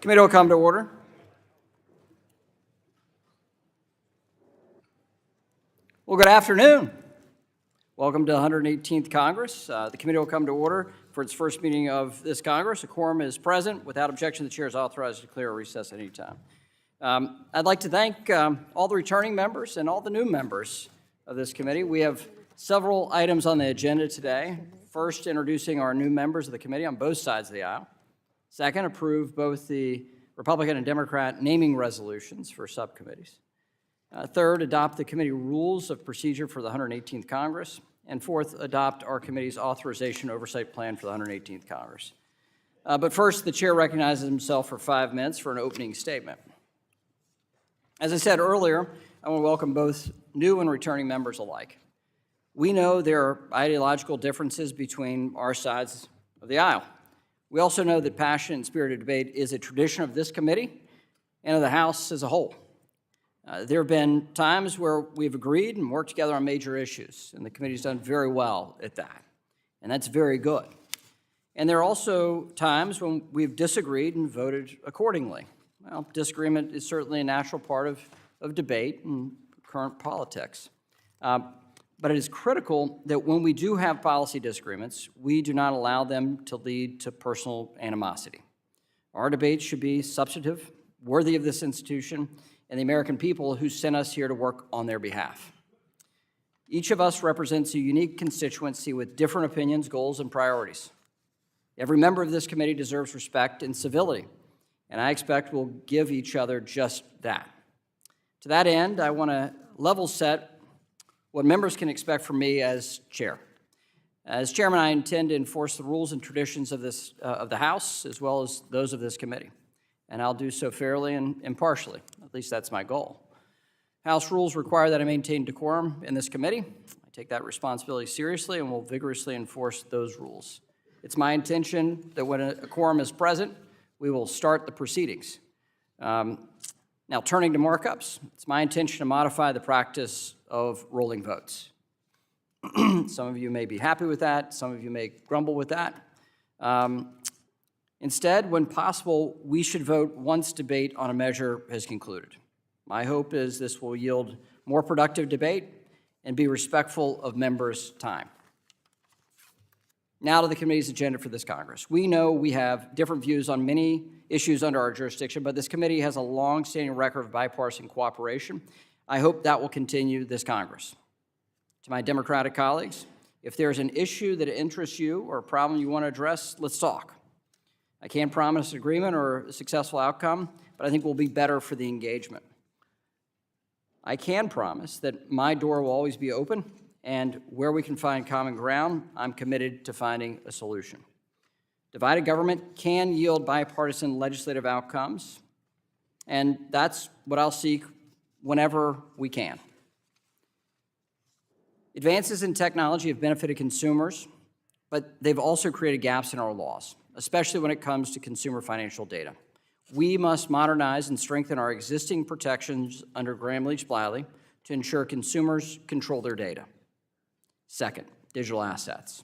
Committee will come to order. Well, good afternoon. Welcome to the 118th Congress. The committee will come to order for its first meeting of this Congress. A quorum is present. Without objection, the chair is authorized to declare a recess at any time. I'd like to thank all the returning members and all the new members of this committee. We have several items on the agenda today. First, introducing our new members of the committee on both sides of the aisle. Second, approve both the Republican and Democrat naming resolutions for subcommittees. Third, adopt the committee rules of procedure for the 118th Congress. And fourth, adopt our committee's authorization oversight plan for the 118th Congress. But first, the chair recognizes himself for 5 minutes for an opening statement. As I said earlier, I want to welcome both new and returning members alike. We know there are ideological differences between our sides of the aisle. We also know that passionate and spirited debate is a tradition of this committee and of the House as a whole. There have been times where we've agreed and worked together on major issues, and the committee's done very well at that, and that's very good. And there are also times when we've disagreed and voted accordingly. Well, disagreement is certainly a natural part of debate and current politics. But it is critical that when we do have policy disagreements, we do not allow them to lead to personal animosity. Our debates should be substantive, worthy of this institution, and the American people who sent us here to work on their behalf. Each of us represents a unique constituency with different opinions, goals, and priorities. Every member of this committee deserves respect and civility, and I expect we'll give each other just that. To that end, I want to level set what members can expect from me as chair. As chairman, I intend to enforce the rules and traditions of the House as well as those of this committee, and I'll do so fairly and impartially. At least that's my goal. House rules require that I maintain decorum in this committee. I take that responsibility seriously and will vigorously enforce those rules. It's my intention that when a quorum is present, we will start the proceedings. Now, turning to markups, it's my intention to modify the practice of rolling votes. Some of you may be happy with that. Some of you may grumble with that. Instead, when possible, we should vote once debate on a measure has concluded. My hope is this will yield more productive debate and be respectful of members' time. Now to the committee's agenda for this Congress. We know we have different views on many issues under our jurisdiction, but this committee has a long-standing record of bipartisan cooperation. I hope that will continue this Congress. To my Democratic colleagues, if there's an issue that interests you or a problem you want to address, let's talk. I can't promise agreement or a successful outcome, but I think we'll be better for the engagement. I can promise that my door will always be open, and where we can find common ground, I'm committed to finding a solution. Divided government can yield bipartisan legislative outcomes, and that's what I'll seek whenever we can. Advances in technology have benefited consumers, but they've also created gaps in our laws, especially when it comes to consumer financial data. We must modernize and strengthen our existing protections under Gramm-Leach-Bliley to ensure consumers control their data. Second, digital assets.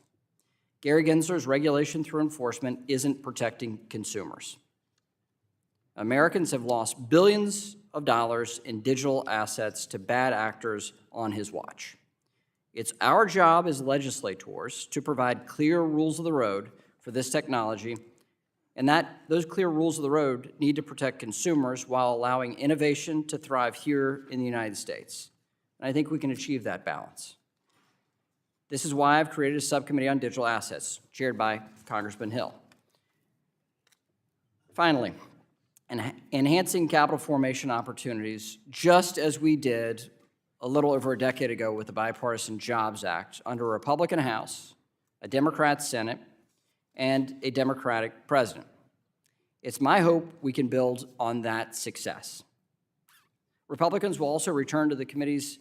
Gary Gensler's regulation through enforcement isn't protecting consumers. Americans have lost billions of dollars in digital assets to bad actors on his watch. It's our job as legislators to provide clear rules of the road for this technology, and those clear rules of the road need to protect consumers while allowing innovation to thrive here in the United States. And I think we can achieve that balance. This is why I've created a subcommittee on digital assets, chaired by Congressman Hill. Finally, enhancing capital formation opportunities, just as we did a little over a decade ago with the Bipartisan Jobs Act under a Republican House, a Democrat Senate, and a Democratic president. It's my hope we can build on that success. Republicans will also return the committee's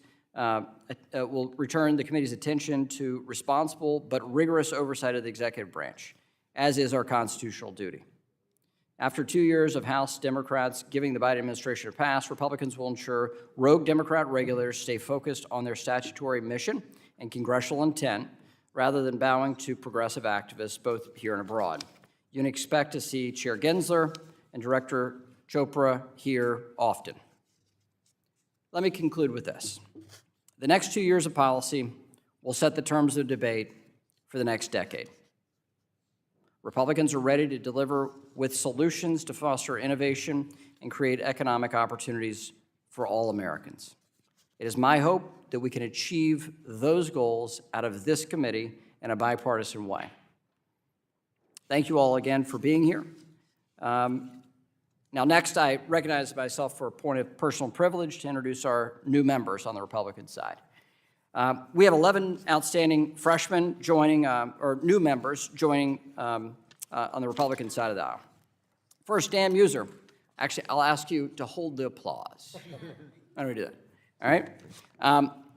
attention to responsible but rigorous oversight of the executive branch, as is our constitutional duty. After 2 years of House Democrats giving the Biden administration a pass, Republicans will ensure rogue Democrat regulators stay focused on their statutory mission and congressional intent rather than bowing to progressive activists both here and abroad. You can expect to see Chair Gensler and Director Chopra here often. Let me conclude with this. The next 2 years of policy will set the terms of debate for the next decade. Republicans are ready to deliver with solutions to foster innovation and create economic opportunities for all Americans. It is my hope that we can achieve those goals out of this committee in a bipartisan way. Thank you all again for being here. Now, next, I recognize myself for a point of personal privilege to introduce our new members on the Republican side. We have 11 outstanding freshmen joining, or new members joining on the Republican side of the aisle. First, Dan Muser. Actually, I'll ask you to hold the applause. How do we do that? All right?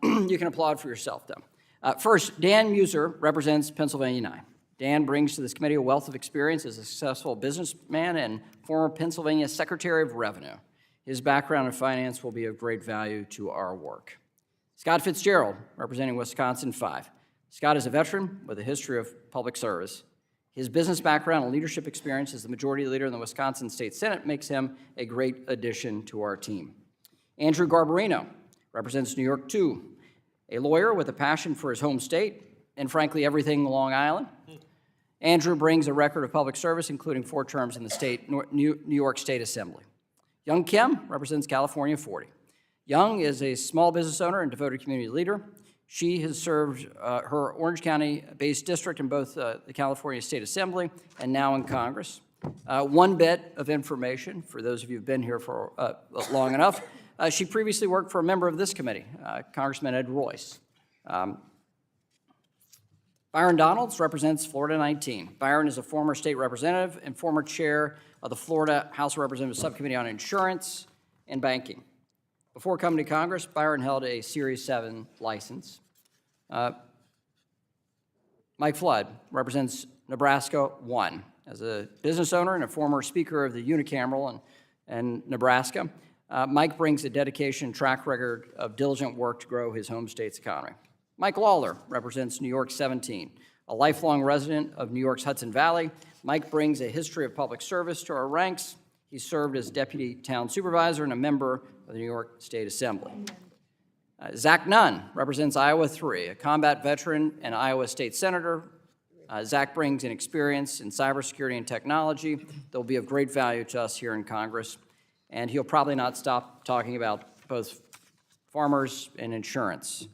You can applaud for yourself, though. First, Dan Muser represents Pennsylvania 9. Dan brings to this committee a wealth of experience as a successful businessman and former Pennsylvania Secretary of Revenue. His background in finance will be of great value to our work. Scott Fitzgerald, representing Wisconsin 5. Scott is a veteran with a history of public service. His business background and leadership experience as the majority leader in the Wisconsin State Senate makes him a great addition to our team. Andrew Garbarino represents New York 2, a lawyer with a passion for his home state and, frankly, everything Long Island. Andrew brings a record of public service, including 4 terms in the New York State Assembly. Young Kim represents California 40. Young is a small business owner and devoted community leader. She has served her Orange County-based district in both the California State Assembly and now in Congress. One bit of information for those of you who've been here for long enough. She previously worked for a member of this committee, Congressman Ed Royce. Byron Donalds represents Florida 19. Byron is a former state representative and former chair of the Florida House of Representatives Subcommittee on Insurance and Banking. Before coming to Congress, Byron held a Series 7 license. Mike Flood represents Nebraska 1. As a business owner and a former speaker of the unicameral in Nebraska, Mike brings a dedication and track record of diligent work to grow his home state's economy. Mike Lawler represents New York 17. A lifelong resident of New York's Hudson Valley, Mike brings a history of public service to our ranks. He served as deputy town supervisor and a member of the New York State Assembly. Zach Nunn represents Iowa 3, a combat veteran and Iowa State Senator. Zach brings an experience in cybersecurity and technology that will be of great value to us here in Congress, and he'll probably not stop talking about both farmers and insurance.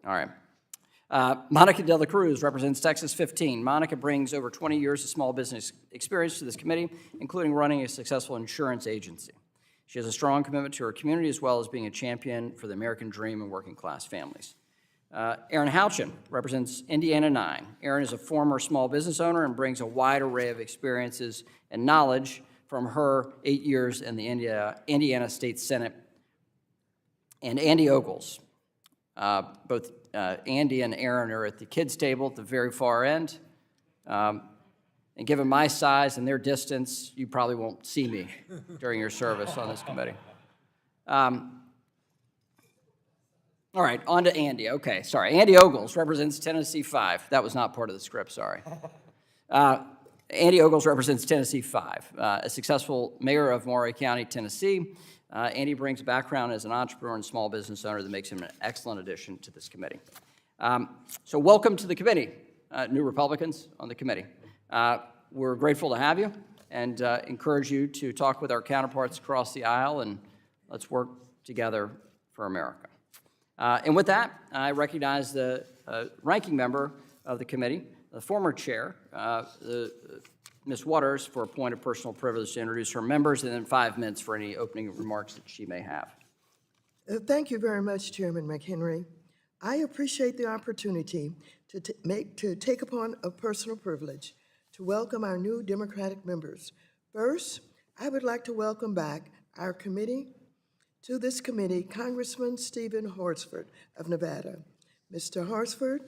All right. Monica De La Cruz represents Texas 15. Monica brings over 20 years of small business experience to this committee, including running a successful insurance agency. She has a strong commitment to her community as well as being a champion for the American dream and working class families. Aaron Houchin represents Indiana 9. Aaron is a former small business owner and brings a wide array of experiences and knowledge from her 8 years in the Indiana State Senate. And Andy Ogles. Both Andy and Aaron are at the kids' table at the very far end. And given my size and their distance, you probably won't see me during your service on this committee. All right, on to Andy. Okay, sorry. Andy Ogles represents Tennessee 5. That was not part of the script, sorry. Andy Ogles represents Tennessee 5, a successful mayor of Maury County, Tennessee. Andy brings a background as an entrepreneur and small business owner that makes him an excellent addition to this committee. So welcome to the committee, new Republicans on the committee. We're grateful to have you and encourage you to talk with our counterparts across the aisle, and let's work together for America. And with that, I recognize the ranking member of the committee, the former chair, Ms. Waters, for a point of personal privilege to introduce her members, and then 5 minutes for any opening remarks that she may have. Thank you very much, Chairman McHenry. I appreciate the opportunity to take upon a personal privilege to welcome our new Democratic members. First, I would like to welcome back our committee, to this committee, Congressman Stephen Horsford of Nevada. Mr. Horsford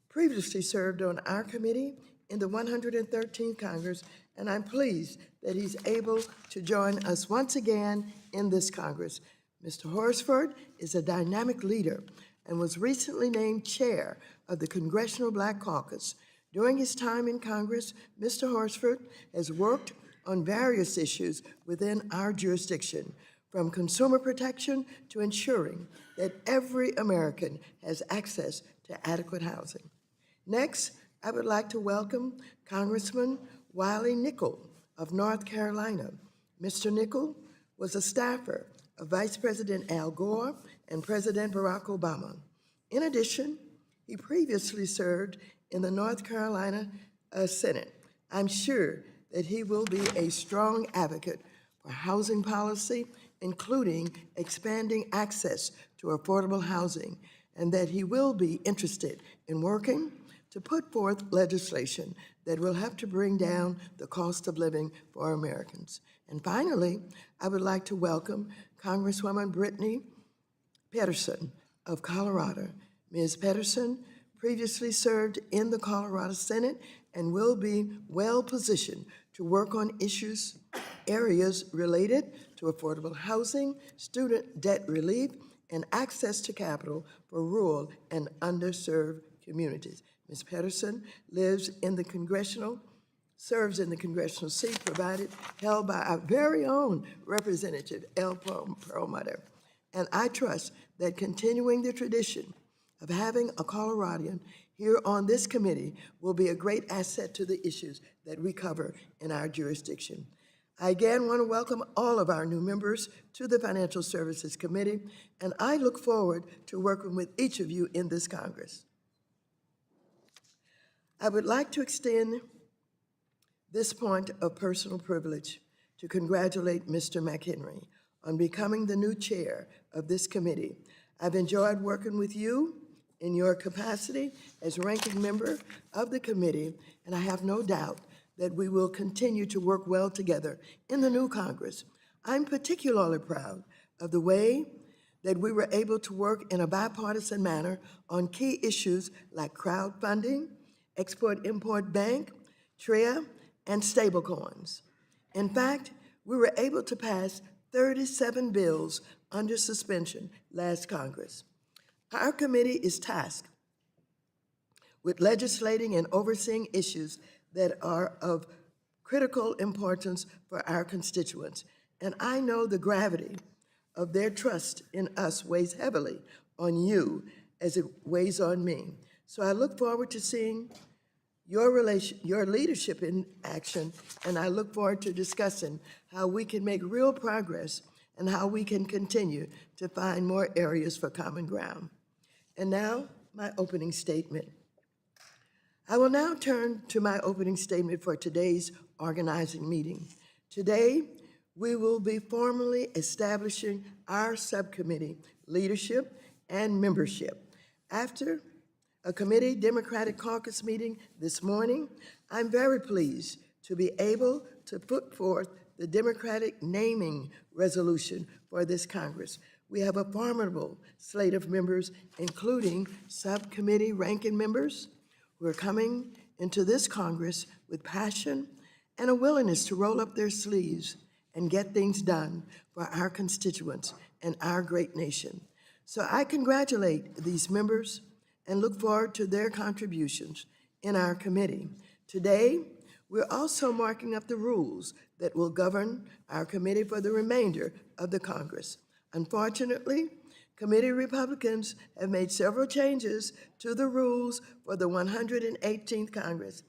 previously served on our committee in the 113th Congress, and I'm pleased that he's able to join us once again in this Congress. Mr. Horsford is a dynamic leader and was recently named chair of the Congressional Black Caucus During his time in Congress, Mr. Horsford has worked on various issues within our jurisdiction, from consumer protection to ensuring that every American has access to adequate housing. Next, I would like to welcome Congressman Wiley Nickel of North Carolina. Mr. Nickel was a staffer of Vice President Al Gore and President Barack Obama. In addition, he previously served in the North Carolina Senate. I'm sure that he will be a strong advocate for housing policy, including expanding access to affordable housing, and that he will be interested in working to put forth legislation that will help to bring down the cost of living for Americans. And finally, I would like to welcome Congresswoman Brittany Petterson of Colorado. Ms. Petterson previously served in the Colorado Senate and will be well-positioned to work on areas related to affordable housing, student debt relief, and access to capital for rural and underserved communities. Ms. Petterson serves in the congressional seat held by our very own Representative L. Perlmutter. And I trust that continuing the tradition of having a Coloradian here on this committee will be a great asset to the issues that we cover in our jurisdiction. I again want to welcome all of our new members to the Financial Services Committee, and I look forward to working with each of you in this Congress. I would like to extend this point of personal privilege to congratulate Mr. McHenry on becoming the new chair of this committee. I've enjoyed working with you in your capacity as ranking member of the committee, and I have no doubt that we will continue to work well together in the new Congress. I'm particularly proud of the way that we were able to work in a bipartisan manner on key issues like crowdfunding, Export-Import Bank, TRIA, and stablecoins. In fact, we were able to pass 37 bills under suspension last Congress. Our committee is tasked with legislating and overseeing issues that are of critical importance for our constituents. And I know the gravity of their trust in us weighs heavily on you as it weighs on me. So I look forward to seeing your leadership in action, and I look forward to discussing how we can make real progress and how we can continue to find more areas for common ground. And now, my opening statement. I will now turn to my opening statement for today's organizing meeting. Today, we will be formally establishing our subcommittee leadership and membership. After a committee Democratic caucus meeting this morning, I'm very pleased to be able to put forth the Democratic naming resolution for this Congress. We have a formidable slate of members, including subcommittee ranking members, who are coming into this Congress with passion and a willingness to roll up their sleeves and get things done for our constituents and our great nation. So I congratulate these members and look forward to their contributions in our committee. Today, we're also marking up the rules that will govern our committee for the remainder of the Congress. Unfortunately, committee Republicans have made several changes to the rules for the 118th Congress,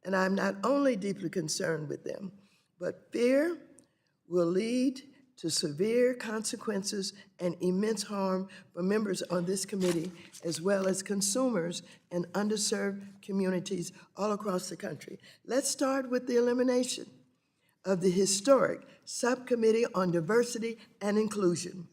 and I'm not only deeply concerned with them, but fear will lead to severe consequences and immense harm for members on this committee, as well as consumers and underserved communities all across the country. Let's start with the elimination of the historic Subcommittee on Diversity and Inclusion.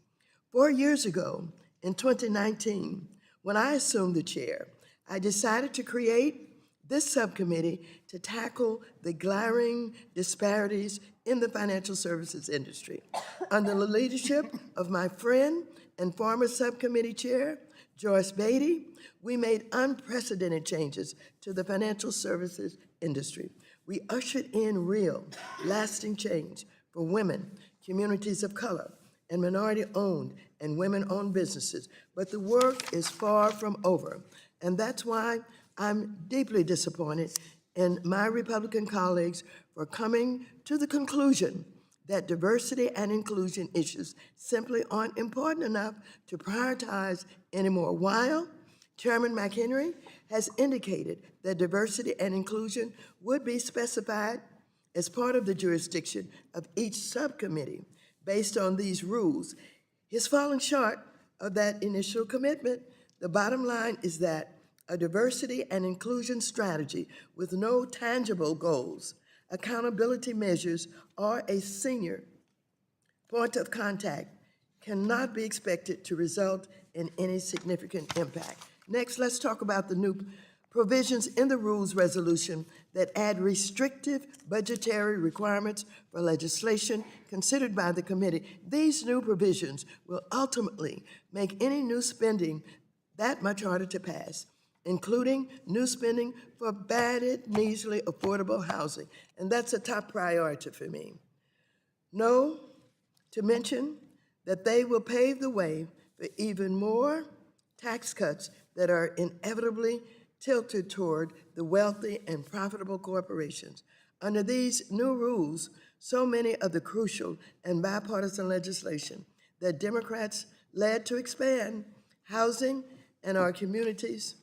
4 years ago, in 2019, when I assumed the chair, I decided to create this subcommittee to tackle the glaring disparities in the financial services industry. Under the leadership of my friend and former subcommittee chair, Joyce Beatty, we made unprecedented changes to the financial services industry. We ushered in real, lasting change for women, communities of color, and minority-owned and women-owned businesses. But the work is far from over, and that's why I'm deeply disappointed in my Republican colleagues for coming to the conclusion that diversity and inclusion issues simply aren't important enough to prioritize anymore. While Chairman McHenry has indicated that diversity and inclusion would be specified as part of the jurisdiction of each subcommittee based on these rules, he's fallen short of that initial commitment. The bottom line is that a diversity and inclusion strategy with no tangible goals, accountability measures, or a senior point of contact cannot be expected to result in any significant impact. Next, let's talk about the new provisions in the rules resolution that add restrictive budgetary requirements for legislation considered by the committee. These new provisions will ultimately make any new spending that much harder to pass, including new spending for battered, measly, affordable housing. And that's a top priority for me. No, to mention that they will pave the way for even more tax cuts that are inevitably tilted toward the wealthy and profitable corporations. Under these new rules, so many of the crucial and bipartisan legislation that Democrats led to expand housing and our communities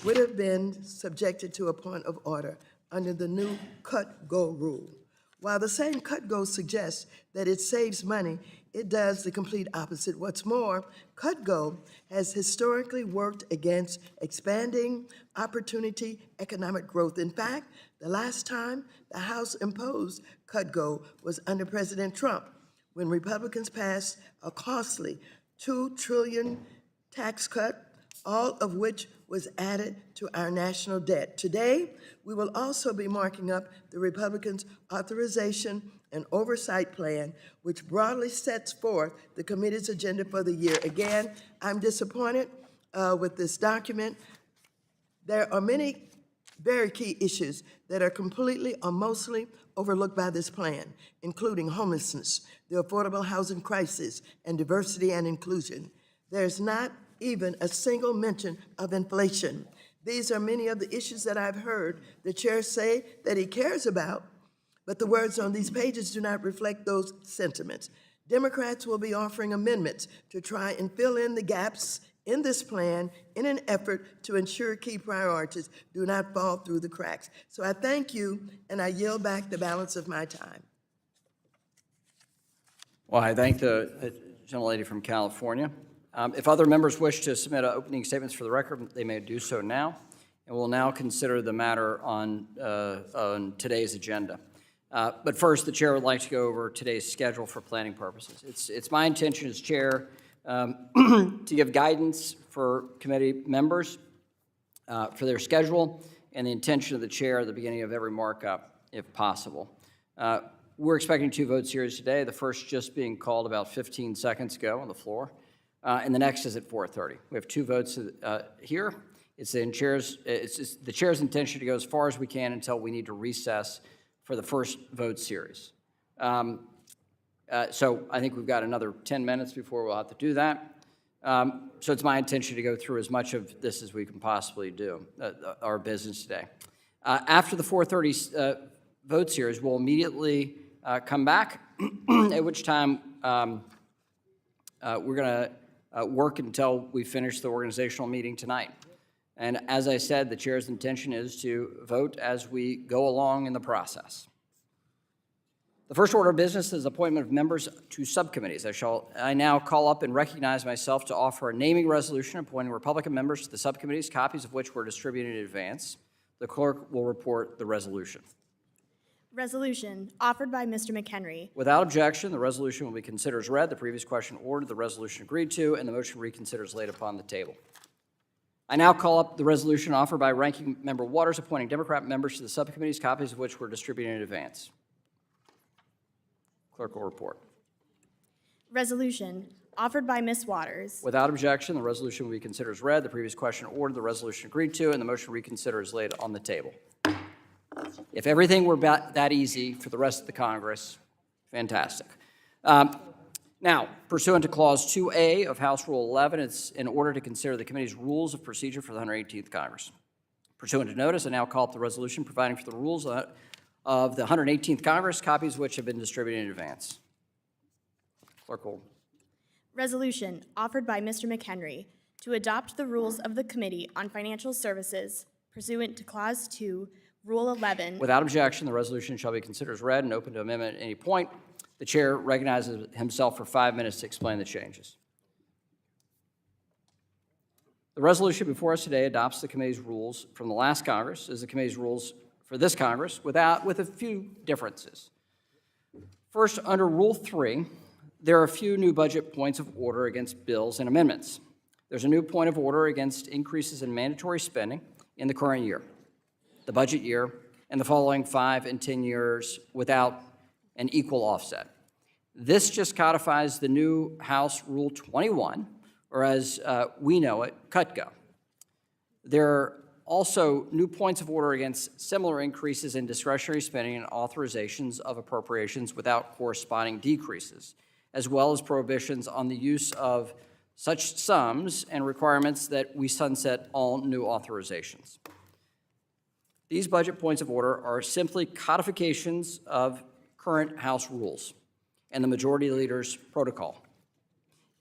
would have been subjected to a point of order under the new cut-go rule. While the same cut-go suggests that it saves money, it does the complete opposite. What's more, cut-go has historically worked against expanding opportunity economic growth. In fact, the last time the House imposed cut-go was under President Trump, when Republicans passed a costly $2 trillion tax cut, all of which was added to our national debt. Today, we will also be marking up the Republicans' authorization and oversight plan, which broadly sets forth the committee's agenda for the year. Again, I'm disappointed with this document. There are many very key issues that are completely or mostly overlooked by this plan, including homelessness, the affordable housing crisis, and diversity and inclusion. There's not even a single mention of inflation. These are many of the issues that I've heard the chair say that he cares about, but the words on these pages do not reflect those sentiments. Democrats will be offering amendments to try and fill in the gaps in this plan in an effort to ensure key priorities do not fall through the cracks. So I thank you, and I yield back the balance of my time. Well, I thank the gentlelady from California. If other members wish to submit opening statements for the record, they may do so now. And we'll now consider the matter on today's agenda. But first, the chair would like to go over today's schedule for planning purposes. It's my intention as chair to give guidance for committee members for their schedule, and the intention of the chair at the beginning of every markup, if possible. We're expecting 2 vote series today, the first just being called about 15 seconds ago on the floor. And the next is at 4:30. We have 2 votes here. It's the chair's intention to go as far as we can until we need to recess for the first vote series. So I think we've got another 10 minutes before we'll have to do that. So it's my intention to go through as much of this as we can possibly do, our business today. After the 4:30 vote series, we'll immediately come back, at which time we're going to work until we finish the organizational meeting tonight. And as I said, the chair's intention is to vote as we go along in the process. The first order of business is appointment of members to subcommittees. I now call up and recognize myself to offer a naming resolution appointing Republican members to the subcommittees, copies of which were distributed in advance. The clerk will report the resolution. Resolution offered by Mr. McHenry. Without objection, the resolution will be considered as read. The previous question ordered, the resolution agreed to, and the motion reconsidered is laid upon the table. I now call up the resolution offered by Ranking Member Waters appointing Democrat members to the subcommittees, copies of which were distributed in advance. Clerk will report. Resolution offered by Ms. Waters. Without objection, the resolution will be considered as read. The previous question ordered, the resolution agreed to, and the motion reconsidered is laid on the table. If everything were that easy for the rest of the Congress, fantastic. Now, pursuant to Clause 2A of House Rule 11, it's in order to consider the committee's rules of procedure for the 118th Congress. Pursuant to notice, I now call up the resolution providing for the rules of the 118th Congress, copies of which have been distributed in advance. Clerk will. Resolution offered by Mr. McHenry to adopt the rules of the Committee on Financial Services pursuant to Clause 2, Rule 11. Without objection, the resolution shall be considered as read and open to amendment at any point. The chair recognizes himself for 5 minutes to explain the changes. The resolution before us today adopts the committee's rules from the last Congress as the committee's rules for this Congress with a few differences. First, under Rule 3, there are a few new budget points of order against bills and amendments. There's a new point of order against increases in mandatory spending in the current year, the budget year, and the following 5 and 10 years without an equal offset. This just codifies the new House Rule 21, or as we know it, CUTGO. There are also new points of order against similar increases in discretionary spending and authorizations of appropriations without corresponding decreases, as well as prohibitions on the use of such sums and requirements that we sunset all new authorizations. These budget points of order are simply codifications of current House rules and the Majority Leader's protocol.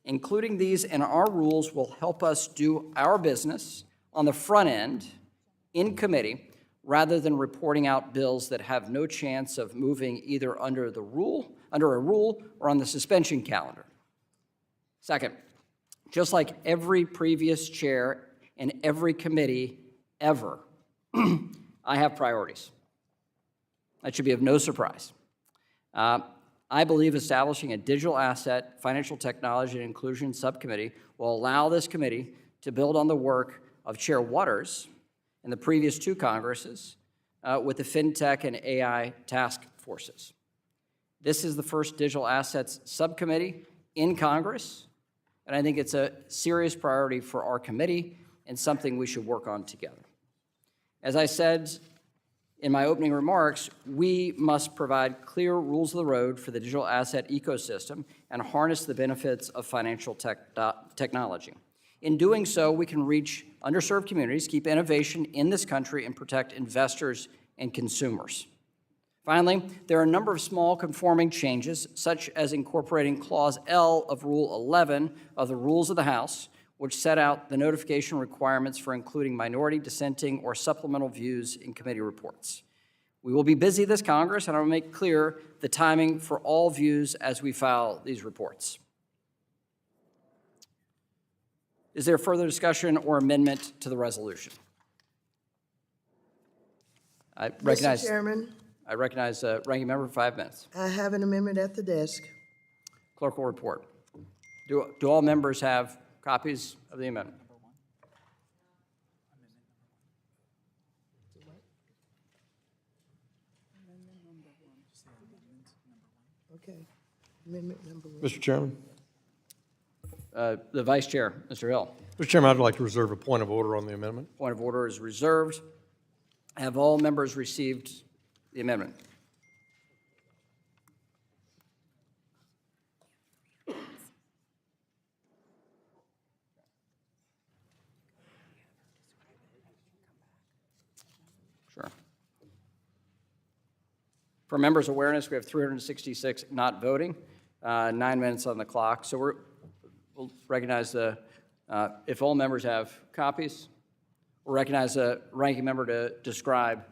Including these in our rules will help us do our business on the front end in committee rather than reporting out bills that have no chance of moving either under a rule or on the suspension calendar. Second, just like every previous chair and every committee ever, I have priorities. That should be of no surprise. I believe establishing a digital asset, financial technology, and inclusion subcommittee will allow this committee to build on the work of Chair Waters in the previous 2 Congresses with the FinTech and AI task forces. This is the first digital assets subcommittee in Congress, and I think it's a serious priority for our committee and something we should work on together. As I said in my opening remarks, we must provide clear rules of the road for the digital asset ecosystem and harness the benefits of financial technology. In doing so, we can reach underserved communities, keep innovation in this country, and protect investors and consumers. Finally, there are a number of small conforming changes, such as incorporating Clause L of Rule 11 of the Rules of the House, which set out the notification requirements for including minority, dissenting, or supplemental views in committee reports. We will be busy this Congress, and I will make clear the timing for all views as we file these reports. Is there further discussion or amendment to the resolution? Mr. Chairman, I recognize Ranking Member for 5 minutes. I have an amendment at the desk. Clerk will report. Do all members have copies of the amendment? Okay. Amendment number 1. Mr. Chairman. The Vice Chair, Mr. Hill. Mr. Chairman, I'd like to reserve a point of order on the amendment. Point of order is reserved. Have all members received the amendment? Sure. For members' awareness, we have 366 not voting, 9 minutes on the clock. So we'll recognize if all members have copies, we'll recognize the ranking member to describe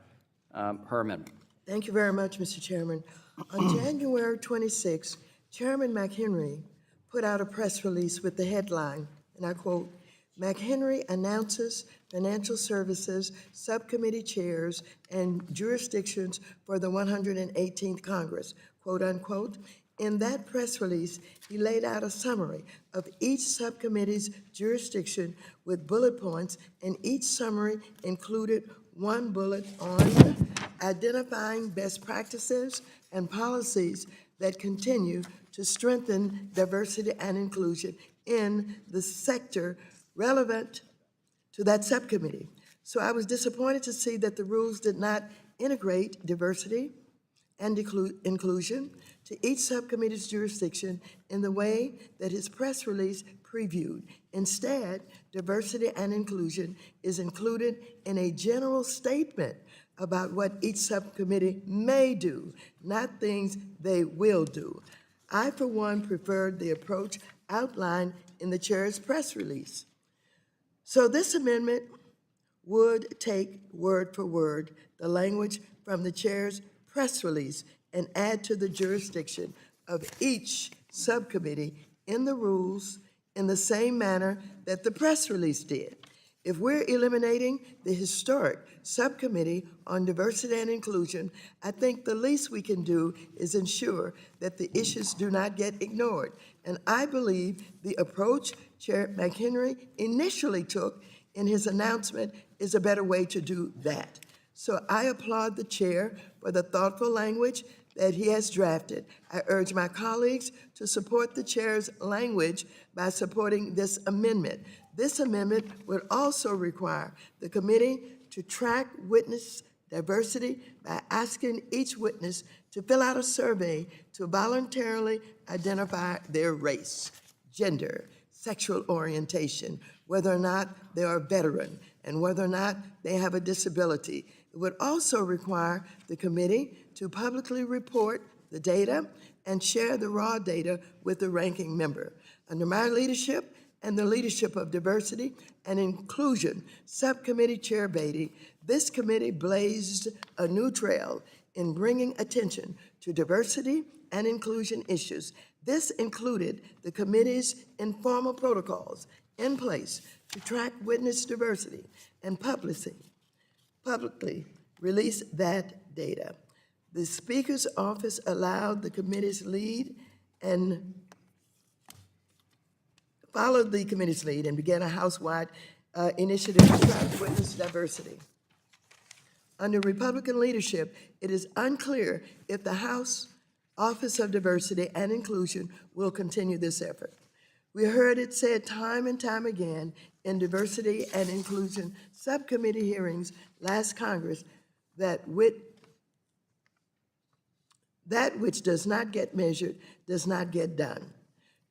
her amendment. Thank you very much, Mr. Chairman. On January 26, Chairman McHenry put out a press release with the headline, and I quote, "McHenry announces financial services subcommittee chairs and jurisdictions for the 118th Congress," quote unquote. In that press release, he laid out a summary of each subcommittee's jurisdiction with bullet points, and each summary included one bullet on identifying best practices and policies that continue to strengthen diversity and inclusion in the sector relevant to that subcommittee. So I was disappointed to see that the rules did not integrate diversity and inclusion to each subcommittee's jurisdiction in the way that his press release previewed. Instead, diversity and inclusion is included in a general statement about what each subcommittee may do, not things they will do. I, for one, preferred the approach outlined in the chair's press release. So this amendment would take word for word the language from the chair's press release and add to the jurisdiction of each subcommittee in the rules in the same manner that the press release did. If we're eliminating the historic subcommittee on diversity and inclusion, I think the least we can do is ensure that the issues do not get ignored. And I believe the approach Chair McHenry initially took in his announcement is a better way to do that. So I applaud the chair for the thoughtful language that he has drafted. I urge my colleagues to support the chair's language by supporting this amendment. This amendment would also require the committee to track witness diversity by asking each witness to fill out a survey to voluntarily identify their race, gender, sexual orientation, whether or not they are a veteran, and whether or not they have a disability. It would also require the committee to publicly report the data and share the raw data with the ranking member. Under my leadership and the leadership of Diversity and Inclusion Subcommittee Chair Beatty, this committee blazed a new trail in bringing attention to diversity and inclusion issues. This included the committee's informal protocols in place to track witness diversity and publicly release that data. The Speaker's office allowed the committee's lead and followed the committee's lead and began a house-wide initiative to track witness diversity. Under Republican leadership, it is unclear if the House Office of Diversity and Inclusion will continue this effort. We heard it said time and time again in Diversity and Inclusion Subcommittee hearings last Congress that which does not get measured does not get done.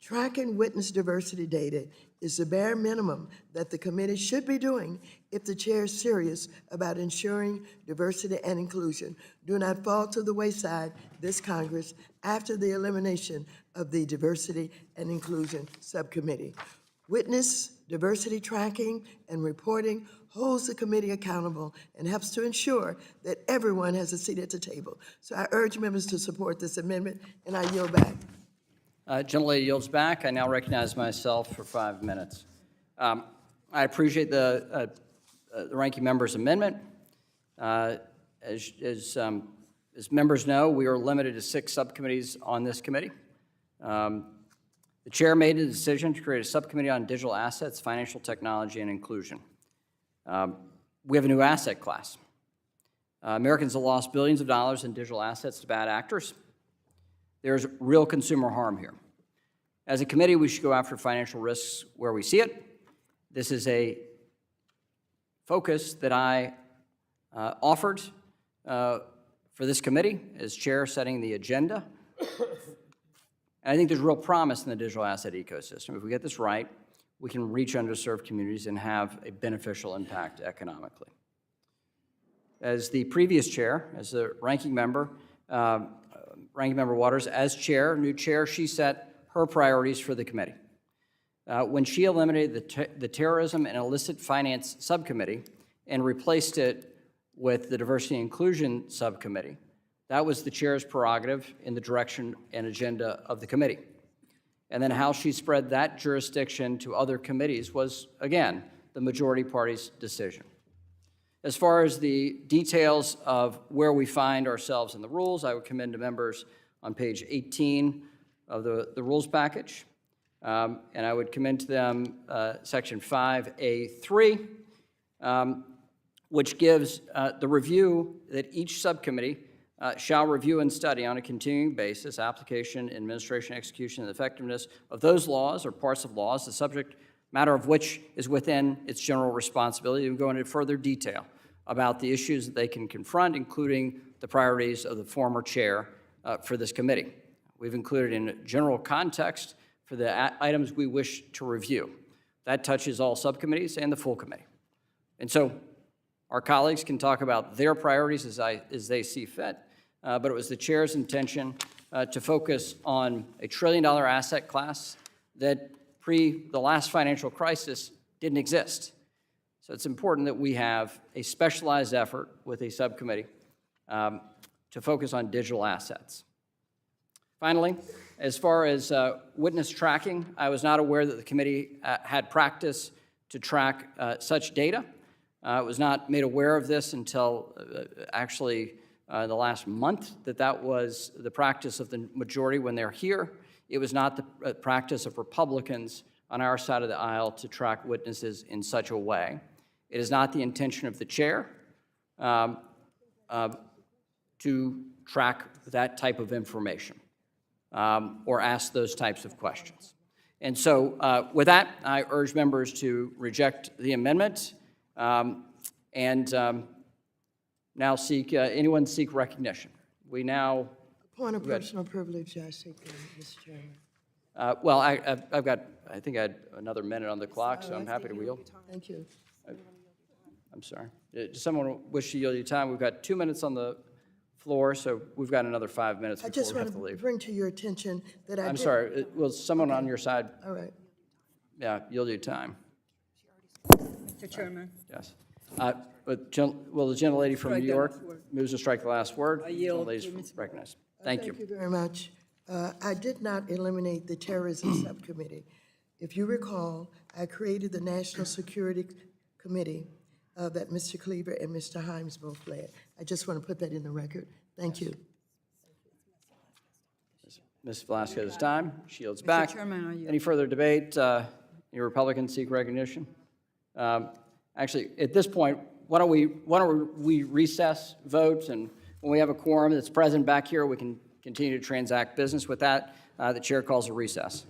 Tracking witness diversity data is the bare minimum that the committee should be doing if the chair is serious about ensuring diversity and inclusion do not fall to the wayside this Congress after the elimination of the Diversity and Inclusion Subcommittee. Witness diversity tracking and reporting holds the committee accountable and helps to ensure that everyone has a seat at the table. So I urge members to support this amendment, and I yield back. Gentlelady yields back. I now recognize myself for 5 minutes. I appreciate the ranking member's amendment. As members know, we are limited to 6 subcommittees on this committee. The chair made a decision to create a subcommittee on digital assets, financial technology, and inclusion. We have a new asset class. Americans have lost billions of dollars in digital assets to bad actors. There's real consumer harm here. As a committee, we should go after financial risks where we see it. This is a focus that I offered for this committee as chair, setting the agenda. And I think there's real promise in the digital asset ecosystem. If we get this right, we can reach underserved communities and have a beneficial impact economically. As the previous chair, as the ranking member Waters, as chair, new chair, she set her priorities for the committee. When she eliminated the Terrorism and Illicit Finance Subcommittee and replaced it with the Diversity and Inclusion Subcommittee, that was the chair's prerogative in the direction and agenda of the committee. And then how she spread that jurisdiction to other committees was, again, the majority party's decision. As far as the details of where we find ourselves in the rules, I would commend to members on page 18 of the rules package. And I would commend to them section 5A3, which gives the review that each subcommittee shall review and study on a continuing basis application, administration, execution, and effectiveness of those laws or parts of laws, the subject matter of which is within its general responsibility, and go into further detail about the issues that they can confront, including the priorities of the former chair for this committee. We've included in general context for the items we wish to review. That touches all subcommittees and the full committee. And so our colleagues can talk about their priorities as they see fit, but it was the chair's intention to focus on a $1 trillion asset class that pre the last financial crisis didn't exist. So it's important that we have a specialized effort with a subcommittee to focus on digital assets. Finally, as far as witness tracking, I was not aware that the committee had practice to track such data. I was not made aware of this until actually the last month, that was the practice of the majority when they're here. It was not the practice of Republicans on our side of the aisle to track witnesses in such a way. It is not the intention of the chair to track that type of information or ask those types of questions. And so with that, I urge members to reject the amendment and now anyone seek recognition. We now, Point of personal privilege, I seek, Mr. Chairman. well, I think I had another minute on the clock, so I'm happy to yield. Thank you. I'm sorry. Does someone wish to yield you time? We've got 2 minutes on the floor, so we've got another 5 minutes I before just we want have to to leave. bring to your attention that I I'm did. sorry. Will someone on your side, All right. yield you time? Mr. Chairman, Yes. Will the gentlelady from New Strike the York last word. moves to strike the last word? I yield Gentlelady's to Ms. recognized. Thank you. Thank you very much. I did not eliminate the terrorism subcommittee. If you recall, I created the National Security Committee that Mr. Cleaver and Mr. Himes both led. I just want to put that in the record. Thank you. Ms. Velasquez's time. She yields back. Chairman, I yield. Any further debate? Any Republicans seek recognition? Actually, at this point, why don't we recess votes, and when we have a quorum that's present back here, we can continue to transact business. With that, the chair calls a recess.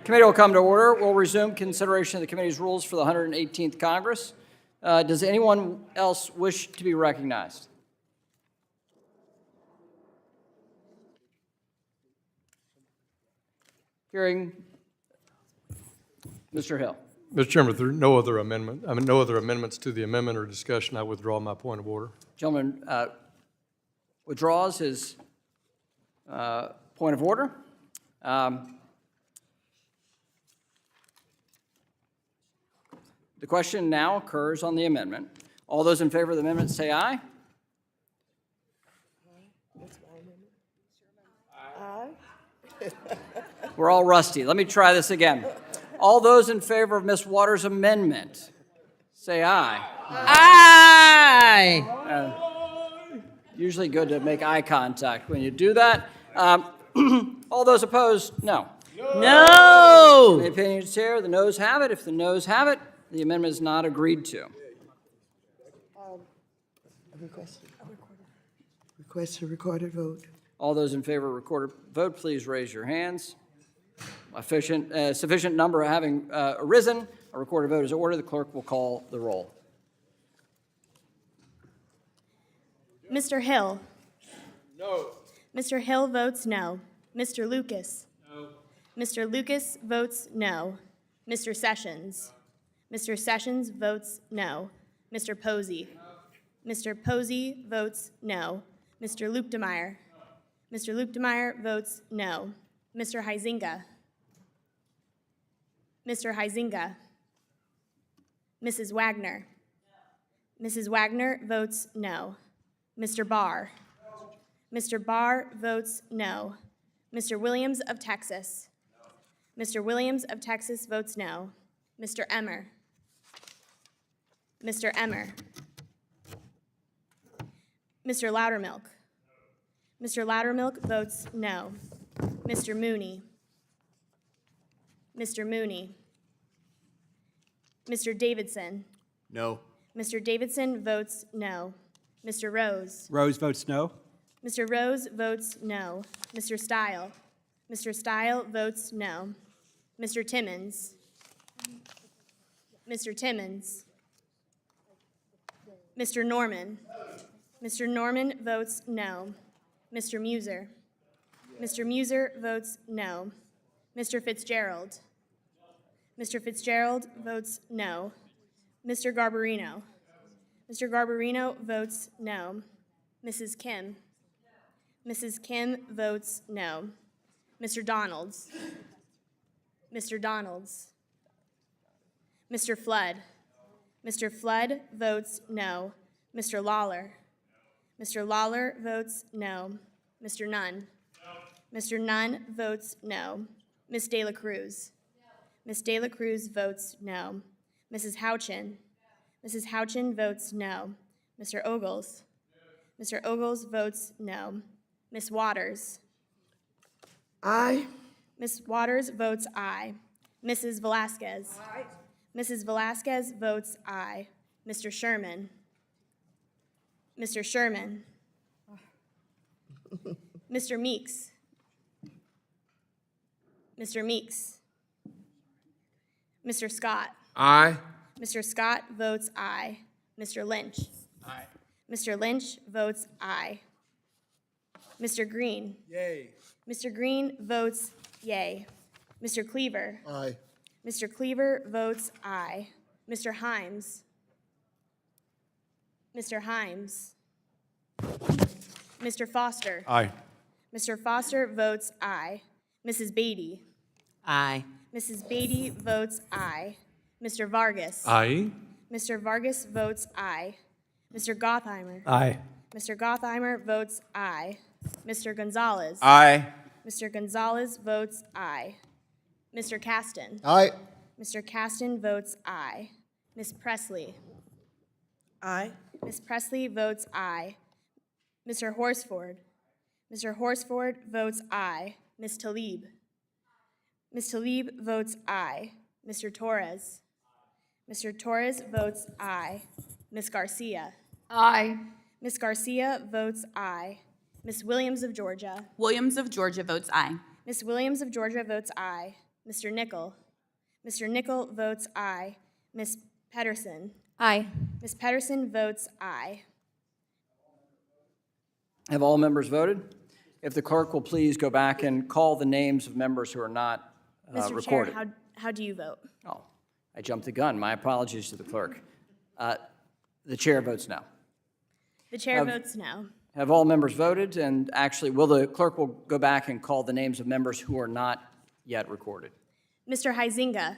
Committee will come to order. We'll resume consideration of the committee's rules for the 118th Congress. Does anyone else wish to be recognized? Hearing Mr. Hill. Mr. Chairman, if there are no other amendments to the amendment or discussion, I withdraw my point of order. Gentleman withdraws his point of order. The question now occurs on the amendment. All those in favor of the amendment say aye. We're all rusty. Let me try this again. All those in favor of Ms. Waters' amendment say aye. Aye. Usually good to make eye contact when you do that. All those opposed, no. No. The opinions here, the noes have it. If the noes have it, the amendment is not agreed to. Request a recorded vote. All those in favor of recorded vote, please raise your hands. Sufficient number having arisen, a recorded vote is ordered. The clerk will call the roll. Mr. Hill? No. Mr. Hill votes no. Mr. Lucas? No. Mr. Lucas votes no. Mr. Sessions? Mr. Sessions votes no. Mr. Posey? No. Mr. Posey votes no. Mr. Luptemeyer? No. Mr. Luptemeyer votes no. Mr. Huizinga? Mr. Huizinga? Mrs. Wagner? No. Mrs. Wagner votes no. Mr. Barr? No. Mr. Barr votes no. Mr. Williams of Texas? No. Mr. Williams of Texas votes no. Mr. Emmer? Mr. Emmer? Mr. Loudermilk? No. Mr. Loudermilk votes no. Mr. Mooney? Mr. Mooney? Mr. Davidson? No. Mr. Davidson votes no. Mr. Rose? Rose votes no. Mr. Rose votes no. Mr. Stile? Mr. Stile votes no. Mr. Timmons? Mr. Timmons? Mr. Norman? Mr. Norman votes no. Mr. Muser? Mr. Muser votes no. Mr. Fitzgerald? Mr. Fitzgerald votes no. Mr. Garbarino? Mr. Garbarino votes no. Mrs. Kim? Mrs. Kim votes no. Mr. Donalds? Mr. Donalds? Mr. Flood? Mr. Flood votes no. Mr. Lawler? Mr. Lawler votes no. Mr. Nunn? Mr. Nunn votes no. Ms. De La Cruz? Ms. De La Cruz votes no. Mrs. Houchin? Mrs. Houchin votes no. Mr. Ogles? Mr. Ogles votes no. Ms. Waters? Aye. Ms. Waters votes aye. Mrs. Velasquez? Aye. Mrs. Velasquez votes aye. Mr. Sherman? Mr. Sherman? Mr. Meeks? Mr. Meeks? Mr. Scott? Aye. Mr. Scott votes aye. Mr. Lynch? Aye. Mr. Lynch votes aye. Mr. Green? Yay. Mr. Green votes yay. Mr. Cleaver? Aye. Mr. Cleaver votes aye. Mr. Himes? Mr. Himes? Mr. Foster? Aye. Mr. Foster votes aye. Mrs. Beatty? Aye. Mrs. Beatty votes aye. Mr. Vargas? Aye. Mr. Vargas votes aye. Mr. Gottheimer? Aye. Mr. Gottheimer votes aye. Mr. Gonzalez? Aye. Mr. Gonzalez votes aye. Mr. Caston? Aye. Mr. Caston votes aye. Ms. Presley? Aye. Ms. Presley votes aye. Mr. Horsford? Mr. Horsford votes aye. Ms. Talib? Ms. Talib votes aye. Mr. Torres? Mr. Torres votes aye. Ms. Garcia? Aye. Ms. Garcia votes aye. Ms. Williams of Georgia? Williams of Georgia votes aye. Ms. Williams of Georgia votes aye. Mr. Nickel. Mr. Nickel votes aye. Ms. Pedersen. Aye. Ms. Pedersen votes aye. Have all members voted? If the clerk will please go back and call the names of members who are not Mr. Chair, recorded. how do you vote? Oh, I jumped the gun. My apologies to the clerk. The chair votes no. The chair votes no. Have all members voted? And actually, the clerk will go back and call the names of members who are not yet recorded. Mr. Huizinga.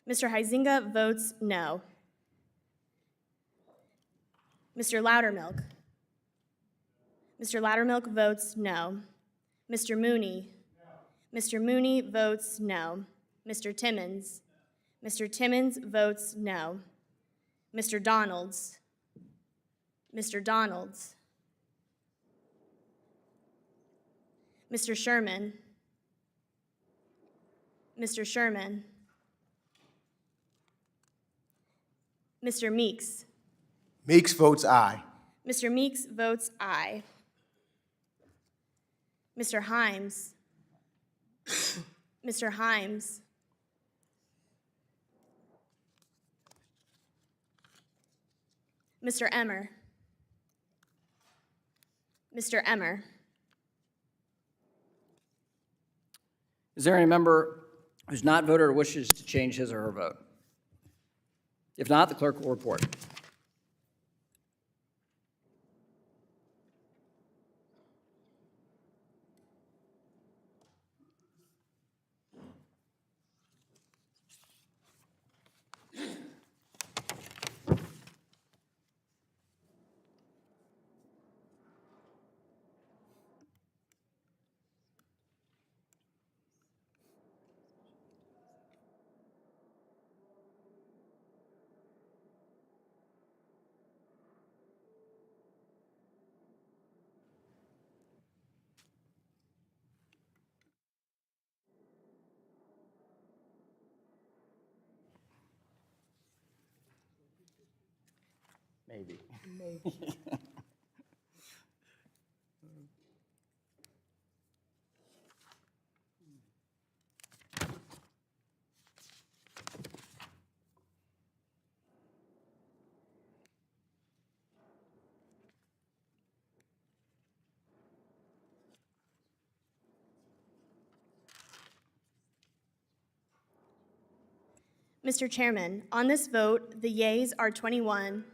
Mr. Huizinga votes no. Mr. Loudermilk. Mr. Loudermilk votes no. Mr. Mooney. Mr. Mooney votes no. Mr. Timmons. Mr. Timmons votes no. Mr. Donalds. Mr. Donalds. Mr. Sherman. Mr. Sherman. Mr. Meeks. Meeks votes aye. Mr. Meeks votes aye. Mr. Himes. Mr. Himes. Mr. Emmer. Mr. Emmer. Is there any member who's not voted or wishes to change his or her vote? If not, the clerk will report. Maybe. Mr. Chairman, on this vote, the yeas are 21.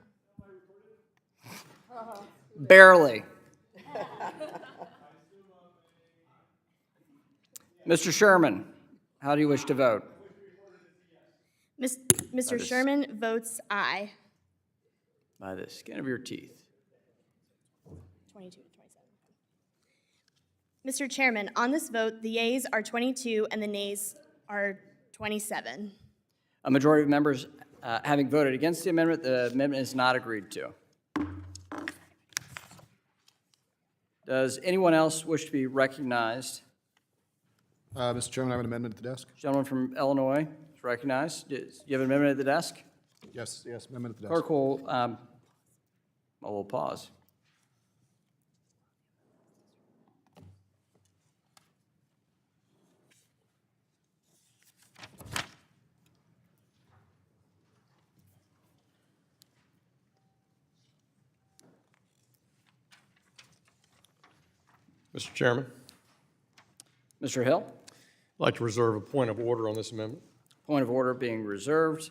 Barely. Mr. Sherman, how do you wish to vote? Mr. Sherman votes aye. By the skin of your teeth. 22 to 27. Mr. Chairman, on this vote, the yeas are 22 and the nays are 27. A majority of members having voted against the amendment is not agreed to. Does anyone else wish to be recognized? Mr. Chairman, I have an amendment at the desk. Gentleman from Illinois is recognized. Do you have an amendment at the desk? Yes, amendment at the desk. Clerk will, we'll pause. Mr. Chairman, Mr. Hill, I'd like to reserve a point of order on this amendment. point of order being reserved.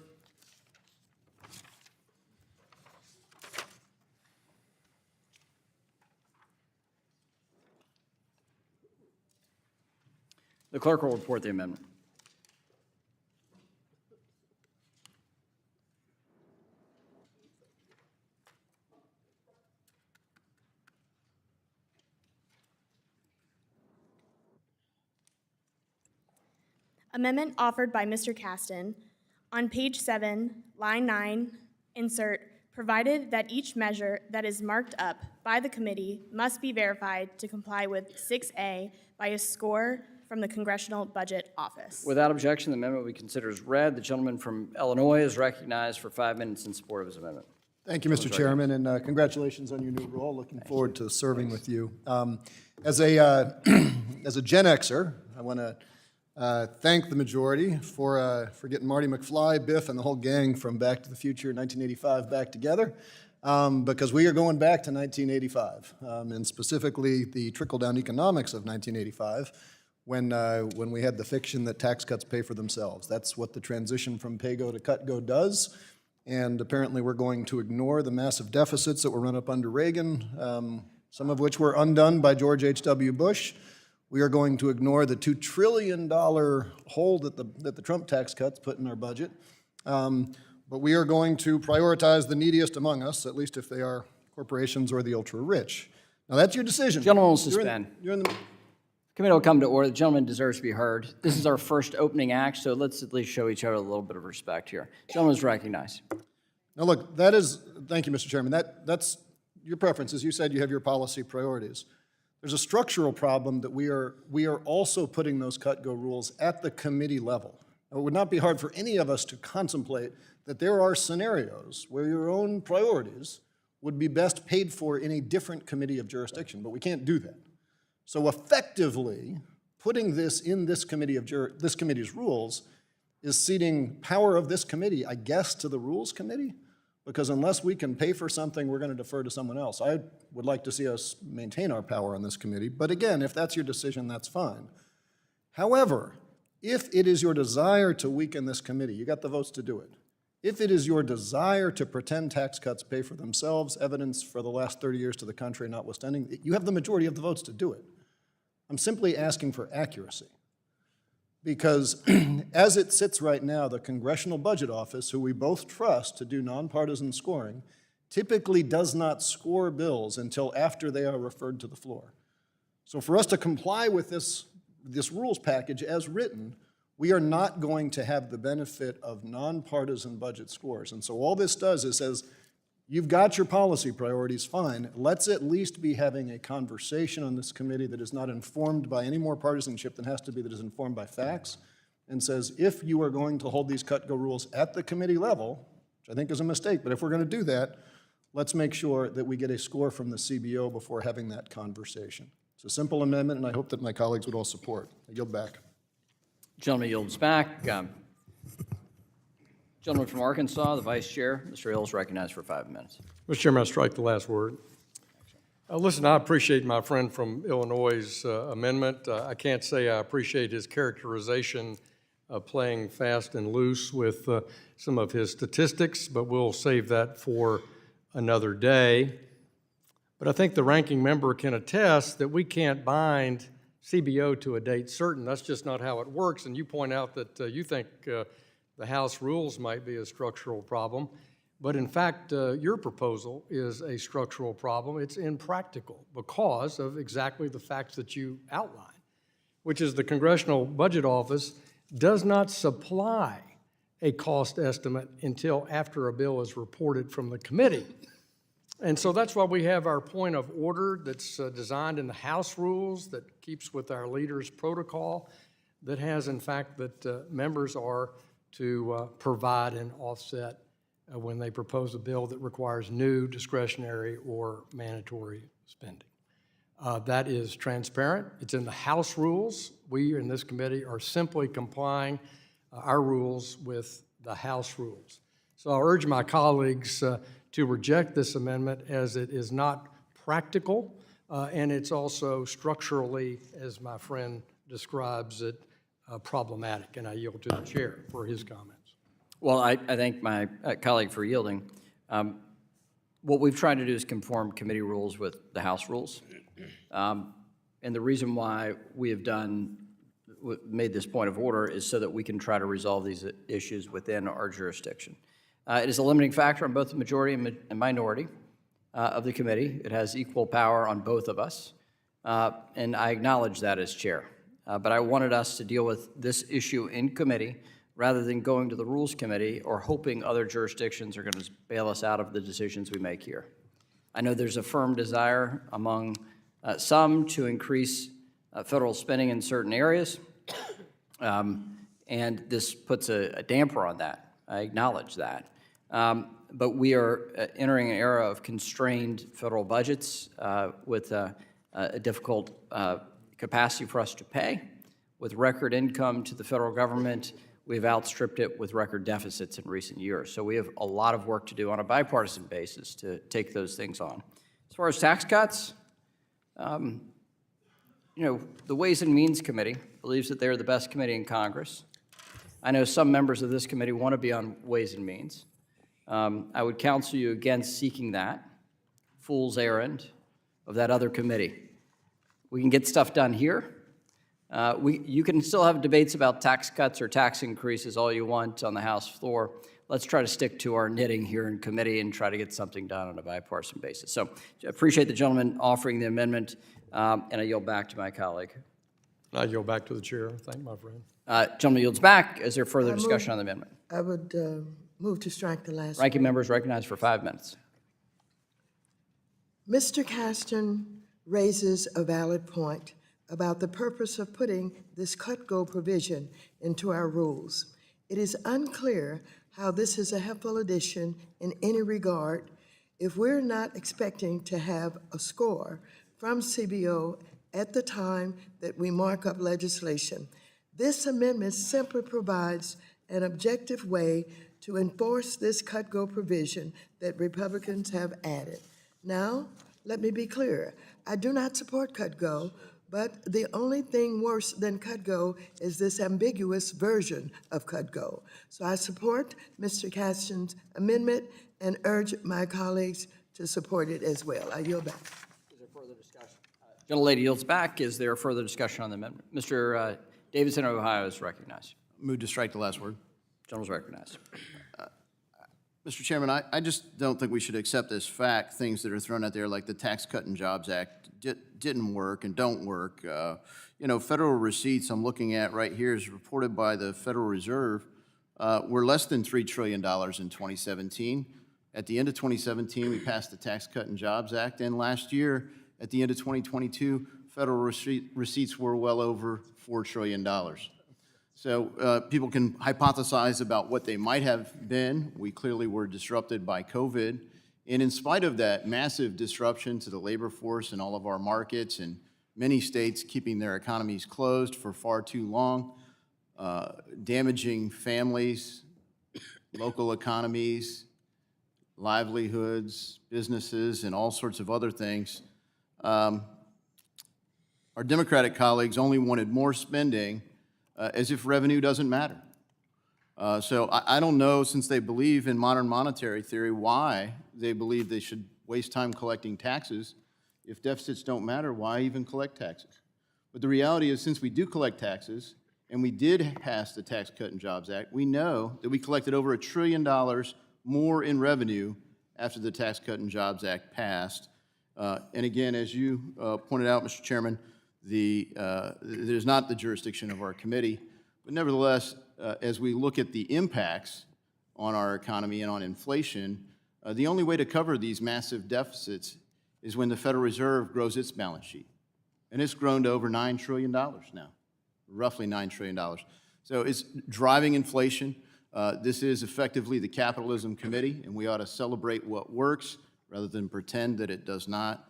The clerk will report the amendment. Amendment offered by Mr. Caston. On page 7, line 9, insert, provided that each measure that is marked up by the committee must be verified to comply with 6A by a score from the Congressional Budget Office. Without objection, the amendment will be considered as read. The gentleman from Illinois is recognized for 5 minutes in support of his amendment. Thank you, Mr. Chairman, and congratulations on your new role. Looking forward to serving with you. As a Gen Xer, I want to thank the majority for getting Marty McFly, Biff, and the whole gang from Back to the Future 1985 back together, because we are going back to 1985, and specifically the trickle-down economics of 1985, when we had the fiction that tax cuts pay for themselves. That's what the transition from pay-go to cut-go does, and apparently we're going to ignore the massive deficits that were run up under Reagan, some of which were undone by George H.W. Bush. We are going to ignore the $2 trillion hole that the Trump tax cuts put in our budget. But we are going to prioritize the neediest among us, at least if they are corporations or the ultra-rich. Now, that's your decision. Gentlemen will You're in- suspend. You're in the, Committee will come to order. The gentleman deserves to be heard. This is our first opening act, so let's at least show each other a little bit of respect here. Gentleman is recognized. now, look, thank you, Mr. Chairman. That's your preferences. You said you have your policy priorities. There's a structural problem that we are also putting those cut-go rules at the committee level. Now, it would not be hard for any of us to contemplate that there are scenarios where your own priorities would be best paid for in a different committee of jurisdiction, but we can't do that. So effectively, putting this in this committee's rules is ceding power of this committee, I guess, to the Rules Committee, because unless we can pay for something, we're going to defer to someone else. I would like to see us maintain our power on this committee, but again, if that's your decision, that's fine. However, if it is your desire to weaken this committee, you got the votes to do it. If it is your desire to pretend tax cuts pay for themselves, evidence for the last 30 years to the contrary notwithstanding, you have the majority of the votes to do it. I'm simply asking for accuracy. Because as it sits right now, the Congressional Budget Office, who we both trust to do nonpartisan scoring, typically does not score bills until after they are referred to the floor. So for us to comply with this rules package as written, we are not going to have the benefit of nonpartisan budget scores. And so all this does is says, you've got your policy priorities, fine. Let's at least be having a conversation on this committee that is not informed by any more partisanship than has to be, that is informed by facts, and says, if you are going to hold these cut-go rules at the committee level, which I think is a mistake, but if we're going to do that, let's make sure that we get a score from the CBO before having that conversation. It's a simple amendment, and I hope that my colleagues would all support. I yield back. Gentleman yields back. Gentleman from Arkansas, the Vice Chair, Mr. Hill is recognized for 5 minutes. Mr. Chairman, I strike the last word. Listen, I appreciate my friend from Illinois' amendment. I can't say I appreciate his characterization of playing fast and loose with some of his statistics, but we'll save that for another day. But I think the ranking member can attest that we can't bind CBO to a date certain. That's just not how it works. And you point out that you think the House rules might be a structural problem. But in fact, your proposal is a structural problem. It's impractical because of exactly the facts that you outlined, which is the Congressional Budget Office does not supply a cost estimate until after a bill is reported from the committee. And so that's why we have our point of order that's designed in the House rules that keeps with our leader's protocol that has, in fact, that members are to provide an offset when they propose a bill that requires new discretionary or mandatory spending. That is transparent. It's in the House rules. We in this committee are simply complying our rules with the House rules. So I urge my colleagues to reject this amendment as it is not practical and it's also structurally, as my friend describes it, problematic. And I yield to the chair for his comments. Well, I thank my colleague for yielding. What we've tried to do is conform committee rules with the House rules. And the reason why we have made this point of order is so that we can try to resolve these issues within our jurisdiction. It is a limiting factor on both the majority and minority of the committee. It has equal power on both of us, and I acknowledge that as chair. But I wanted us to deal with this issue in committee rather than going to the Rules Committee or hoping other jurisdictions are going to bail us out of the decisions we make here. I know there's a firm desire among some to increase federal spending in certain areas, and this puts a damper on that. I acknowledge that. But we are entering an era of constrained federal budgets with a difficult capacity for us to pay. With record income to the federal government, we've outstripped it with record deficits in recent years. So we have a lot of work to do on a bipartisan basis to take those things on. As far as tax cuts, the Ways and Means Committee believes that they're the best committee in Congress. I know some members of this committee want to be on Ways and Means. I would counsel you against seeking that fool's errand of that other committee. We can get stuff done here. You can still have debates about tax cuts or tax increases all you want on the House floor. Let's try to stick to our knitting here in committee and try to get something done on a bipartisan basis. So I appreciate the gentleman offering the amendment, and I yield back to my colleague. I yield back to the chair. Thank my friend. Gentleman yields back. Is there further discussion on the amendment? I would move to strike the last. Ranking member is recognized for 5 minutes. Mr. Caston raises a valid point about the purpose of putting this cut-go provision into our rules. It is unclear how this is a helpful addition in any regard if we're not expecting to have a score from CBO at the time that we mark up legislation. This amendment simply provides an objective way to enforce this cut-go provision that Republicans have added. Now, let me be clear. I do not support cut-go, but the only thing worse than cut-go is this ambiguous version of cut-go. So I support Mr. Caston's amendment and urge my colleagues to support it as well. I yield back. Is there further discussion? Gentlelady yields back. Is there further discussion on the amendment? Mr. Davidson of Ohio is recognized. Move to strike the last word. Gentleman's recognized. Mr. Chairman, I just don't think we should accept as fact things that are thrown out there like the Tax Cut and Jobs Act didn't work and don't work. Federal receipts I'm looking at right here is reported by the Federal Reserve were less than $3 trillion in 2017. At the end of 2017, we passed the Tax Cut and Jobs Act, and last year, at the end of 2022, federal receipts were well over $4 trillion. So people can hypothesize about what they might have been. We clearly were disrupted by COVID. And in spite of that massive disruption to the labor force in all of our markets and many states keeping their economies closed for far too long, damaging families, local economies, livelihoods, businesses, and all sorts of other things, our Democratic colleagues only wanted more spending as if revenue doesn't matter. So I don't know, since they believe in modern monetary theory, why they believe they should waste time collecting taxes. If deficits don't matter, why even collect taxes? But the reality is, since we do collect taxes, and we did pass the Tax Cut and Jobs Act, we know that we collected over $1 trillion more in revenue after the Tax Cut and Jobs Act passed. And again, as you pointed out, Mr. Chairman, it is not the jurisdiction of our committee, but nevertheless, as we look at the impacts on our economy and on inflation, the only way to cover these massive deficits is when the Federal Reserve grows its balance sheet. And it's grown to over $9 trillion now, roughly $9 trillion. So it's driving inflation. This is effectively the capitalism committee, and we ought to celebrate what works rather than pretend that it does not.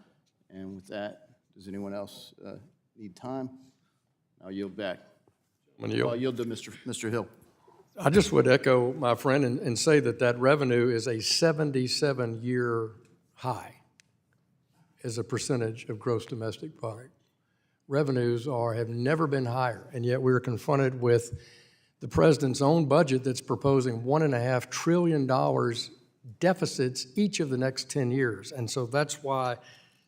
And with that, does anyone else need time? I'll yield back. I'll yield to Mr. Hill. I just would echo my friend and say that revenue is a 77-year high as a percentage of gross domestic product. Revenues have never been higher, and yet we're confronted with the president's own budget that's proposing $1.5 trillion deficits each of the next 10 years. And so that's why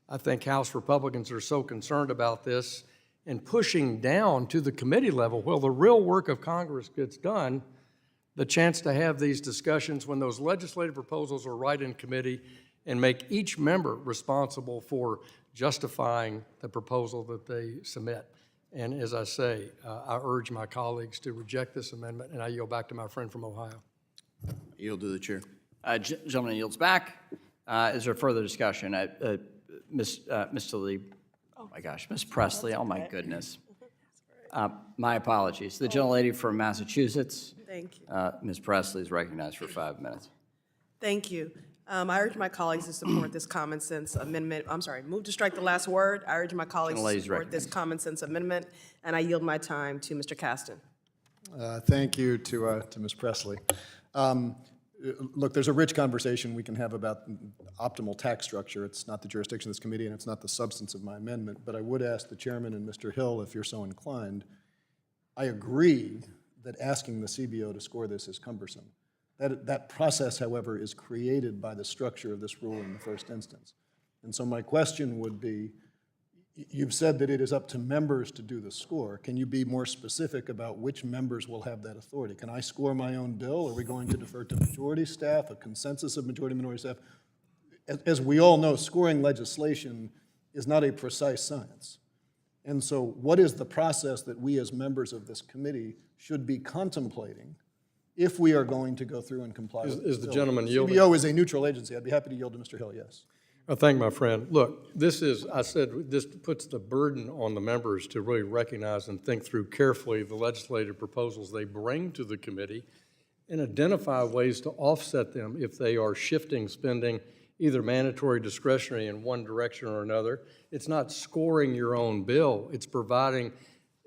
I think House Republicans are so concerned about this and pushing down to the committee level. Well, the real work of Congress gets done, the chance to have these discussions when those legislative proposals are right in committee and make each member responsible for justifying the proposal that they submit. And as I say, I urge my colleagues to reject this amendment, and I yield back to my friend from Ohio. Yield to the chair. Gentleman yields back. Is there further discussion? Mr. Lee, oh my gosh, Ms. Presley, oh my goodness. My apologies. The gentlelady from Massachusetts. Thank you. Ms. Presley is recognized for 5 minutes. Thank you. I urge my colleagues to support this common sense amendment. I'm sorry, move to strike the last word. I urge my colleagues to Ladies support this common sense amendment, and I yield my time to Mr. Caston. Thank you to Ms. Presley. Look, there's a rich conversation we can have about optimal tax structure. It's not the jurisdiction of this committee, and it's not the substance of my amendment, but I would ask the chairman and Mr. Hill, if you're so inclined, I agree that asking the CBO to score this is cumbersome. That process, however, is created by the structure of this rule in the first instance. And so my question would be, you've said that it is up to members to do the score. Can you be more specific about which members will have that authority? Can I score my own bill? Are we going to defer to majority staff, a consensus of majority minority staff? As we all know, scoring legislation is not a precise science. And so what is the process that we as members of this committee should be contemplating if we are going to go through and comply with Is the bill? gentleman yielding? CBO is a neutral agency. I'd be happy to yield to Mr. Hill, yes. I thank my friend. Look, this is, I said, this puts the burden on the members to really recognize and think through carefully the legislative proposals they bring to the committee and identify ways to offset them if they are shifting spending, either mandatory, discretionary in one direction or another. It's not scoring your own bill. It's providing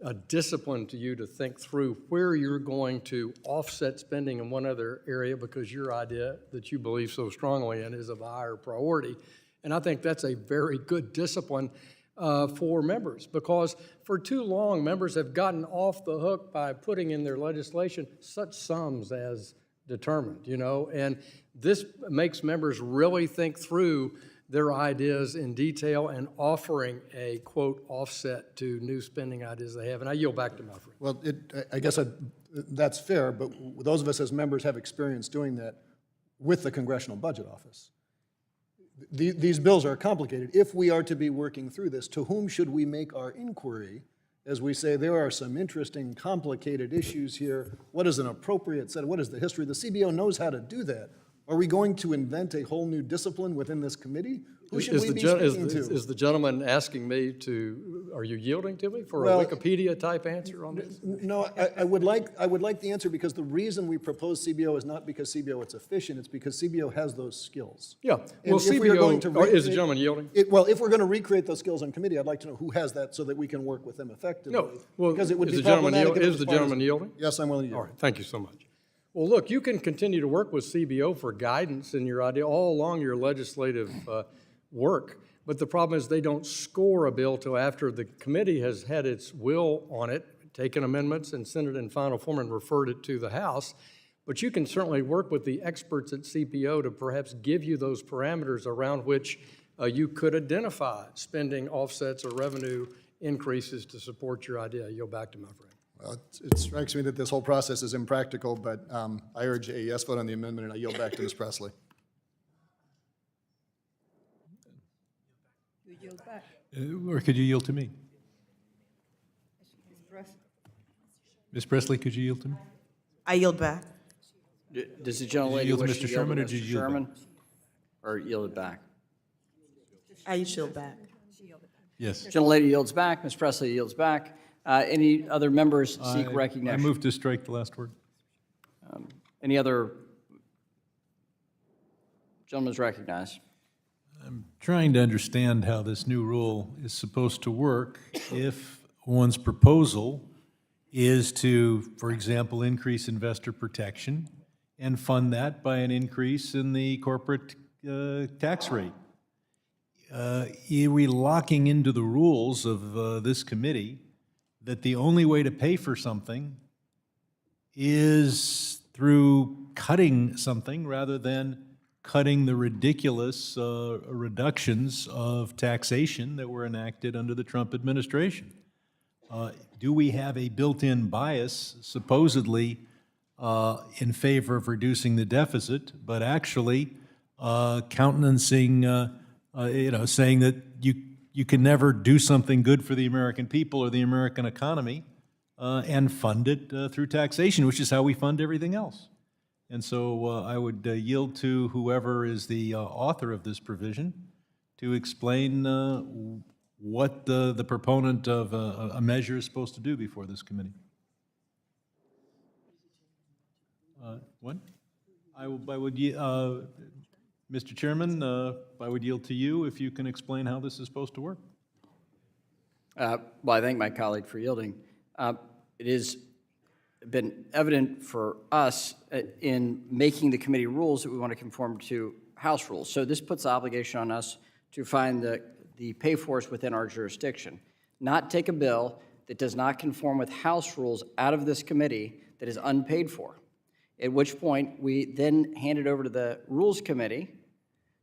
a discipline to you to think through where you're going to offset spending in one other area because your idea that you believe so strongly in is of a higher priority. And I think that's a very good discipline for members, because for too long, members have gotten off the hook by putting in their legislation such sums as determined, and this makes members really think through their ideas in detail and offering a, quote, offset to new spending ideas they have. And I yield back to my friend. Well, I guess that's fair, but those of us as members have experience doing that with the Congressional Budget Office. These bills are complicated. If we are to be working through this, to whom should we make our inquiry as we say there are some interesting, complicated issues here? What is an appropriate set? What is the history? The CBO knows how to do that. Are we going to invent a whole new discipline within this committee? Who should we be speaking to? Is the gentleman asking me to, are you yielding to me for a Well, Wikipedia-type answer on this? No, I would like the answer, because the reason we propose CBO is not because CBO is efficient, it's because CBO has those skills. Yeah, And well, if we are going to CBO, is the recreate- gentleman yielding? Well, if we're going to recreate those skills on committee, I'd like to know who has that so that we can work with them effectively. No, well, Because it would is be the gentleman problematic if it is the requires- gentleman yielding? Yes, I'm willing to yield. All right, thank you so much. Well, look, you can continue to work with CBO for guidance in your idea all along your legislative work, but the problem is they don't score a bill till after the committee has had its will on it, taken amendments and sent it in final form and referred it to the House. But you can certainly work with the experts at CBO to perhaps give you those parameters around which you could identify spending offsets or revenue increases to support your idea. Yield back to my friend. Well, it strikes me that this whole process is impractical, but I urge a yes vote on the amendment, and I yield back to Ms. Presley. Or could you yield to me? Ms. Presley, could you yield to me? I yield back. Does the gentlelady yield to wish to Mr. yield to Sherman, or do Mr. you yield back? Sherman? Or yield it back? I yield back. Yes. Gentlelady yields back, Ms. Presley yields back. Any other members seek I recognition? move to strike the last word. Any other? Gentleman's recognized. Trying to understand how this new rule is supposed to work if one's proposal is to, for example, increase investor protection and fund that by an increase in the corporate tax rate. Are we locking into the rules of this committee that the only way to pay for something is through cutting something rather than cutting the ridiculous reductions of taxation that were enacted under the Trump administration? Do we have a built-in bias supposedly in favor of reducing the deficit, but actually countenancing, saying that you can never do something good for the American people or the American economy and fund it through taxation, which is how we fund everything else? And so I would yield to whoever is the author of this provision to explain what the proponent of a measure is supposed to do before this committee. What? I would Mr. Chairman, I would yield to you if you can explain how this is supposed to work. Well, I thank my colleague for yielding. It has been evident for us in making the committee rules that we want to conform to House rules. So this puts the obligation on us to find the pay-fors within our jurisdiction, not take a bill that does not conform with House rules out of this committee that is unpaid for, at which point we then hand it over to the Rules Committee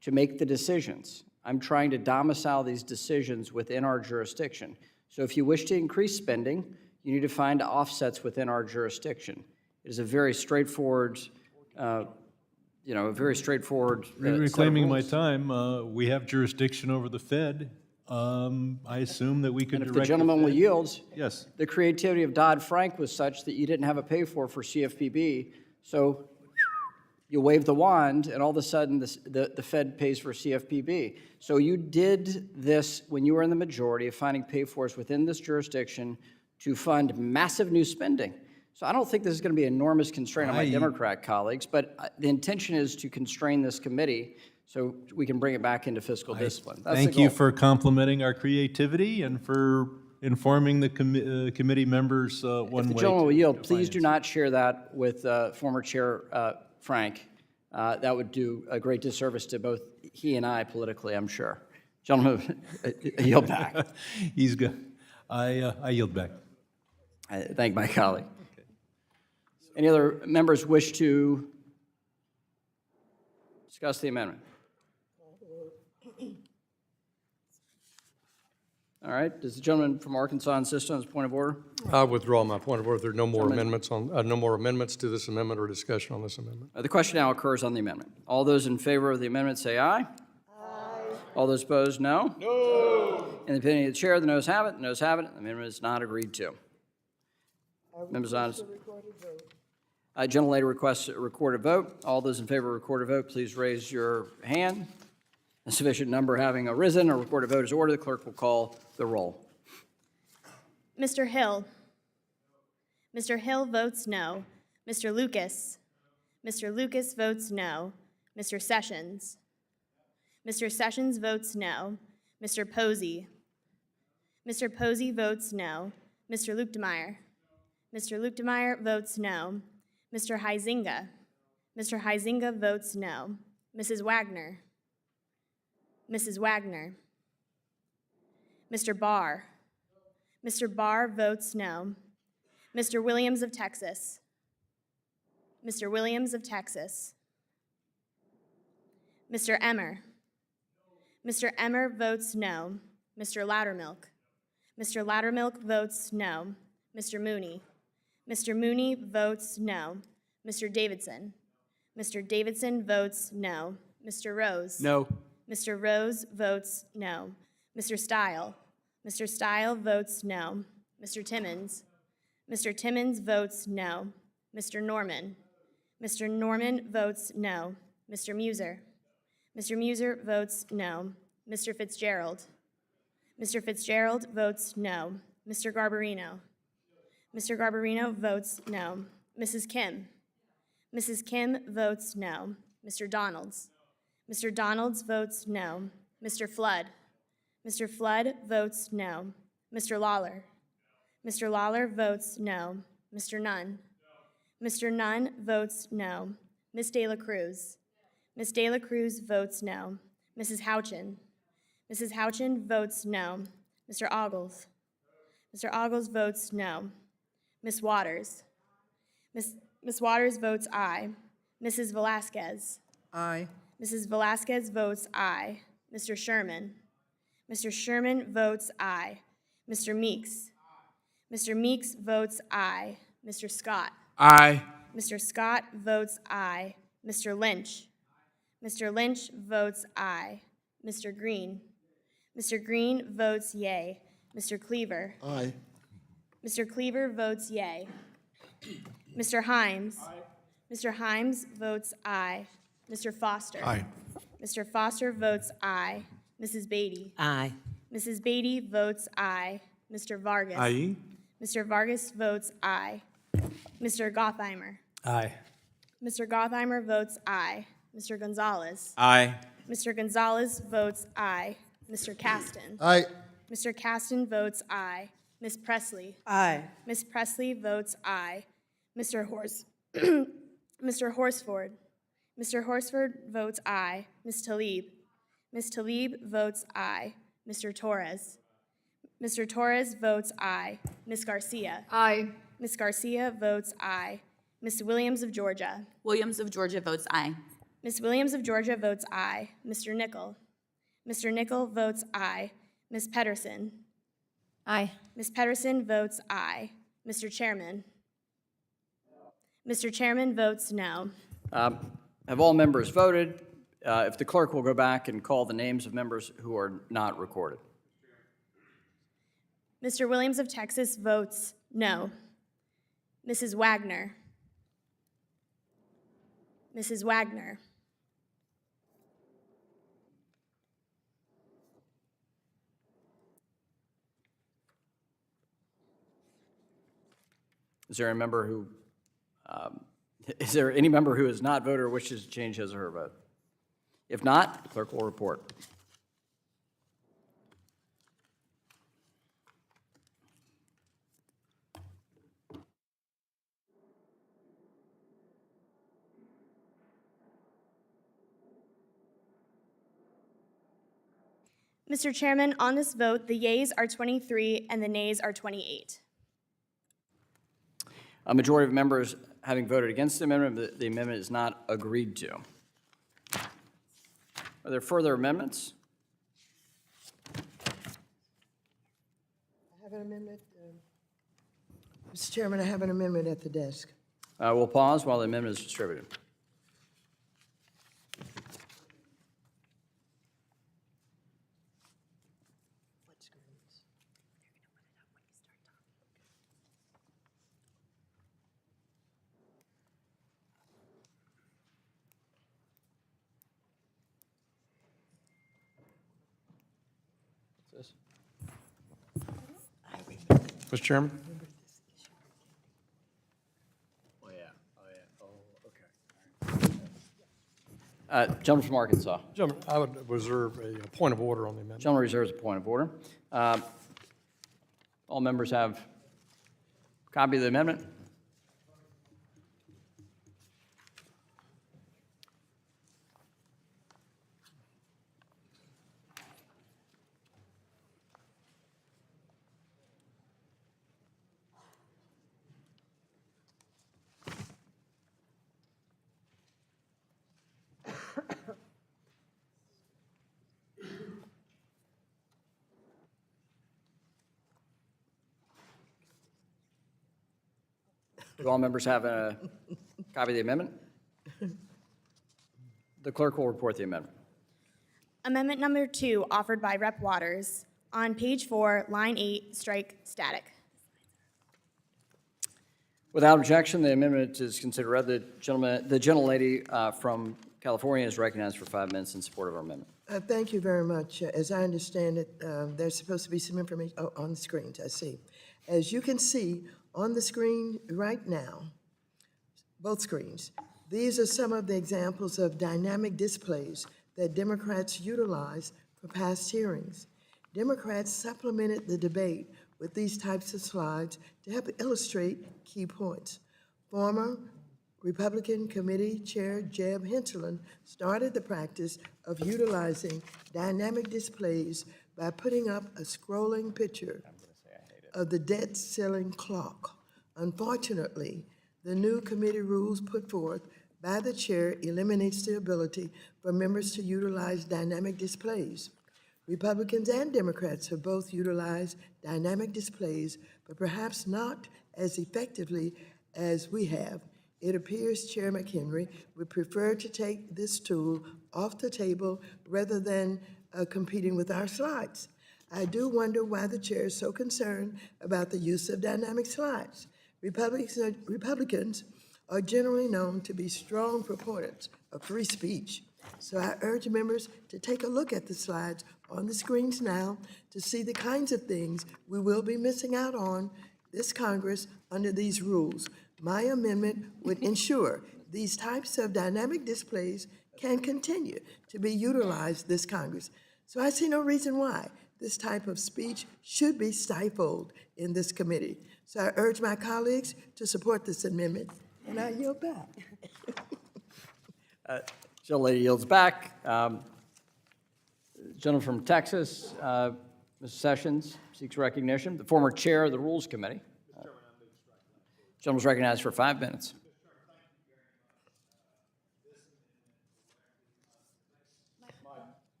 to make the decisions. I'm trying to domicile these decisions within our jurisdiction. So if you wish to increase spending, you need to find offsets within our jurisdiction. It is a very straightforward, a very straightforward set of Reclaiming my rules. time, we have jurisdiction over the Fed. I assume that we could And direct if the gentleman will Fed- yield, Yes. the creativity of Dodd-Frank was such that you didn't have a pay-for CFPB, so you wave the wand, and all of a sudden, the Fed pays for CFPB. So you did this when you were in the majority of finding pay-fors within this jurisdiction to fund massive new spending. So I don't think this is going to be an enormous constraint on my Democrat colleagues, but the intention is to constrain this committee so we can bring it back into fiscal discipline. That's the Thank you goal. for complimenting our creativity and for informing the committee members one way. If the gentleman will yield, to please do finance. not share that with former Chair Frank. That would do a great disservice to both he and I politically, I'm sure. Gentleman, yield back. He's good. I yield back. I thank my colleague. Any other members wish to discuss the amendment? All right, does the gentleman from Arkansas insist on his point of order? I withdraw my point of order. There are no more amendments no more amendments to this amendment or discussion on this amendment. The question now occurs on the amendment. All those in favor of the amendment say aye. Aye. All those opposed, no. No. In the opinion of the chair, the noes have it. The noes have it. The amendment is not agreed to. Members on. Gentlelady requests a recorded vote. All those in favor of a recorded vote, please raise your hand. A sufficient number having arisen, a recorded vote is ordered. The clerk will call the roll. Mr. Hill. Mr. Hill votes no. Mr. Lucas. Mr. Lucas votes no. Mr. Sessions. Mr. Sessions votes no. Mr. Posey. Mr. Posey votes no. Mr. Lukemeyer. Mr. Lukemeyer votes no. Mr. Huizinga. Mr. Huizinga votes no. Mrs. Wagner. Mrs. Wagner. Mr. Barr. Mr. Barr votes no. Mr. Williams of Texas. Mr. Williams of Texas. Mr. Emmer. Mr. Emmer votes no. Mr. Loudermilk. Mr. Loudermilk votes no. Mr. Mooney. Mr. Mooney votes no. Mr. Davidson. Mr. Davidson votes no. Mr. Rose. No. Mr. Rose votes no. Mr. Stile. Mr. Stile votes no. Mr. Timmons. Mr. Timmons votes no. Mr. Norman. Mr. Norman votes no. Mr. Muser. Mr. Muser votes no. Mr. Fitzgerald. Mr. Fitzgerald votes no. Mr. Garbarino. Mr. Garbarino votes no. Mrs. Kim. Mrs. Kim votes no. Mr. Donalds. Mr. Donalds votes no. Mr. Flood. Mr. Flood votes no. Mr. Lawler. Mr. Lawler votes no. Mr. Nunn. Mr. Nunn votes no. Ms. De La Cruz. Ms. De La Cruz votes no. Mrs. Houchin. Mrs. Houchin votes no. Mr. Ogles. Mr. Ogles votes no. Ms. Waters. Ms. Waters votes aye. Mrs. Velasquez. Aye. Mrs. Velasquez votes aye. Mr. Sherman. Mr. Sherman votes aye. Mr. Meeks. Mr. Meeks votes aye. Mr. Scott. Aye. Mr. Scott votes aye. Mr. Lynch. Mr. Lynch votes aye. Mr. Green. Mr. Green votes yea. Mr. Cleaver. Aye. Mr. Cleaver votes yea. Mr. Himes. Mr. Himes votes aye. Mr. Foster. Aye. Mr. Foster votes aye. Mrs. Beatty. Aye. Mrs. Beatty votes aye. Mr. Vargas. Aye. Mr. Vargas votes aye. Mr. Gottheimer. Aye. Mr. Gottheimer votes aye. Mr. Gonzalez. Aye. Mr. Gonzalez votes aye. Mr. Caston. Aye. Mr. Caston votes aye. Ms. Presley. Aye. Ms. Presley votes aye. Mr. Mr. Horsford. Mr. Horsford votes aye. Ms. Talib. Ms. Talib votes aye. Mr. Torres. Mr. Torres votes aye. Ms. Garcia. Aye. Ms. Garcia votes aye. Ms. Williams of Georgia. Williams of Georgia votes aye. Ms. Williams of Georgia votes aye. Mr. Nickel. Mr. Nickel votes aye. Ms. Pedersen. Aye. Ms. Pedersen votes aye. Mr. Chairman. Mr. Chairman votes no. Have all members voted? If the clerk will go back and call the names of members who are not recorded. Mr. Williams of Texas votes no. Mrs. Wagner. Mrs. Wagner. Is there a member who, is there any member who has not voted or wishes to change his or her vote? If not, the clerk will report. Mr. Chairman, on this vote, the yeas are 23 and the nays are 28. A majority of members having voted against the amendment, the amendment is not agreed to. Are there further amendments? I have an amendment. Mr. Chairman, I have an amendment at the desk. We'll pause while the amendment is distributed. Mr. Chairman? Gentleman from Arkansas. Gentlemen, I would reserve a point of order on the amendment. Gentleman reserves a point of order. All members have a copy of the amendment? Do all members have a copy of the amendment? The clerk will report the amendment. Amendment number 2, offered by Rep. Waters. On page 4, line 8, strike static. Without objection, the amendment is considered read. The gentlelady from California is recognized for 5 minutes in support of our amendment. Thank you very much. As I understand it, there's supposed to be some information on the screens, I see. As you can see on the screen right now, both screens, these are some of the examples of dynamic displays that Democrats utilize for past hearings. Democrats supplemented the debate with these types of slides to help illustrate key points. Former Republican Committee Chair Jeb Hinterland started the practice of utilizing dynamic displays by putting up a scrolling picture of the debt ceiling clock. Unfortunately, the new committee rules put forth by the chair eliminates the ability for members to utilize dynamic displays. Republicans and Democrats have both utilized dynamic displays, but perhaps not as effectively as we have. It appears Chair McHenry would prefer to take this tool off the table rather than competing with our slides. I do wonder why the chair is so concerned about the use of dynamic slides. Republicans are generally known to be strong proponents of free speech. So I urge members to take a look at the slides on the screens now to see the kinds of things we will be missing out on this Congress under these rules. My amendment would ensure these types of dynamic displays can continue to be utilized this Congress. So I see no reason why this type of speech should be stifled in this committee. So I urge my colleagues to support this amendment, and I yield back. Gentlelady yields back. Gentleman from Texas, Mr. Sessions, seeks recognition. The former chair of the Rules Committee. Gentleman's recognized for 5 minutes.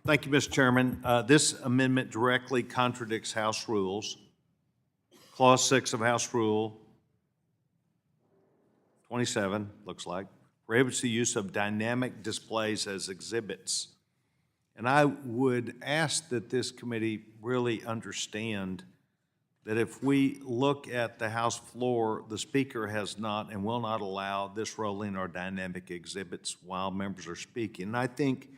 Thank you, Mr. Chairman. This amendment directly contradicts House rules. Clause 6 of House Rule 27, looks like, prohibits the use of dynamic displays as exhibits. And I would ask that this committee really understand that if we look at the House floor, the Speaker has not and will not allow this rolling or dynamic exhibits while members are speaking. And I think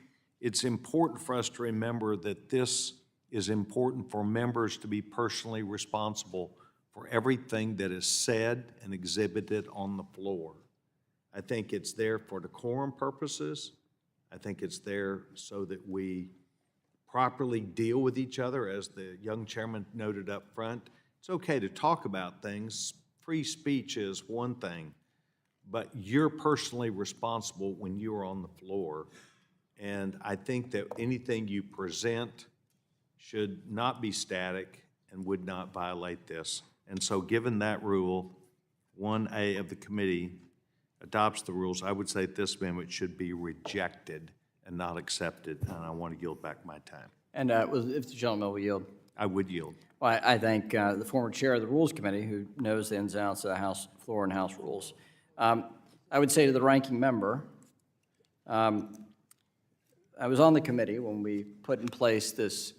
it's important for us to remember that this is important for members to be personally responsible for everything that is said and exhibited on the floor. I think it's there for decorum purposes. I think it's there so that we properly deal with each other, as the young chairman noted up front. It's okay to talk about things. Free speech is one thing, but you're personally responsible when you're on the floor. And I think that anything you present should not be static and would not violate this. And so given that rule, 1A of the committee adopts the rules, I would say this amendment should be rejected and not accepted, and I want to yield back my time. And if the gentleman will yield. I would yield. Well, I thank the former chair of the Rules Committee, who knows the ins and outs of the House floor and House rules. I would say to the ranking member, I was on the committee when we put in place this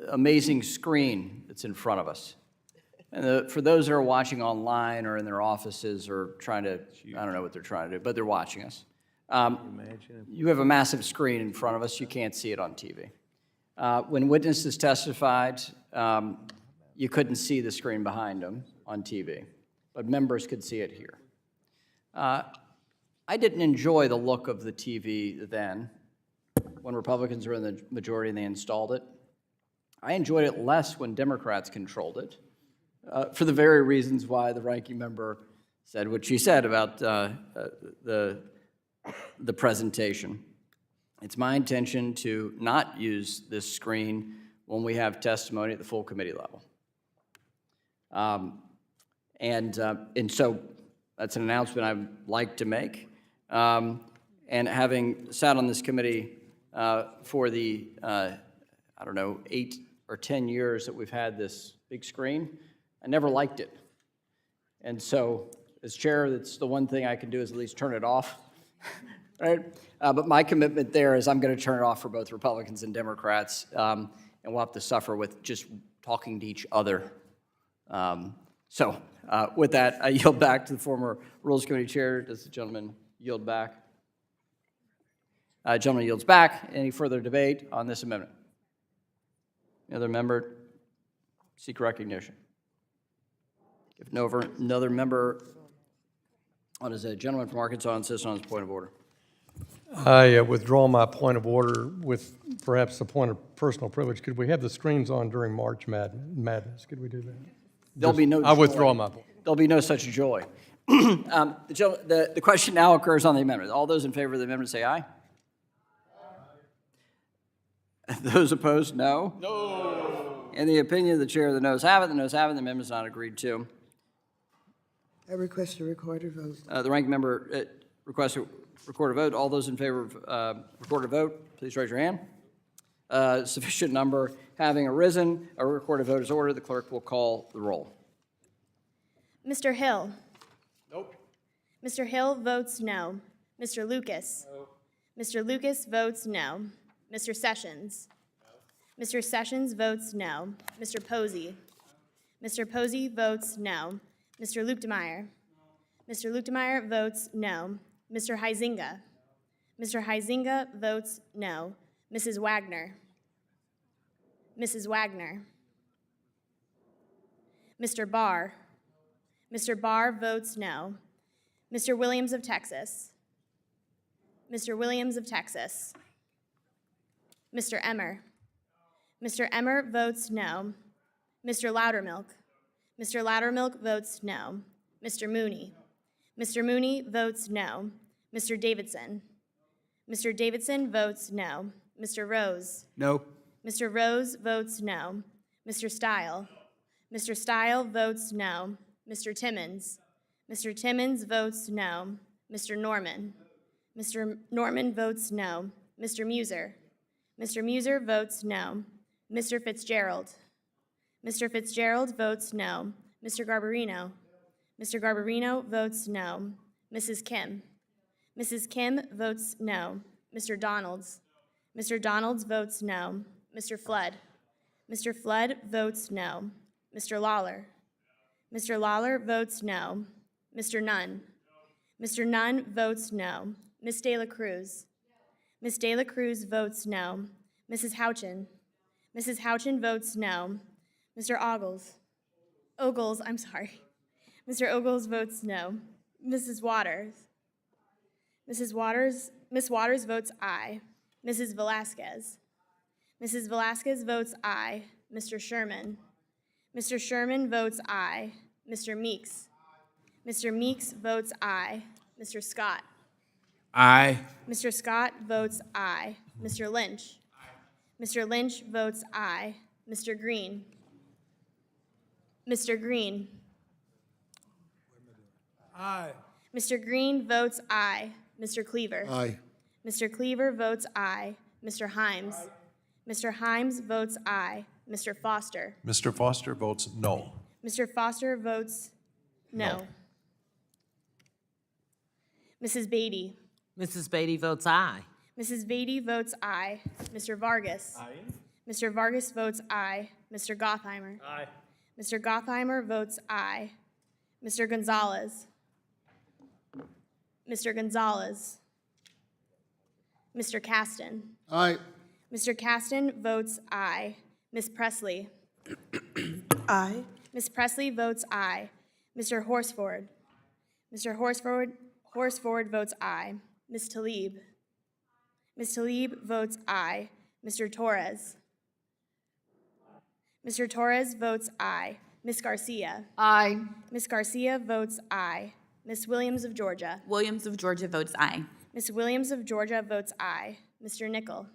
amazing screen that's in front of us. And for those that are watching online or in their offices or trying to, I don't know what they're trying to do, but they're watching us. You have a massive screen in front of us. You can't see it on TV. When witnesses testified, you couldn't see the screen behind them on TV, but members could see it here. I didn't enjoy the look of the TV then, when Republicans were in the majority and they installed it. I enjoyed it less when Democrats controlled it, for the very reasons why the ranking member said what she said about the presentation. It's my intention to not use this screen when we have testimony at the full committee level. And so that's an announcement I'd like to make. And having sat on this committee for the, I don't know, 8 or 10 years that we've had this big screen, I never liked it. And so as chair, that's the one thing I can do is at least turn it off, right? But my commitment there is I'm going to turn it off for both Republicans and Democrats, and we'll have to suffer with just talking to each other. So with that, I yield back to the former Rules Committee Chair. Does the gentleman yield back? Gentleman yields back. Any further debate on this amendment? Any other member seek recognition? If no another member on his gentleman from Arkansas insists on his point of order. I withdraw my point of order with perhaps a point of personal privilege. Could we have the screens on during March Madness? Could we do that? There'll be no I joy. withdraw my point. There'll be no such joy. The question now occurs on the amendment. All those in favor of the amendment say aye. Those opposed, no. No. In the opinion of the chair, the noes have it. The noes have it. The amendment is not agreed to. I request a recorded vote. The ranking member requests a recorded vote. All those in favor of recorded vote, please raise your hand. Sufficient number having arisen, a recorded vote is ordered. The clerk will call the roll. Mr. Hill? Nope. Mr. Hill votes no. Mr. Lucas? No. Mr. Lucas votes no. Mr. Sessions? No. Mr. Sessions votes no. Mr. Posey? Mr. Posey votes no. Mr. Luetkemeyer? No. Mr. Luetkemeyer votes no. Mr. Huizenga? Mr. Huizenga votes no. Mrs. Wagner? Mrs. Wagner? Mr. Barr? Mr. Barr votes no. Mr. Williams of Texas? Mr. Williams of Texas. Mr. Emmer. Mr. Emmer votes no. Mr. Loudermilk. Mr. Loudermilk votes no. Mr. Mooney. Mr. Mooney votes no. Mr. Davidson. Mr. Davidson votes no. Mr. Rose. No. Mr. Rose votes no. Mr. Stile. Mr. Stile votes no. Mr. Timmons. Mr. Timmons votes no. Mr. Norman. Mr. Norman votes no. Mr. Muser. Mr. Muser votes no. Mr. Fitzgerald. Mr. Fitzgerald votes no. Mr. Garbarino. Mr. Garbarino votes no. Mrs. Kim. Mrs. Kim votes no. Mr. Donalds. Mr. Donalds votes no. Mr. Flood. Mr. Flood votes no. Mr. Lawler. Mr. Lawler votes no. Mr. Nunn. Mr. Nunn votes no. Ms. De La Cruz. Ms. De La Cruz votes no. Mrs. Houchin. Mrs. Houchin votes no. Mr. Ogles, I'm sorry. Mr. Ogles votes no. Mrs. Waters. Miss Waters votes aye. Mrs. Velasquez. Mrs. Velasquez votes aye. Mr. Sherman. Mr. Sherman votes aye. Mr. Meeks. Mr. Meeks votes aye. Mr. Scott. Aye. Mr. Scott votes aye. Mr. Lynch. Mr. Lynch votes aye. Mr. Green. Mr. Green. Aye. Mr. Green votes aye. Mr. Cleaver. Aye. Mr. Cleaver votes aye. Mr. Himes. Mr. Himes votes aye. Mr. Foster. Mr. Foster votes no. Mr. Foster votes no. Mrs. Beatty. Mrs. Beatty votes aye. Mrs. Beatty votes aye. Mr. Vargas. Aye. Mr. Vargas votes aye. Mr. Gottheimer. Aye. Mr. Gottheimer votes aye. Mr. Gonzalez. Mr. Gonzalez. Mr. Caston. Aye. Mr. Caston votes aye. Ms. Presley. Aye. Ms. Presley votes aye. Mr. Horsford. Mr. Horsford votes aye. Ms. Talib. Ms. Talib votes aye. Mr. Torres. Mr. Torres votes aye. Ms. Garcia. Aye. Ms. Garcia votes aye. Ms. Williams of Georgia. Williams of Georgia votes aye. Ms. Williams of Georgia votes aye. Mr. Nickel.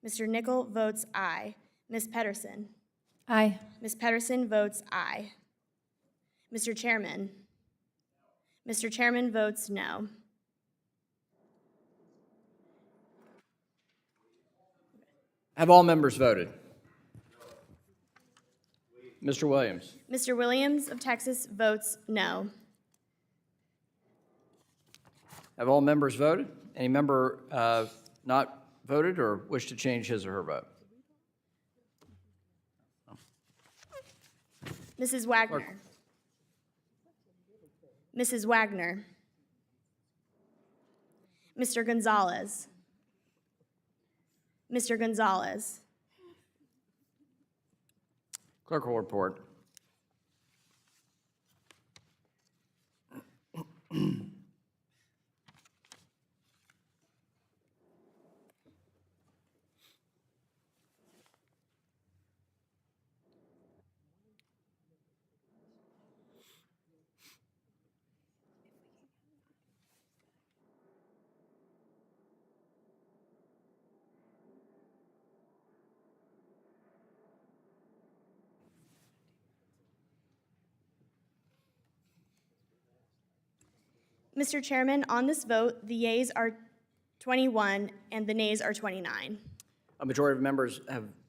Mr. Nickel votes aye. Ms. Pedersen. Aye. Ms. Pedersen votes aye. Mr. Chairman. Mr. Chairman votes no. Have all members voted? Mr. Williams? Mr. Williams of Texas votes no. Have all members voted? Any member not voted or wish to change his or her vote? Mrs. Wagner. Mrs. Wagner. Mr. Gonzalez. Mr. Gonzalez. Clerk will report. Mr. Chairman, on this vote, the yeas are 21 and the nays are 29. A majority of members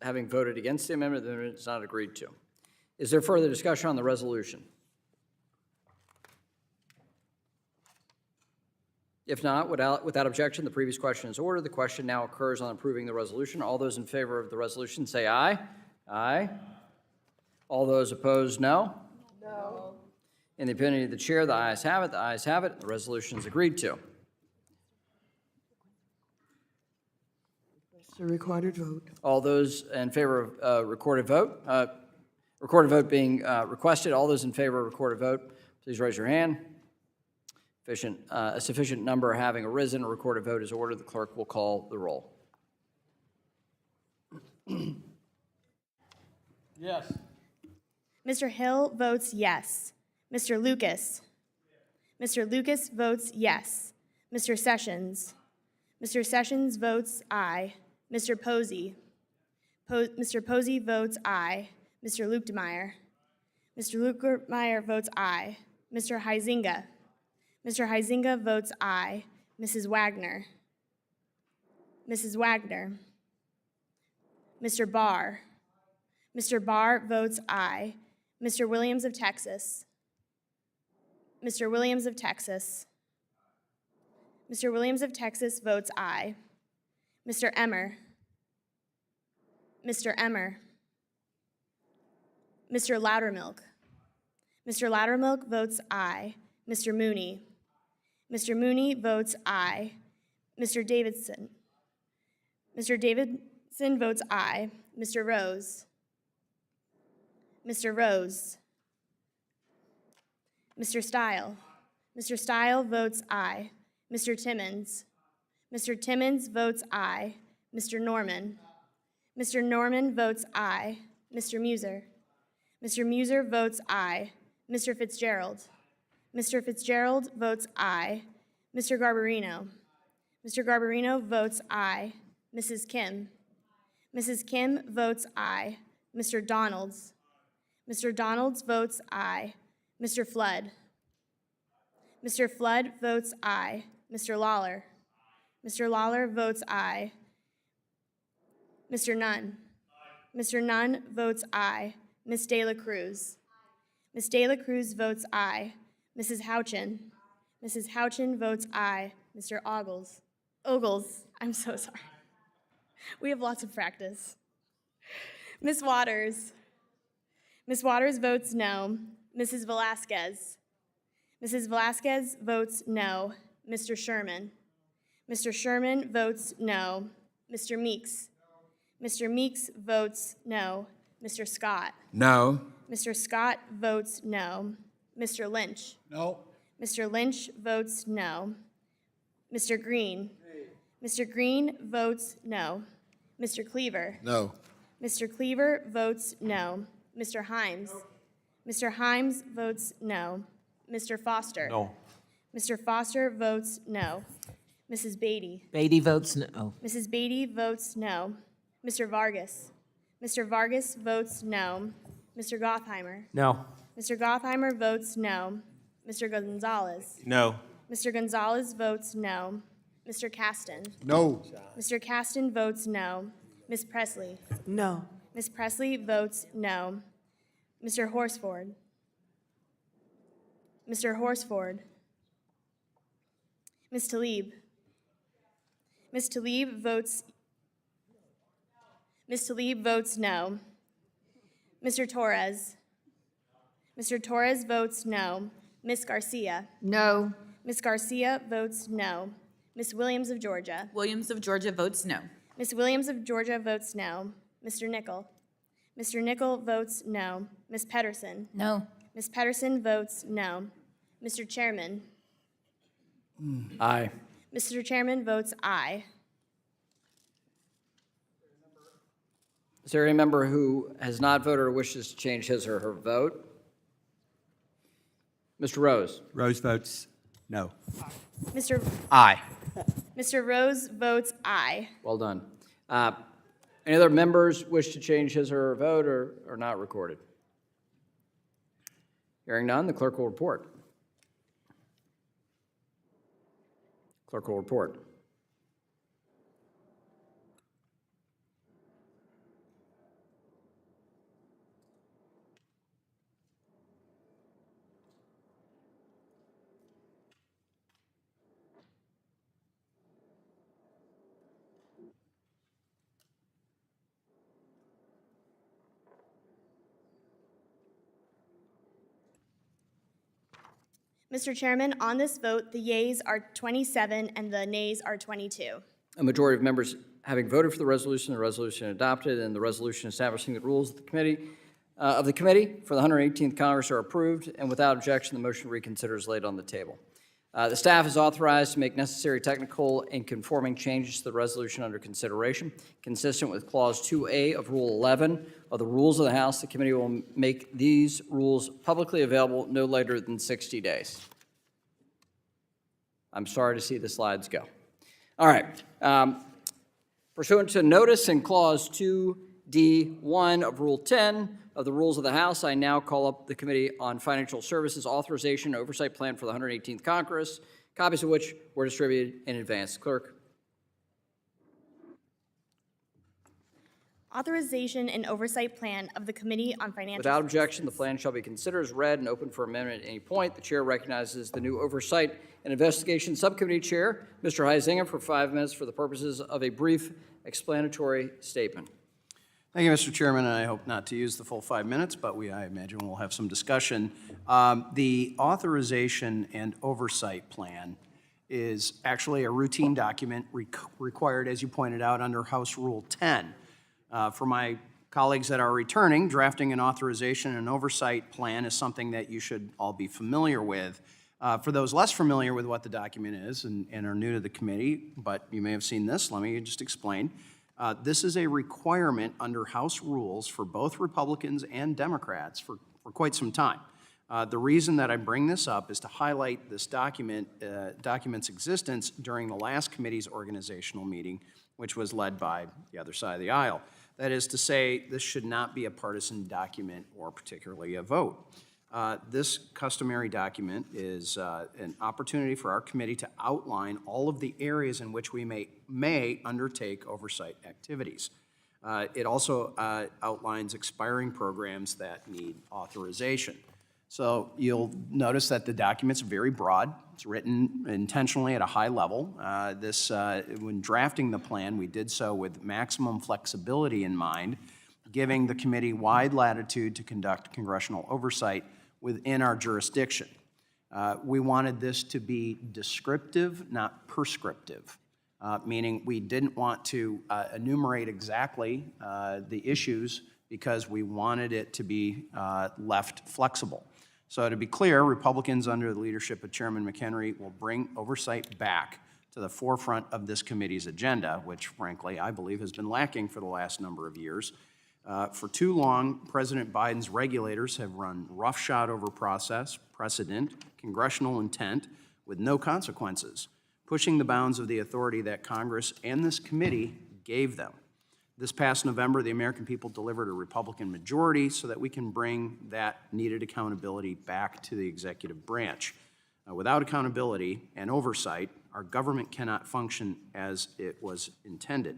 having voted against the amendment, the amendment is not agreed to. Is there further discussion on the resolution? If not, without objection, the previous question is ordered. The question now occurs on approving the resolution. All those in favor of the resolution say aye. Aye. All those opposed, no? No. In the opinion of the chair, the ayes have it. The ayes have it. The resolution is agreed to. It's a recorded vote. All those in favor of recorded vote being requested, all those in favor of recorded vote, please raise your hand. A sufficient number having arisen, a recorded vote is ordered. The clerk will call the roll. Yes. Mr. Hill votes yes. Mr. Lucas. Mr. Lucas votes yes. Mr. Sessions. Mr. Sessions votes aye. Mr. Posey. Mr. Posey votes aye. Mr. Lukemeyer. Mr. Lukemeyer votes aye. Mr. Huizinga. Mr. Huizinga votes aye. Mrs. Wagner. Mrs. Wagner. Mr. Barr. Mr. Barr votes aye. Mr. Williams of Texas. Mr. Williams of Texas. Mr. Williams of Texas votes aye. Mr. Emmer. Mr. Emmer. Mr. Loudermilk. Mr. Loudermilk votes aye. Mr. Mooney. Mr. Mooney votes aye. Mr. Davidson. Mr. Davidson votes aye. Mr. Rose. Mr. Rose. Mr. Stile. Mr. Stile votes aye. Mr. Timmons. Mr. Timmons votes aye. Mr. Norman. Mr. Norman votes aye. Mr. Muser. Mr. Muser votes aye. Mr. Fitzgerald. Mr. Fitzgerald votes aye. Mr. Garbarino. Mr. Garbarino votes aye. Mrs. Kim. Mrs. Kim votes aye. Mr. Donalds. Mr. Donalds votes aye. Mr. Flood. Mr. Flood votes aye. Mr. Lawler. Mr. Lawler votes aye. Mr. Nunn. Mr. Nunn votes aye. Ms. De La Cruz. Ms. De La Cruz votes aye. Mrs. Houchin. Mrs. Houchin votes aye. Mr. Ogles. I'm so sorry. We have lots of practice. Ms. Waters. Ms. Waters votes no. Mrs. Velasquez. Mrs. Velasquez votes no. Mr. Sherman. Mr. Sherman votes no. Mr. Meeks. Mr. Meeks votes no. Mr. Scott. No. Mr. Scott votes no. Mr. Lynch. No. Mr. Lynch votes no. Mr. Green. Mr. Green votes no. Mr. Cleaver. No. Mr. Cleaver votes no. Mr. Himes. Mr. Himes votes no. Mr. Foster. No. Mr. Foster votes no. Mrs. Beatty. Beatty votes no. Mrs. Beatty votes no. Mr. Vargas. Mr. Vargas votes no. Mr. Gottheimer. No. Mr. Gottheimer votes no. Mr. Gonzalez. No. Mr. Gonzalez votes no. Mr. Caston. No. Mr. Caston votes no. Ms. Presley. No. Ms. Presley votes no. Mr. Horsford. Mr. Horsford. Ms. Talib. Ms. Talib votes. Ms. Talib votes no. Mr. Torres. Mr. Torres votes no. Ms. Garcia. No. Ms. Garcia votes no. Ms. Williams of Georgia. Williams of Georgia votes no. Ms. Williams of Georgia votes no. Mr. Nickel. Mr. Nickel votes no. Ms. Pedersen. No. Ms. Pedersen votes no. Mr. Chairman. Aye. Mr. Chairman votes aye. Is there any member who has not voted or wishes to change his or her vote? Mr. Rose? Rose votes no. Mr. Aye. Mr. Rose votes aye. Well done. Any other members wish to change his or her vote or are not recorded? Hearing none, the clerk will report. Clerk will report. Mr. Chairman, on this vote, the yeas are 27 and the nays are 22. A majority of members having voted for the resolution adopted, and the resolution establishing the rules of the committee for the 118th Congress are approved, and without objection, the motion to reconsider is laid on the table. The staff is authorized to make necessary technical and conforming changes to the resolution under consideration. Consistent with Clause 2A of Rule 11 of the Rules of the House, the committee will make these rules publicly available no later than 60 days. I'm sorry to see the slides go. All right. Pursuant to notice in Clause 2D1 of Rule 10 of the Rules of the House, I now call up the Committee on Financial Services Authorization and Oversight Plan for the 118th Congress, copies of which were distributed in advance. Clerk. Authorization and Oversight Plan of the Committee on Financial Without objection, the plan shall be considered as read and open for amendment at any point. The chair recognizes the new Oversight and Investigation Subcommittee Chair, Mr. Huizinga, for 5 minutes for the purposes of a brief explanatory statement. Thank you, Mr. Chairman, and I hope not to use the full 5 minutes, but I imagine we'll have some discussion. The authorization and oversight plan is actually a routine document required, as you pointed out, under House Rule 10. For my colleagues that are returning, drafting an authorization and oversight plan is something that you should all be familiar with. For those less familiar with what the document is and are new to the committee, but you may have seen this, let me just explain. This is a requirement under House rules for both Republicans and Democrats for quite some time. The reason that I bring this up is to highlight this document's existence during the last committee's organizational meeting, which was led by the other side of the aisle. That is to say, this should not be a partisan document or particularly a vote. This customary document is an opportunity for our committee to outline all of the areas in which we may undertake oversight activities. It also outlines expiring programs that need authorization. So you'll notice that the document's very broad. It's written intentionally at a high level. When drafting the plan, we did so with maximum flexibility in mind, giving the committee wide latitude to conduct congressional oversight within our jurisdiction. We wanted this to be descriptive, not prescriptive, meaning we didn't want to enumerate exactly the issues because we wanted it to be left flexible. So to be clear, Republicans under the leadership of Chairman McHenry will bring oversight back to the forefront of this committee's agenda, which frankly I believe has been lacking for the last number of years. For too long, President Biden's regulators have run roughshod over process, precedent, congressional intent with no consequences, pushing the bounds of the authority that Congress and this committee gave them. This past November, the American people delivered a Republican majority so that we can bring that needed accountability back to the executive branch. Without accountability and oversight, our government cannot function as it was intended.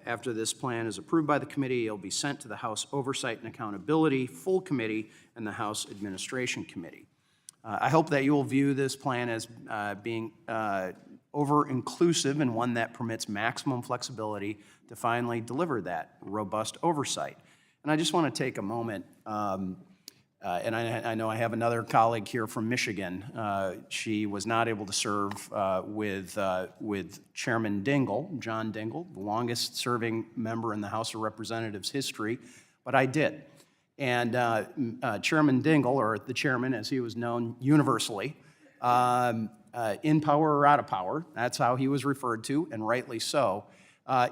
After this plan is approved by the committee, it'll be sent to the House Oversight and Accountability Full Committee and the House Administration Committee. I hope that you will view this plan as being over-inclusive and one that permits maximum flexibility to finally deliver that robust oversight. And I just want to take a moment, and I know I have another colleague here from Michigan. She was not able to serve with Chairman Dingell, John Dingell, the longest-serving member in the House of Representatives history, but I did. And Chairman Dingell, or the chairman as he was known universally, in power or out of power, that's how he was referred to, and rightly so.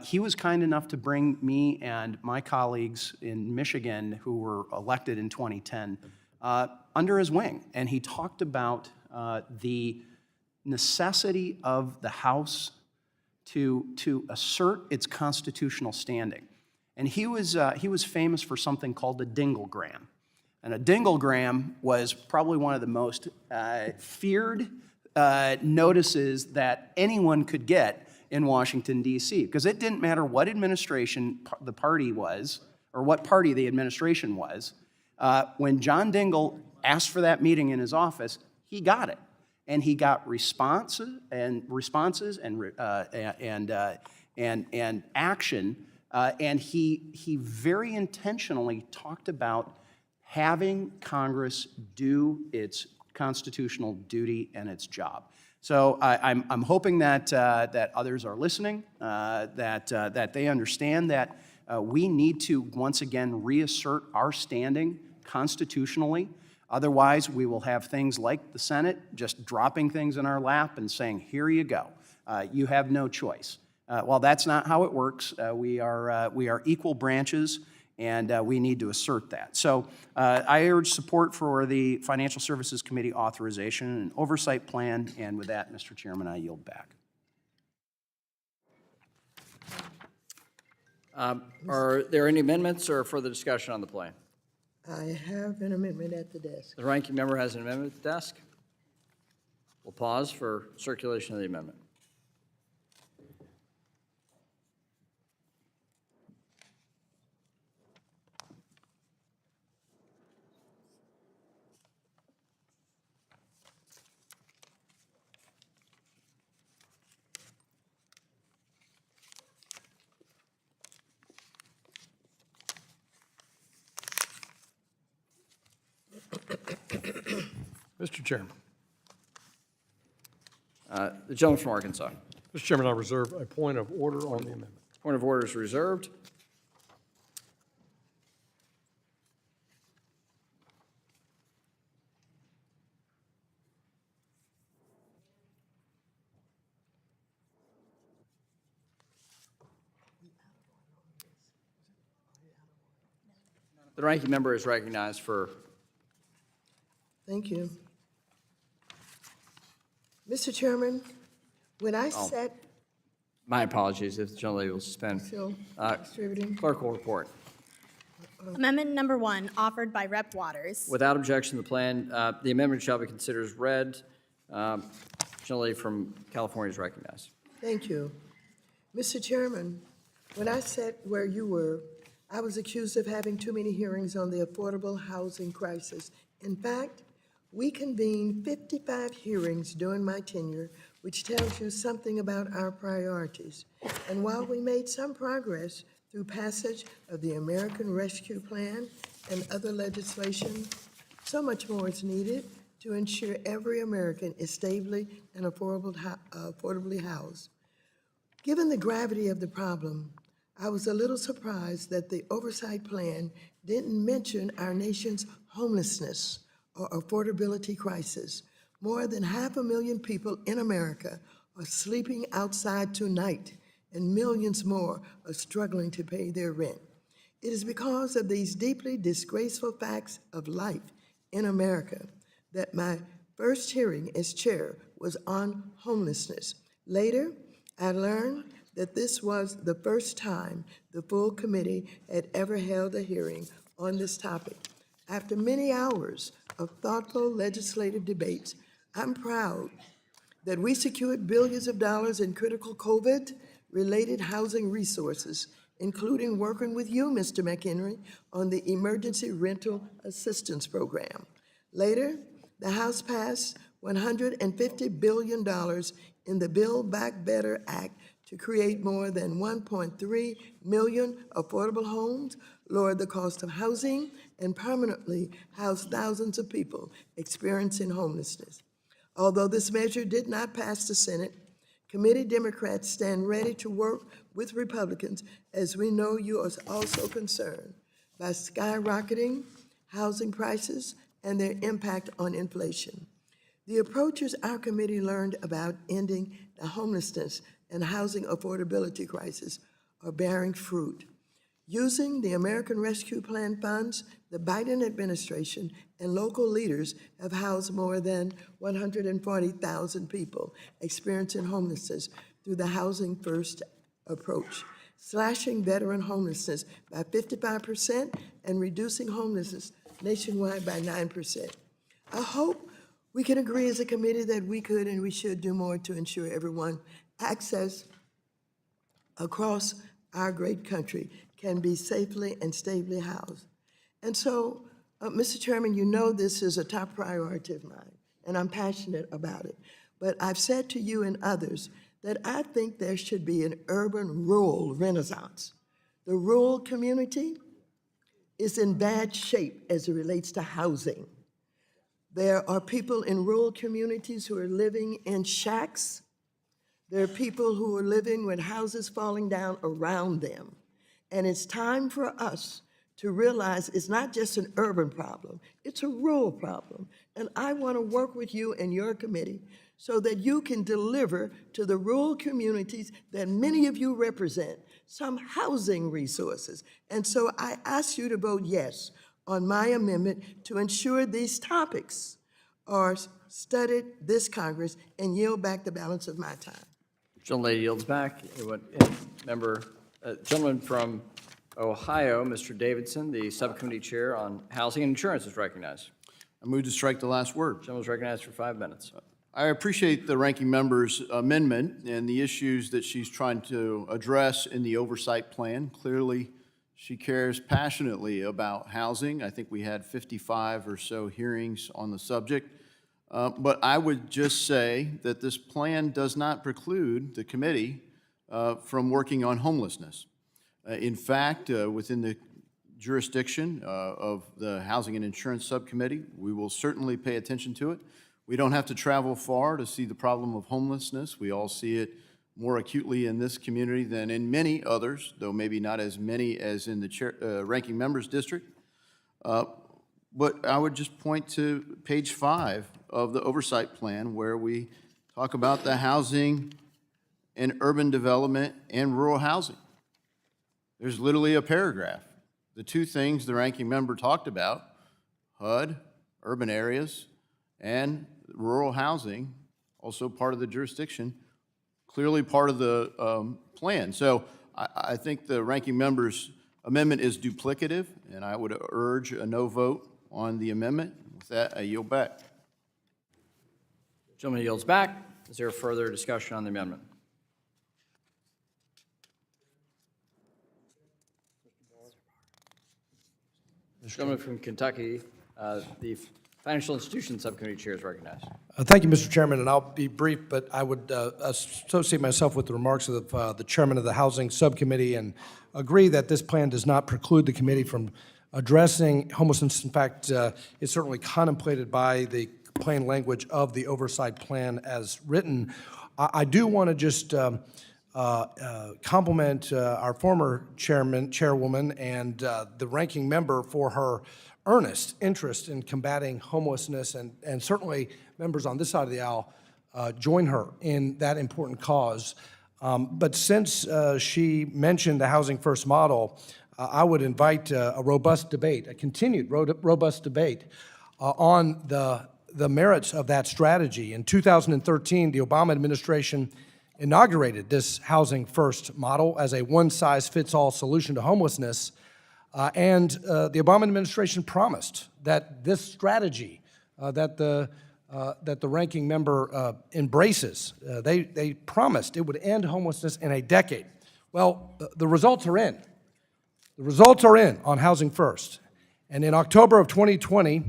He was kind enough to bring me and my colleagues in Michigan who were elected in 2010 under his wing. And he talked about the necessity of the House to assert its constitutional standing. And he was famous for something called the Dingellgram. And a Dingellgram was probably one of the most feared notices that anyone could get in Washington, D.C., because it didn't matter what administration the party was or what party the administration was. When John Dingell asked for that meeting in his office, he got it. And he got responses and action. And he very intentionally talked about having Congress do its constitutional duty and its job. So I'm hoping that others are listening, that they understand that we need to once again reassert our standing constitutionally. Otherwise, we will have things like the Senate just dropping things in our lap and saying, here you go. You have no choice. Well, that's not how it works. We are equal branches, and we need to assert that. So I urge support for the Financial Services Committee authorization and oversight plan, and with that, Mr. Chairman, I yield back. Are there any amendments or further discussion on the plan? I have an amendment at the desk. The ranking member has an amendment at the desk. We'll pause for circulation of the amendment. Mr. Chairman. The gentleman from Arkansas. Mr. Chairman, I reserve a point of order on the amendment. Point of order is reserved. The ranking member is recognized for. Thank you. Mr. Chairman, when I sat, My apologies if the gentlelady will suspend. still distributing, Clerk will report. Amendment number 1, offered by Rep. Waters. Without objection, the amendment shall be considered as read. Gentlelady from California is recognized. thank you. Mr. Chairman, when I sat where you were, I was accused of having too many hearings on the affordable housing crisis. In fact, we convened 55 hearings during my tenure, which tells you something about our priorities. And while we made some progress through passage of the American Rescue Plan and other legislation, so much more is needed to ensure every American is stably and affordably housed. Given the gravity of the problem, I was a little surprised that the oversight plan didn't mention our nation's homelessness or affordability crisis. More than 500,000 people in America are sleeping outside tonight, and millions more are struggling to pay their rent. It is because of these deeply disgraceful facts of life in America that my first hearing as chair was on homelessness. Later, I learned that this was the first time the full committee had ever held a hearing on this topic. After many hours of thoughtful legislative debates, I'm proud that we secured billions of dollars in critical COVID-related housing resources, including working with you, Mr. McHenry, on the Emergency Rental Assistance Program. Later, the House passed $150 billion in the Build Back Better Act to create more than 1.3 million affordable homes, lower the cost of housing, and permanently house thousands of people experiencing homelessness. Although this measure did not pass the Senate, committee Democrats stand ready to work with Republicans, as we know you are also concerned by skyrocketing housing prices and their impact on inflation. The approaches our committee learned about ending the homelessness and housing affordability crisis are bearing fruit. Using the American Rescue Plan funds, the Biden administration and local leaders have housed more than 140,000 people experiencing homelessness through the Housing First approach, slashing veteran homelessness by 55% and reducing homelessness nationwide by 9%. I hope we can agree as a committee that we could and we should do more to ensure everyone access across our great country can be safely and stably housed. And so, Mr. Chairman, you know this is a top priority of mine, and I'm passionate about it. But I've said to you and others that I think there should be an urban-rural renaissance. The rural community is in bad shape as it relates to housing. There are people in rural communities who are living in shacks. There are people who are living with houses falling down around them. And it's time for us to realize it's not just an urban problem, it's a rural problem. And I want to work with you and your committee so that you can deliver to the rural communities that many of you represent some housing resources. And so I ask you to vote yes on my amendment to ensure these topics are studied this Congress, and yield back the balance of my time. Gentlelady yields back. Gentleman from Ohio, Mr. Davidson, the subcommittee chair on housing and insurance, is recognized. I move to strike the last word. Gentleman is recognized for 5 minutes. I appreciate the ranking member's amendment and the issues that she's trying to address in the oversight plan. Clearly, she cares passionately about housing. I think we had 55 or so hearings on the subject. But I would just say that this plan does not preclude the committee from working on homelessness. In fact, within the jurisdiction of the Housing and Insurance Subcommittee, we will certainly pay attention to it. We don't have to travel far to see the problem of homelessness. We all see it more acutely in this community than in many others, though maybe not as many as in the ranking member's district. But I would just point to page 5 of the oversight plan, where we talk about the housing and urban development and rural housing. There's literally a paragraph. The two things the ranking member talked about, HUD, urban areas, and rural housing, also part of the jurisdiction, clearly part of the plan. So I think the ranking member's amendment is duplicative, and I would urge a no vote on the amendment. With that, I yield back. Gentleman yields back. Is there further discussion on the amendment? Gentleman from Kentucky, the Financial Institutions Subcommittee chair is recognized. Thank you, Mr. Chairman, and I'll be brief, but I would associate myself with the remarks of the chairman of the Housing Subcommittee and agree that this plan does not preclude the committee from addressing homelessness. In fact, it's certainly contemplated by the plain language of the oversight plan as written. I do want to just compliment our former chairwoman and the ranking member for her earnest interest in combating homelessness, and certainly members on this side of the aisle join her in that important cause. But since she mentioned the Housing First model, I would invite a robust debate, a continued robust debate on the merits of that strategy. In 2013, the Obama administration inaugurated this Housing First model as a one-size-fits-all solution to homelessness. And the Obama administration promised that this strategy that the ranking member embraces, they promised it would end homelessness in a decade. Well, the results are in. The results are in on Housing First. And in October of 2020,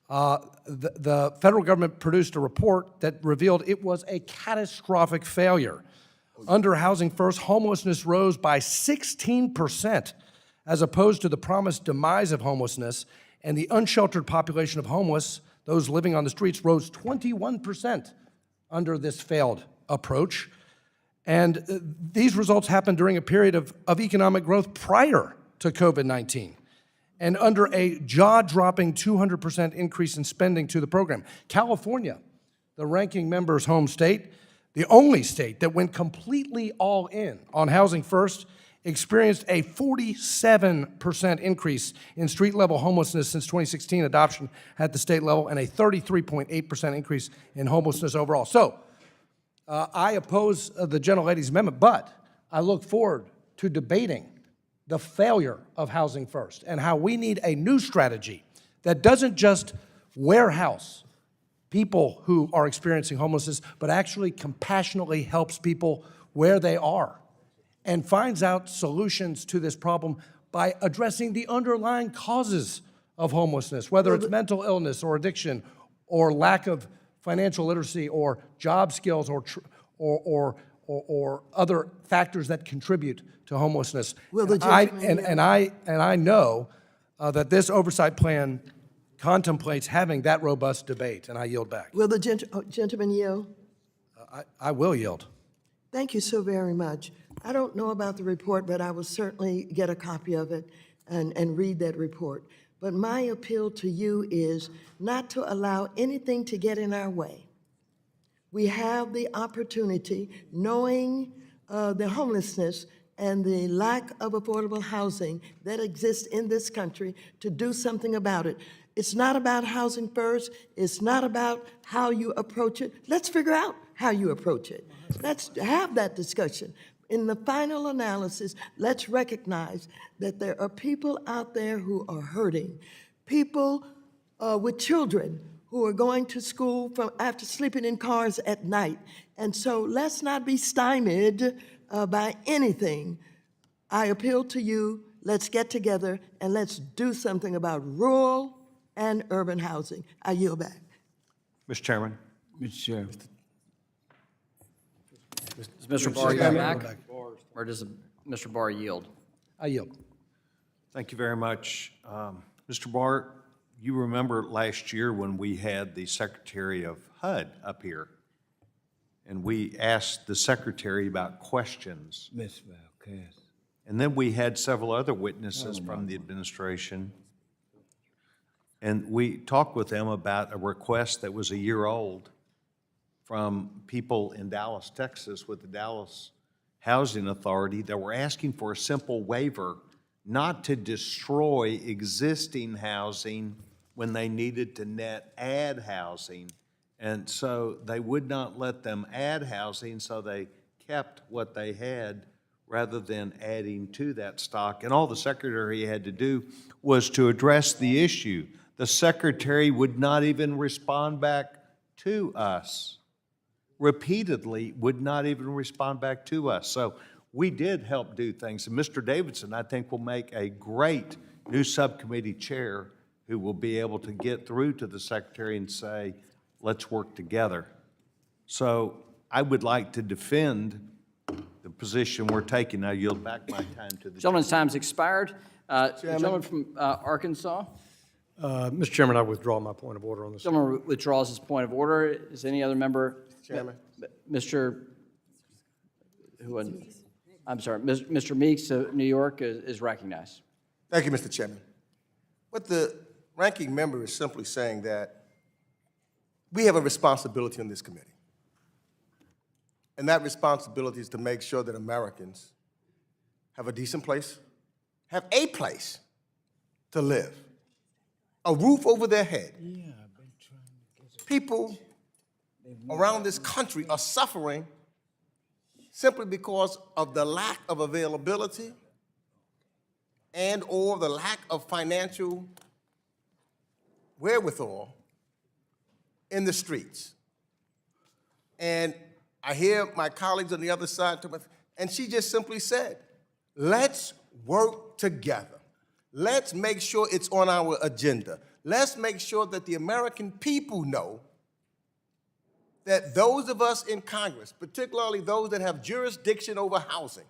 the federal government produced a report that revealed it was a catastrophic failure. Under Housing First, homelessness rose by 16%, as opposed to the promised demise of homelessness, and the unsheltered population of homeless, those living on the streets, rose 21% under this failed approach. And these results happened during a period of economic growth prior to COVID-19, and under a jaw-dropping 200% increase in spending to the program. California, the ranking member's home state, the only state that went completely all in on Housing First, experienced a 47% increase in street-level homelessness since 2016 adoption at the state level, and a 33.8% increase in homelessness overall. So, I oppose the gentlelady's amendment, but I look forward to debating the failure of Housing First and how we need a new strategy that doesn't just warehouse people who are experiencing homelessness, but actually compassionately helps people where they are and finds out solutions to this problem by addressing the underlying causes of homelessness, whether it's mental illness or addiction or lack of financial literacy or job skills or other factors that contribute to homelessness. I know that this oversight plan contemplates having that robust debate, and I yield back. Will the gentleman yield? I will yield. Thank you so very much. I don't know about the report, but I will certainly get a copy of it. and read that report. But my appeal to you is not to allow anything to get in our way. We have the opportunity, knowing the homelessness and the lack of affordable housing that exists in this country, to do something about it. It's not about housing first. It's not about how you approach it. Let's figure out how you approach it. Let's have that discussion. In the final analysis, let's recognize that there are people out there who are hurting, people with children who are going to school after sleeping in cars at night. And so let's not be stymied by anything. I appeal to you, let's get together and let's do something about rural and urban housing. I yield back. Mr. Chairman. Mr. Chair. Does Mr. Barr yield back? Or does Mr. Barr yield? I yield. Thank you very much. Mr. Barr, you remember last year when we had the Secretary of HUD up here, and we asked the Secretary about questions. Ms. Valquez. And then we had several other witnesses from the administration, and we talked with them about a request that was a year old from people in Dallas, Texas, with the Dallas Housing Authority that were asking for a simple waiver not to destroy existing housing when they needed to net add housing. And so they would not let them add housing, so they kept what they had rather than adding to that stock. And all the Secretary had to do was to address the issue. The Secretary would not even respond back to us. Repeatedly would not even respond back to us. So we did help do things. And Mr. Davidson, I think, will make a great new subcommittee chair who will be able to get through to the Secretary and say, let's work together. So I would like to defend the position we're taking. I yield back my time to the Gentleman's time's expired. The gentleman from Arkansas. Mr. Chairman, I withdraw my point of order on this. Gentleman withdraws his point of order. Is any other member? Chairman. Mr. I'm sorry, Mr. Meeks of New York is recognized. Thank you, Mr. Chairman. What the ranking member is simply saying that we have a responsibility on this committee. And that responsibility is to make sure that Americans have a decent place, have a place to live, a roof over their head. People around this country are suffering simply because of the lack of availability and or the lack of financial wherewithal in the streets. And I hear my colleagues on the other side, and she just simply said, let's work together. Let's make sure it's on our agenda. Let's make sure that the American people know that those of us in Congress, particularly those that have jurisdiction over housing,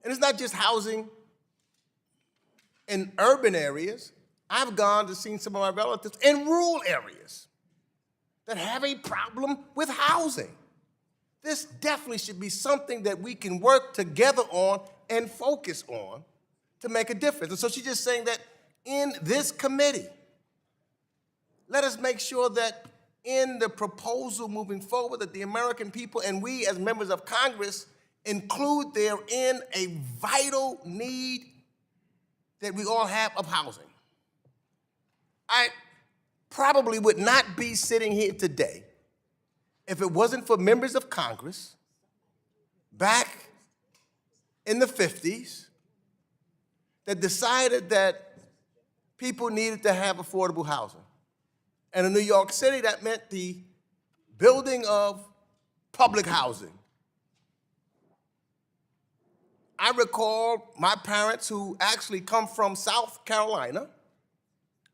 and it's not just housing in urban areas. I've gone to see some of my relatives in rural areas that have a problem with housing. This definitely should be something that we can work together on and focus on to make a difference. And so she's just saying that in this committee, let us make sure that in the proposal moving forward that the American people and we as members of Congress include therein a vital need that we all have of housing. I probably would not be sitting here today if it wasn't for members of Congress back in the 50s that decided that people needed to have affordable housing. And in New York City, that meant the building of public housing. I recall my parents, who actually come from South Carolina,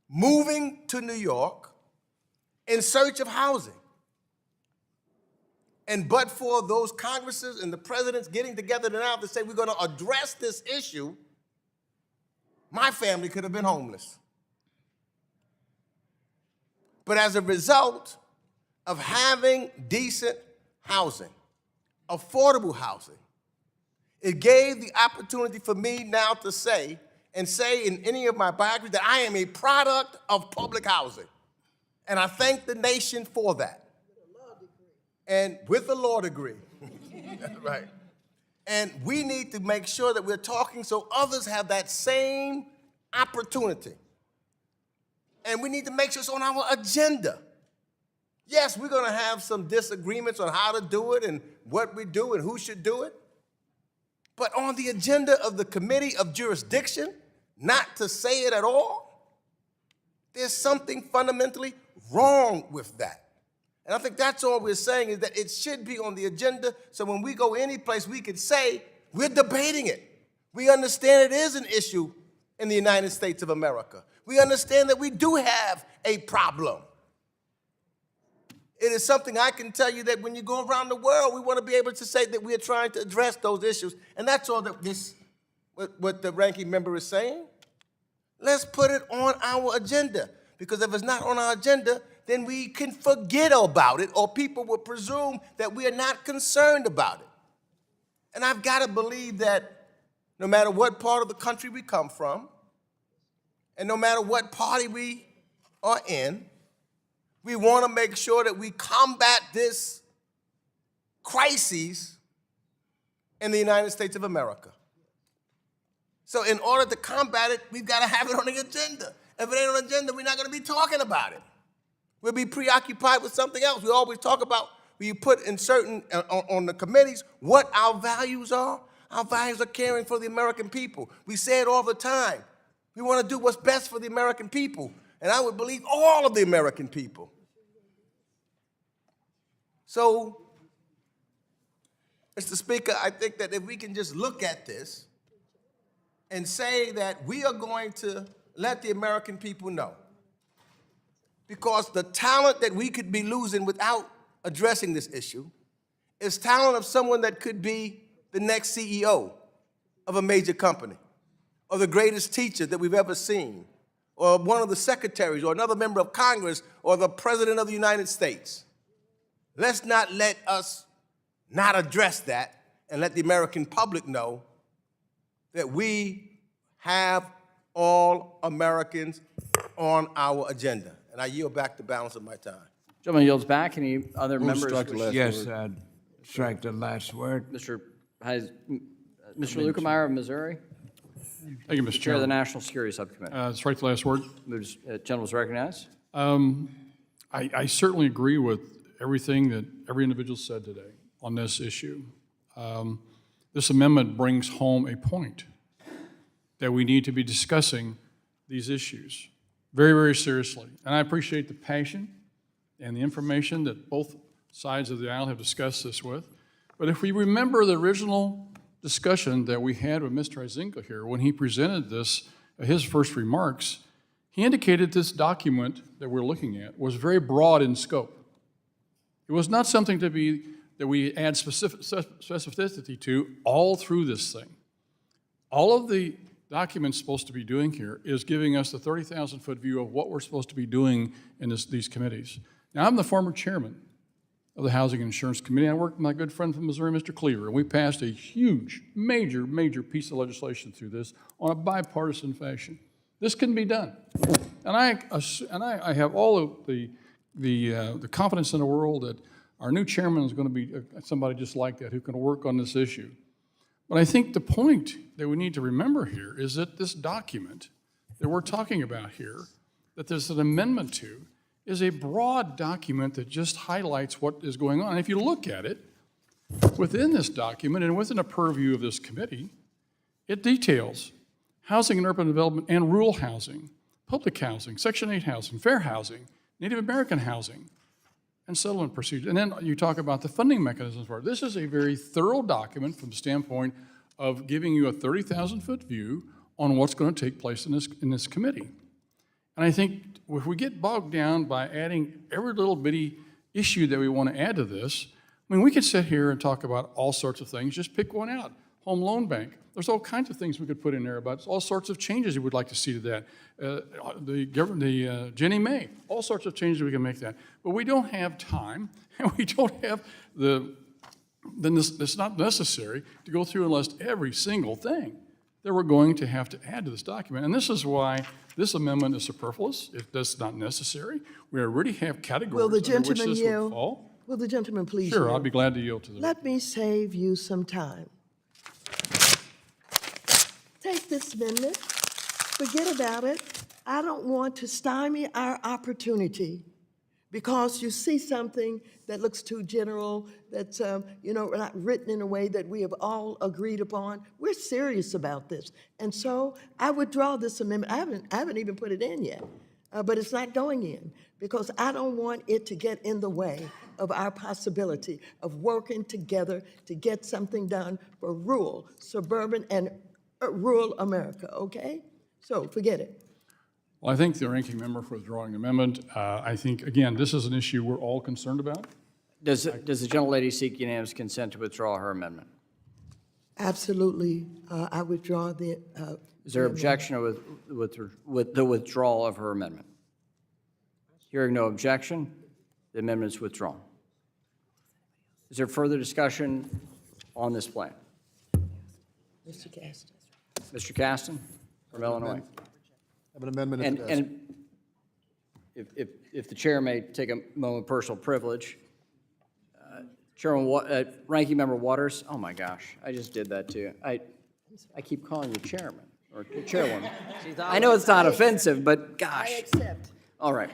moving to New York in search of housing. And but for those Congresses and the presidents getting together now to say we're going to address this issue, my family could have been homeless. But as a result of having decent housing, affordable housing, it gave the opportunity for me now to say, and say in any of my biographies that I am a product of public housing. And I thank the nation for that. And with a law degree. Right. And we need to make sure that we're talking so others have that same opportunity. And we need to make sure it's on our agenda. Yes, we're going to have some disagreements on how to do it and what we do and who should do it. But on the agenda of the Committee of Jurisdiction, not to say it at all, there's something fundamentally wrong with that. And I think that's all we're saying, is that it should be on the agenda, so when we go any place, we can say we're debating it. We understand it is an issue in the United States of America. We understand that we do have a problem. It is something I can tell you that when you go around the world, we want to be able to say that we are trying to address those issues. And that's all that what the ranking member is saying. Let's put it on our agenda, because if it's not on our agenda, then we can forget about it, or people will presume that we are not concerned about it. And I've got to believe that no matter what part of the country we come from, and no matter what party we are in, we want to make sure that we combat this crisis in the United States of America. So in order to combat it, we've got to have it on the agenda. If it ain't on the agenda, we're not going to be talking about it. We'll be preoccupied with something else. We always talk about, we put in certain, on the committees, what our values are. Our values are caring for the American people. We say it all the time. We want to do what's best for the American people. And I would believe all of the American people. So, Mr. Speaker, I think that if we can just look at this and say that we are going to let the American people know, because the talent that we could be losing without addressing this issue is talent of someone that could be the next CEO of a major company, or the greatest teacher that we've ever seen, or one of the secretaries, or another member of Congress, or the President of the United States. Let's not let us not address that and let the American public know that we have all Americans on our agenda. And I yield back the balance of my time. Gentleman yields back. Any other members? Yes, I'd strike the last word. Mr. Lukemeyer of Missouri, Thank you, Mr. Chair of the Chairman. National Security Subcommittee. Strike the last word. Gentleman's recognized. I certainly agree with everything that every individual said today on this issue. This amendment brings home a point that we need to be discussing these issues very, very seriously. And I appreciate the passion and the information that both sides of the aisle have discussed this with. But if we remember the original discussion that we had with Mr. Izinka here, when he presented this, his first remarks, he indicated this document that we're looking at was very broad in scope. It was not something that we add specificity to all through this thing. All of the document's supposed to be doing here is giving us the 30,000-foot view of what we're supposed to be doing in these committees. Now, I'm the former chairman of the Housing and Insurance Committee. I worked with my good friend from Missouri, Mr. Cleaver, and we passed a huge, major piece of legislation through this on a bipartisan fashion. This can be done. And I have all of the confidence in the world that our new chairman is going to be somebody just like that who can work on this issue. But I think the point that we need to remember here is that this document that we're talking about here, that there's an amendment to, is a broad document that just highlights what is going on. And if you look at it, within this document and within a purview of this committee, it details housing and urban development and rural housing, public housing, Section 8 housing, fair housing, Native American housing, and settlement procedure. And then you talk about the funding mechanisms for it. This is a very thorough document from the standpoint of giving you a 30,000-foot view on what's going to take place in this committee. And I think if we get bogged down by adding every little bitty issue that we want to add to this, I mean, we could sit here and talk about all sorts of things. Just pick one out. Home loan bank. There's all kinds of things we could put in there about all sorts of changes you would like to see to that. The Jenny May, all sorts of changes we can make that. But we don't have time, and we don't have then it's not necessary to go through and list every single thing. that we're going to have to add to this document. And this is why this amendment is superfluous. It's not necessary. We already have Will categories the under which gentleman this would yield? fall. Will the gentleman please Sure, yield? I'll be glad to yield to the. Let me save you some time. Take this amendment, forget about it. I don't want to stymie our opportunity because you see something that looks too general, that's, not written in a way that we have all agreed upon. We're serious about this. And so I withdraw this amendment. I haven't even put it in yet, but it's not going in because I don't want it to get in the way of our possibility of working together to get something done for rural, suburban, and rural America, okay? So forget it. Well, I thank the ranking member for withdrawing the amendment. I think, again, this is an issue we're all concerned about. Does the gentlelady seek unanimous consent to withdraw her amendment? Absolutely, I withdraw the. Is there objection with the withdrawal of her amendment? Hearing no objection, the amendment is withdrawn. Is there further discussion on this plan? Mr. Caston. Mr. Caston from Illinois. I have an amendment at the desk. And if the chair may take a moment of personal privilege, Ranking Member Waters, oh my gosh, I just did that to you. I keep calling you chairman or chairwoman. I know it's not offensive, but gosh. I accept. All right.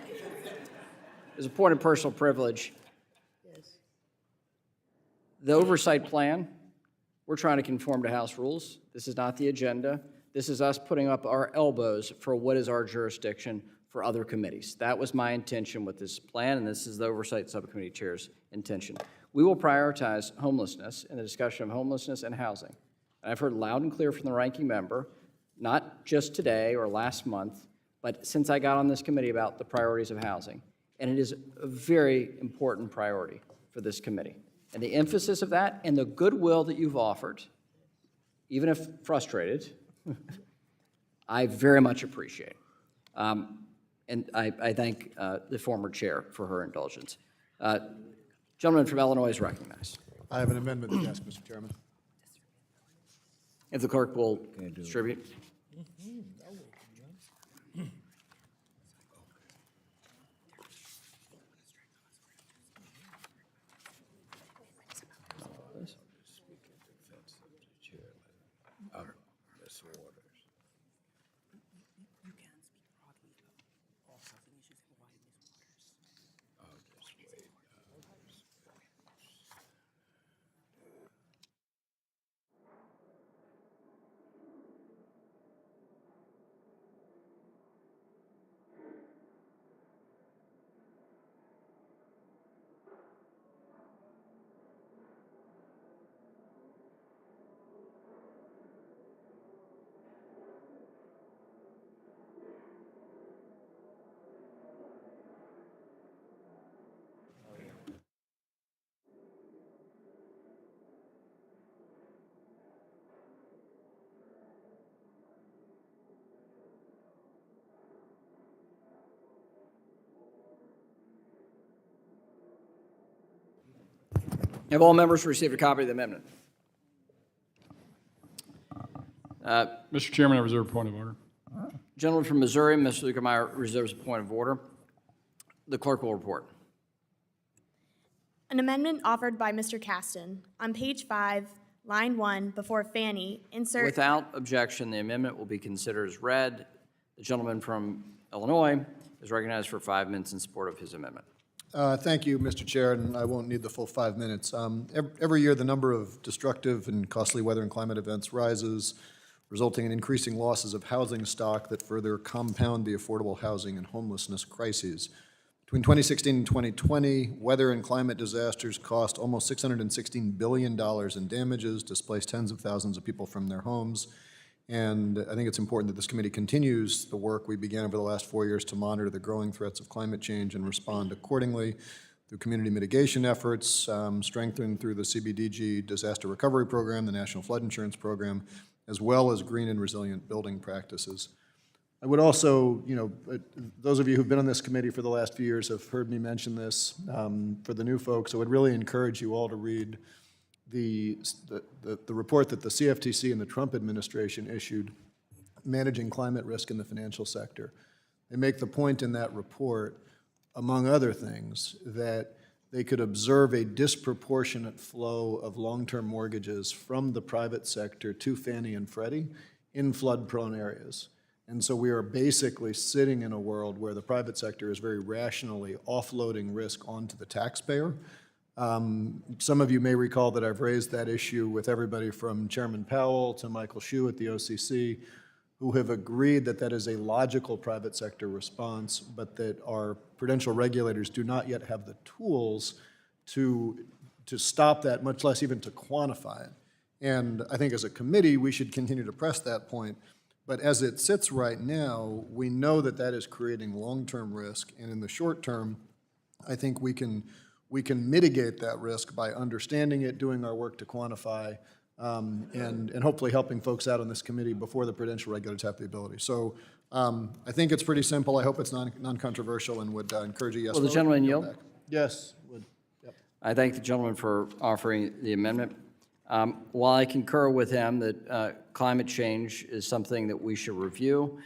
As a point of personal privilege, Yes. the oversight plan, we're trying to conform to House rules. This is not the agenda. This is us putting up our elbows for what is our jurisdiction for other committees. That was my intention with this plan, and this is the Oversight Subcommittee Chair's intention. We will prioritize homelessness in the discussion of homelessness and housing. And I've heard loud and clear from the ranking member, not just today or last month, but since I got on this committee about the priorities of housing. And it is a very important priority for this committee. And the emphasis of that and the goodwill that you've offered, even if frustrated, I very much appreciate. And I thank the former chair for her indulgence. Gentleman from Illinois is recognized. I have an amendment at the desk, Mr. Chairman. If the clerk will distribute. Have all members received a copy of the amendment? Mr. Chairman, I reserve a point of order. Gentleman from Missouri, Mr. Lukemeyer, reserves a point of order. The clerk will report. An amendment offered by Mr. Caston. On page 5, line 1, before Fanny, insert. Without objection, the amendment will be considered as read. The gentleman from Illinois is recognized for 5 minutes in support of his amendment. Thank you, Mr. Chair, and I won't need the full 5 minutes. Every year, the number of destructive and costly weather and climate events rises, resulting in increasing losses of housing stock that further compound the affordable housing and homelessness crises. Between 2016 and 2020, weather and climate disasters cost almost $616 billion in damages, displaced tens of thousands of people from their homes, and I think it's important that this committee continues the work we began over the last 4 years to monitor the growing threats of climate change and respond accordingly through community mitigation efforts, strengthened through the CBDG Disaster Recovery Program, the National Flood Insurance Program, as well as green and resilient building practices. I would also, those of you who've been on this committee for the last few years have heard me mention this. For the new folks, I would really encourage you all to read the report that the CFTC and the Trump administration issued managing climate risk in the financial sector. They make the point in that report, among other things, that they could observe a disproportionate flow of long-term mortgages from the private sector to Fannie and Freddie in flood-prone areas. And so we are basically sitting in a world where the private sector is very rationally offloading risk onto the taxpayer. Some of you may recall that I've raised that issue with everybody from Chairman Powell to Michael Hsu at the OCC, who have agreed that that is a logical private sector response, but that our prudential regulators do not yet have the tools to stop that, much less even to quantify it. And I think as a committee, we should continue to press that point. But as it sits right now, we know that that is creating long-term risk, and in the short term, I think we can mitigate that risk by understanding it, doing our work to quantify, and hopefully helping folks out on this committee before the prudential regulators have the ability. So I think it's pretty simple. I hope it's non-controversial, and would encourage a yes vote. Will the gentleman yield? Back. Yes, would. Yep. I thank the gentleman for offering the amendment. While I concur with him that climate change is something that we should review,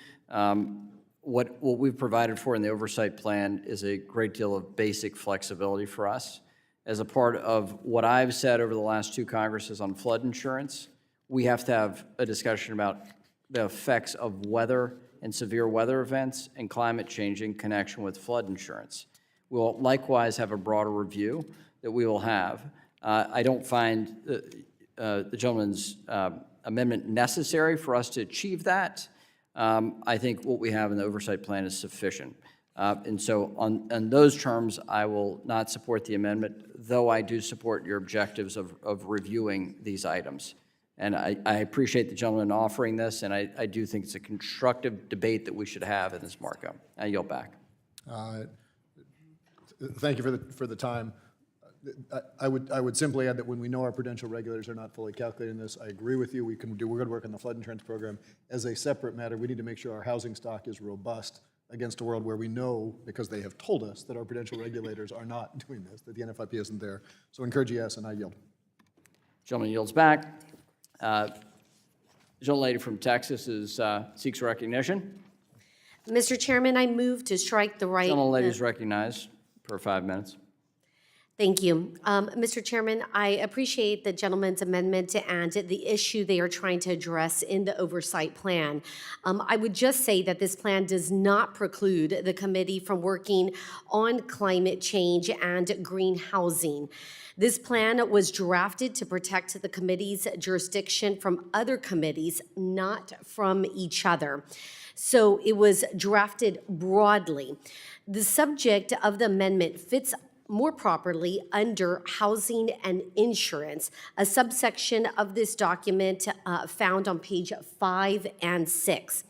what we've provided for in the oversight plan is a great deal of basic flexibility for us. As a part of what I've said over the last 2 Congresses on flood insurance, we have to have a discussion about the effects of weather and severe weather events and climate change in connection with flood insurance. We'll likewise have a broader review that we will have. I don't find the gentleman's amendment necessary for us to achieve that. I think what we have in the oversight plan is sufficient. And so on those terms, I will not support the amendment, though I do support your objectives of reviewing these items. And I appreciate the gentleman offering this, and I do think it's a constructive debate that we should have in this markup. I yield back. Thank you for the time. I would simply add that when we know our prudential regulators are not fully calculating this, I agree with you. We're going to work on the flood insurance program. As a separate matter, we need to make sure our housing stock is robust against a world where we know, because they have told us, that our prudential regulators are not doing this, that the NFIP isn't there. So encourage yes, and I yield. Gentleman yields back. The gentlelady from Texas seeks recognition. Mr. Chairman, I move to strike the right. Gentlelady is recognized for 5 minutes. Thank you. Mr. Chairman, I appreciate the gentleman's amendment and the issue they are trying to address in the oversight plan. I would just say that this plan does not preclude the committee from working on climate change and green housing. This plan was drafted to protect the committee's jurisdiction from other committees, not from each other. So it was drafted broadly. The subject of the amendment fits more properly under housing and insurance, a subsection of this document found on page 5 and 6.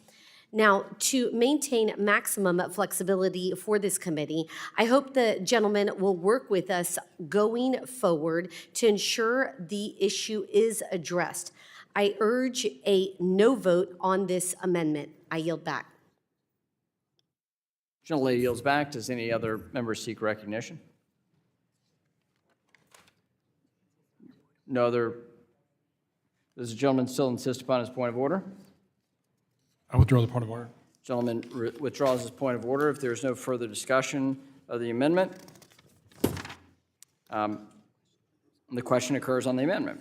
Now, to maintain maximum flexibility for this committee, I hope the gentleman will work with us going forward to ensure the issue is addressed. I urge a no vote on this amendment. I yield back. Gentlelady yields back. Does any other member seek recognition? No other. Does the gentleman still insist upon his point of order? I withdraw the point of order. Gentleman withdraws his point of order. If there is no further discussion of the amendment, the question occurs on the amendment.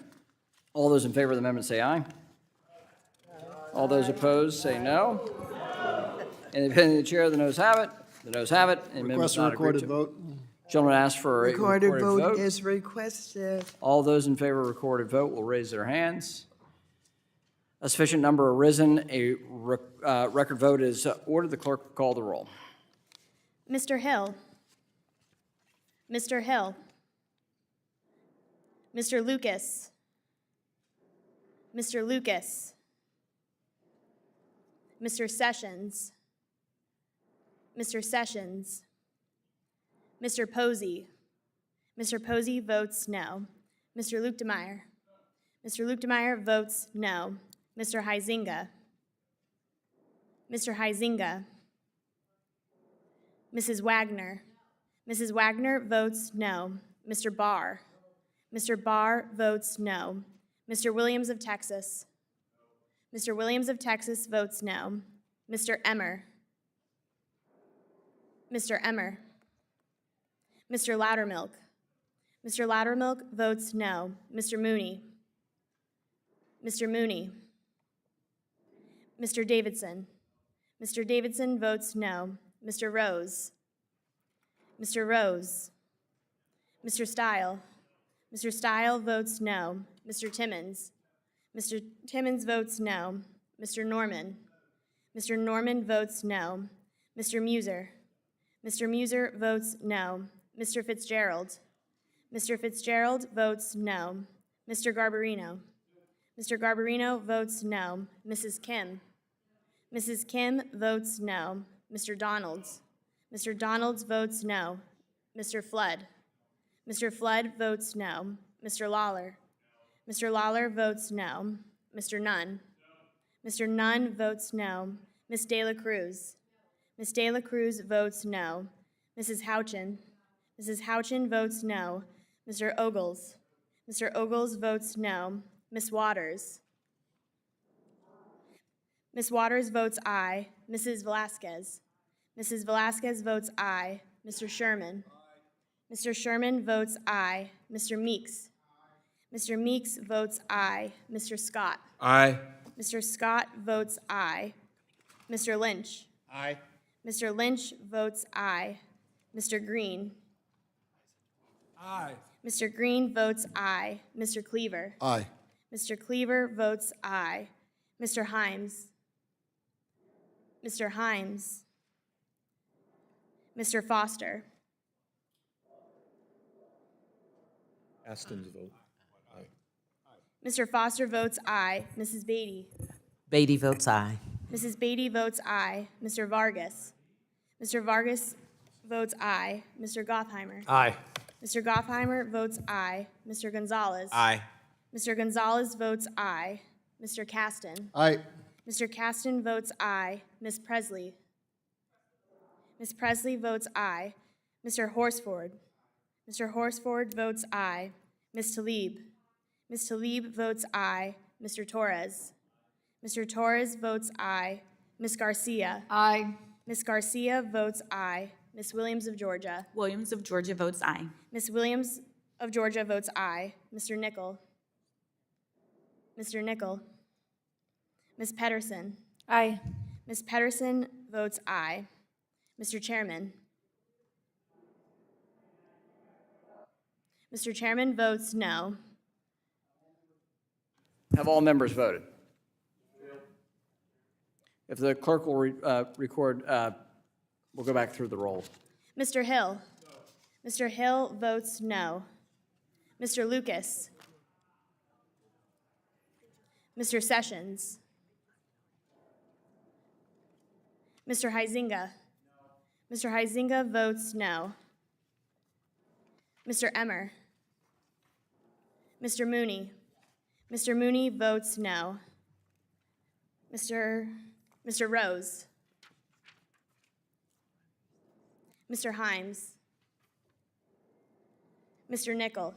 All those in favor of the amendment say aye. All those opposed say no. In the opinion of the chair, the noes have it. The noes have it. The amendment's Request a not agreed recorded to. vote. Gentleman asks for a Recorded recorded vote vote. is requested. All those in favor of recorded vote will raise their hands. A sufficient number arisen. A record vote is ordered. The clerk will call the roll. Mr. Hill. Mr. Hill. Mr. Lucas. Mr. Lucas. Mr. Sessions. Mr. Sessions. Mr. Posey. Mr. Posey votes no. Mr. Luetkemeyer. Mr. Luetkemeyer votes no. Mr. Huizinga. Mr. Huizinga. Mrs. Wagner. Mrs. Wagner votes no. Mr. Barr. Mr. Barr votes no. Mr. Williams of Texas. Mr. Williams of Texas votes no. Mr. Emmer. Mr. Emmer. Mr. Loudermilk. Mr. Loudermilk votes no. Mr. Mooney. Mr. Mooney. Mr. Davidson. Mr. Davidson votes no. Mr. Rose. Mr. Rose. Mr. Stile. Mr. Stile votes no. Mr. Timmons. Mr. Timmons votes no. Mr. Norman. Mr. Norman votes no. Mr. Muser. Mr. Muser votes no. Mr. Fitzgerald. Mr. Fitzgerald votes no. Mr. Garbarino. Mr. Garbarino votes no. Mrs. Kim. Mrs. Kim votes no. Mr. Donalds. Mr. Donalds votes no. Mr. Flood. Mr. Flood votes no. Mr. Lawler. Mr. Lawler votes no. Mr. Nunn. Mr. Nunn votes no. Ms. De La Cruz. Ms. De La Cruz votes no. Mrs. Houchin. Mrs. Houchin votes no. Mr. Ogles. Mr. Ogles votes no. Ms. Waters. Ms. Waters votes aye. Mrs. Velasquez. Mrs. Velasquez votes aye. Mr. Sherman. Mr. Sherman votes aye. Mr. Meeks. Mr. Meeks votes aye. Mr. Scott. Aye. Mr. Scott votes aye. Mr. Lynch. Aye. Mr. Lynch votes aye. Mr. Green. Aye. Mr. Green votes aye. Mr. Cleaver. Aye. Mr. Cleaver votes aye. Mr. Himes. Mr. Himes. Mr. Foster. Aston's vote. Mr. Foster votes aye. Mrs. Beatty. Beatty votes aye. Mrs. Beatty votes aye. Mr. Vargas. Mr. Vargas votes aye. Mr. Gottheimer. Aye. Mr. Gottheimer votes aye. Mr. Gonzalez. Aye. Mr. Gonzalez votes aye. Mr. Caston. Aye. Mr. Caston votes aye. Ms. Presley. Ms. Presley votes aye. Mr. Horsford. Mr. Horsford votes aye. Ms. Talib. Ms. Talib votes aye. Mr. Torres. Mr. Torres votes aye. Ms. Garcia. Aye. Ms. Garcia votes aye. Ms. Williams of Georgia. Williams of Georgia votes aye. Ms. Williams of Georgia votes aye. Mr. Nickel. Mr. Nickel. Ms. Pedersen. Aye. Ms. Pedersen votes aye. Mr. Chairman. Mr. Chairman votes no. Have all members voted? If the clerk will record, we'll go back through the roll. Mr. Hill. Mr. Hill votes no. Mr. Lucas. Mr. Sessions. Mr. Huizinga. Mr. Huizinga votes no. Mr. Emmer. Mr. Mooney. Mr. Mooney votes no. Mr. Rose. Mr. Himes. Mr. Nickel.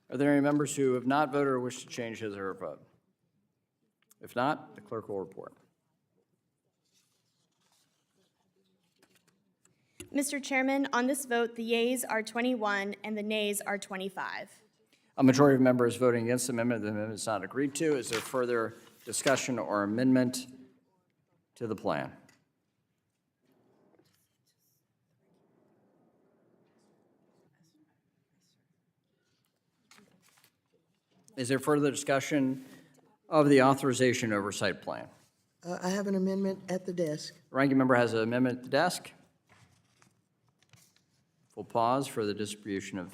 Are there any members who have not voted or wish to change his or her vote? If not, the clerk will report. Mr. Chairman, on this vote, the yeas are 21 and the nays are 25. A majority of members voting against the amendment. The amendment is not agreed to. Is there further discussion or amendment to the plan? Is there further discussion of the authorization oversight plan? I have an amendment at the desk. The ranking member has an amendment at the desk. Full pause for the distribution of.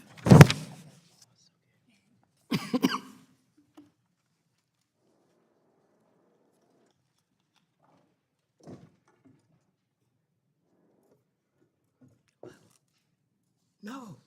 No.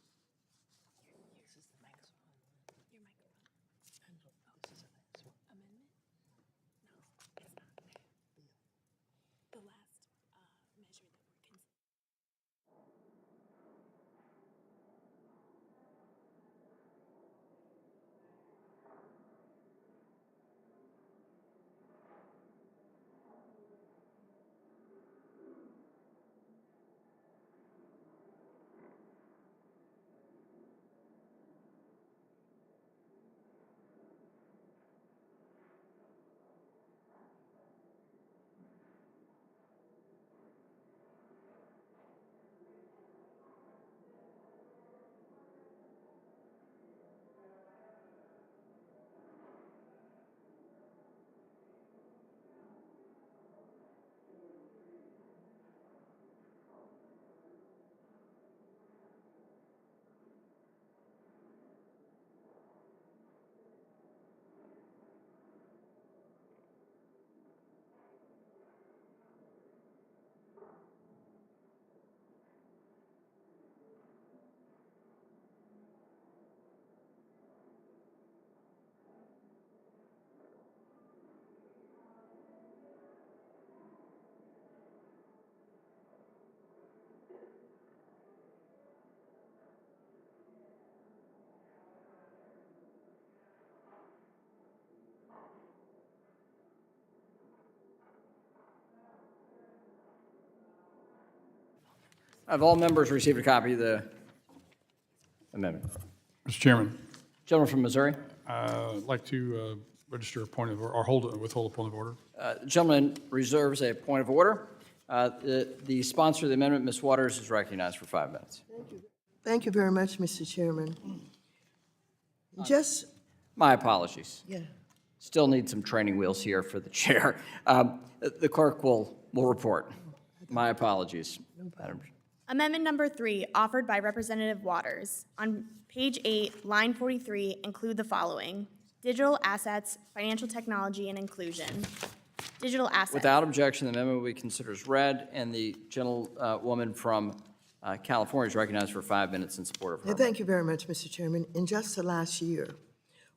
Have all members received a copy of the amendment? Mr. Chairman, Gentleman from Missouri. I'd like to register a point of, or withhold a point of order. The gentleman reserves a point of order. The sponsor of the amendment, Ms. Waters, is recognized for 5 minutes. Thank you very much, Mr. Chairman. Just, My apologies. yeah. Still need some training wheels here for the chair. The clerk will report. My apologies. Madam. Amendment number 3, offered by Representative Waters. On page 8, line 43, include the following: digital assets, financial technology, and inclusion. Digital assets. Without objection, the amendment will be considered as read, and the gentlewoman from California is recognized for 5 minutes in support of her. Thank you very much, Mr. Chairman. In just the last year,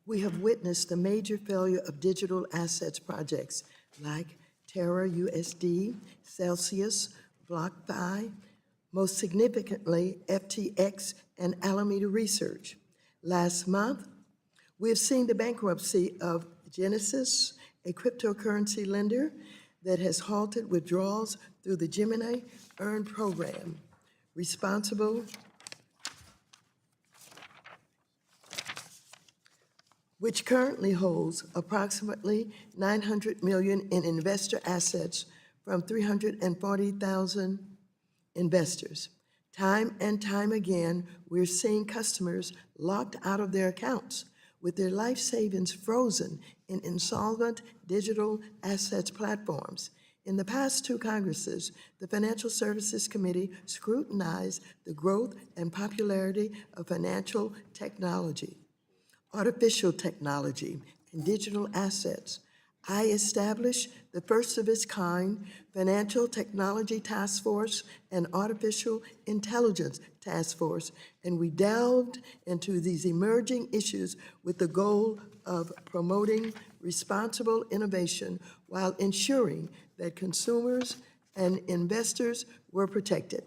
we have witnessed the major failure of digital assets projects like Terra USD, Celsius, BlockFi, most significantly FTX and Alameda Research. Last month, we have seen the bankruptcy of Genesis, a cryptocurrency lender that has halted withdrawals through the Gemini Earn program. Responsible, which currently holds approximately $900 million in investor assets from 340,000 investors. Time and time again, we're seeing customers locked out of their accounts with their life savings frozen in insolvent digital assets platforms. In the past 2 Congresses, the Financial Services Committee scrutinized the growth and popularity of financial technology, artificial technology, and digital assets. I established the first of its kind Financial Technology Task Force and Artificial Intelligence Task Force, and we delved into these emerging issues with the goal of promoting responsible innovation while ensuring that consumers and investors were protected.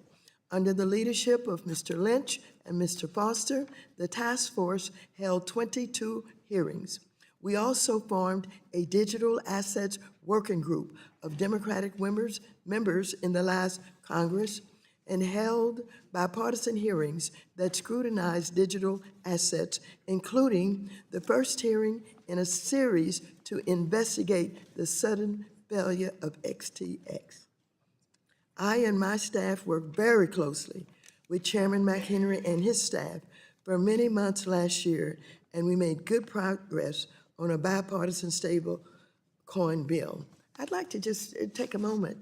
Under the leadership of Mr. Lynch and Mr. Foster, the task force held 22 hearings. We also formed a digital assets working group of Democratic members in the last Congress and held bipartisan hearings that scrutinized digital assets, including the first hearing in a series to investigate the sudden failure of XTX. I and my staff worked very closely with Chairman McHenry and his staff for many months last year, and we made good progress on a bipartisan stable coin bill. I'd like to just take a moment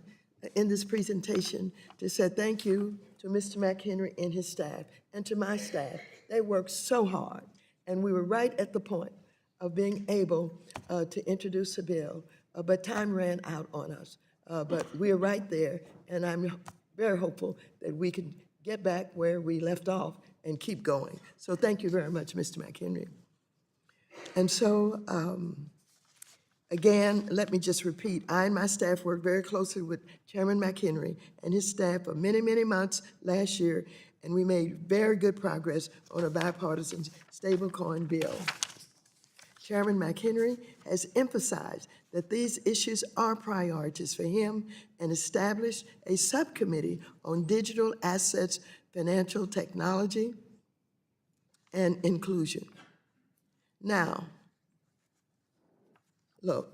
in this presentation to say thank you to Mr. McHenry and his staff and to my staff. They worked so hard, and we were right at the point of being able to introduce a bill, but time ran out on us. But we're right there, and I'm very hopeful that we can get back where we left off and keep going. So thank you very much, Mr. McHenry. And so, again, let me just repeat, I and my staff worked very closely with Chairman McHenry and his staff for many, many months last year, and we made very good progress on a bipartisan stablecoin bill. Chairman McHenry has emphasized that these issues are priorities for him and established a subcommittee on digital assets, financial technology, and inclusion. Now, look,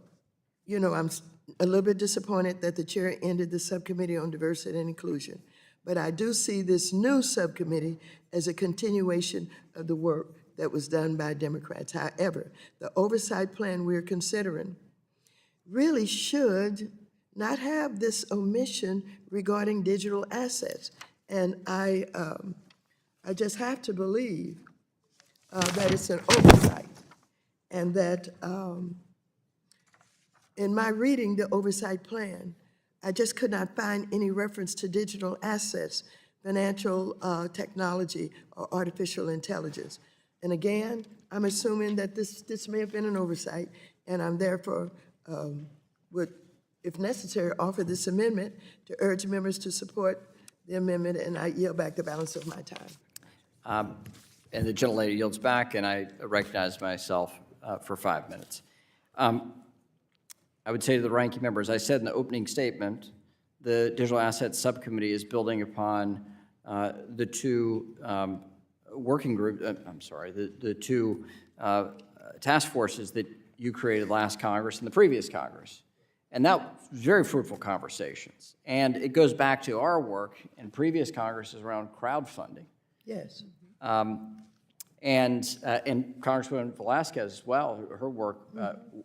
you know, I'm a little bit disappointed that the chair ended the subcommittee on diversity and inclusion, but I do see this new subcommittee as a continuation of the work that was done by Democrats. However, the oversight plan we're considering really should not have this omission regarding digital assets. And I just have to believe that it's an oversight, and that in my reading the oversight plan, I just could not find any reference to digital assets, financial technology, or artificial intelligence. And again, I'm assuming that this may have been an oversight, and I'm therefore would, if necessary, offer this amendment to urge members to support the amendment, and I yield back the balance of my time. And the gentlelady yields back, and I recognize myself for 5 minutes. I would say to the ranking member, as I said in the opening statement, the Digital Assets Subcommittee is building upon the two working group, the two task forces that you created last Congress and the previous Congress. And that was very fruitful conversations. And it goes back to our work in previous Congresses around crowdfunding. Yes. And Congresswoman Velasquez as well, her work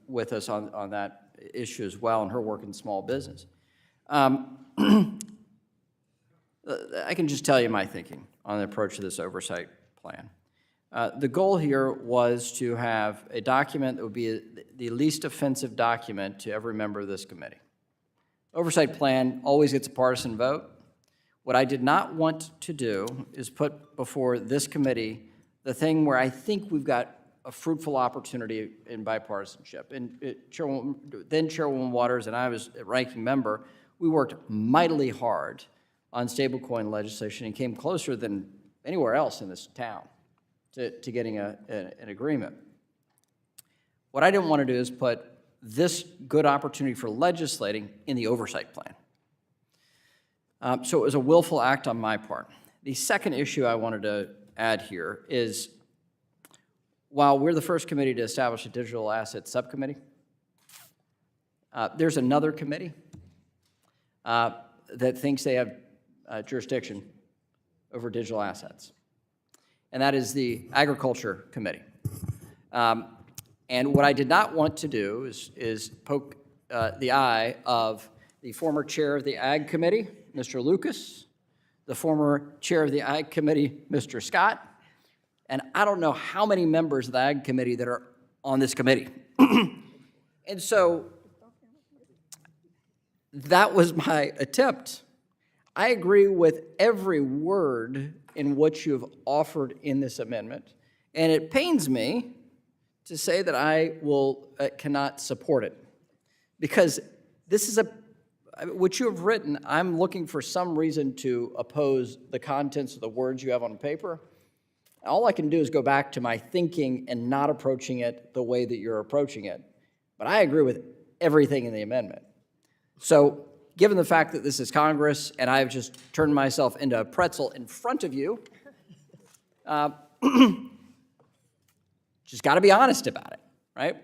with us on that issue as well, and her work in small business. I can just tell you my thinking on the approach to this oversight plan. The goal here was to have a document that would be the least offensive document to every member of this committee. Oversight plan always gets a partisan vote. What I did not want to do is put before this committee the thing where I think we've got a fruitful opportunity in bipartisanship. And then Chairwoman Waters and I was a ranking member, we worked mightily hard on stablecoin legislation and came closer than anywhere else in this town to getting an agreement. What I didn't want to do is put this good opportunity for legislating in the oversight plan. So it was a willful act on my part. The second issue I wanted to add here is, while we're the first committee to establish a digital assets subcommittee, there's another committee that thinks they have jurisdiction over digital assets, and that is the Agriculture Committee. And what I did not want to do is poke the eye of the former chair of the Ag Committee, Mr. Lucas, the former chair of the Ag Committee, Mr. Scott, and I don't know how many members of the Ag Committee that are on this committee. And so that was my attempt. I agree with every word in what you have offered in this amendment, and it pains me to say that I cannot support it, because this is what you have written. I'm looking for some reason to oppose the contents of the words you have on paper. All I can do is go back to my thinking and not approaching it the way that you're approaching it. But I agree with everything in the amendment. So given the fact that this is Congress and I've just turned myself into a pretzel in front of you, just got to be honest about it, right?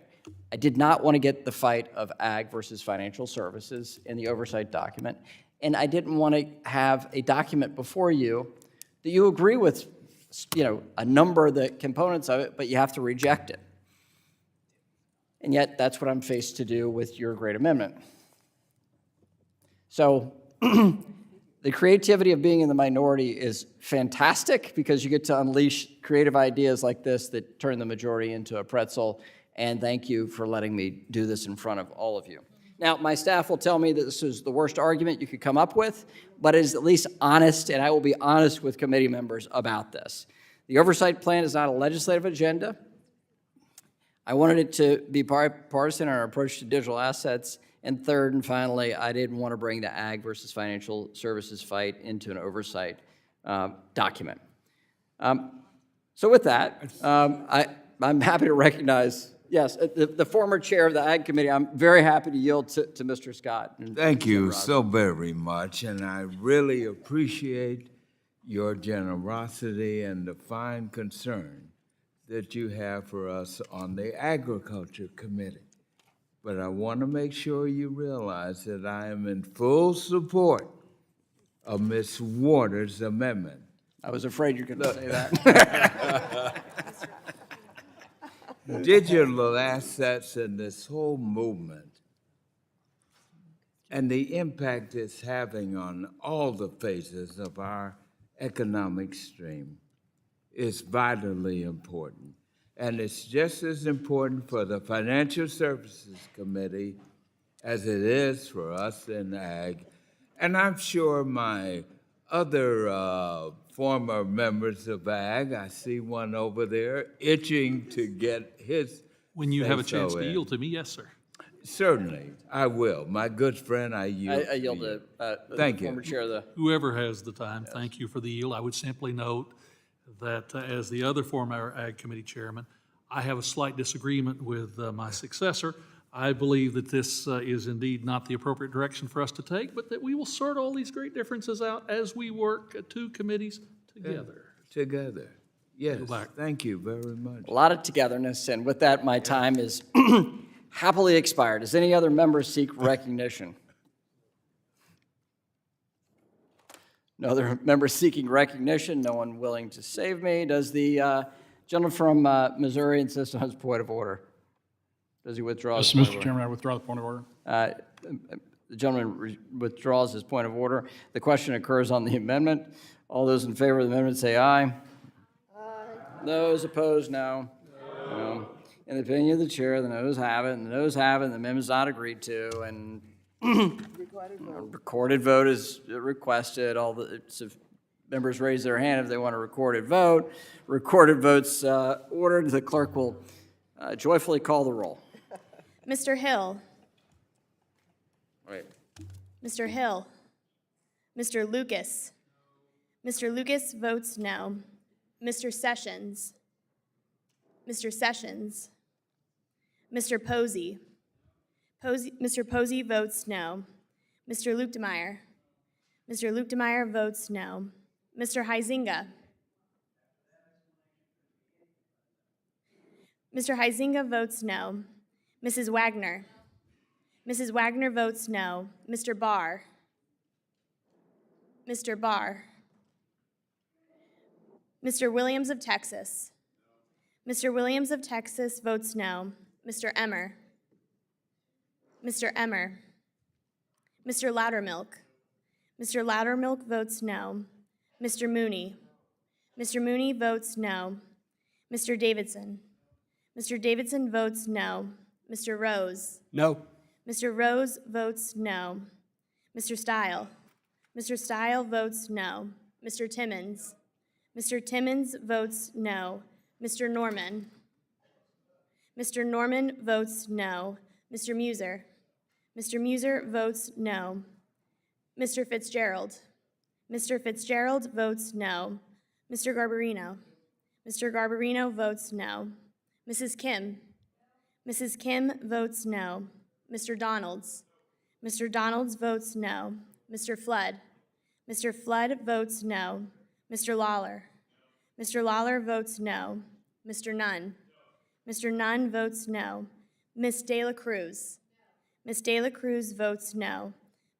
I did not want to get the fight of ag versus financial services in the oversight document, and I didn't want to have a document before you that you agree with, a number of the components of it, but you have to reject it. And yet, that's what I'm faced to do with your great amendment. So the creativity of being in the minority is fantastic, because you get to unleash creative ideas like this that turn the majority into a pretzel. And thank you for letting me do this in front of all of you. Now, my staff will tell me that this is the worst argument you could come up with, but it is at least honest, and I will be honest with committee members about this. The oversight plan is not a legislative agenda. I wanted it to be bipartisan in our approach to digital assets. And third and finally, I didn't want to bring the ag versus financial services fight into an oversight document. So with that, I'm happy to recognize, yes, the former chair of the Ag Committee. I'm very happy to yield to Mr. Scott. Thank you so very much, and I really appreciate your generosity and the fine concern that you have for us on the Agriculture Committee. But I want to make sure you realize that I am in full support of Ms. Waters' amendment. I was afraid you were going to say that. Digital assets and this whole movement and the impact it's having on all the phases of our economic stream is vitally important. And it's just as important for the Financial Services Committee as it is for us in Ag. And I'm sure my other former members of Ag, I see one over there itching to get his. When you have a say-so chance to in. yield to me, yes, sir. Certainly, I will. My good friend, I yield. I yield to to you. Thank the you. former chair of the. Whoever has the time, thank you for the yield. I would simply note that as the other former Ag Committee chairman, I have a slight disagreement with my successor. I believe that this is indeed not the appropriate direction for us to take, but that we will sort all these great differences out as we work two committees together. Together. Yes, thank you very much. A lot of togetherness, and with that, my time is happily expired. Does any other member seek recognition? No other member seeking recognition, no one willing to save me. Does the gentleman from Missouri insist on his point of order? Does he withdraw his Yes, point of Mr. order? Chairman, I withdraw the point of order. The gentleman withdraws his point of order. The question occurs on the amendment. All those in favor of the amendment say aye. Aye. Those opposed, no. No. In the opinion of the chair, the noes have it, and the noes have it, and the amendment is not agreed to, and recorded vote is requested. All the members raise their hand if they want a recorded vote. Recorded votes ordered. The clerk will joyfully call the roll. Mr. Hill. Wait. Mr. Hill. Mr. Lucas. Mr. Lucas votes no. Mr. Sessions. Mr. Sessions. Mr. Posey. Mr. Posey votes no. Mr. Lukemeyer. Mr. Lukemeyer votes no. Mr. Huizinga. Mr. Huizinga votes no. Mrs. Wagner. Mrs. Wagner votes no. Mr. Barr. Mr. Barr. Mr. Williams of Texas. Mr. Williams of Texas votes no. Mr. Emmer. Mr. Emmer. Mr. Loudermilk. Mr. Loudermilk votes no. Mr. Mooney. Mr. Mooney votes no. Mr. Davidson. Mr. Davidson votes no. Mr. Rose. No. Mr. Rose votes no. Mr. Stile. Mr. Stile votes no. Mr. Timmons. Mr. Timmons votes no. Mr. Norman. Mr. Norman votes no. Mr. Muser. Mr. Muser votes no. Mr. Fitzgerald. Mr. Fitzgerald votes no. Mr. Garbarino. Mr. Garbarino votes no. Mrs. Kim. Mrs. Kim votes no. Mr. Donalds. Mr. Donalds votes no. Mr. Flood. Mr. Flood votes no. Mr. Lawler. Mr. Lawler votes no. Mr. Nunn. Mr. Nunn votes no. Ms. De La Cruz. Ms. De La Cruz votes no.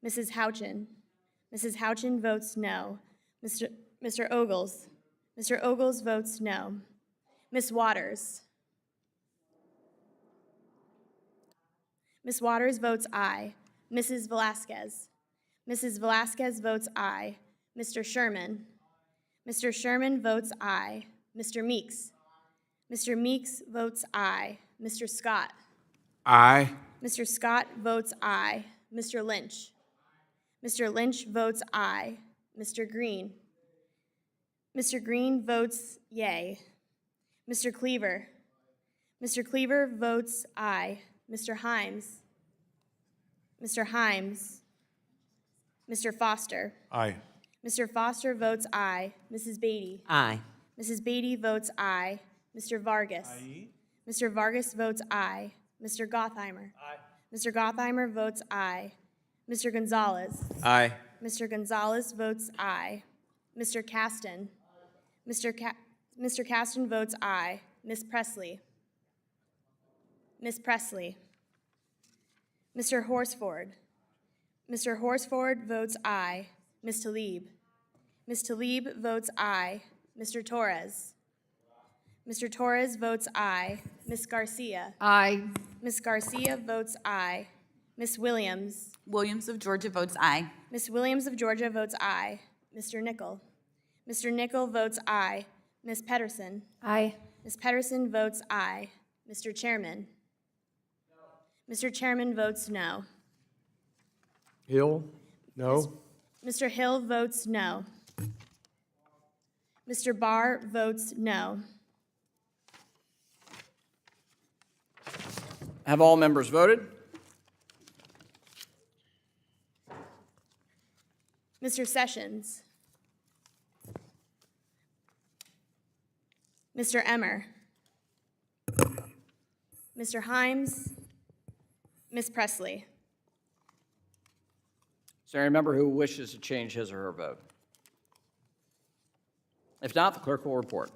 Mrs. Houchin. Mrs. Houchin votes no. Mr. Ogles. Mr. Ogles votes no. Ms. Waters. Ms. Waters votes aye. Mrs. Velasquez. Mrs. Velasquez votes aye. Mr. Sherman. Mr. Sherman votes aye. Mr. Meeks. Mr. Meeks votes aye. Mr. Scott. Aye. Mr. Scott votes aye. Mr. Lynch. Mr. Lynch votes aye. Mr. Green. Mr. Green votes yay. Mr. Cleaver. Mr. Cleaver votes aye. Mr. Himes. Mr. Himes. Mr. Foster. Aye. Mr. Foster votes aye. Mrs. Beatty. Aye. Mrs. Beatty votes aye. Mr. Vargas. Mr. Vargas votes aye. Mr. Gottheimer. Aye. Mr. Gottheimer votes aye. Mr. Gonzalez. Aye. Mr. Gonzalez votes aye. Mr. Caston. Mr. Caston votes aye. Ms. Presley. Ms. Presley. Mr. Horsford. Mr. Horsford votes aye. Ms. Talib. Ms. Talib votes aye. Mr. Torres. Mr. Torres votes aye. Ms. Garcia. Aye. Ms. Garcia votes aye. Ms. Williams. Williams of Georgia votes aye. Ms. Williams of Georgia votes aye. Mr. Nickel. Mr. Nickel votes aye. Ms. Pedersen. Aye. Ms. Pedersen votes aye. Mr. Chairman. Mr. Chairman votes no. Hill? No. Mr. Hill votes no. Mr. Barr votes no. Have all members voted? Mr. Sessions. Mr. Emmer. Mr. Himes. Ms. Presley. Is there any member who wishes to change his or her vote? If not, the clerk will report.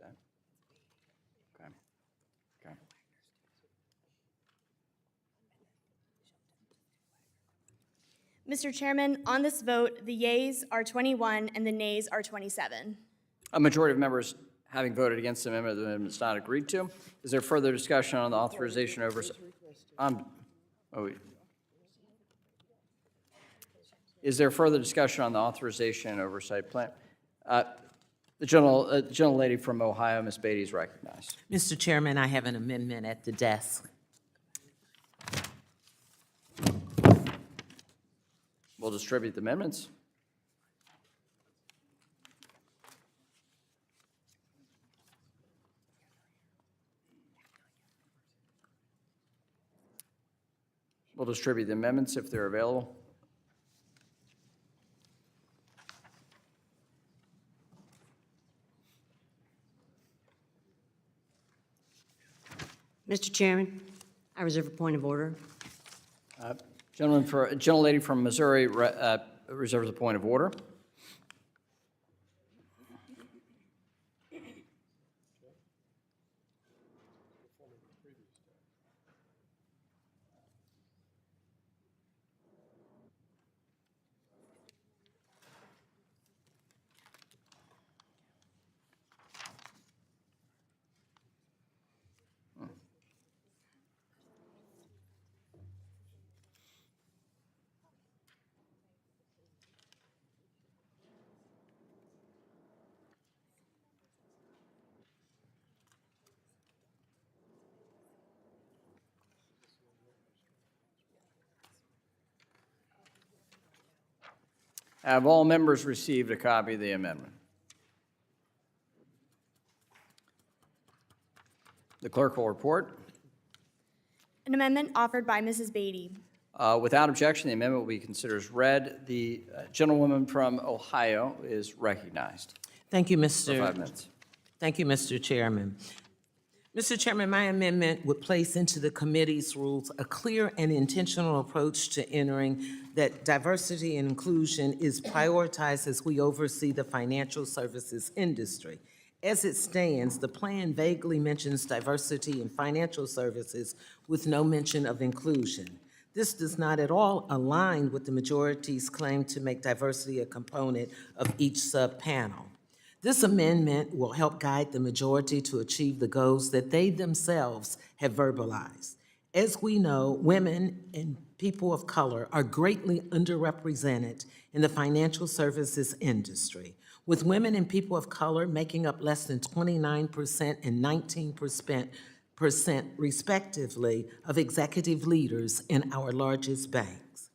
Okay. Okay. Mr. Chairman, on this vote, the yeas are 21 and the nays are 27. A majority of members having voted against the amendment is not agreed to. Is there further discussion on the authorization oversight? Is there further discussion on the authorization and oversight plan? The gentlelady from Ohio, Ms. Beatty, is recognized. Mr. Chairman, I have an amendment at the desk. We'll distribute the amendments. We'll distribute the amendments if they're available. Mr. Chairman, I reserve a point of order. Gentlelady from Missouri reserves a point of order. Have all members received a copy of the amendment? The clerk will report. An amendment offered by Mrs. Beatty. Without objection, the amendment will be considered as read. The gentlewoman from Ohio is recognized. Thank you, For Mr. 5 minutes. Thank you, Mr. Chairman. Mr. Chairman, my amendment would place into the committee's rules a clear and intentional approach to entering that diversity and inclusion is prioritized as we oversee the financial services industry. As it stands, the plan vaguely mentions diversity in financial services with no mention of inclusion. This does not at all align with the majority's claim to make diversity a component of each sub-panel. This amendment will help guide the majority to achieve the goals that they themselves have verbalized. As we know, women and people of color are greatly underrepresented in the financial services industry, with women and people of color making up less than 29% and 19% respectively of executive leaders in our largest banks.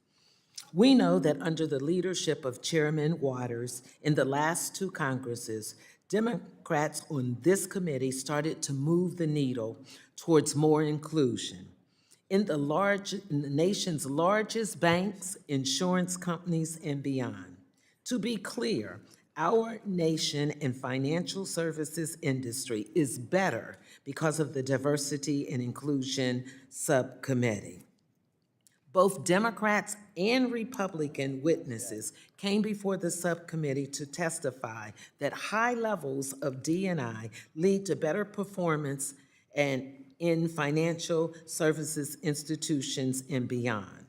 We know that under the leadership of Chairman Waters in the last two Congresses, Democrats on this committee started to move the needle towards more inclusion. In the nation's largest banks, insurance companies, and beyond. To be clear, our nation and financial services industry is better because of the Diversity and Inclusion Subcommittee. Both Democrats and Republican witnesses came before the subcommittee to testify that high levels of D&I lead to better performance and in financial services institutions and beyond.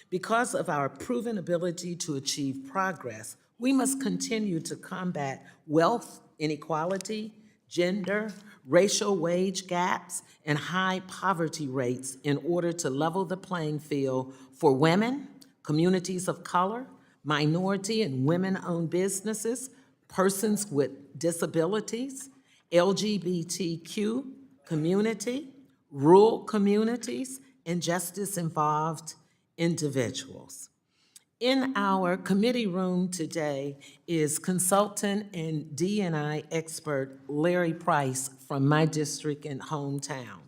Because of our proven ability to achieve progress, we must continue to combat wealth inequality, gender, racial wage gaps, and high poverty rates in order to level the playing field for women, communities of color, minority and women-owned businesses, persons with disabilities, LGBTQ community, rural communities, and justice-involved individuals. In our committee room today is consultant and D&I expert Larry Price from my district and hometown.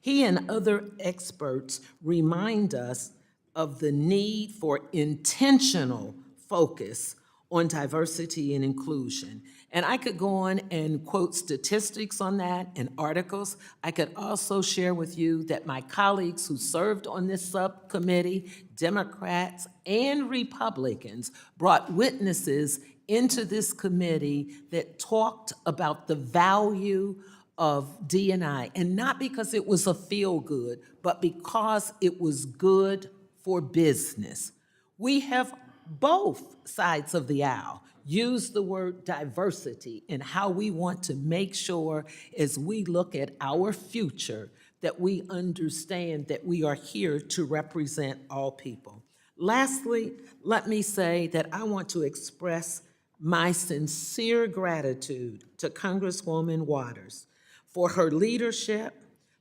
He and other experts remind us of the need for intentional focus on diversity and inclusion. And I could go on and quote statistics on that and articles. I could also share with you that my colleagues who served on this subcommittee, Democrats and Republicans, brought witnesses into this committee that talked about the value of D&I, and not because it was a feel-good, but because it was good for business. We have both sides of the aisle use the word diversity in how we want to make sure as we look at our future that we understand that we are here to represent all people. Lastly, let me say that I want to express my sincere gratitude to Congresswoman Waters for her leadership,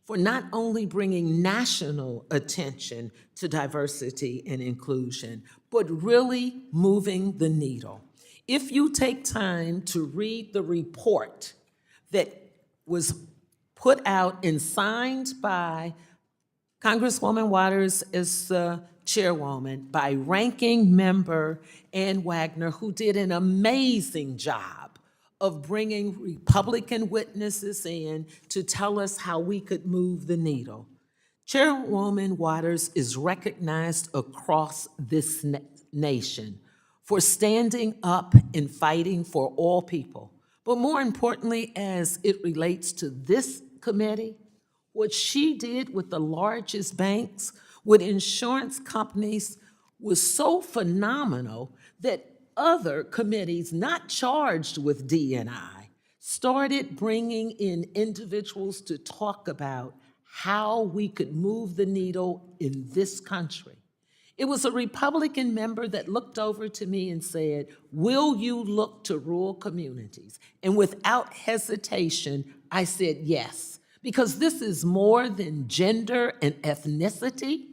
for not only bringing national attention to diversity and inclusion, but really moving the needle. If you take time to read the report that was put out and signed by Congresswoman Waters as the chairwoman, by Ranking Member Ann Wagner, who did an amazing job of bringing Republican witnesses in to tell us how we could move the needle. Chairwoman Waters is recognized across this nation for standing up and fighting for all people. But more importantly, as it relates to this committee, what she did with the largest banks, with insurance companies, was so phenomenal that other committees not charged with D&I started bringing in individuals to talk about how we could move the needle in this country. It was a Republican member that looked over to me and said, "Will you look to rural communities?" And without hesitation, I said yes, because this is more than gender and ethnicity.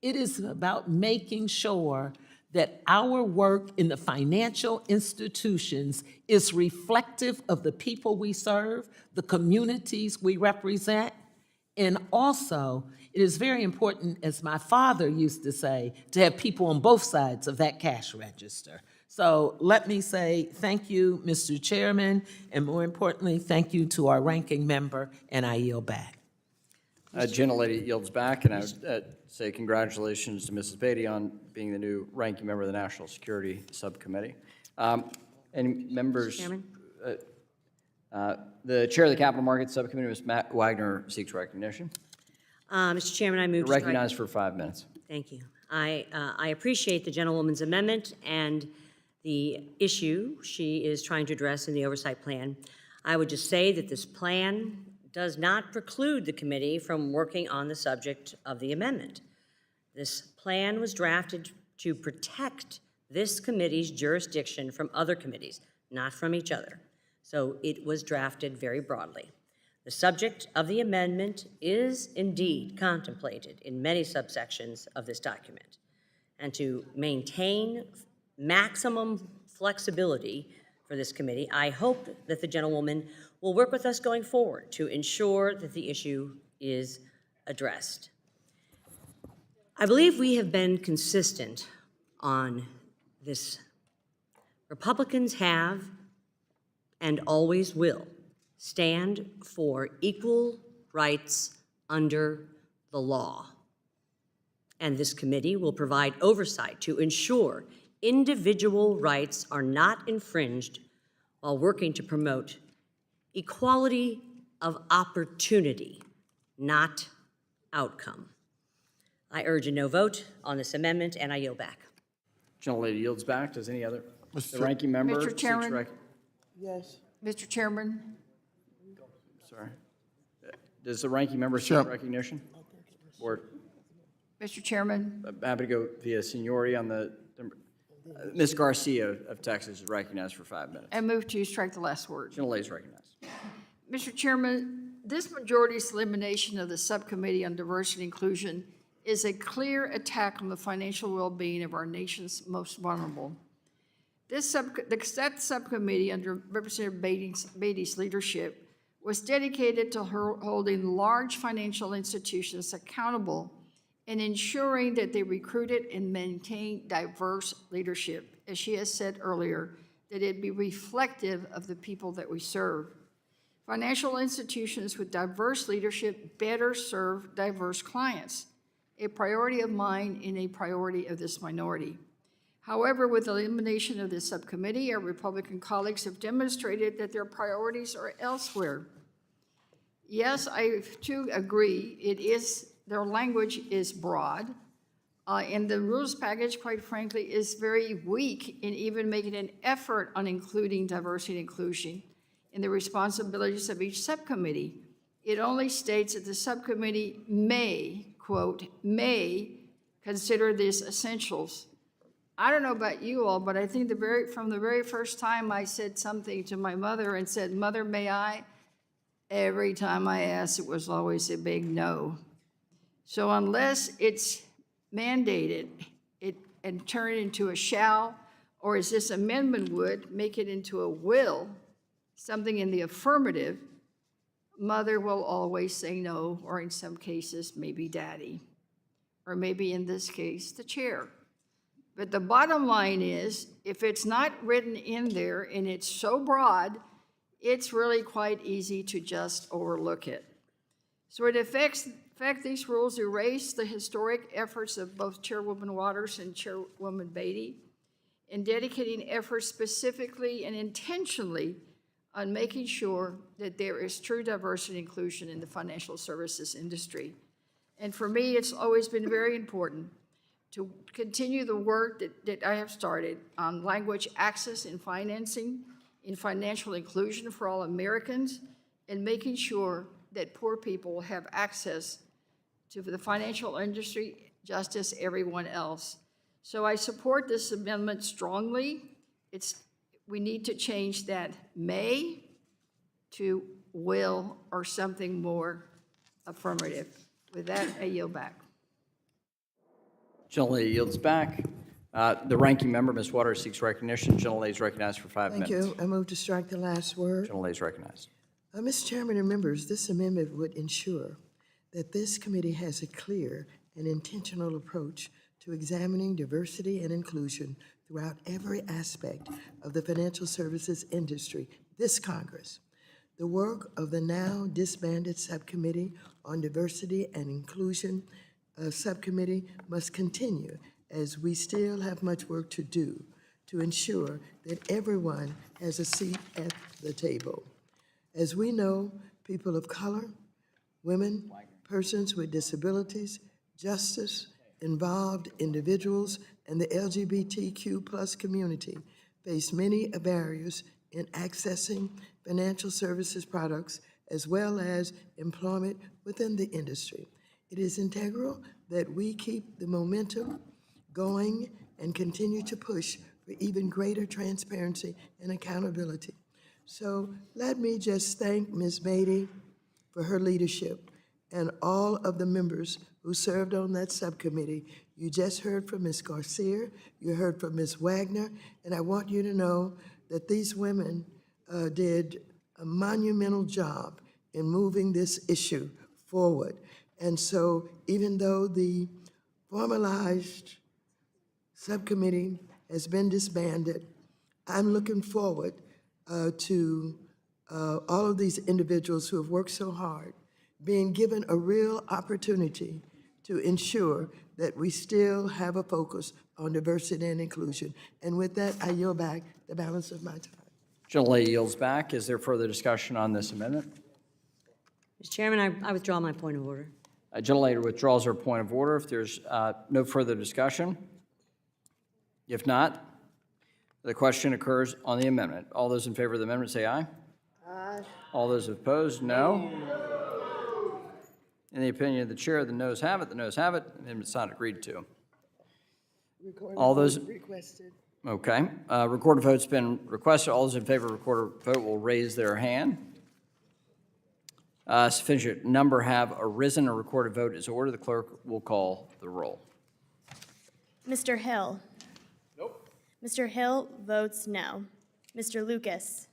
It is about making sure that our work in the financial institutions is reflective of the people we serve, the communities we represent, and also it is very important, as my father used to say, to have people on both sides of that cash register. So let me say thank you, Mr. Chairman, and more importantly, thank you to our ranking member, and I yield back. Gentlelady yields back, and I would say congratulations to Mrs. Beatty on being the new ranking member of the National Security Subcommittee. And members, the chair of the Capital Markets Subcommittee, Ms. Matt Wagner, seeks recognition. Mr. Chairman, I move to strike. Recognized for 5 minutes. Thank you. I appreciate the gentlewoman's amendment and the issue she is trying to address in the oversight plan. I would just say that this plan does not preclude the committee from working on the subject of the amendment. This plan was drafted to protect this committee's jurisdiction from other committees, not from each other. So it was drafted very broadly. The subject of the amendment is indeed contemplated in many subsections of this document. And to maintain maximum flexibility for this committee, I hope that the gentlewoman will work with us going forward to ensure that the issue is addressed. I believe we have been consistent on this. Republicans have and always will stand for equal rights under the law. And this committee will provide oversight to ensure individual rights are not infringed while working to promote equality of opportunity, not outcome. I urge a no vote on this amendment, and I yield back. Gentlelady yields back. Does any other? Mr. The ranking member. Mr. seeks Chairman? Yes. Mr. Chairman, Sorry. Does the ranking member seek Sure. recognition? Or Mr. Chairman, I'm happy to go via seniority on the, Ms. Garcia of Texas is recognized for 5 minutes. I move to strike the last word. Gentlelady is recognized. Mr. Chairman, this majority's elimination of the Subcommittee on Diversity and Inclusion is a clear attack on the financial well-being of our nation's most vulnerable. The subcommittee under Representative Beatty's leadership was dedicated to holding large financial institutions accountable and ensuring that they recruited and maintained diverse leadership, as she has said earlier, that it be reflective of the people that we serve. Financial institutions with diverse leadership better serve diverse clients, a priority of mine and a priority of this minority. However, with the elimination of this subcommittee, our Republican colleagues have demonstrated that their priorities are elsewhere. Yes, I too agree, their language is broad, and the rules package, quite frankly, is very weak in even making an effort on including diversity and inclusion in the responsibilities of each subcommittee. It only states that the subcommittee may, quote, may consider these essentials. I don't know about you all, but I think from the very first time I said something to my mother and said, "Mother, may I?" Every time I asked, it was always a big no. So unless it's mandated and turn it into a shall, or as this amendment would, make it into a will, something in the affirmative, mother will always say no, or in some cases, maybe daddy, or maybe in this case, the chair. But the bottom line is, if it's not written in there and it's so broad, it's really quite easy to just overlook it. So in effect, these rules erase the historic efforts of both Chairwoman Waters and Chairwoman Beatty in dedicating efforts specifically and intentionally on making sure that there is true diversity and inclusion in the financial services industry. And for me, it's always been very important to continue the work that I have started on language access and financing, in financial inclusion for all Americans, and making sure that poor people have access to the financial industry just as everyone else. So I support this amendment strongly. We need to change that may to will or something more affirmative. With that, I yield back. Gentlelady yields back. The ranking member, Ms. Waters, seeks recognition. Gentlelady is recognized for 5 Thank minutes. you. I move to strike the last word. Gentlelady is recognized. Mr. Chairman and members, this amendment would ensure that this committee has a clear and intentional approach to examining diversity and inclusion throughout every aspect of the financial services industry this Congress. The work of the now disbanded Subcommittee on Diversity and Inclusion Subcommittee must continue, as we still have much work to do to ensure that everyone has a seat at the table. As we know, people of color, women, persons with disabilities, justice, involved individuals, and the LGBTQ+ community face many barriers in accessing financial services products as well as employment within the industry. It is integral that we keep the momentum going and continue to push for even greater transparency and accountability. So let me just thank Ms. Beatty for her leadership and all of the members who served on that subcommittee. You just heard from Ms. Garcia, you heard from Ms. Wagner, and I want you to know that these women did a monumental job in moving this issue forward. And so even though the formalized subcommittee has been disbanded, I'm looking forward to all of these individuals who have worked so hard being given a real opportunity to ensure that we still have a focus on diversity and inclusion. And with that, I yield back the balance of my time. Gentlelady yields back. Is there further discussion on this amendment? Mr. Chairman, I withdraw my point of order. Gentlelady withdraws her point of order. If there's no further discussion, if not, the question occurs on the amendment. All those in favor of the amendment say aye. Aye. All those opposed, no. In the opinion of the chair, the noes have it. The noes have it. The amendment's not agreed to. All those requested. Okay. Recorded vote's been requested. All those in favor of recorded vote will raise their hand. Sufficient number have arisen. A recorded vote is ordered. The clerk will call the roll. Mr. Hill? Nope. Mr. Hill votes no. Mr. Lucas?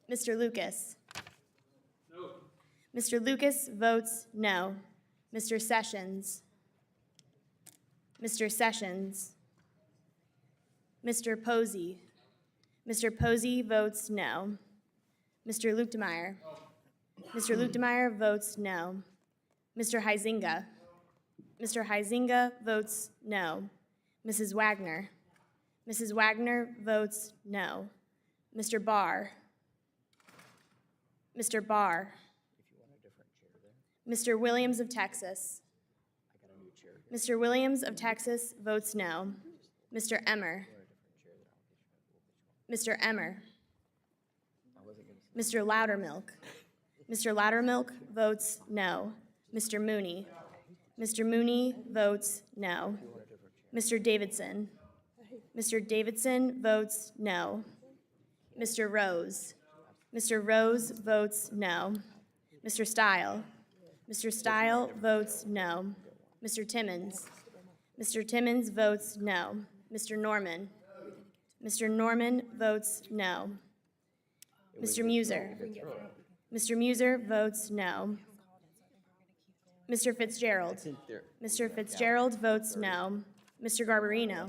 Mr. Lucas? No. Mr. Lucas votes no. Mr. Sessions? Mr. Sessions? Mr. Posey? Mr. Posey votes no. Mr. Luetkemeyer? Mr. Luetkemeyer votes no. Mr. Huizinga? Mr. Huizinga votes no. Mrs. Wagner? Mrs. Wagner votes no. Mr. Barr? Mr. Barr? Mr. Williams of Texas? Mr. Williams of Texas votes no. Mr. Emmer? Mr. Emmer? Mr. Loudermilk? Mr. Loudermilk votes no. Mr. Mooney? Mr. Mooney votes no. Mr. Davidson? Mr. Davidson votes no. Mr. Rose? Mr. Rose votes no. Mr. Stile? Mr. Stile votes no. Mr. Timmons? Mr. Timmons votes no. Mr. Norman? Mr. Norman votes no. Mr. Muser? Mr. Muser votes no. Mr. Fitzgerald? Mr. Fitzgerald votes no. Mr. Garbarino?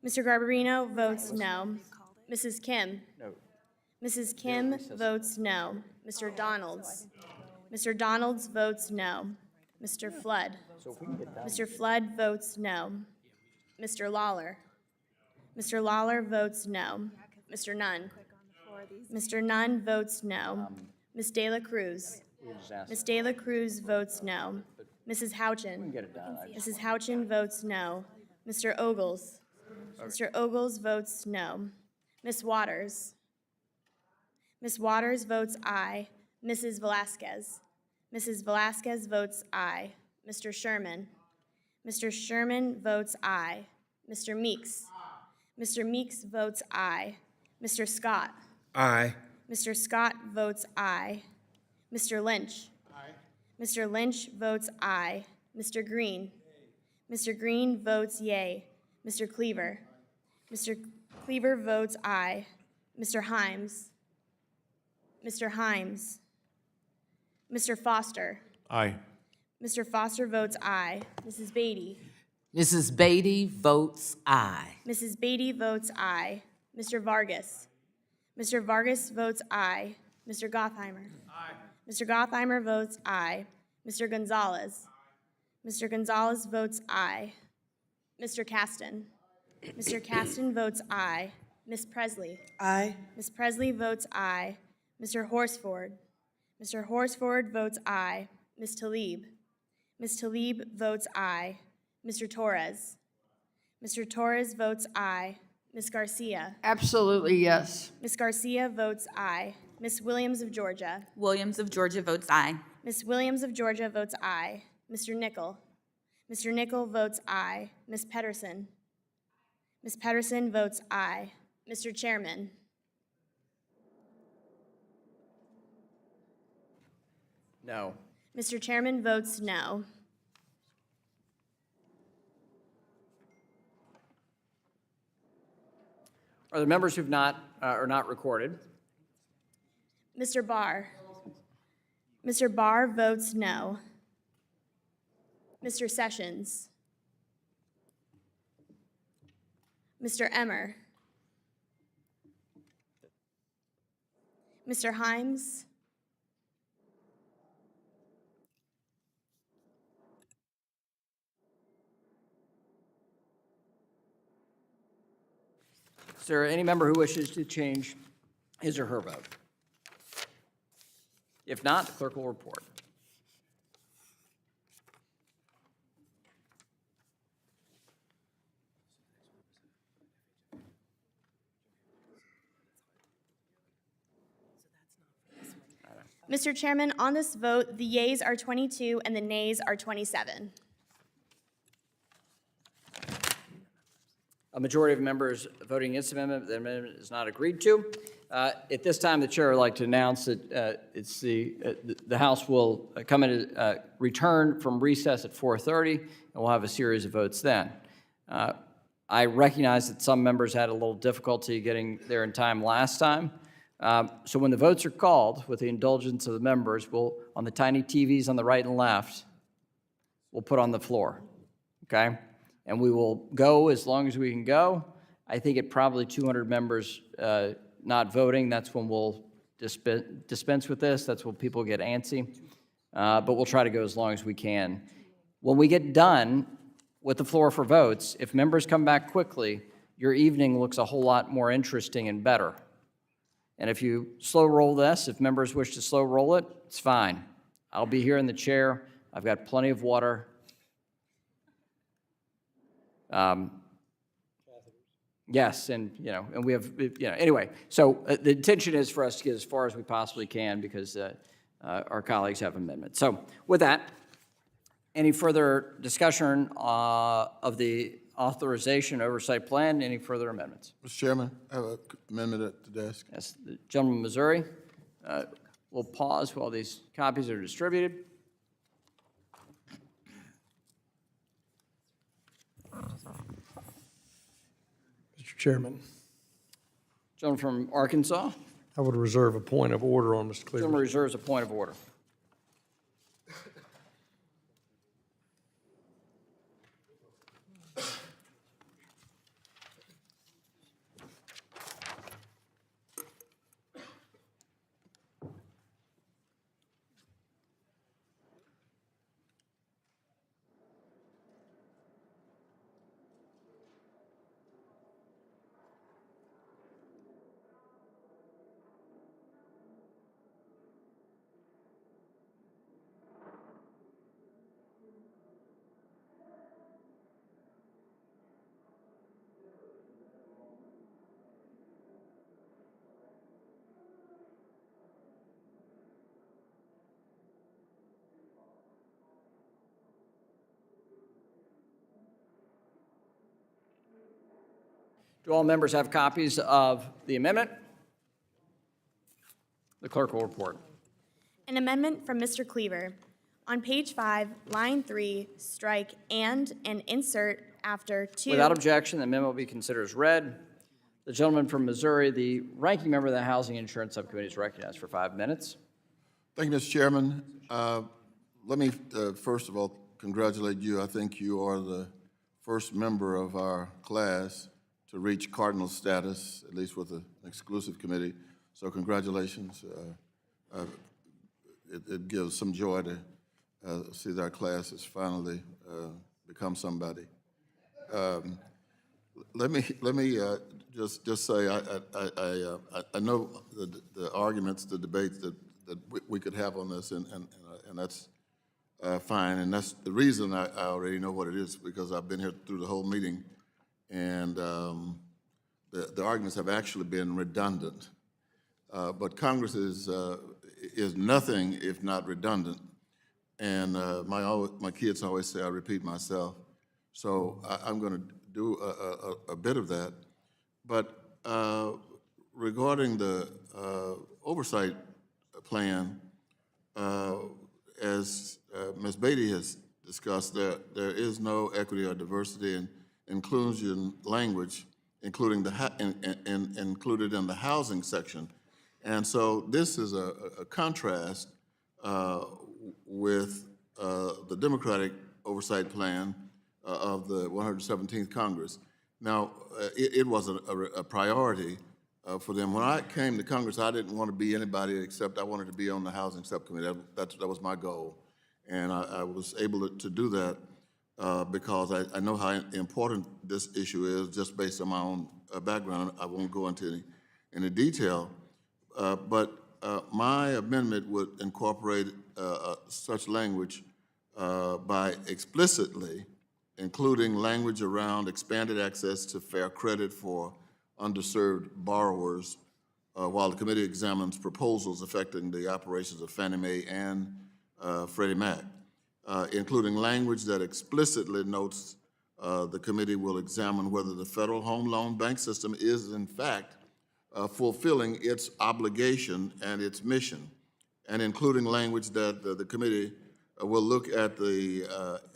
Mr. Garbarino votes no. Mrs. Kim? Mrs. Kim votes no. Mr. Donalds? Mr. Donalds votes no. Mr. Flood? Mr. Flood votes no. Mr. Lawler? Mr. Lawler votes no. Mr. Nunn? Mr. Nunn votes no. Ms. De La Cruz? Ms. De La Cruz votes no. Mrs. Houchin? Mrs. Houchin votes no. Mr. Ogles? Mr. Ogles votes no. Ms. Waters? Ms. Waters votes aye. Mrs. Velasquez? Mrs. Velasquez votes aye. Mr. Sherman? Mr. Sherman votes aye. Mr. Meeks? Mr. Meeks votes aye. Mr. Scott? Aye. Mr. Scott votes aye. Mr. Lynch? Aye. Mr. Lynch votes aye. Mr. Green? Mr. Green votes yea. Mr. Cleaver? Mr. Cleaver votes aye. Mr. Himes? Mr. Himes? Mr. Foster? Aye. Mr. Foster votes aye. Mrs. Beatty? Mrs. Beatty votes aye. Mrs. Beatty votes aye. Mr. Vargas? Mr. Vargas votes aye. Mr. Gottheimer? Aye. Mr. Gottheimer votes aye. Mr. Gonzalez? Mr. Gonzalez votes aye. Mr. Caston? Mr. Caston votes aye. Ms. Presley? Aye. Ms. Presley votes aye. Mr. Horsford? Mr. Horsford votes aye. Ms. Tlaib? Ms. Tlaib votes aye. Mr. Torres? Mr. Torres votes aye. Ms. Garcia. Absolutely, yes. Ms. Garcia votes aye. Ms. Williams of Georgia. Williams of Georgia votes aye. Ms. Williams of Georgia votes aye. Mr. Nickel. Mr. Nickel votes aye. Ms. Pedersen. Ms. Pedersen votes aye. Mr. Chairman. No. Mr. Chairman votes no. Are there members who've not, are not recorded? Mr. Barr. Mr. Barr votes no. Mr. Sessions. Mr. Emmer. Mr. Himes. Is there any member who wishes to change his or her vote? If not, the clerk will report. Mr. Chairman, on this vote, the yeas are 22 and the nays are 27. A majority of members voting against the amendment, the amendment is not agreed to. At this time, the chair would like to announce that it's the House will come in, return from recess at 4:30, and we'll have a series of votes then. I recognize that some members had a little difficulty getting there in time last time. So when the votes are called, with the indulgence of the members, we'll, on the tiny TVs on the right and left, we'll put on the floor, okay? And we will go as long as we can go. I think at probably 200 members not voting, that's when we'll dispense with this. That's when people get antsy. But we'll try to go as long as we can. When we get done with the floor for votes, if members come back quickly, your evening looks a whole lot more interesting and better. And if you slow roll this, if members wish to slow roll it, it's fine. I'll be here in the chair. I've got plenty of water. Yes, and and we have, anyway. So the intention is for us to get as far as we possibly can because our colleagues have amendments. So with that, any further discussion of the authorization oversight plan? Any further amendments? Mr. Chairman, I have an amendment at the desk. Yes, the gentleman from Missouri. We'll pause while these copies are distributed. Mr. Chairman, Gentleman from Arkansas. I would reserve a point of order on Mr. Cleaver's. Gentleman reserves a point of order. Do all members have copies of the amendment? The clerk will report. An amendment from Mr. Cleaver. On page 5, line 3, strike and insert after 2. Without objection, the amendment will be considered as read. The gentleman from Missouri, the ranking member of the Housing and Insurance Subcommittee, is recognized for 5 minutes. Thank you, Mr. Chairman. Let me, first of all, congratulate you. I think you are the first member of our class to reach cardinal status, at least with an exclusive committee. So congratulations. It gives some joy to see that our class has finally become somebody. Let me just say I know the arguments, the debates that we could have on this, and that's fine. And that's the reason I already know what it is, because I've been here through the whole meeting. And the arguments have actually been redundant. But Congress is nothing if not redundant. And my kids always say I repeat myself. So I'm going to do a bit of that. But regarding the oversight plan, as Ms. Beatty has discussed, there is no equity or diversity and inclusion language, including included in the housing section. And so this is a contrast with the Democratic oversight plan of the 117th Congress. Now, it was a priority for them. When I came to Congress, I didn't want to be anybody except I wanted to be on the Housing Subcommittee. That was my goal. And I was able to do that because I know how important this issue is just based on my own background. I won't go into any detail. But my amendment would incorporate such language by explicitly including language around expanded access to fair credit for underserved borrowers while the committee examines proposals affecting the operations of Fannie Mae and Freddie Mac, including language that explicitly notes the committee will examine whether the Federal Home Loan Bank System is in fact fulfilling its obligation and its mission, and including language that the committee will look at the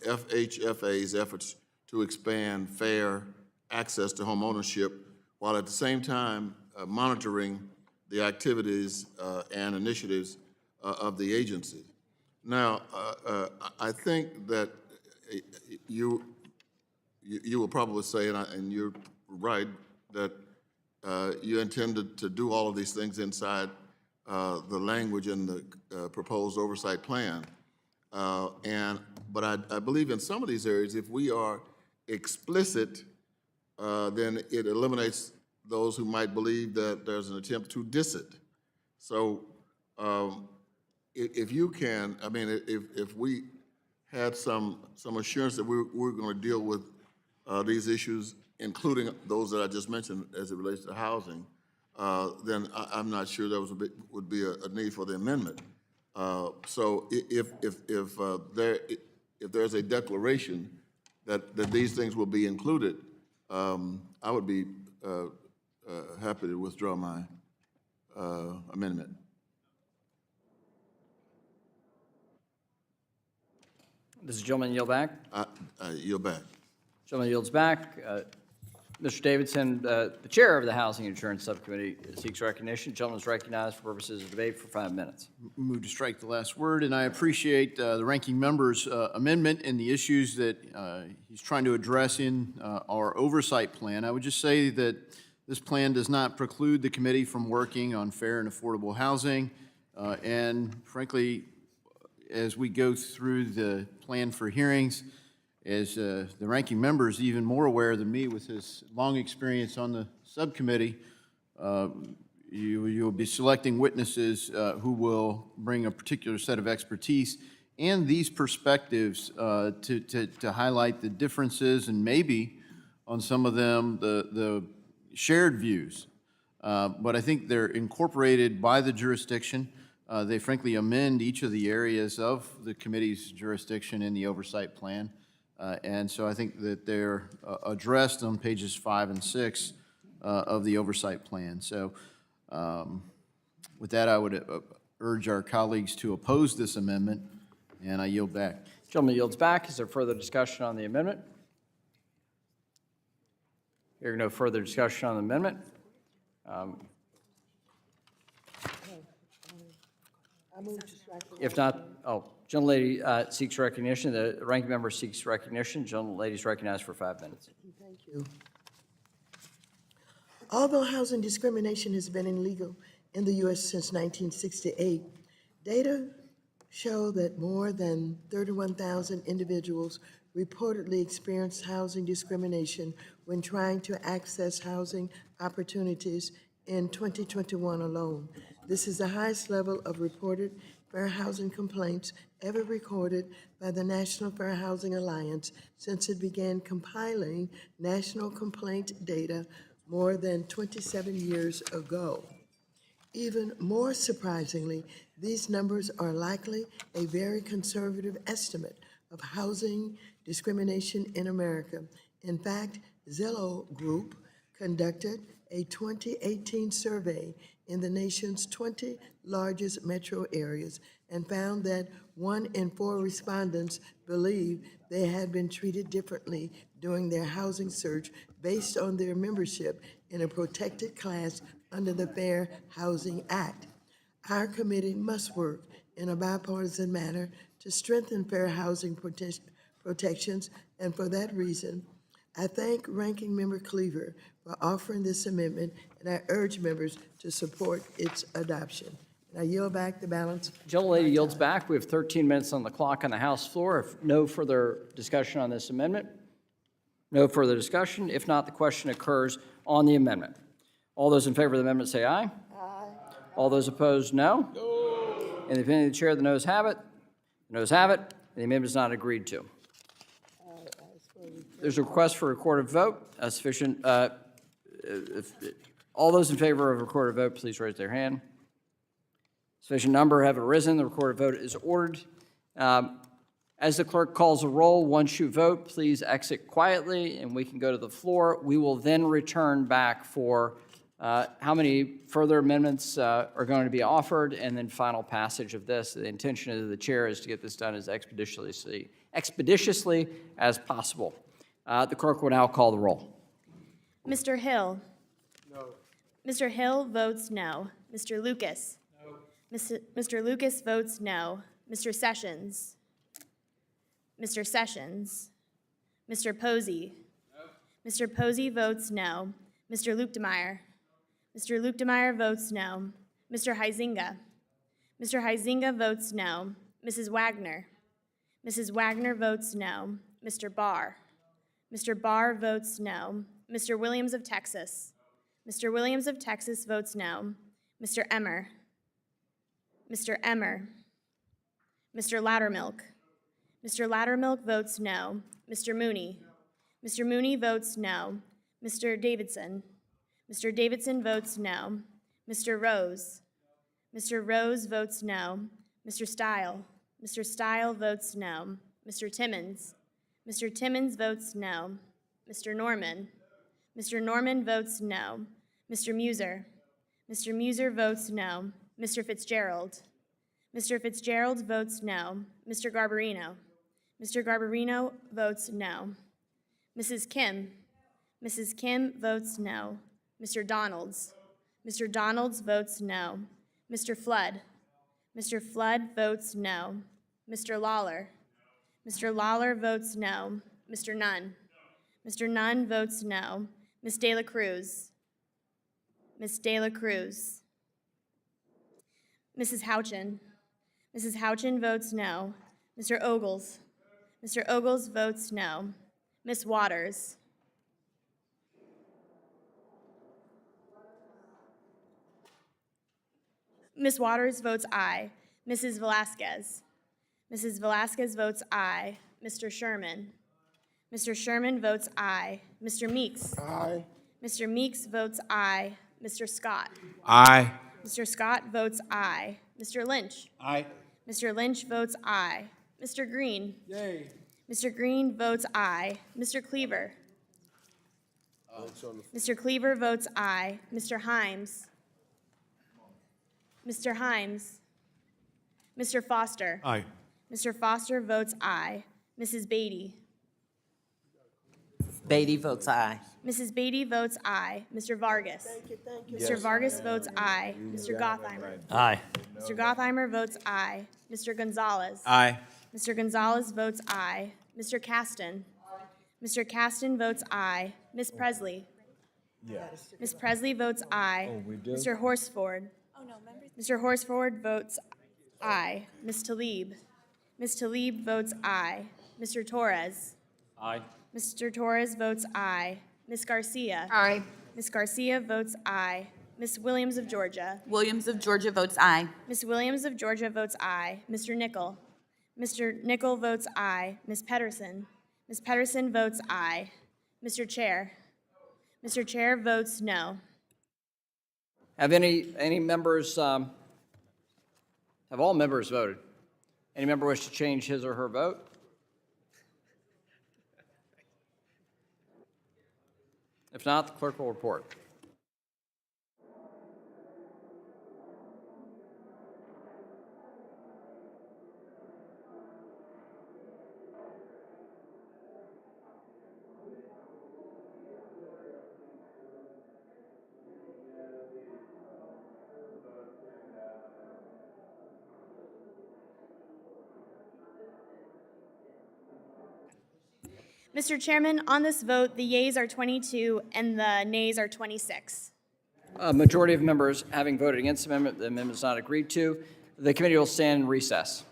FHFA's efforts to expand fair access to home ownership, while at the same time monitoring the activities and initiatives of the agency. Now, I think that you will probably say, and you're right, that you intended to do all of these things inside the language in the proposed oversight plan. But I believe in some of these areas, if we are explicit, then it eliminates those who might believe that there's an attempt to diss it. So if you can, I mean, if we had some assurance that we're going to deal with these issues, including those that I just mentioned as it relates to housing, then I'm not sure there would be a need for the amendment. So if there's a declaration that these things will be included, I would be happy to withdraw my amendment. Does the gentleman yield back? I yield back. Gentleman yields back. Mr. Davidson, the chair of the Housing and Insurance Subcommittee, seeks recognition. The gentleman is recognized for purposes of debate for 5 minutes. Move to strike the last word, and I appreciate the ranking member's amendment and the issues that he's trying to address in our oversight plan. I would just say that this plan does not preclude the committee from working on fair and affordable housing, and frankly, as we go through the plan for hearings, as the ranking member is even more aware than me with his long experience on the subcommittee, you'll be selecting witnesses who will bring a particular set of expertise and these perspectives to highlight the differences and maybe on some of them the shared views. But I think they're incorporated by the jurisdiction. They frankly amend each of the areas of the committee's jurisdiction in the oversight plan. And so I think that they're addressed on pages 5 and 6 of the oversight plan. So with that, I would urge our colleagues to oppose this amendment, and I yield back. Gentleman yields back. Is there further discussion on the amendment? Hearing no further discussion on the amendment. If not, gentlelady seeks recognition. The ranking member seeks recognition. Gentlelady is recognized for 5 minutes. Thank you. Although housing discrimination has been illegal in the U.S. since 1968, data show that more than 31,000 individuals reportedly experienced housing discrimination when trying to access housing opportunities in 2021 alone. This is the highest level of reported fair housing complaints ever recorded by the National Fair Housing Alliance since it began compiling national complaint data more than 27 years ago. Even more surprisingly, these numbers are likely a very conservative estimate of housing discrimination in America. In fact, Zillow Group conducted a 2018 survey in the nation's 20 largest metro areas and found that 1 in 4 respondents believe they had been treated differently during their housing search based on their membership in a protected class under the Fair Housing Act. Our committee must work in a bipartisan manner to strengthen fair housing protections, and for that reason, I thank Ranking Member Cleaver for offering this amendment, and I urge members to support its adoption. And I yield back the balance. Gentlelady yields back. We have 13 minutes on the clock on the House floor. If no further discussion on this amendment, no further discussion. If not, the question occurs on the amendment. All those in favor of the amendment say aye. Aye. All those opposed, no. In the opinion of the chair, the noes have it. The noes have it. And the amendment is not agreed to. There's a request for a recorded vote. All those in favor of a recorded vote, please raise their hand. Sufficient number have arisen. The recorded vote is ordered. As the clerk calls a roll, once you vote, please exit quietly, and we can go to the floor. We will then return back for how many further amendments are going to be offered, and then final passage of this. The intention of the chair is to get this done as expeditiously as possible. The clerk will now call the roll. Mr. Hill? No. Mr. Hill votes no. Mr. Lucas? No. Mr. Lucas votes no. Mr. Sessions? Mr. Sessions? Mr. Posey? No. Mr. Posey votes no. Mr. Lukedemeyer? Mr. Lukedemeyer votes no. Mr. Huizinga? Mr. Huizinga votes no. Mrs. Wagner? Mrs. Wagner votes no. Mr. Barr? Mr. Barr votes no. Mr. Williams of Texas? Mr. Williams of Texas votes no. Mr. Emmer? Mr. Emmer? Mr. Loudermilk? Mr. Loudermilk votes no. Mr. Mooney? Mr. Mooney votes no. Mr. Davidson? Mr. Davidson votes no. Mr. Rose? Mr. Rose votes no. Mr. Stile? Mr. Stile votes no. Mr. Timmons? Mr. Timmons votes no. Mr. Norman? Mr. Norman votes no. Mr. Muser? Mr. Muser votes no. Mr. Fitzgerald? Mr. Fitzgerald votes no. Mr. Garbarino? Mr. Garbarino votes no. Mrs. Kim? Mrs. Kim votes no. Mr. Donalds? Mr. Donalds votes no. Mr. Flood? Mr. Flood votes no. Mr. Lawler? Mr. Lawler votes no. Mr. Nunn? Mr. Nunn votes no. Ms. De La Cruz? Ms. De La Cruz? Mrs. Houchin? Mrs. Houchin votes no. Mr. Ogles? Mr. Ogles votes no. Ms. Waters? Ms. Waters votes aye. Mrs. Velasquez? Mrs. Velasquez votes aye. Mr. Sherman? Mr. Sherman votes aye. Mr. Meeks? Aye. Mr. Meeks votes aye. Mr. Scott? Aye. Mr. Scott votes aye. Mr. Lynch? Aye. Mr. Lynch votes aye. Mr. Green? Yay. Mr. Green votes aye. Mr. Cleaver? Mr. Cleaver votes aye. Mr. Himes? Mr. Himes? Mr. Foster? Aye. Mr. Foster votes aye. Mrs. Beatty? Beatty votes aye. Mrs. Beatty votes aye. Mr. Vargas? Mr. Vargas votes aye. Mr. Gottheimer? Aye. Mr. Gottheimer votes aye. Mr. Gonzalez? Aye. Mr. Gonzalez votes aye. Mr. Caston? Mr. Caston votes aye. Ms. Presley? Ms. Presley votes aye. Mr. Horsford? Mr. Horsford votes aye. Ms. Talib? Ms. Talib votes aye. Mr. Torres? Aye. Mr. Torres votes aye. Ms. Garcia? Aye. Ms. Garcia votes aye. Ms. Williams of Georgia? Williams of Georgia votes aye. Ms. Williams of Georgia votes aye. Mr. Nickel? Mr. Nickel votes aye. Ms. Pedersen? Ms. Pedersen votes aye. Mr. Chair? Mr. Chair votes no. Have any members, have all members voted? Any member wish to change his or her vote? If not, the clerk will report. Mr. Chairman, on this vote, the yeas are 22 and the nays are 26. A majority of members having voted against the amendment is not agreed to. The committee will stand in recess.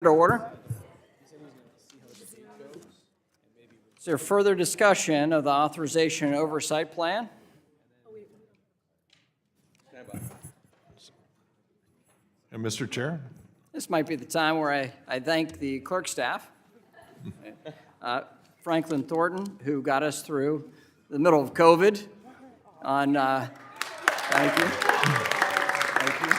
To order. Is there further discussion of the authorization and oversight plan? And Mr. Chair? This might be the time where I thank the clerk staff. Franklin Thornton, who got us through the middle of COVID on, thank you. Thank you.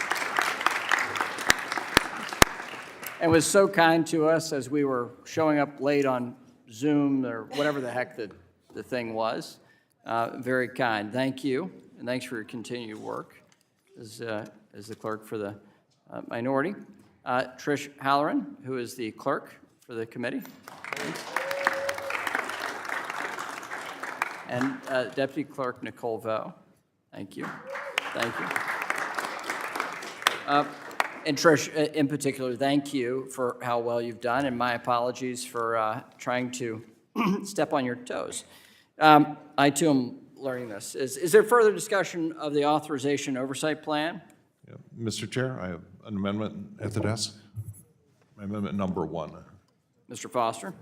And was so kind to us as we were showing up late on Zoom or whatever the heck the thing was. Very kind. Thank you, and thanks for your continued work as the clerk for the minority. Trish Halloran, who is the clerk for the committee. And Deputy Clerk Nicole Vo. Thank you. Thank you. And Trish, in particular, thank you for how well you've done, and my apologies for trying to step on your toes. I, too, am learning this. Is there further discussion of the authorization oversight plan? Yeah. Mr. Chair, I have an amendment at the desk. Amendment number 1. Mr. Foster?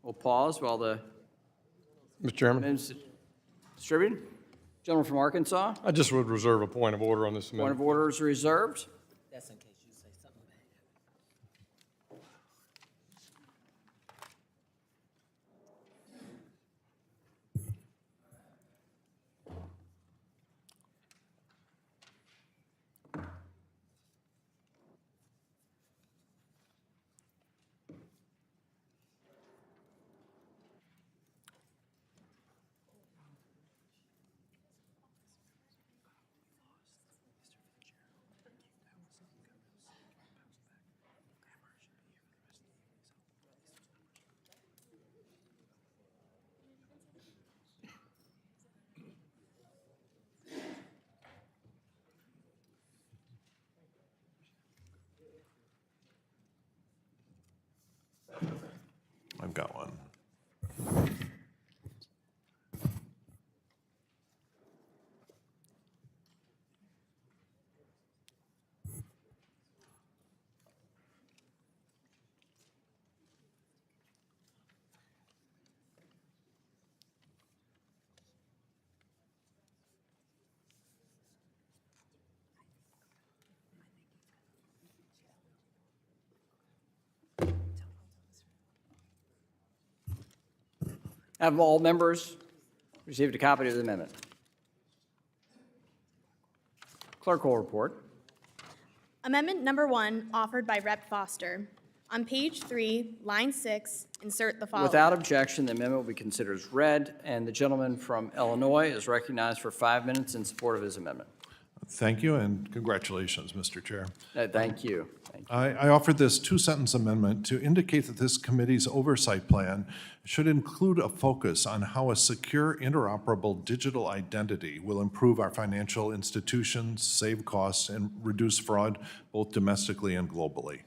We'll pause while the Mr. Chairman, amendment's distributed. Gentleman from Arkansas, I just would reserve a point of order on this point amendment. of order is reserved. That's in case you say something bad. I've got one. Have all members received a copy of the amendment? Clerk will report. Amendment number 1, offered by Rep. Foster. On page 3, line 6, insert the following. Without objection, the amendment will be considered as read, and the gentleman from Illinois is recognized for 5 minutes in support of his amendment. Thank you, and congratulations, Mr. Chair. Thank you. Thank you. I offered this 2-sentence amendment to indicate that this committee's oversight plan should include a focus on how a secure, interoperable digital identity will improve our financial institutions, save costs, and reduce fraud both domestically and globally.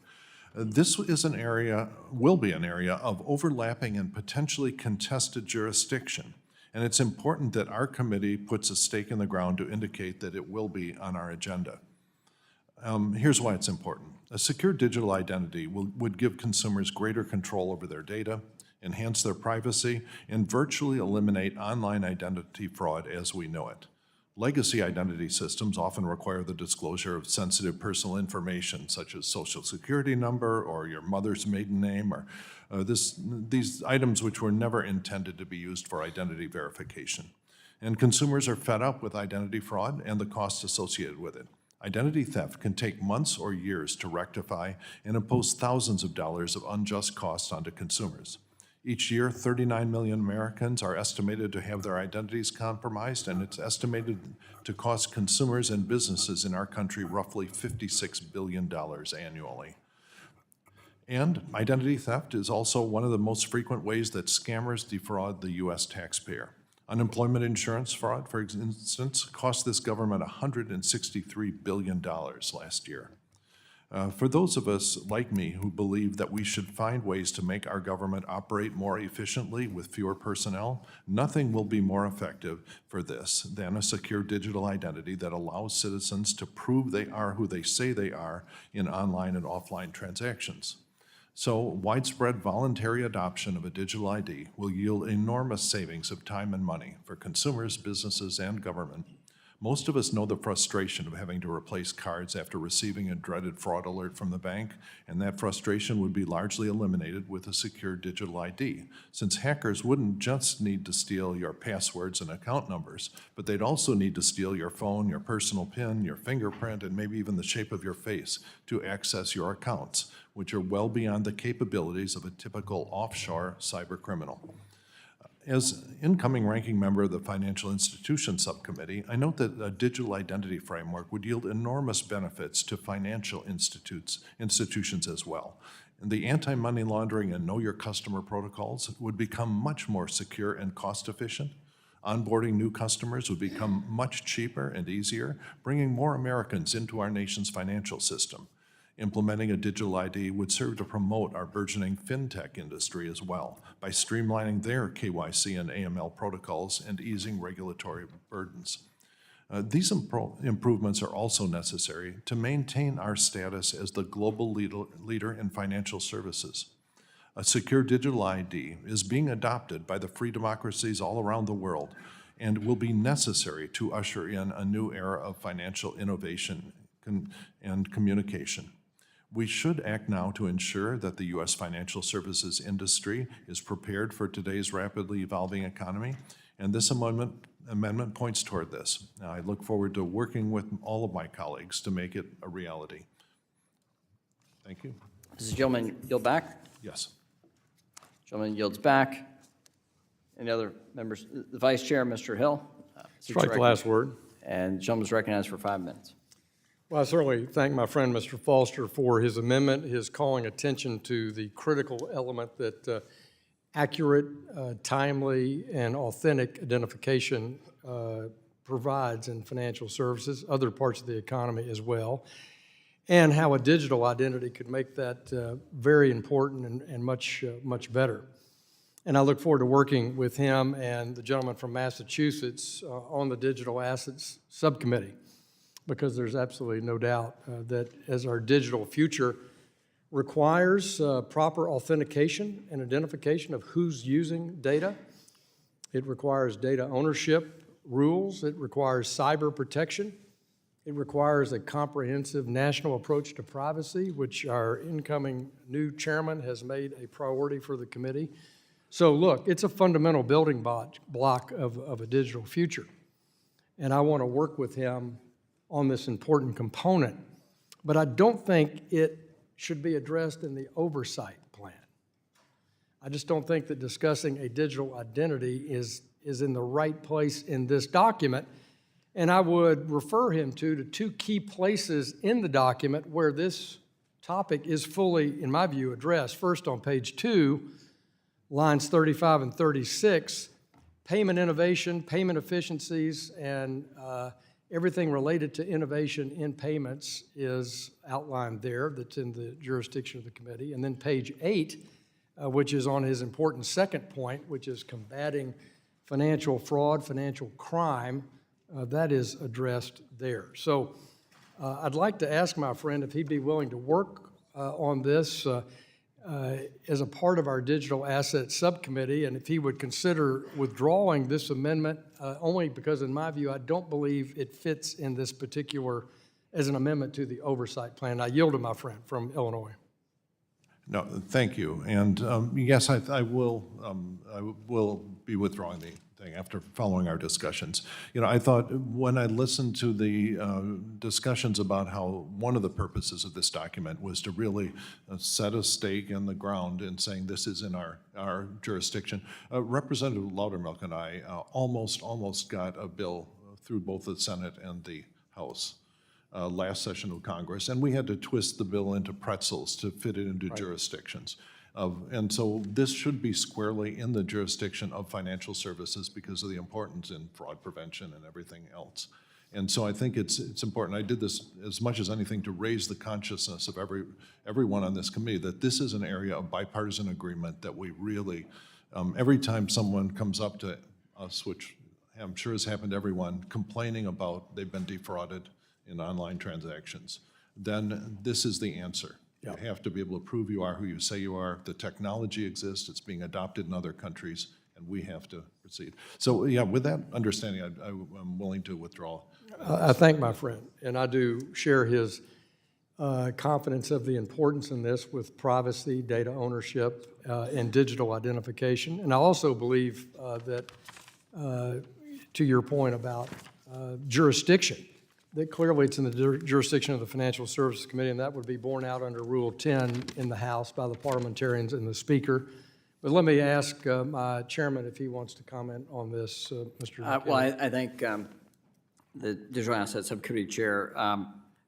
This is an area, will be an area of overlapping and potentially contested jurisdiction. And it's important that our committee puts a stake in the ground to indicate that it will be on our agenda. Here's why it's important. A secure digital identity would give consumers greater control over their data, enhance their privacy, and virtually eliminate online identity fraud as we know it. Legacy identity systems often require the disclosure of sensitive personal information, such as social security number or your mother's maiden name, or these items which were never intended to be used for identity verification. And consumers are fed up with identity fraud and the costs associated with it. Identity theft can take months or years to rectify and impose thousands of dollars of unjust costs onto consumers. Each year, 39 million Americans are estimated to have their identities compromised, and it's estimated to cost consumers and businesses in our country roughly $56 billion annually. And identity theft is also one of the most frequent ways that scammers defraud the U.S. taxpayer. Unemployment insurance fraud, for instance, cost this government $163 billion last year. For those of us like me who believe that we should find ways to make our government operate more efficiently with fewer personnel, nothing will be more effective for this than a secure digital identity that allows citizens to prove they are who they say they are in online and offline transactions. So widespread voluntary adoption of a digital ID will yield enormous savings of time and money for consumers, businesses, and government. Most of us know the frustration of having to replace cards after receiving a dreaded fraud alert from the bank, and that frustration would be largely eliminated with a secure digital ID, since hackers wouldn't just need to steal your passwords and account numbers, but they'd also need to steal your phone, your personal PIN, your fingerprint, and maybe even the shape of your face to access your accounts, which are well beyond the capabilities of a typical offshore cybercriminal. As incoming ranking member of the Financial Institutions Subcommittee, I note that a digital identity framework would yield enormous benefits to financial institutions as well. And the anti-money laundering and know your customer protocols would become much more secure and cost efficient. Onboarding new customers would become much cheaper and easier, bringing more Americans into our nation's financial system. Implementing a digital ID would serve to promote our burgeoning fintech industry as well by streamlining their KYC and AML protocols and easing regulatory burdens. These improvements are also necessary to maintain our status as the global leader in financial services. A secure digital ID is being adopted by the free democracies all around the world and will be necessary to usher in a new era of financial innovation and communication. We should act now to ensure that the U.S. financial services industry is prepared for today's rapidly evolving economy, and this amendment points toward this. Now, I look forward to working with all of my colleagues to make it a reality. Thank you. Does the gentleman yield back? Yes. Gentleman yields back. Any other members? The Vice Chair, Mr. Hill. Strike the last word. And the gentleman is recognized for 5 minutes. Well, I certainly thank my friend, Mr. Foster, for his amendment, his calling attention to the critical element that accurate, timely, and authentic identification provides in financial services, other parts of the economy as well, and how a digital identity could make that very important and much better. And I look forward to working with him and the gentleman from Massachusetts on the Digital Assets Subcommittee, because there's absolutely no doubt that as our digital future requires proper authentication and identification of who's using data, it requires data ownership rules, it requires cyber protection, it requires a comprehensive national approach to privacy, which our incoming new chairman has made a priority for the committee. So look, it's a fundamental building block of a digital future. And I want to work with him on this important component, but I don't think it should be addressed in the oversight plan. I just don't think that discussing a digital identity is in the right place in this document, and I would refer him to two key places in the document where this topic is fully, in my view, addressed. First, on page 2, lines 35 and 36, payment innovation, payment efficiencies, and everything related to innovation in payments is outlined there. That's in the jurisdiction of the committee. And then page 8, which is on his important second point, which is combating financial fraud, financial crime, that is addressed there. So I'd like to ask my friend if he'd be willing to work on this as a part of our Digital Assets Subcommittee, and if he would consider withdrawing this amendment, only because, in my view, I don't believe it fits in this particular, as an amendment to the oversight plan. I yield to my friend from Illinois. No, thank you. And yes, I will be withdrawing the thing after following our discussions. You know, I thought when I listened to the discussions about how one of the purposes of this document was to really set a stake in the ground in saying this is in our jurisdiction, Representative Loudermilk and I almost got a bill through both the Senate and the House last session of Congress, and we had to twist the bill into pretzels to fit it into jurisdictions. And so this should be squarely in the jurisdiction of financial services because of the importance in fraud prevention and everything else. And so I think it's important. I did this as much as anything to raise the consciousness of everyone on this committee that this is an area of bipartisan agreement that we really, every time someone comes up to us, which I'm sure has happened to everyone, complaining about they've been defrauded in online transactions, then this is the answer. You have to be able to prove you are who you say you are. The technology exists, it's being adopted in other countries, and we have to proceed. So, yeah, with that understanding, I'm willing to withdraw. I thank my friend, and I do share his confidence of the importance in this with privacy, data ownership, and digital identification. And I also believe that, to your point about jurisdiction, that clearly it's in the jurisdiction of the Financial Services Committee, and that would be borne out under Rule 10 in the House by the parliamentarians and the Speaker. But let me ask my chairman if he wants to comment on this, Mr. Well, I thank the Digital Asset Subcommittee Chair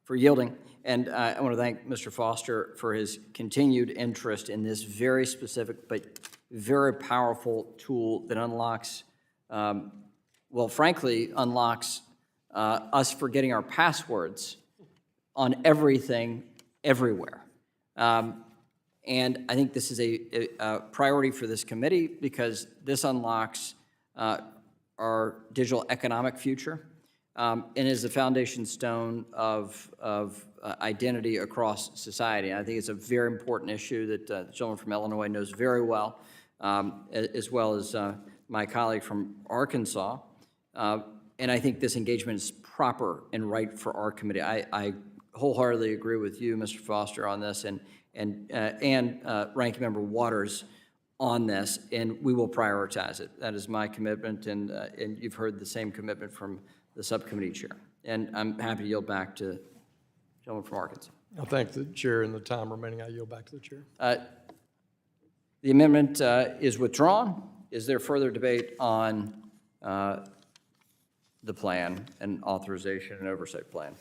for yielding, and I want to thank Mr. Foster for his continued interest in this very specific but very powerful tool that unlocks, well, frankly, unlocks us forgetting our passwords on everything, everywhere. And I think this is a priority for this committee because this unlocks our digital economic future and is the foundation stone of identity across society. And I think it's a very important issue that the gentleman from Illinois knows very well as my colleague from Arkansas. And I think this engagement is proper and right for our committee. I wholeheartedly agree with you, Mr. Foster, on this, and Ranking Member Waters on this, and we will prioritize it. That is my commitment, and you've heard the same commitment from the subcommittee chair. And I'm happy to yield back to the gentleman from Arkansas. I thank the chair, and the time remaining, I yield back to the chair. The amendment is withdrawn. Is there further debate on the plan and authorization and oversight plan?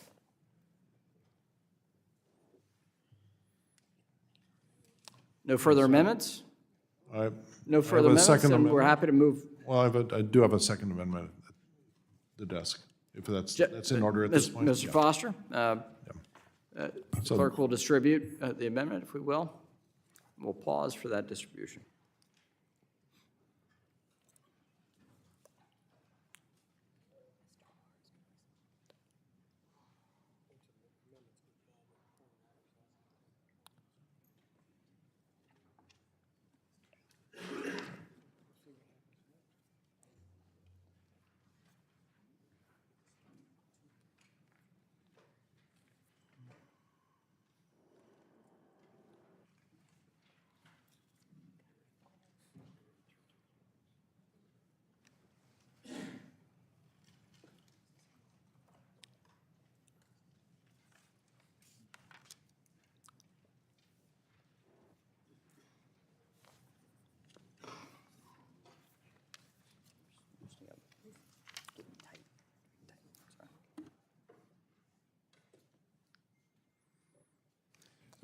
No further amendments? No further amendments, and we're happy to move. Well, I do have a second amendment at the desk, if that's in order at this point. Mr. Foster, clerk will distribute the amendment, if we will. We'll pause for that distribution.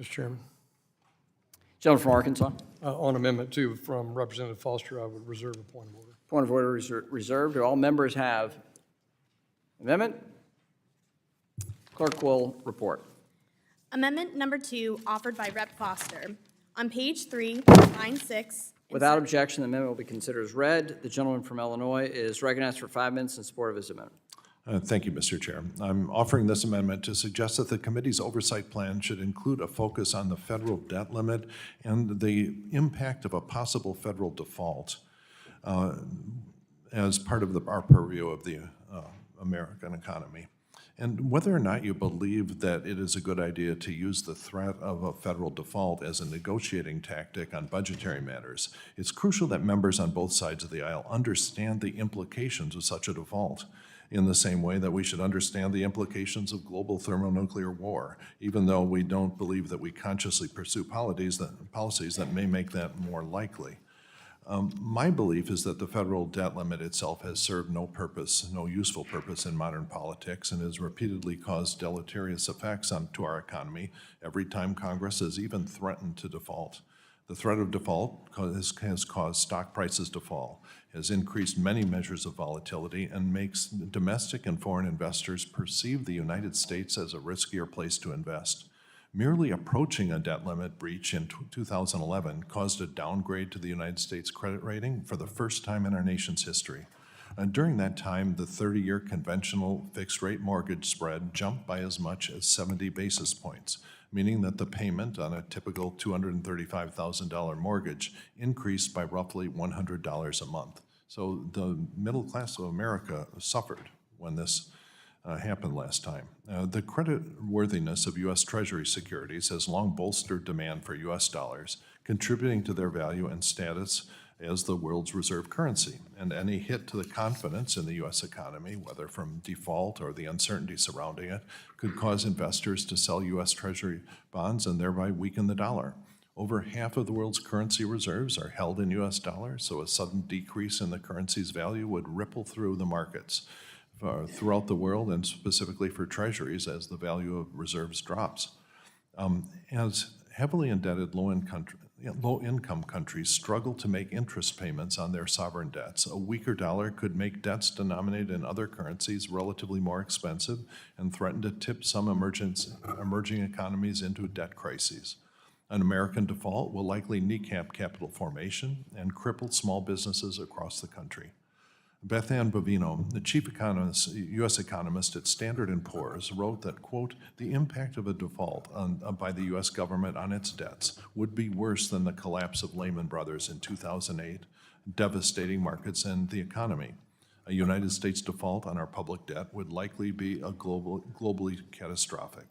Mr. Chairman. Gentleman from Arkansas. On Amendment 2 from Representative Foster, I would reserve a point of order. Point of order reserved. Do all members have amendment? Clerk will report. Amendment number 2, offered by Rep. Foster. On page 3, line 6. Without objection, the amendment will be considered as read. The gentleman from Illinois is recognized for 5 minutes in support of his amendment. Thank you, Mr. Chair. I'm offering this amendment to suggest that the committee's oversight plan should include a focus on the federal debt limit and the impact of a possible federal default as part of our purview of the American economy. And whether or not you believe that it is a good idea to use the threat of a federal default as a negotiating tactic on budgetary matters, it's crucial that members on both sides of the aisle understand the implications of such a default, in the same way that we should understand the implications of global thermonuclear war, even though we don't believe that we consciously pursue policies that may make that more likely. My belief is that the federal debt limit itself has served no purpose, no useful purpose in modern politics, and has repeatedly caused deleterious effects to our economy every time Congress has even threatened to default. The threat of default has caused stock prices to fall, has increased many measures of volatility, and makes domestic and foreign investors perceive the United States as a riskier place to invest. Merely approaching a debt limit breach in 2011 caused a downgrade to the United States credit rating for the first time in our nation's history. And during that time, the 30-year conventional fixed-rate mortgage spread jumped by as much as 70 basis points, meaning that the payment on a typical $235,000 mortgage increased by roughly $100 a month. So the middle class of America suffered when this happened last time. The creditworthiness of U.S. Treasury securities has long bolstered demand for U.S. dollars, contributing to their value and status as the world's reserve currency. And any hit to the confidence in the U.S. economy, whether from default or the uncertainty surrounding it, could cause investors to sell U.S. Treasury bonds and thereby weaken the dollar. Over half of the world's currency reserves are held in U.S. dollars, so a sudden decrease in the currency's value would ripple through the markets throughout the world, and specifically for treasuries as the value of reserves drops. As heavily indebted low-income countries struggle to make interest payments on their sovereign debts, a weaker dollar could make debts denominated in other currencies relatively more expensive and threaten to tip some emerging economies into debt crises. An American default will likely kneecap capital formation and cripple small businesses across the country. Beth Ann Bovino, the chief economist, U.S. economist at Standard & Poor's, wrote that, quote, the impact of a default by the U.S. government on its debts would be worse than the collapse of Lehman Brothers in 2008, devastating markets and the economy. A United States default on our public debt would likely be globally catastrophic.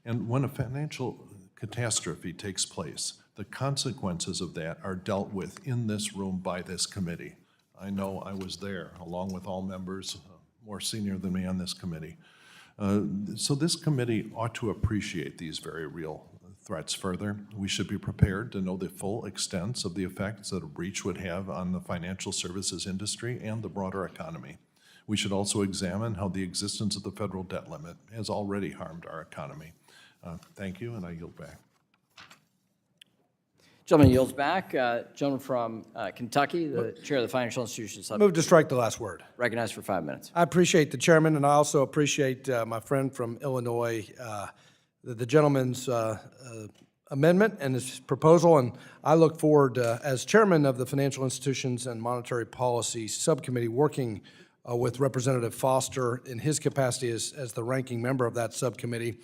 And when a financial catastrophe takes place, the consequences of that are dealt with in this room by this committee. I know I was there, along with all members more senior than me on this committee. So this committee ought to appreciate these very real threats further. We should be prepared to know the full extents of the effects that a breach would have on the financial services industry and the broader economy. We should also examine how the existence of the federal debt limit has already harmed our economy. Thank you, and I yield back. Gentleman yields back. Gentleman from Kentucky, the chair of the Financial Institutions Subcommittee. Move to strike the last word. Recognized for 5 minutes. I appreciate the chairman, and I also appreciate my friend from Illinois, the gentleman's amendment and his proposal, and I look forward, as chairman of the Financial Institutions and Monetary Policy Subcommittee, working with Representative Foster in his capacity as the ranking member of that subcommittee.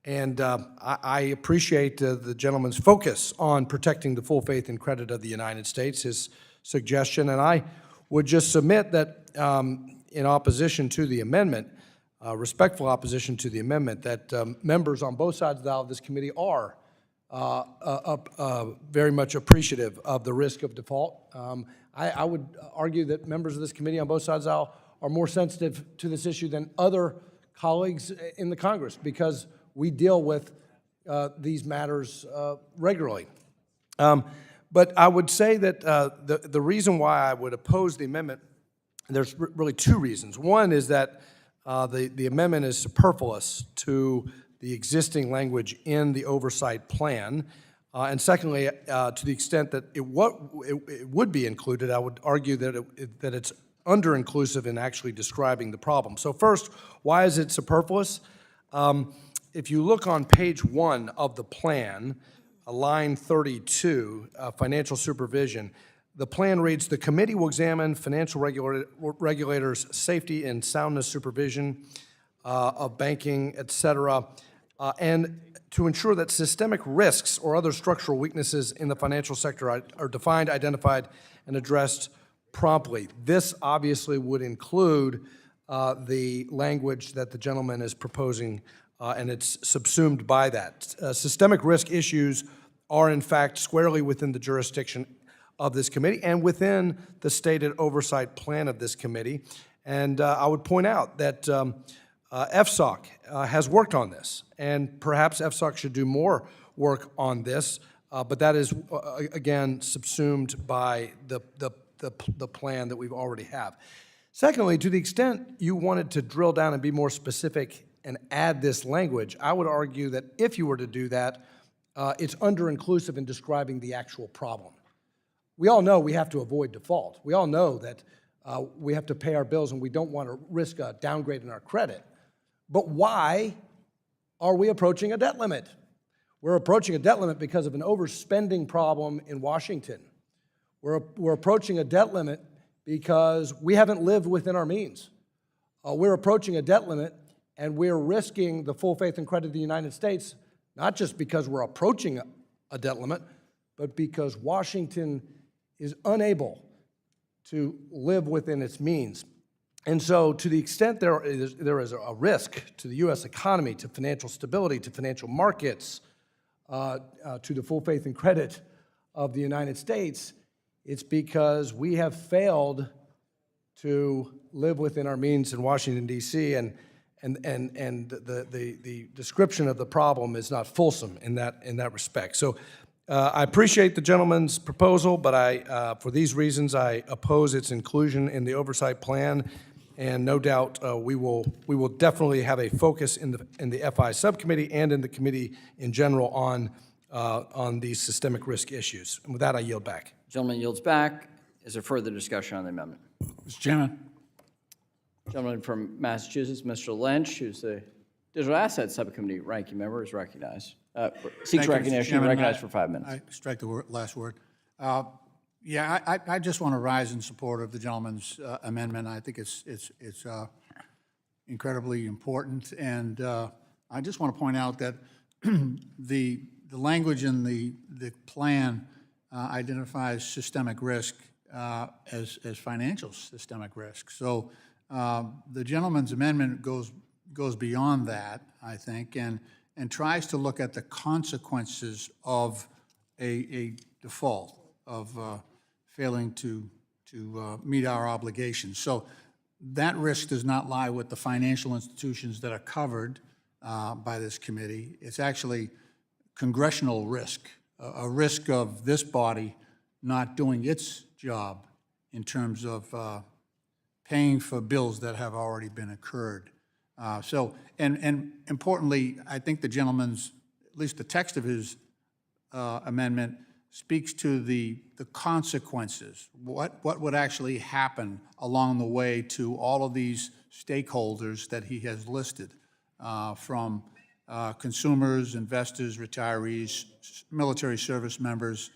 And I appreciate the gentleman's focus on protecting the full faith and credit of the United States, his suggestion. And I would just submit that in opposition to the amendment, respectful opposition to the amendment, that members on both sides of the aisle of this committee are very much appreciative of the risk of default. I would argue that members of this committee on both sides of the aisle are more sensitive to this issue than other colleagues in the Congress, because we deal with these matters regularly. But I would say that the reason why I would oppose the amendment, there's really two reasons. One is that the amendment is superfluous to the existing language in the oversight plan. And secondly, to the extent that it would be included, I would argue that it's under-inclusive in actually describing the problem. So first, why is it superfluous? If you look on page 1 of the plan, line 32, financial supervision, the plan reads, the committee will examine financial regulators' safety and soundness supervision of banking, et cetera, and to ensure that systemic risks or other structural weaknesses in the financial sector are defined, identified, and addressed promptly. This obviously would include the language that the gentleman is proposing, and it's subsumed by that. Systemic risk issues are in fact squarely within the jurisdiction of this committee and within the stated oversight plan of this committee. And I would point out that FSOC has worked on this, and perhaps FSOC should do more work on this, but that is, again, subsumed by the plan that we already have. Secondly, to the extent you wanted to drill down and be more specific and add this language, I would argue that if you were to do that, it's under-inclusive in describing the actual problem. We all know we have to avoid default. We all know that we have to pay our bills and we don't want to risk a downgrade in our credit. But why are we approaching a debt limit? We're approaching a debt limit because of an overspending problem in Washington. We're approaching a debt limit because we haven't lived within our means. We're approaching a debt limit and we're risking the full faith and credit of the United States, not just because we're approaching a debt limit, but because Washington is unable to live within its means. And so to the extent there is a risk to the U.S. economy, to financial stability, to financial markets, to the full faith and credit of the United States, it's because we have failed to live within our means in Washington, D.C., and the description of the problem is not fulsome in that respect. So I appreciate the gentleman's proposal, but for these reasons, I oppose its inclusion in the oversight plan, and no doubt we will definitely have a focus in the FI subcommittee and in the committee in general on these systemic risk issues. And with that, I yield back. Gentleman yields back. Is there further discussion on the amendment? Mr. Chairman. Gentleman from Massachusetts, Mr. Lynch, who's the Digital Assets Subcommittee ranking member, is recognized. Seeks recognition, recognized for 5 minutes. I strike the last word. Yeah, I just want to rise in support of the gentleman's amendment. I think it's incredibly important, and I just want to point out that the language in the plan identifies systemic risk as financial systemic risk. So the gentleman's amendment goes beyond that, I think, and tries to look at the consequences of a default, of failing to meet our obligations. So that risk does not lie with the financial institutions that are covered by this committee. It's actually congressional risk, a risk of this body not doing its job in terms of paying for bills that have already been incurred. And importantly, I think the gentleman's, at least the text of his amendment, speaks to the consequences. What would actually happen along the way to all of these stakeholders that he has listed, from consumers, investors, retirees, military service members,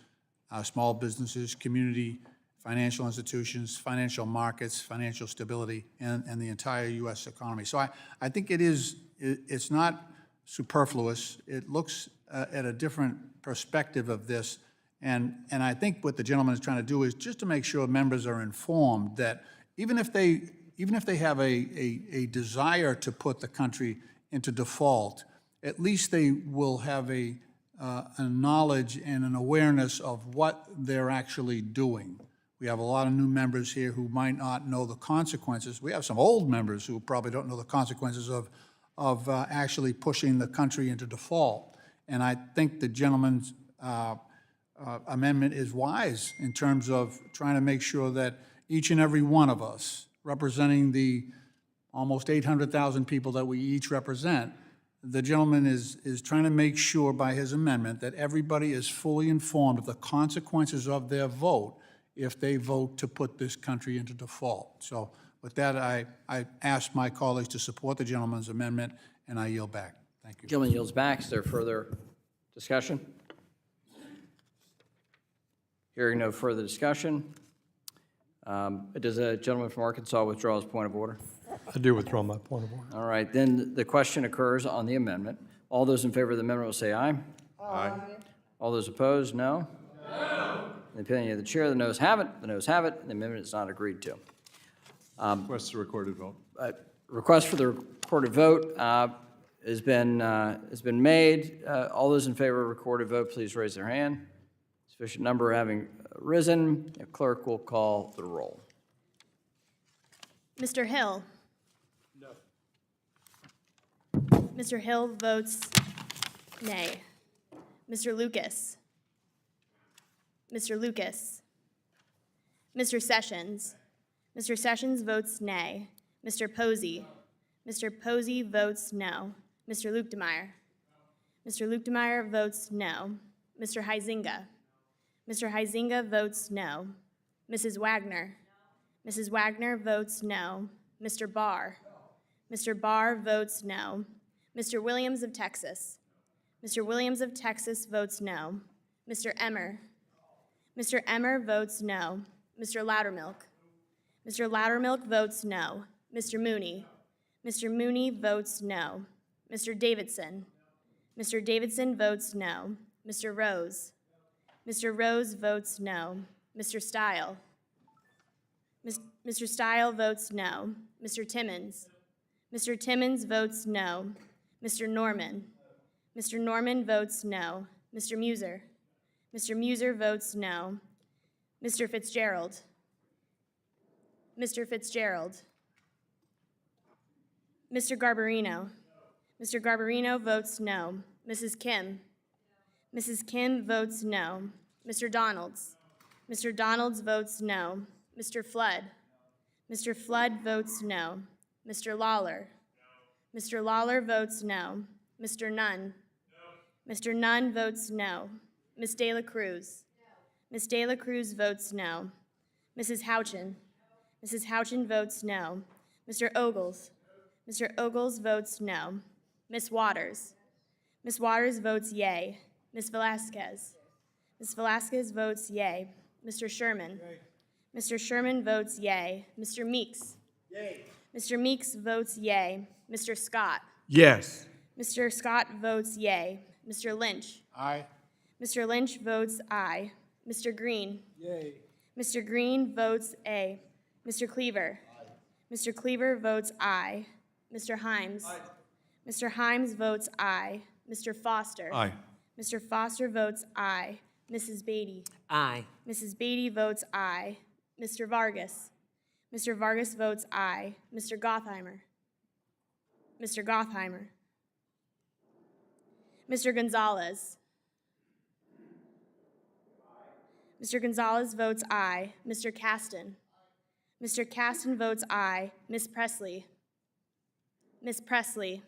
small businesses, community, financial institutions, financial markets, financial stability, and the entire U.S. economy. So I think it's not superfluous. It looks at a different perspective of this, and I think what the gentleman is trying to do is just to make sure members are informed that even if they have a desire to put the country into default, at least they will have a knowledge and an awareness of what they're actually doing. We have a lot of new members here who might not know the consequences. We have some old members who probably don't know the consequences of actually pushing the country into default. And I think the gentleman's amendment is wise in terms of trying to make sure that each and every one of us, representing the almost 800,000 people that we each represent, the gentleman is trying to make sure by his amendment that everybody is fully informed of the consequences of their vote if they vote to put this country into default. So with that, I ask my colleagues to support the gentleman's amendment, and I yield back. Thank you. Gentleman yields back. Is there further discussion? Hearing no further discussion, does a gentleman from Arkansas withdraw his point of order? I do withdraw my point of order. All right, then the question occurs on the amendment. All those in favor of the amendment will say aye. Aye. All those opposed, no? No. In the opinion of the chair, the noes have it. The noes have it, and the amendment is not agreed to. Request a recorded vote. Request for the recorded vote has been made. All those in favor of recorded vote, please raise their hand. Sufficient number having risen, the clerk will call the roll. Mr. Hill? No. Mr. Hill votes nay. Mr. Lucas? Mr. Lucas? Mr. Sessions? Mr. Sessions votes nay. Mr. Posey? Mr. Posey votes no. Mr. Lukedemeyer? Mr. Lukemire votes no. Mr. Huizinga. Mr. Huizinga votes no. Mrs. Wagner. Mrs. Wagner votes no. Mr. Barr. Mr. Barr votes no. Mr. Williams of Texas. Mr. Williams of Texas votes no. Mr. Emmer. Mr. Emmer votes no. Mr. Loudermilk. Mr. Loudermilk votes no. Mr. Mooney. Mr. Mooney votes no. Mr. Davidson. Mr. Davidson votes no. Mr. Rose. Mr. Rose votes no. Mr. Stile. Mr. Stile votes no. Mr. Timmons. Mr. Timmons votes no. Mr. Norman. Mr. Norman votes no. Mr. Muser. Mr. Muser votes no. Mr. Fitzgerald. Mr. Fitzgerald. Mr. Garbarino. Mr. Garbarino votes no. Mrs. Kim. Mrs. Kim votes no. Mr. Donalds. Mr. Donalds votes no. Mr. Flood. Mr. Flood votes no. Mr. Lawler. Mr. Lawler votes no. Mr. Nunn. Mr. Nunn votes no. Ms. De La Cruz. Ms. De La Cruz votes no. Mrs. Houchin. Mrs. Houchin votes no. Mr. Ogles. Mr. Ogles votes no. Ms. Waters. Ms. Waters votes yay. Ms. Velasquez. Ms. Velasquez votes yay. Mr. Sherman. Mr. Sherman votes yay. Mr. Meeks. Yay. Mr. Meeks votes yay. Mr. Scott. Yes. Mr. Scott votes yay. Mr. Lynch. Aye. Mr. Lynch votes aye. Mr. Green. Yay. Mr. Green votes A. Mr. Cleaver. Mr. Cleaver votes aye. Mr. Himes. Mr. Himes votes aye. Mr. Foster. Aye. Mr. Foster votes aye. Mrs. Beatty. Aye. Mrs. Beatty votes aye. Mr. Vargas. Mr. Vargas votes aye. Mr. Gottheimer. Mr. Gottheimer. Mr. Gonzalez. Mr. Gonzalez votes aye. Mr. Caston. Mr. Caston votes aye. Ms. Presley. Ms. Presley.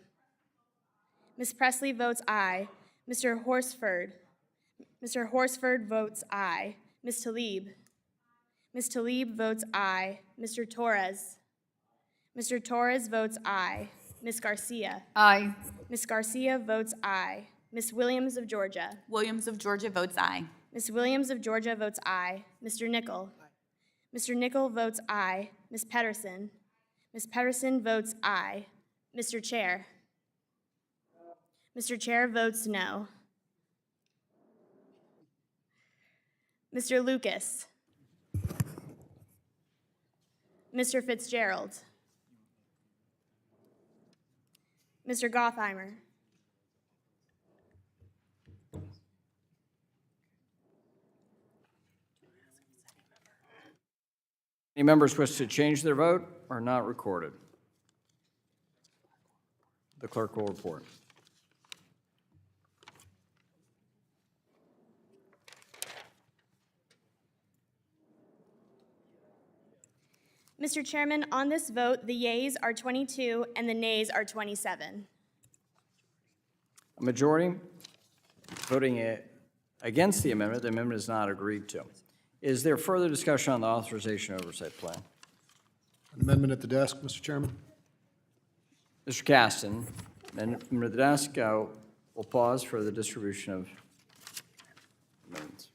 Ms. Presley votes aye. Mr. Horsford. Mr. Horsford votes aye. Ms. Talib. Ms. Talib votes aye. Mr. Torres. Mr. Torres votes aye. Ms. Garcia. Aye. Ms. Garcia votes aye. Ms. Williams of Georgia. Williams of Georgia votes aye. Ms. Williams of Georgia votes aye. Mr. Nickel. Mr. Nickel votes aye. Ms. Pedersen. Ms. Pedersen votes aye. Mr. Chair. Mr. Chair votes no. Mr. Lucas. Mr. Fitzgerald. Mr. Gottheimer. Any members wish to change their vote are not recorded. The clerk will report. Mr. Chairman, on this vote, the yeas are 22 and the nays are 27. A majority voting against the amendment is not agreed to. Is there further discussion on the authorization oversight plan? An amendment at the desk, Mr. Chairman. Mr. Caston, amendment at the desk. We'll pause for the distribution of amendments.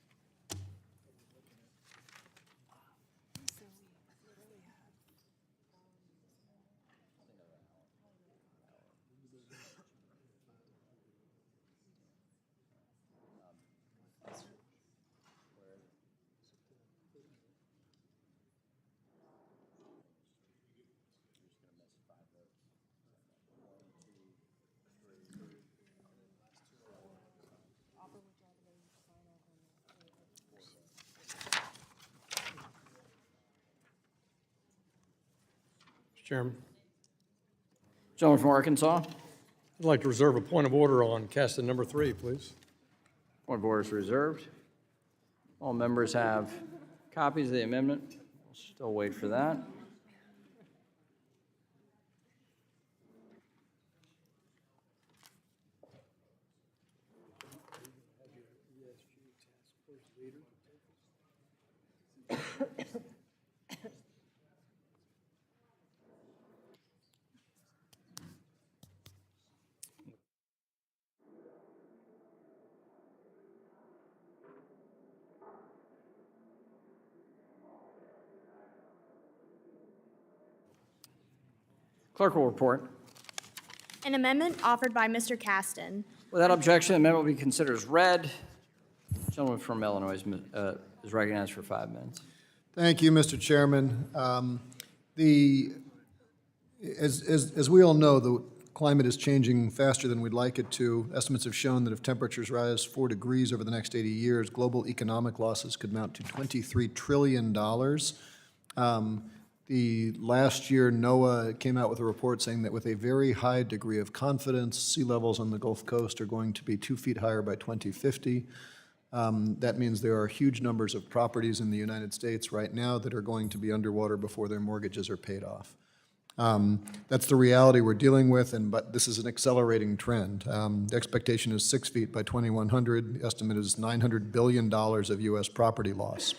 Chairman, Gentleman from Arkansas. I'd like to reserve a point of order on Caston number 3, please. Point of order is reserved. All members have copies of the amendment. We'll still wait for that. Clerk will report. An amendment offered by Mr. Caston. Without objection, the amendment will be considered as read. Gentleman from Illinois is recognized for 5 minutes. Thank you, Mr. Chairman. As we all know, the climate is changing faster than we'd like it to. Estimates have shown that if temperatures rise 4 degrees over the next 80 years, global economic losses could mount to $23 trillion. The last year, NOAA came out with a report saying that with a very high degree of confidence, sea levels on the Gulf Coast are going to be 2 feet higher by 2050. That means there are huge numbers of properties in the United States right now that are going to be underwater before their mortgages are paid off. That's the reality we're dealing with, but this is an accelerating trend. The expectation is 6 feet by 2100. The estimate is $900 billion of U.S. property loss.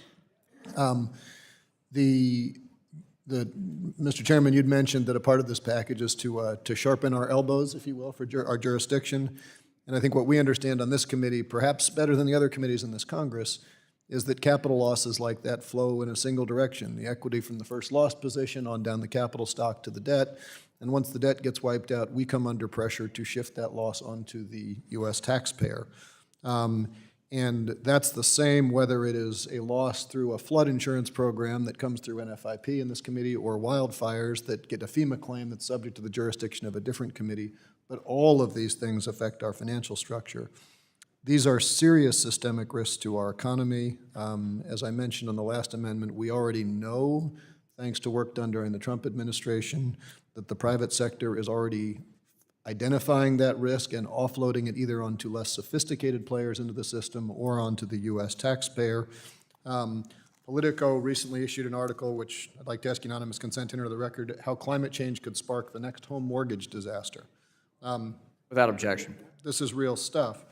Mr. Chairman, you'd mentioned that a part of this package is to sharpen our elbows, if you will, for our jurisdiction. And I think what we understand on this committee, perhaps better than the other committees in this Congress, is that capital losses like that flow in a single direction, the equity from the first loss position on down the capital stock to the debt. And once the debt gets wiped out, we come under pressure to shift that loss onto the U.S. taxpayer. And that's the same whether it is a loss through a flood insurance program that comes through NFIP in this committee or wildfires that get a FEMA claim that's subject to the jurisdiction of a different committee. But all of these things affect our financial structure. These are serious systemic risks to our economy. As I mentioned on the last amendment, we already know, thanks to work done during the Trump administration, that the private sector is already identifying that risk and offloading it either onto less sophisticated players into the system or onto the U.S. taxpayer. Politico recently issued an article, which I'd like to ask unanimous consent to enter the record, how climate change could spark the next home mortgage disaster. Without objection. This is real stuff.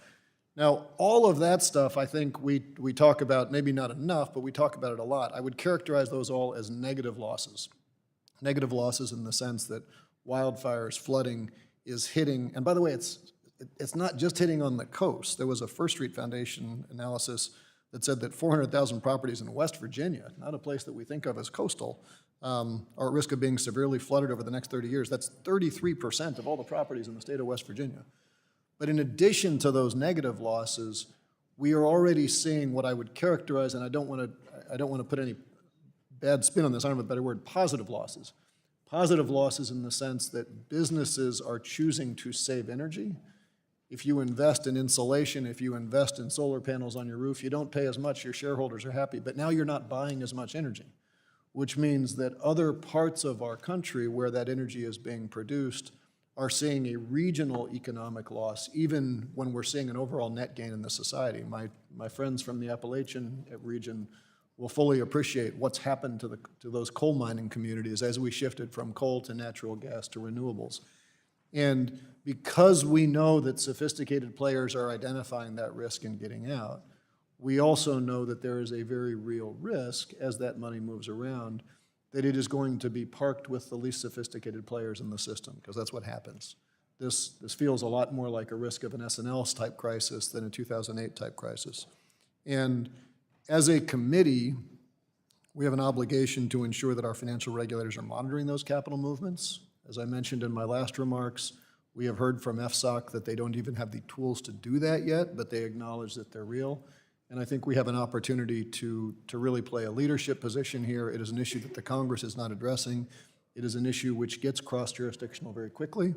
Now, all of that stuff, I think we talk about, maybe not enough, but we talk about it a lot. I would characterize those all as negative losses. Negative losses in the sense that wildfires, flooding is hitting, and by the way, it's not just hitting on the coast. There was a First Street Foundation analysis that said that 400,000 properties in West Virginia, not a place that we think of as coastal, are at risk of being severely flooded over the next 30 years. That's 33% of all the properties in the state of West Virginia. But in addition to those negative losses, we are already seeing what I would characterize, and I don't want to put any bad spin on this, I don't have a better word, positive losses. Positive losses in the sense that businesses are choosing to save energy. If you invest in insulation, if you invest in solar panels on your roof, you don't pay as much, your shareholders are happy, but now you're not buying as much energy, which means that other parts of our country where that energy is being produced are seeing a regional economic loss, even when we're seeing an overall net gain in the society. My friends from the Appalachian region will fully appreciate what's happened to those coal mining communities as we shifted from coal to natural gas to renewables. And because we know that sophisticated players are identifying that risk and getting out, we also know that there is a very real risk as that money moves around that it is going to be parked with the least sophisticated players in the system, because that's what happens. This feels a lot more like a risk of an S&L type crisis than a 2008 type crisis. And as a committee, we have an obligation to ensure that our financial regulators are monitoring those capital movements. As I mentioned in my last remarks, we have heard from FSOC that they don't even have the tools to do that yet, but they acknowledge that they're real. And I think we have an opportunity to really play a leadership position here. It is an issue that the Congress is not addressing. It is an issue which gets cross-jurisdictional very quickly.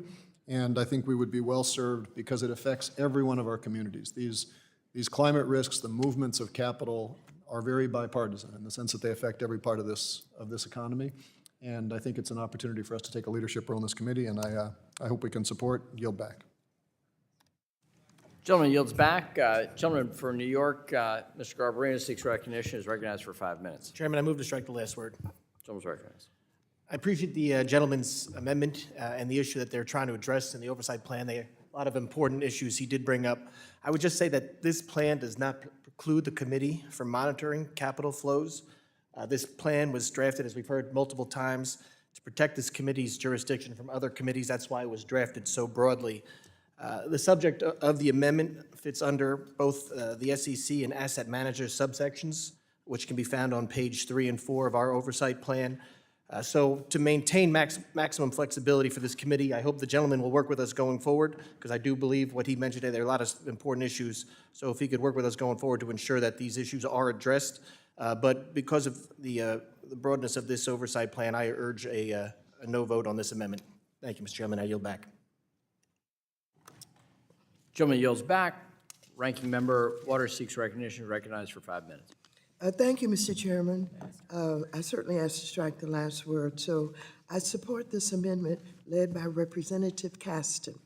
And I think we would be well served because it affects every one of our communities. These climate risks, the movements of capital are very bipartisan in the sense that they affect every part of this economy. And I think it's an opportunity for us to take a leadership role in this committee, and I hope we can support. Yield back. Gentleman yields back. Gentleman for New York, Mr. Garbarino seeks recognition, is recognized for 5 minutes. Chairman, I move to strike the last word. Gentleman's recognized. I appreciate the gentleman's amendment and the issue that they're trying to address in the oversight plan. There are a lot of important issues he did bring up. I would just say that this plan does not preclude the committee from monitoring capital flows. This plan was drafted, as we've heard multiple times, to protect this committee's jurisdiction from other committees. That's why it was drafted so broadly. The subject of the amendment fits under both the SEC and asset manager subsections, which can be found on page 3 and 4 of our oversight plan. So to maintain maximum flexibility for this committee, I hope the gentleman will work with us going forward, because I do believe what he mentioned today, there are a lot of important issues. So if he could work with us going forward to ensure that these issues are addressed. But because of the broadness of this oversight plan, I urge a no vote on this amendment. Thank you, Mr. Chairman. I yield back. Gentleman yields back. Ranking Member Waters seeks recognition, recognized for 5 minutes. Thank you, Mr. Chairman. I certainly asked to strike the last word, so I support this amendment led by Representative Caston.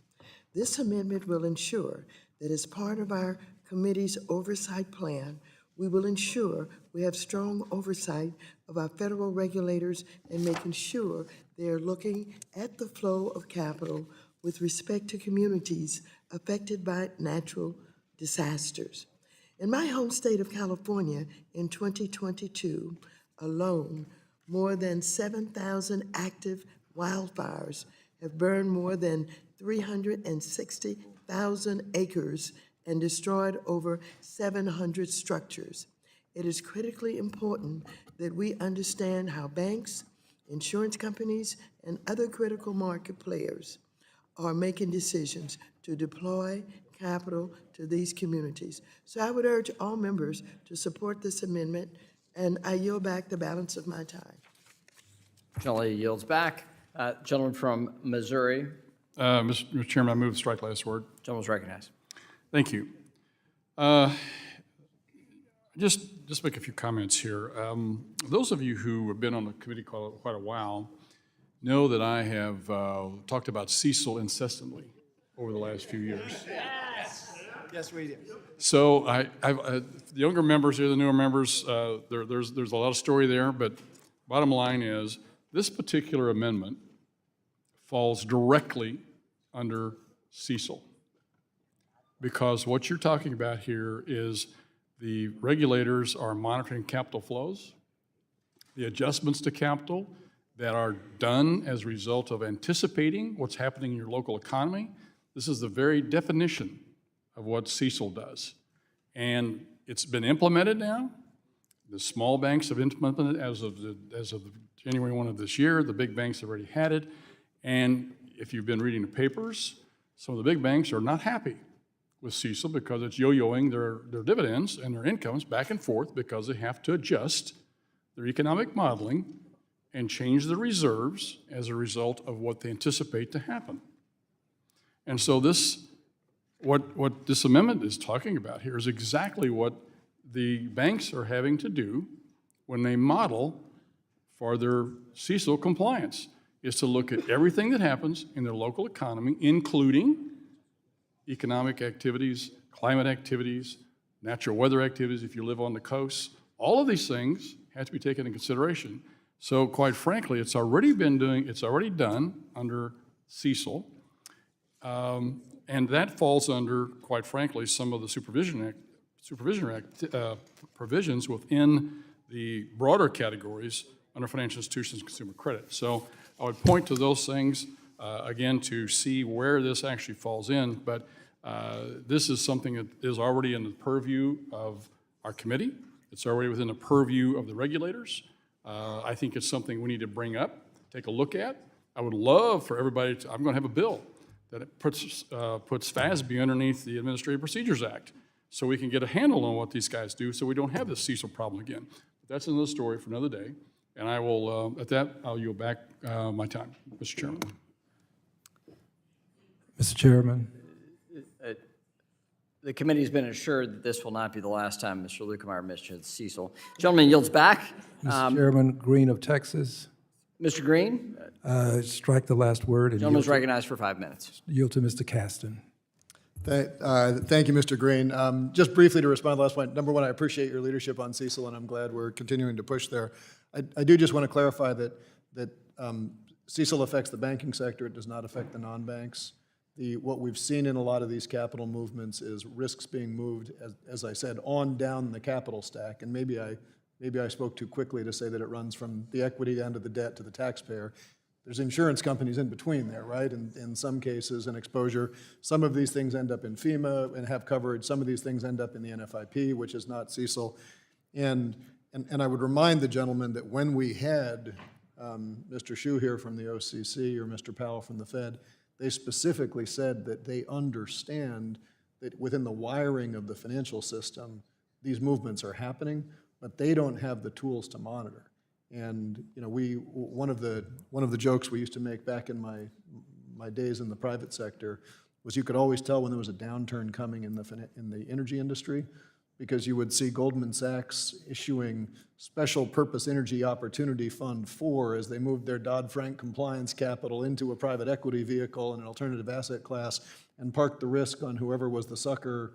This amendment will ensure that as part of our committee's oversight plan, we will ensure we have strong oversight of our federal regulators and making sure they're looking at the flow of capital with respect to communities affected by natural disasters. In my home state of California, in 2022 alone, more than 7,000 active wildfires have burned more than 360,000 acres and destroyed over 700 structures. It is critically important that we understand how banks, insurance companies, and other critical market players are making decisions to deploy capital to these communities. So I would urge all members to support this amendment, and I yield back the balance of my time. Gentleman yields back. Gentleman from Missouri. Mr. Chairman, I move to strike last word. Gentleman's recognized. Thank you. Just make a few comments here. Those of you who have been on the committee quite a while know that I have talked about Cecil incessantly over the last few years. Yes, we do. So the younger members here, the newer members, there's a lot of story there, but bottom line is this particular amendment falls directly under Cecil, because what you're talking about here is the regulators are monitoring capital flows, the adjustments to capital that are done as a result of anticipating what's happening in your local economy. This is the very definition of what Cecil does. And it's been implemented now. The small banks have implemented it as of January 1 of this year. The big banks have already had it. And if you've been reading the papers, some of the big banks are not happy with Cecil because it's yo-yoing their dividends and their incomes back and forth because they have to adjust their economic modeling and change the reserves as a result of what they anticipate to happen. And so what this amendment is talking about here is exactly what the banks are having to do when they model for their Cecil compliance, is to look at everything that happens in their local economy, including economic activities, climate activities, natural weather activities if you live on the coast. All of these things have to be taken into consideration. So quite frankly, it's already done under Cecil. And that falls under, quite frankly, some of the Supervision Act provisions within the broader categories under financial institutions and consumer credit. So I would point to those things, again, to see where this actually falls in. But this is something that is already in the purview of our committee. It's already within the purview of the regulators. I think it's something we need to bring up, take a look at. I would love for everybody to, I'm going to have a bill that it puts FASB underneath the Administrative Procedures Act so we can get a handle on what these guys do so we don't have this Cecil problem again. But that's another story for another day. And I will, at that, I'll yield back my time, Mr. Chairman. Mr. Chairman. The committee has been assured that this will not be the last time Mr. Lukemeyer mentions Cecil. Gentleman yields back. Mr. Chairman, Green of Texas. Mr. Green? Strike the last word. And Gentleman is recognized for 5 minutes. Yield to Mr. Caston. Thank you, Mr. Green. Just briefly to respond to the last point. Number one, I appreciate your leadership on Cecil, and I'm glad we're continuing to push there. I do just want to clarify that Cecil affects the banking sector. It does not affect the non-banks. What we've seen in a lot of these capital movements is risks being moved, as I said, on down the capital stack. And maybe I spoke too quickly to say that it runs from the equity end of the debt to the taxpayer. There's insurance companies in between there, right? And in some cases, an exposure. Some of these things end up in FEMA and have coverage. Some of these things end up in the NFIP, which is not Cecil. And I would remind the gentleman that when we had Mr. Shu here from the OCC or Mr. Powell from the Fed, they specifically said that they understand that within the wiring of the financial system, these movements are happening, but they don't have the tools to monitor. And one of the jokes we used to make back in my days in the private sector was you could always tell when there was a downturn coming in the energy industry, because you would see Goldman Sachs issuing Special Purpose Energy Opportunity Fund 4 as they moved their Dodd-Frank compliance capital into a private equity vehicle and an alternative asset class and parked the risk on whoever was the sucker,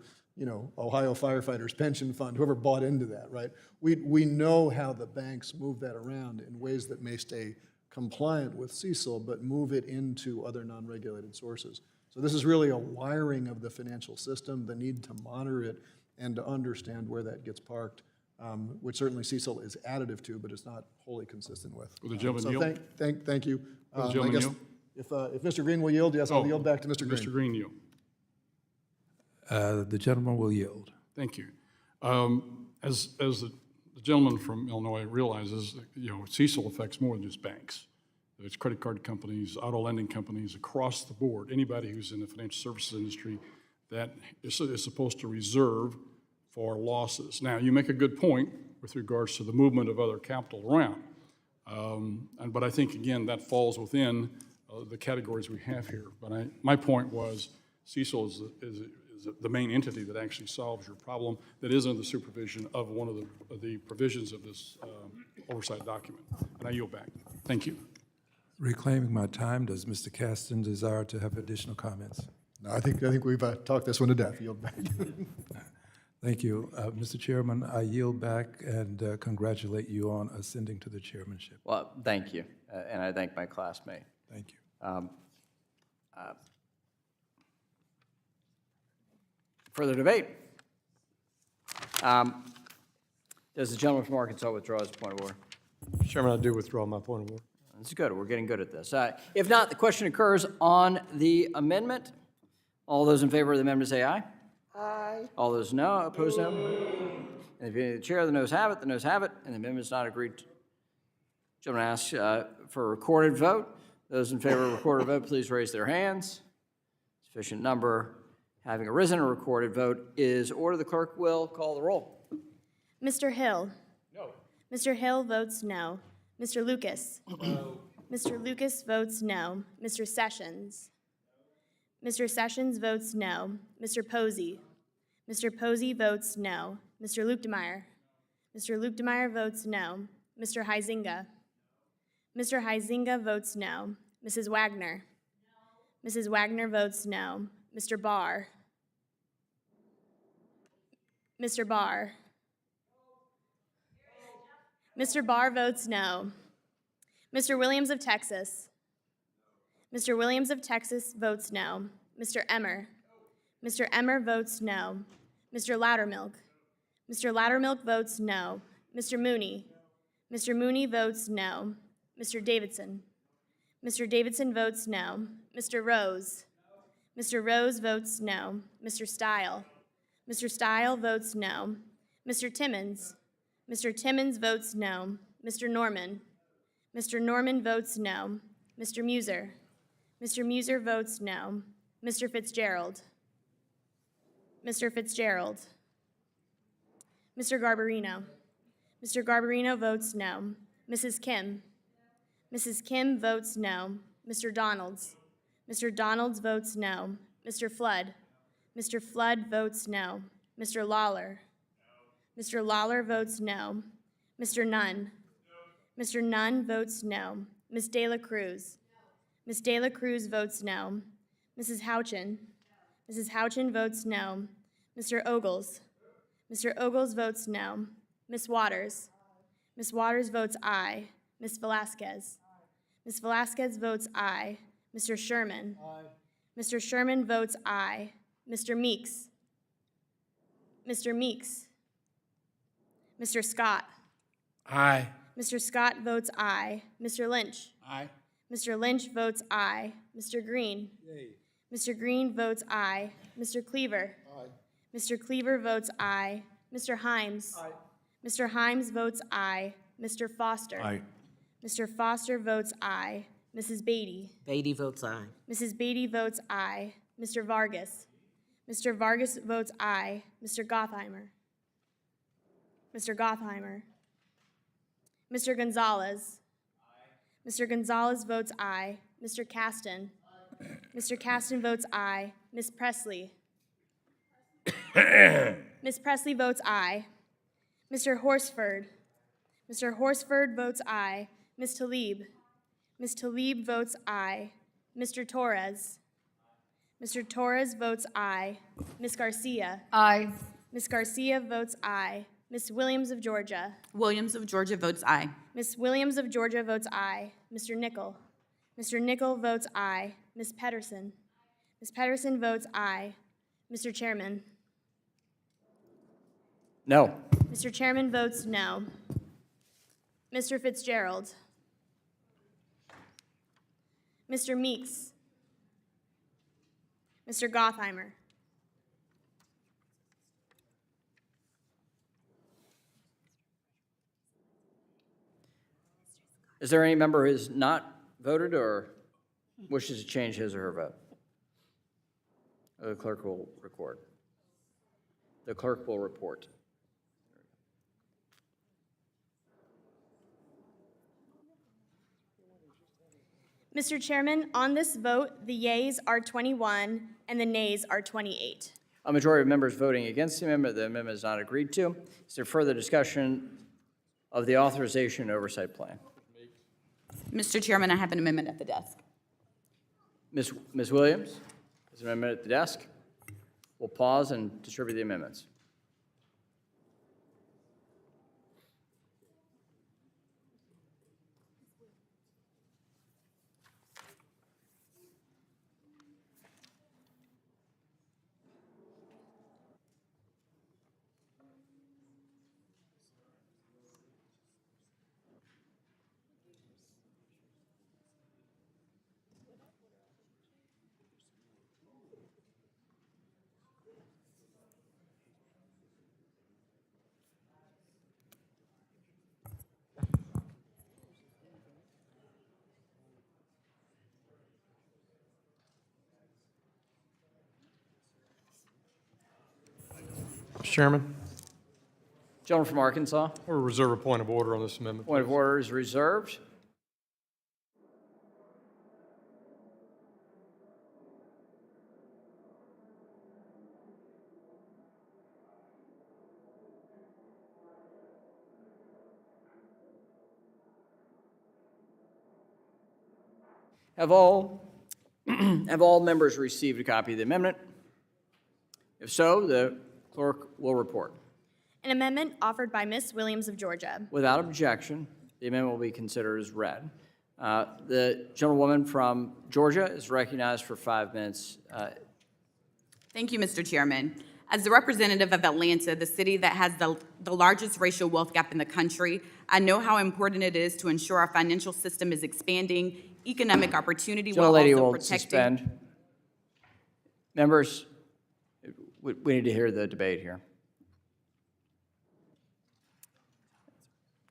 Ohio Firefighters Pension Fund, whoever bought into that, right? We know how the banks move that around in ways that may stay compliant with CECL, but move it into other non-regulated sources. So this is really a wiring of the financial system, the need to monitor it and to understand where that gets parked, which certainly CECL is additive to, but it's not wholly consistent with. Will the gentleman So yield? thank you. Will the gentleman yield? If Mr. Green will yield, yes, I'll yield back to Mr. Green. Mr. Green, yield. The gentleman will yield. Thank you. As the gentleman from Illinois realizes, CECL affects more than just banks. It's credit card companies, auto lending companies, across the board. Anybody who's in the financial services industry that is supposed to reserve for losses. Now, you make a good point with regards to the movement of other capital around. But I think, again, that falls within the categories we have here. But my point was CECL is the main entity that actually solves your problem that is under the supervision of one of the provisions of this oversight document. And I yield back. Thank you. Reclaiming my time, does Mr. Caston desire to have additional comments? No, I think we've talked this one to death. Yield back. Thank you. Mr. Chairman, I yield back and congratulate you on ascending to the chairmanship. Well, thank you, and I thank my classmate. Thank you. Further debate? Does the gentleman from Arkansas withdraw his point of order? Chairman, I do withdraw my point of order. That's good. We're getting good at this. If not, the question occurs on the amendment. All those in favor of the amendment say aye. Aye. All those no, opposed no. In the opinion of the chair, the noes have it, and the amendment is not agreed to. Gentleman asks for a recorded vote. Those in favor of a recorded vote, please raise their hands. Sufficient number having arisen, a recorded vote is ordered. The clerk will call the roll. Mr. Hill? No. Mr. Hill votes no. Mr. Lucas? No. Mr. Lucas votes no. Mr. Sessions? Mr. Sessions votes no. Mr. Posey? Mr. Posey votes no. Mr. Lukemeyer? Mr. Lukemeyer votes no. Mr. Huizinga? Mr. Huizinga votes no. Mrs. Wagner? No. Mrs. Wagner votes no. Mr. Barr? Mr. Barr? Mr. Barr votes no. Mr. Williams of Texas? Mr. Williams of Texas votes no. Mr. Emmer? Mr. Emmer votes no. Mr. Loudermilk? Mr. Loudermilk votes no. Mr. Mooney? Mr. Mooney votes no. Mr. Davidson? Mr. Davidson votes no. Mr. Rose? Mr. Rose votes no. Mr. Stile? Mr. Stile votes no. Mr. Timmons? Mr. Timmons votes no. Mr. Norman? Mr. Norman votes no. Mr. Muser? Mr. Muser votes no. Mr. Fitzgerald? Mr. Fitzgerald? Mr. Garbarino? Mr. Garbarino votes no. Mrs. Kim? Mrs. Kim votes no. Mr. Donalds? Mr. Donalds votes no. Mr. Flood? Mr. Flood votes no. Mr. Lawler? Mr. Lawler votes no. Mr. Nunn? Mr. Nunn votes no. Ms. De La Cruz? Ms. De La Cruz votes no. Mrs. Houchin? Mrs. Houchin votes no. Mr. Ogles? Mr. Ogles votes no. Ms. Waters? Ms. Waters votes aye. Ms. Velasquez? Ms. Velasquez votes aye. Mr. Sherman? Aye. Mr. Sherman votes aye. Mr. Meeks? Mr. Meeks? Mr. Scott? Aye. Mr. Scott votes aye. Mr. Lynch? Aye. Mr. Lynch votes aye. Mr. Green? Yay. Mr. Green votes aye. Mr. Cleaver? Aye. Mr. Cleaver votes aye. Mr. Himes? Aye. Mr. Himes votes aye. Mr. Foster? Aye. Mr. Foster votes aye. Mrs. Beatty. Beatty votes aye. Mrs. Beatty votes aye. Mr. Vargas. Mr. Vargas votes aye. Mr. Gottheimer. Mr. Gottheimer. Mr. Gonzalez. Mr. Gonzalez votes aye. Mr. Caston. Mr. Caston votes aye. Ms. Presley. Ms. Presley votes aye. Mr. Horsford. Mr. Horsford votes aye. Ms. Tlaib. Ms. Tlaib votes aye. Mr. Torres. Mr. Torres votes aye. Ms. Garcia. Aye. Ms. Garcia votes aye. Ms. Williams of Georgia. Williams of Georgia votes aye. Ms. Williams of Georgia votes aye. Mr. Nickel. Mr. Nickel votes aye. Ms. Pedersen. Ms. Pedersen votes aye. Mr. Chairman. No. Mr. Chairman votes no. Mr. Fitzgerald. Mr. Meeks. Mr. Gottheimer. Is there any member who has not voted or wishes to change his or her vote? The clerk will record. The clerk will report. Mr. Chairman, on this vote, the yeas are 21 and the nays are 28. A majority of members voting against the amendment is not agreed to. Is there further discussion of the authorization and oversight plan? Mr. Chairman, I have an amendment at the desk. Ms. Williams, there's an amendment at the desk. We'll pause and distribute the amendments. Mr. Chairman, Gentleman from Arkansas, we'll reserve a point of order on this amendment. point of order is reserved. Have all members received a copy of the amendment? If so, the clerk will report. An amendment offered by Ms. Williams of Georgia. Without objection, the amendment will be considered as read. The gentlewoman from Georgia is recognized for 5 minutes. Thank you, Mr. Chairman. As the representative of Atlanta, the city that has the largest racial wealth gap in the country, I know how important it is to ensure our financial system is expanding economic opportunity while Gentlelady also will protecting. suspend. Members, we need to hear the debate here.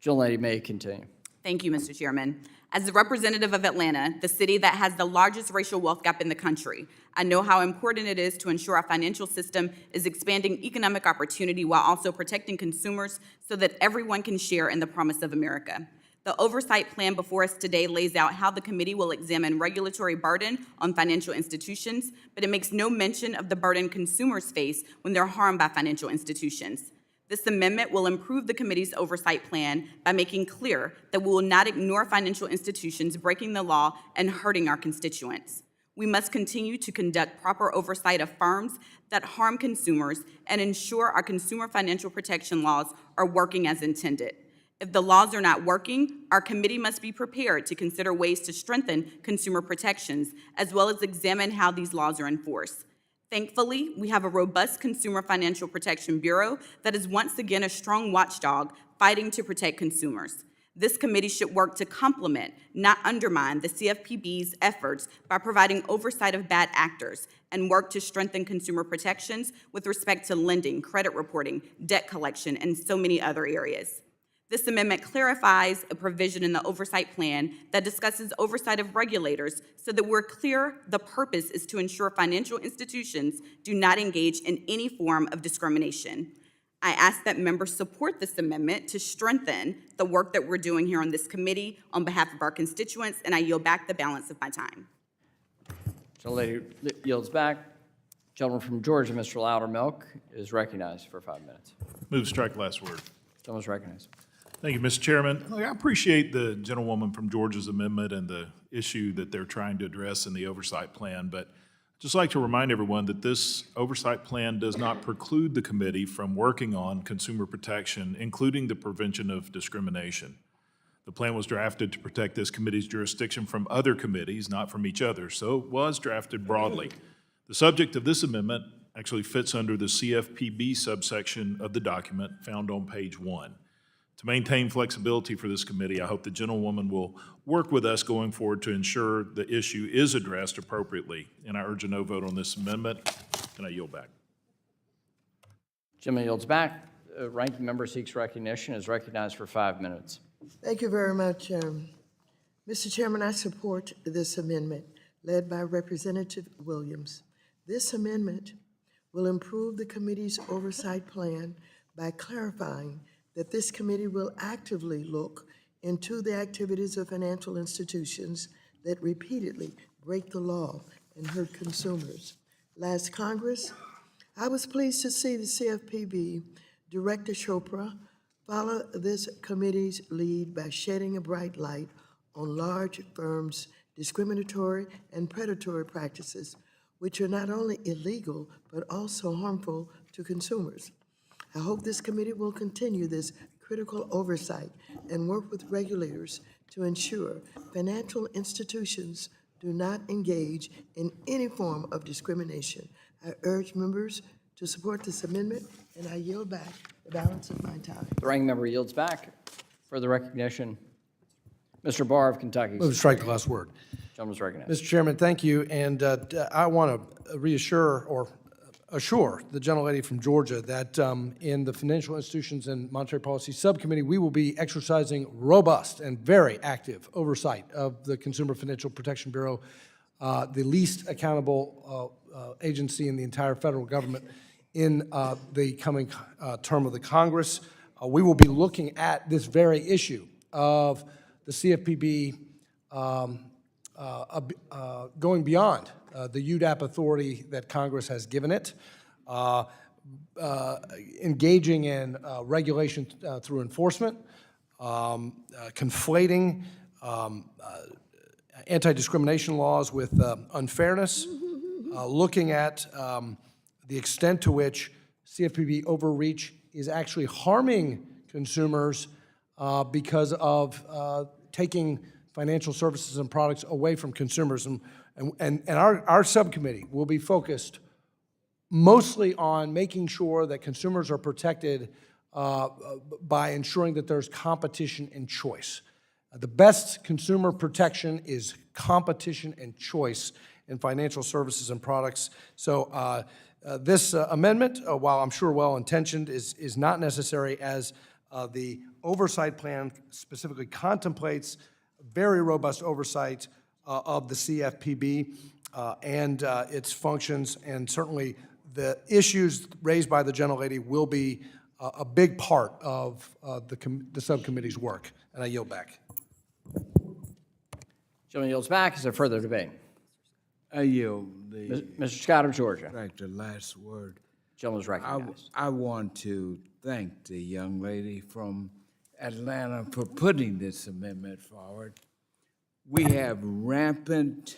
Gentlelady may continue. Thank you, Mr. Chairman. As the representative of Atlanta, the city that has the largest racial wealth gap in the country, I know how important it is to ensure our financial system is expanding economic opportunity while also protecting consumers so that everyone can share in the promise of America. The oversight plan before us today lays out how the committee will examine regulatory burden on financial institutions, but it makes no mention of the burden consumers face when they're harmed by financial institutions. This amendment will improve the committee's oversight plan by making clear that we will not ignore financial institutions breaking the law and hurting our constituents. We must continue to conduct proper oversight of firms that harm consumers and ensure our consumer financial protection laws are working as intended. If the laws are not working, our committee must be prepared to consider ways to strengthen consumer protections, as well as examine how these laws are enforced. Thankfully, we have a robust Consumer Financial Protection Bureau that is once again a strong watchdog fighting to protect consumers. This committee should work to complement, not undermine, the CFPB's efforts by providing oversight of bad actors and work to strengthen consumer protections with respect to lending, credit reporting, debt collection, and so many other areas. This amendment clarifies a provision in the oversight plan that discusses oversight of regulators so that we're clear the purpose is to ensure financial institutions do not engage in any form of discrimination. I ask that members support this amendment to strengthen the work that we're doing here on this committee on behalf of our constituents, and I yield back the balance of my time. Gentlelady yields back. Gentleman from Georgia, Mr. Loudermilk, is recognized for 5 minutes. Move strike last word. Gentleman's recognized. Thank you, Mr. Chairman. I appreciate the gentlewoman from Georgia's amendment and the issue that they're trying to address in the oversight plan, but I'd just like to remind everyone that this oversight plan does not preclude the committee from working on consumer protection, including the prevention of discrimination. The plan was drafted to protect this committee's jurisdiction from other committees, not from each other, so it was drafted broadly. The subject of this amendment actually fits under the CFPB subsection of the document found on page 1. To maintain flexibility for this committee, I hope the gentlewoman will work with us going forward to ensure the issue is addressed appropriately. And I urge a no vote on this amendment, and I yield back. Gentleman yields back. Ranking member seeks recognition, is recognized for 5 minutes. Thank you very much. Mr. Chairman, I support this amendment led by Representative Williams. This amendment will improve the committee's oversight plan by clarifying that this committee will actively look into the activities of financial institutions that repeatedly break the law and hurt consumers. Last Congress, I was pleased to see the CFPB Director Chopra follow this committee's lead by shedding a bright light on large firms' discriminatory and predatory practices, which are not only illegal, but also harmful to consumers. I hope this committee will continue this critical oversight and work with regulators to ensure financial institutions do not engage in any form of discrimination. I urge members to support this amendment, and I yield back the balance of my time. The ranking member yields back. Further recognition, Mr. Barr of Kentucky. Move to strike the last word. Gentleman's recognized. Mr. Chairman, thank you, and I want to reassure or assure the gentlelady from Georgia that in the Financial Institutions and Monetary Policy Subcommittee, we will be exercising robust and very active oversight of the Consumer Financial Protection Bureau, the least accountable agency in the entire federal government in the coming term of the Congress. We will be looking at this very issue of the CFPB going beyond the UDAP authority that Congress has given it, engaging in regulation through enforcement, conflating anti-discrimination laws with unfairness, looking at the extent to which CFPB overreach is actually harming consumers because of taking financial services and products away from consumers. And our subcommittee will be focused mostly on making sure that consumers are protected by ensuring that there's competition and choice. The best consumer protection is competition and choice in financial services and products. So this amendment, while I'm sure well-intentioned, is not necessary, as the oversight plan specifically contemplates very robust oversight of the CFPB and its functions, and certainly the issues raised by the gentlelady will be a big part of the subcommittee's work. And I yield back. Gentleman yields back. Is there further debate? I yield the. Mr. Scott of Georgia. Like the last word. Gentleman's recognized. I want to thank the young lady from Atlanta for putting this amendment forward. We have rampant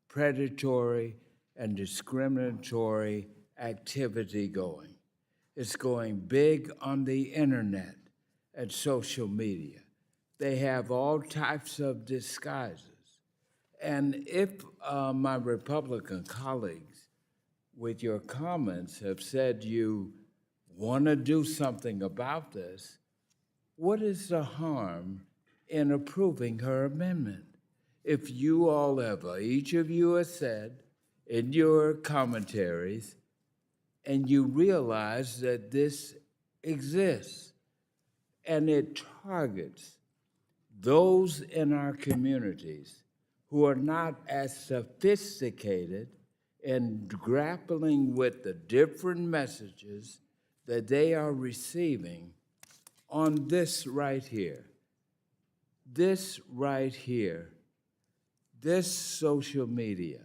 predatory and discriminatory activity going. It's going big on the internet and social media. They have all types of disguises. And if my Republican colleagues, with your comments, have said you want to do something about this, what is the harm in approving her amendment? If you all ever, each of you has said in your commentaries, and you realize that this exists, and it targets those in our communities who are not as sophisticated in grappling with the different messages that they are receiving on this right here. This right here, this social media,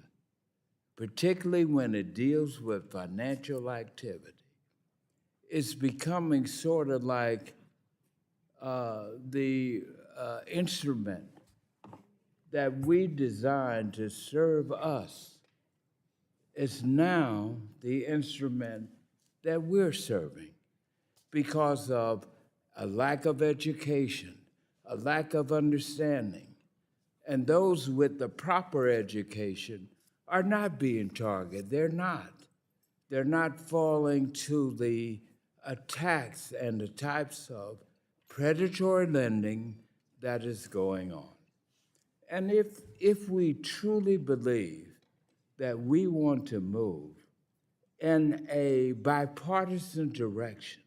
particularly when it deals with financial activity, is becoming sort of like the instrument that we designed to serve us. It's now the instrument that we're serving because of a lack of education, a lack of understanding. And those with the proper education are not being targeted. They're not. They're not falling to the attacks and the types of predatory lending that is going on. And if we truly believe that we want to move in a bipartisan direction,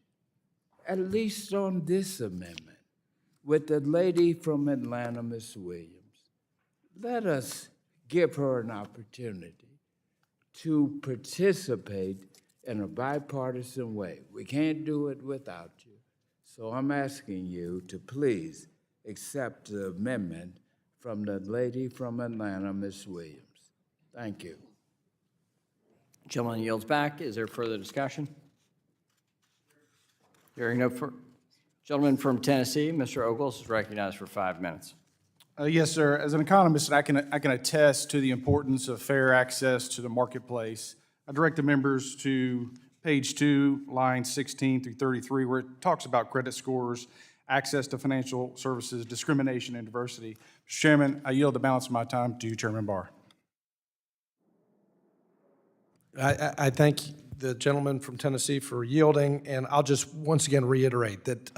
at least on this amendment, with the lady from Atlanta, Ms. Williams, let us give her an opportunity to participate in a bipartisan way. We can't do it without you. So I'm asking you to please accept the amendment from the lady from Atlanta, Ms. Williams. Thank you. Gentleman yields back. Is there further discussion? Hearing no further. Gentleman from Tennessee, Mr. Ogles, is recognized for 5 minutes. Yes, sir. As an economist, I can attest to the importance of fair access to the marketplace. I direct the members to page 2, lines 16 through 33, where it talks about credit scores, access to financial services, discrimination, and diversity. Mr. Chairman, I yield the balance of my time to Chairman Barr. I thank the gentleman from Tennessee for yielding, and I'll just once again reiterate that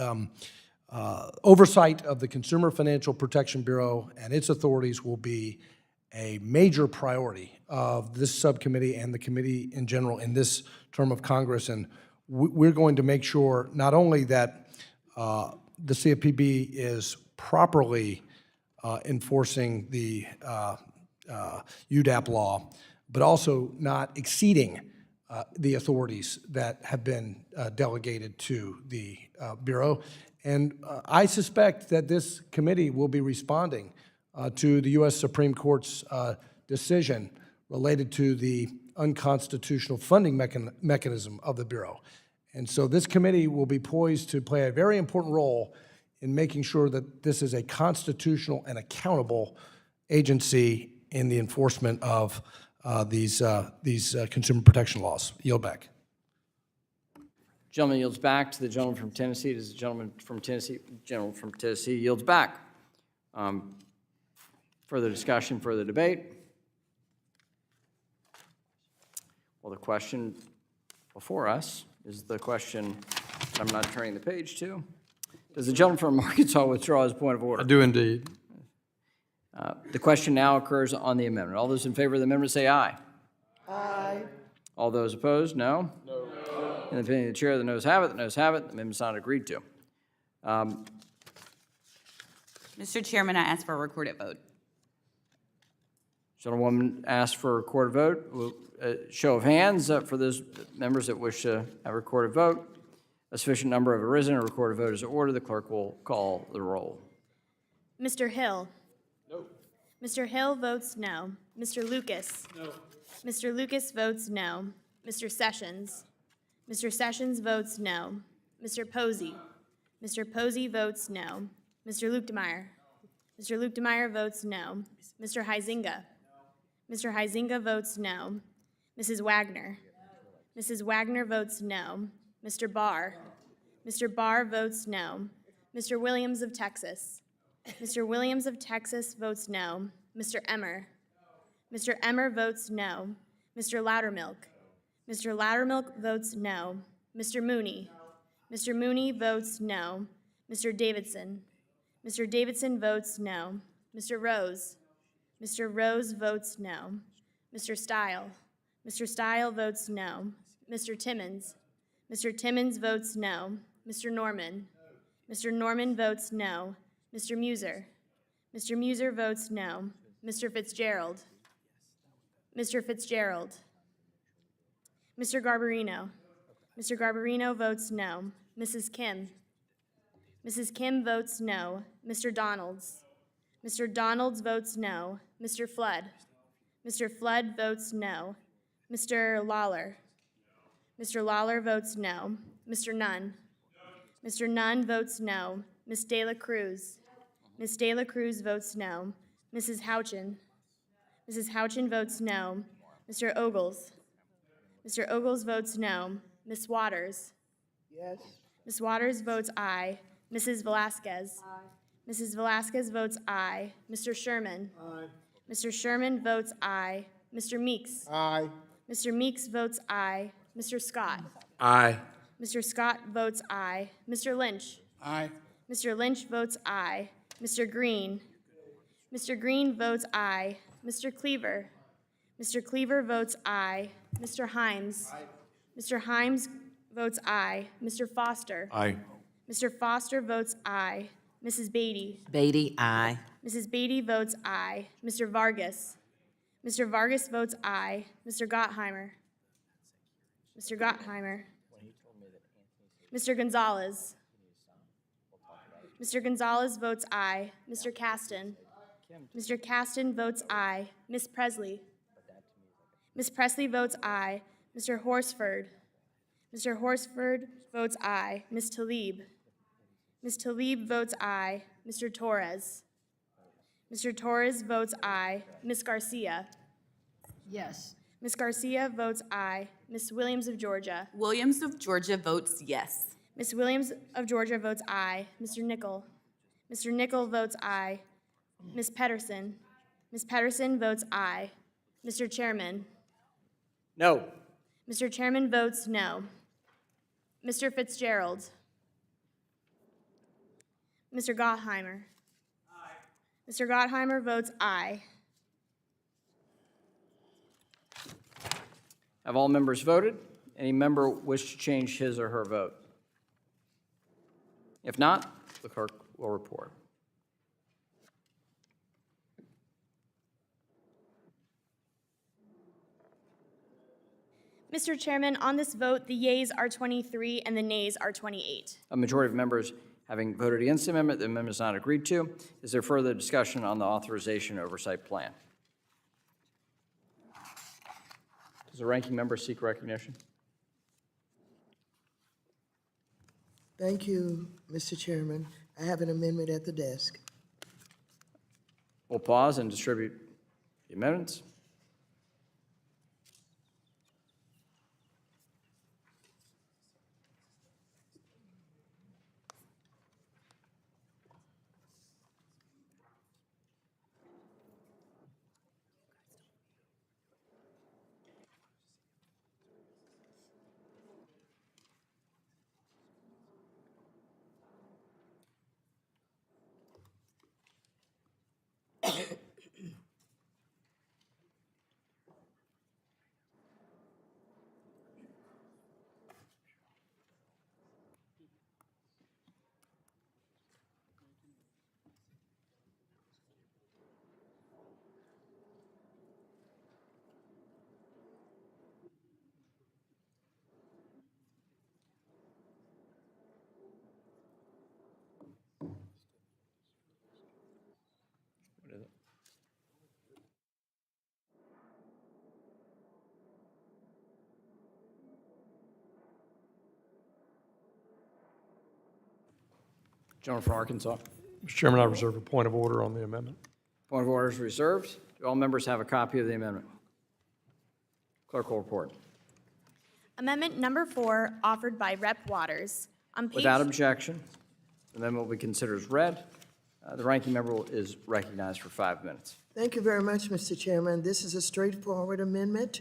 oversight of the Consumer Financial Protection Bureau and its authorities will be a major priority of this subcommittee and the committee in general in this term of Congress. And we're going to make sure not only that the CFPB is properly enforcing the UDAP law, but also not exceeding the authorities that have been delegated to the Bureau. And I suspect that this committee will be responding to the U.S. Supreme Court's decision related to the unconstitutional funding mechanism of the Bureau. And so this committee will be poised to play a very important role in making sure that this is a constitutional and accountable agency in the enforcement of these consumer protection laws. Yield back. Gentleman yields back to the gentleman from Tennessee. Does the gentleman from Tennessee yields back? Further discussion, further debate? Well, the question before us is the question that I'm not turning the page to. Does the gentleman from Arkansas withdraw his point of order? I do indeed. The question now occurs on the amendment. All those in favor of the amendment say aye. Aye. All those opposed, no? No. In the opinion of the chair, the noes have it. The noes have it. The amendment's not agreed to. Mr. Chairman, I ask for a recorded vote. Gentlewoman asked for a recorded vote. Show of hands for those members that wish to have a recorded vote. A sufficient number have arisen. A recorded vote is ordered. The clerk will call the roll. Mr. Hill? No. Mr. Hill votes no. Mr. Lucas? No. Mr. Lucas votes no. Mr. Sessions? Mr. Sessions votes no. Mr. Posey? Mr. Posey votes no. Mr. Luetkemeyer? Mr. Luetkemeyer votes no. Mr. Huizinga? Mr. Huizinga votes no. Mrs. Wagner? Mrs. Wagner votes no. Mr. Barr? Mr. Barr votes no. Mr. Williams of Texas? Mr. Williams of Texas votes no. Mr. Emmer? Mr. Emmer votes no. Mr. Loudermilk? Mr. Loudermilk votes no. Mr. Mooney? Mr. Mooney votes no. Mr. Davidson? Mr. Davidson votes no. Mr. Rose? Mr. Rose votes no. Mr. Stile? Mr. Stile votes no. Mr. Timmons? Mr. Timmons votes no. Mr. Norman? Mr. Norman votes no. Mr. Muser. Mr. Muser votes no. Mr. Fitzgerald. Mr. Fitzgerald. Mr. Garbarino. Mr. Garbarino votes no. Mrs. Kim. Mrs. Kim votes no. Mr. Donalds. Mr. Donalds votes no. Mr. Flood. Mr. Flood votes no. Mr. Lawler. Mr. Lawler votes no. Mr. Nunn. Mr. Nunn votes no. Ms. De La Cruz. Ms. De La Cruz votes no. Mrs. Houchin. Mrs. Houchin votes no. Mr. Ogles. Mr. Ogles votes no. Ms. Waters. Yes. Ms. Waters votes aye. Mrs. Velasquez. Aye. Mrs. Velasquez votes aye. Mr. Sherman. Aye. Mr. Sherman votes aye. Mr. Meeks. Aye. Mr. Meeks votes aye. Mr. Scott. Aye. Mr. Scott votes aye. Mr. Lynch. Aye. Mr. Lynch votes aye. Mr. Green. Mr. Green votes aye. Mr. Cleaver. Mr. Cleaver votes aye. Mr. Himes. Mr. Himes votes aye. Mr. Foster. Aye. Mr. Foster votes aye. Mrs. Beatty. Beatty, aye. Mrs. Beatty votes aye. Mr. Vargas. Mr. Vargas votes aye. Mr. Gottheimer. Mr. Gottheimer. Mr. Gonzalez. Mr. Gonzalez votes aye. Mr. Caston. Mr. Caston votes aye. Miss Presley. Miss Presley votes aye. Mr. Horsford. Mr. Horsford votes aye. Miss Talib. Miss Talib votes aye. Mr. Torres. Mr. Torres votes aye. Miss Garcia. Yes. Miss Garcia votes aye. Miss Williams of Georgia. Williams of Georgia votes yes. Miss Williams of Georgia votes aye. Mr. Nickel. Mr. Nickel votes aye. Miss Pedersen. Miss Pedersen votes aye. Mr. Chairman. No. Mr. Chairman votes no. Mr. Fitzgerald. Mr. Gottheimer. Aye. Mr. Gottheimer votes aye. Have all members voted? Any member wish to change his or her vote? If not, the clerk will report. Mr. Chairman, on this vote, the yeas are 23 and the nays are 28. A majority of members having voted against the amendment is not agreed to. Is there further discussion on the authorization oversight plan? Does the ranking member seek recognition? Thank you, Mr. Chairman. I have an amendment at the desk. We'll pause and distribute the amendments. Gentleman from Arkansas. Mr. Chairman, I reserve a point of order on the amendment. Point of order is reserved. Do all members have a copy of the amendment? Clerk will report. Amendment number 4, offered by Rep. Waters. On page Without objection, the amendment will be considered as read. The ranking member is recognized for 5 minutes. Thank you very much, Mr. Chairman. This is a straightforward amendment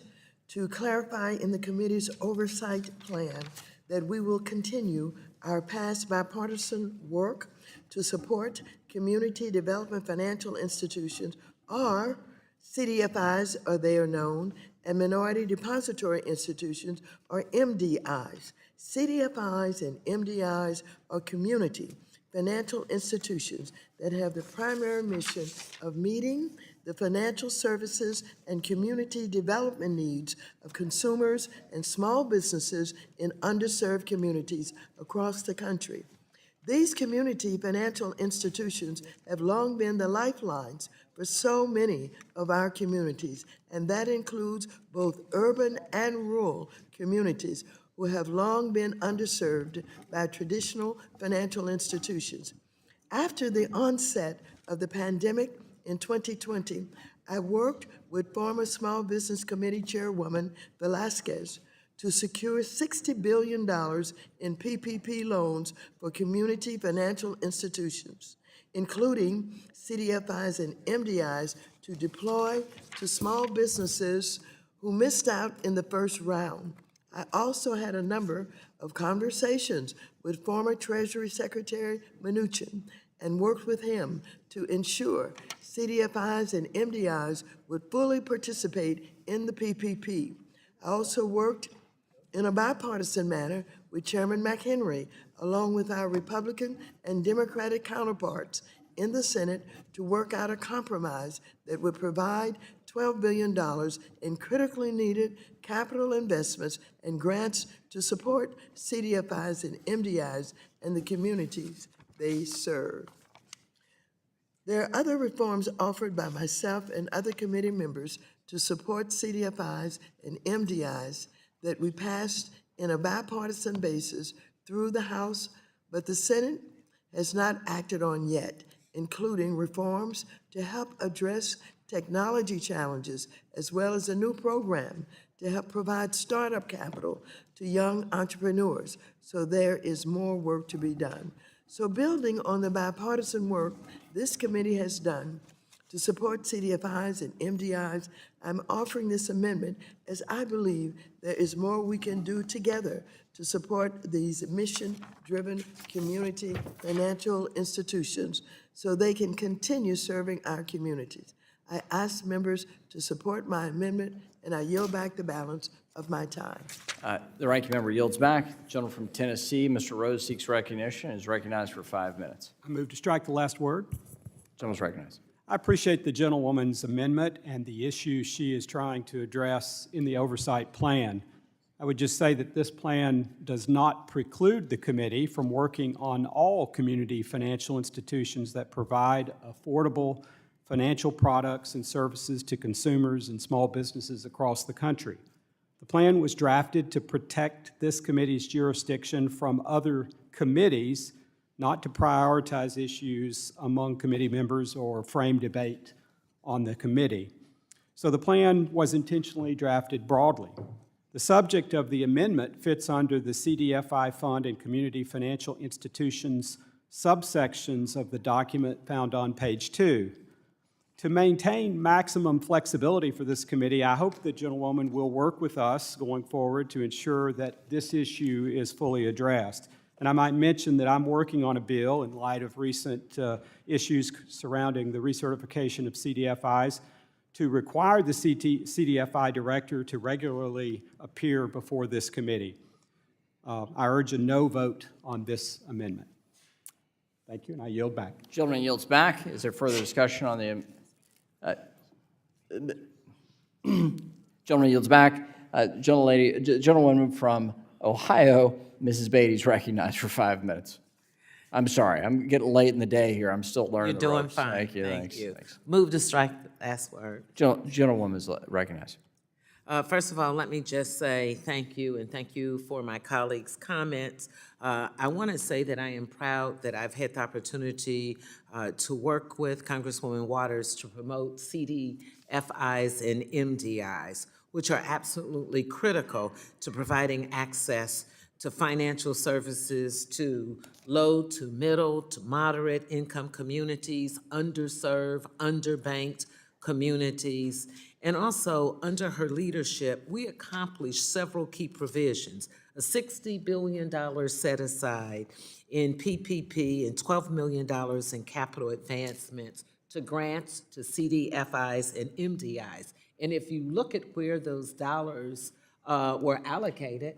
to clarify in the committee's oversight plan that we will continue our past bipartisan work to support community development financial institutions, or CDFIs, or they are known, and minority depository institutions, or MDIs. CDFIs and MDIs are community financial institutions that have the primary mission of meeting the financial services and community development needs of consumers and small businesses in underserved communities across the country. These community financial institutions have long been the lifelines for so many of our communities, and that includes both urban and rural communities who have long been underserved by traditional financial institutions. After the onset of the pandemic in 2020, I worked with former Small Business Committee Chairwoman Velasquez to secure $60 billion in PPP loans for community financial institutions, including CDFIs and MDIs, to deploy to small businesses who missed out in the first round. I also had a number of conversations with former Treasury Secretary Mnuchin and worked with him to ensure CDFIs and MDIs would fully participate in the PPP. I also worked in a bipartisan manner with Chairman McHenry, along with our Republican and Democratic counterparts in the Senate, to work out a compromise that would provide $12 billion in critically needed capital investments and grants to support CDFIs and MDIs and the communities they serve. There are other reforms offered by myself and other committee members to support CDFIs and MDIs that we passed in a bipartisan basis through the House, but the Senate has not acted on yet, including reforms to help address technology challenges, as well as a new program to help provide startup capital to young entrepreneurs. So there is more work to be done. So building on the bipartisan work this committee has done to support CDFIs and MDIs, I'm offering this amendment as I believe there is more we can do together to support these mission-driven community financial institutions so they can continue serving our communities. I ask members to support my amendment, and I yield back the balance of my time. The ranking member yields back. The gentleman from Tennessee, Mr. Rose, seeks recognition and is recognized for 5 minutes. I move to strike the last word. Gentleman's recognized. I appreciate the gentlewoman's amendment and the issue she is trying to address in the oversight plan. I would just say that this plan does not preclude the committee from working on all community financial institutions that provide affordable financial products and services to consumers and small businesses across the country. The plan was drafted to protect this committee's jurisdiction from other committees, not to prioritize issues among committee members or frame debate on the committee. So the plan was intentionally drafted broadly. The subject of the amendment fits under the CDFI Fund and Community Financial Institutions subsections of the document found on page 2. To maintain maximum flexibility for this committee, I hope the gentlewoman will work with us going forward to ensure that this issue is fully addressed. And I might mention that I'm working on a bill in light of recent issues surrounding the recertification of CDFIs to require the CDFI director to regularly appear before this committee. I urge a no vote on this amendment. Thank you, and I yield back. Gentleman yields back. Is there further discussion on the gentleman yields back. Gentlewoman from Ohio, Mrs. Beatty, is recognized for 5 minutes. I'm sorry, I'm getting late in the day here. I'm still learning the You're doing ropes. fine. Thank you. Thank Thanks. you. Thanks. Move to strike the last word. Gentlewoman is recognized. First of all, let me just say thank you, and thank you for my colleagues' comments. I want to say that I am proud that I've had the opportunity to work with Congresswoman Waters to promote CDFIs and MDIs, which are absolutely critical to providing access to financial services to low to middle to moderate income communities, underserved, underbanked communities. And also, under her leadership, we accomplished several key provisions: a $60 billion set aside in PPP and $12 million in capital advancements to grants to CDFIs and MDIs. And if you look at where those dollars were allocated,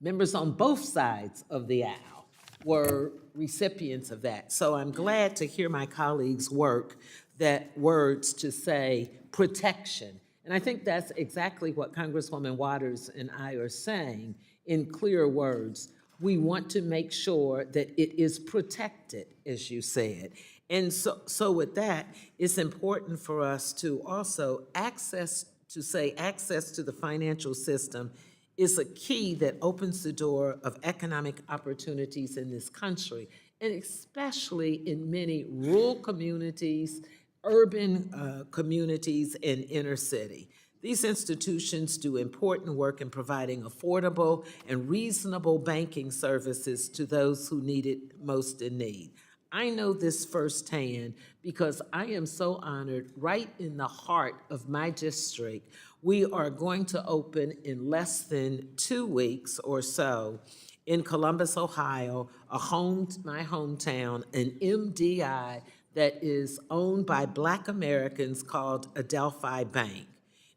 members on both sides of the aisle were recipients of that. So I'm glad to hear my colleagues work that words to say protection. And I think that's exactly what Congresswoman Waters and I are saying in clear words. We want to make sure that it is protected, as you said. And so with that, it's important for us to also access to the financial system is a key that opens the door of economic opportunities in this country, and especially in many rural communities, urban communities, and inner city. These institutions do important work in providing affordable and reasonable banking services to those who need it most in need. I know this firsthand because I am so honored. Right in the heart of my district, we are going to open in less than 2 weeks or so in Columbus, Ohio, my hometown, an MDI that is owned by Black Americans called Adelphi Bank.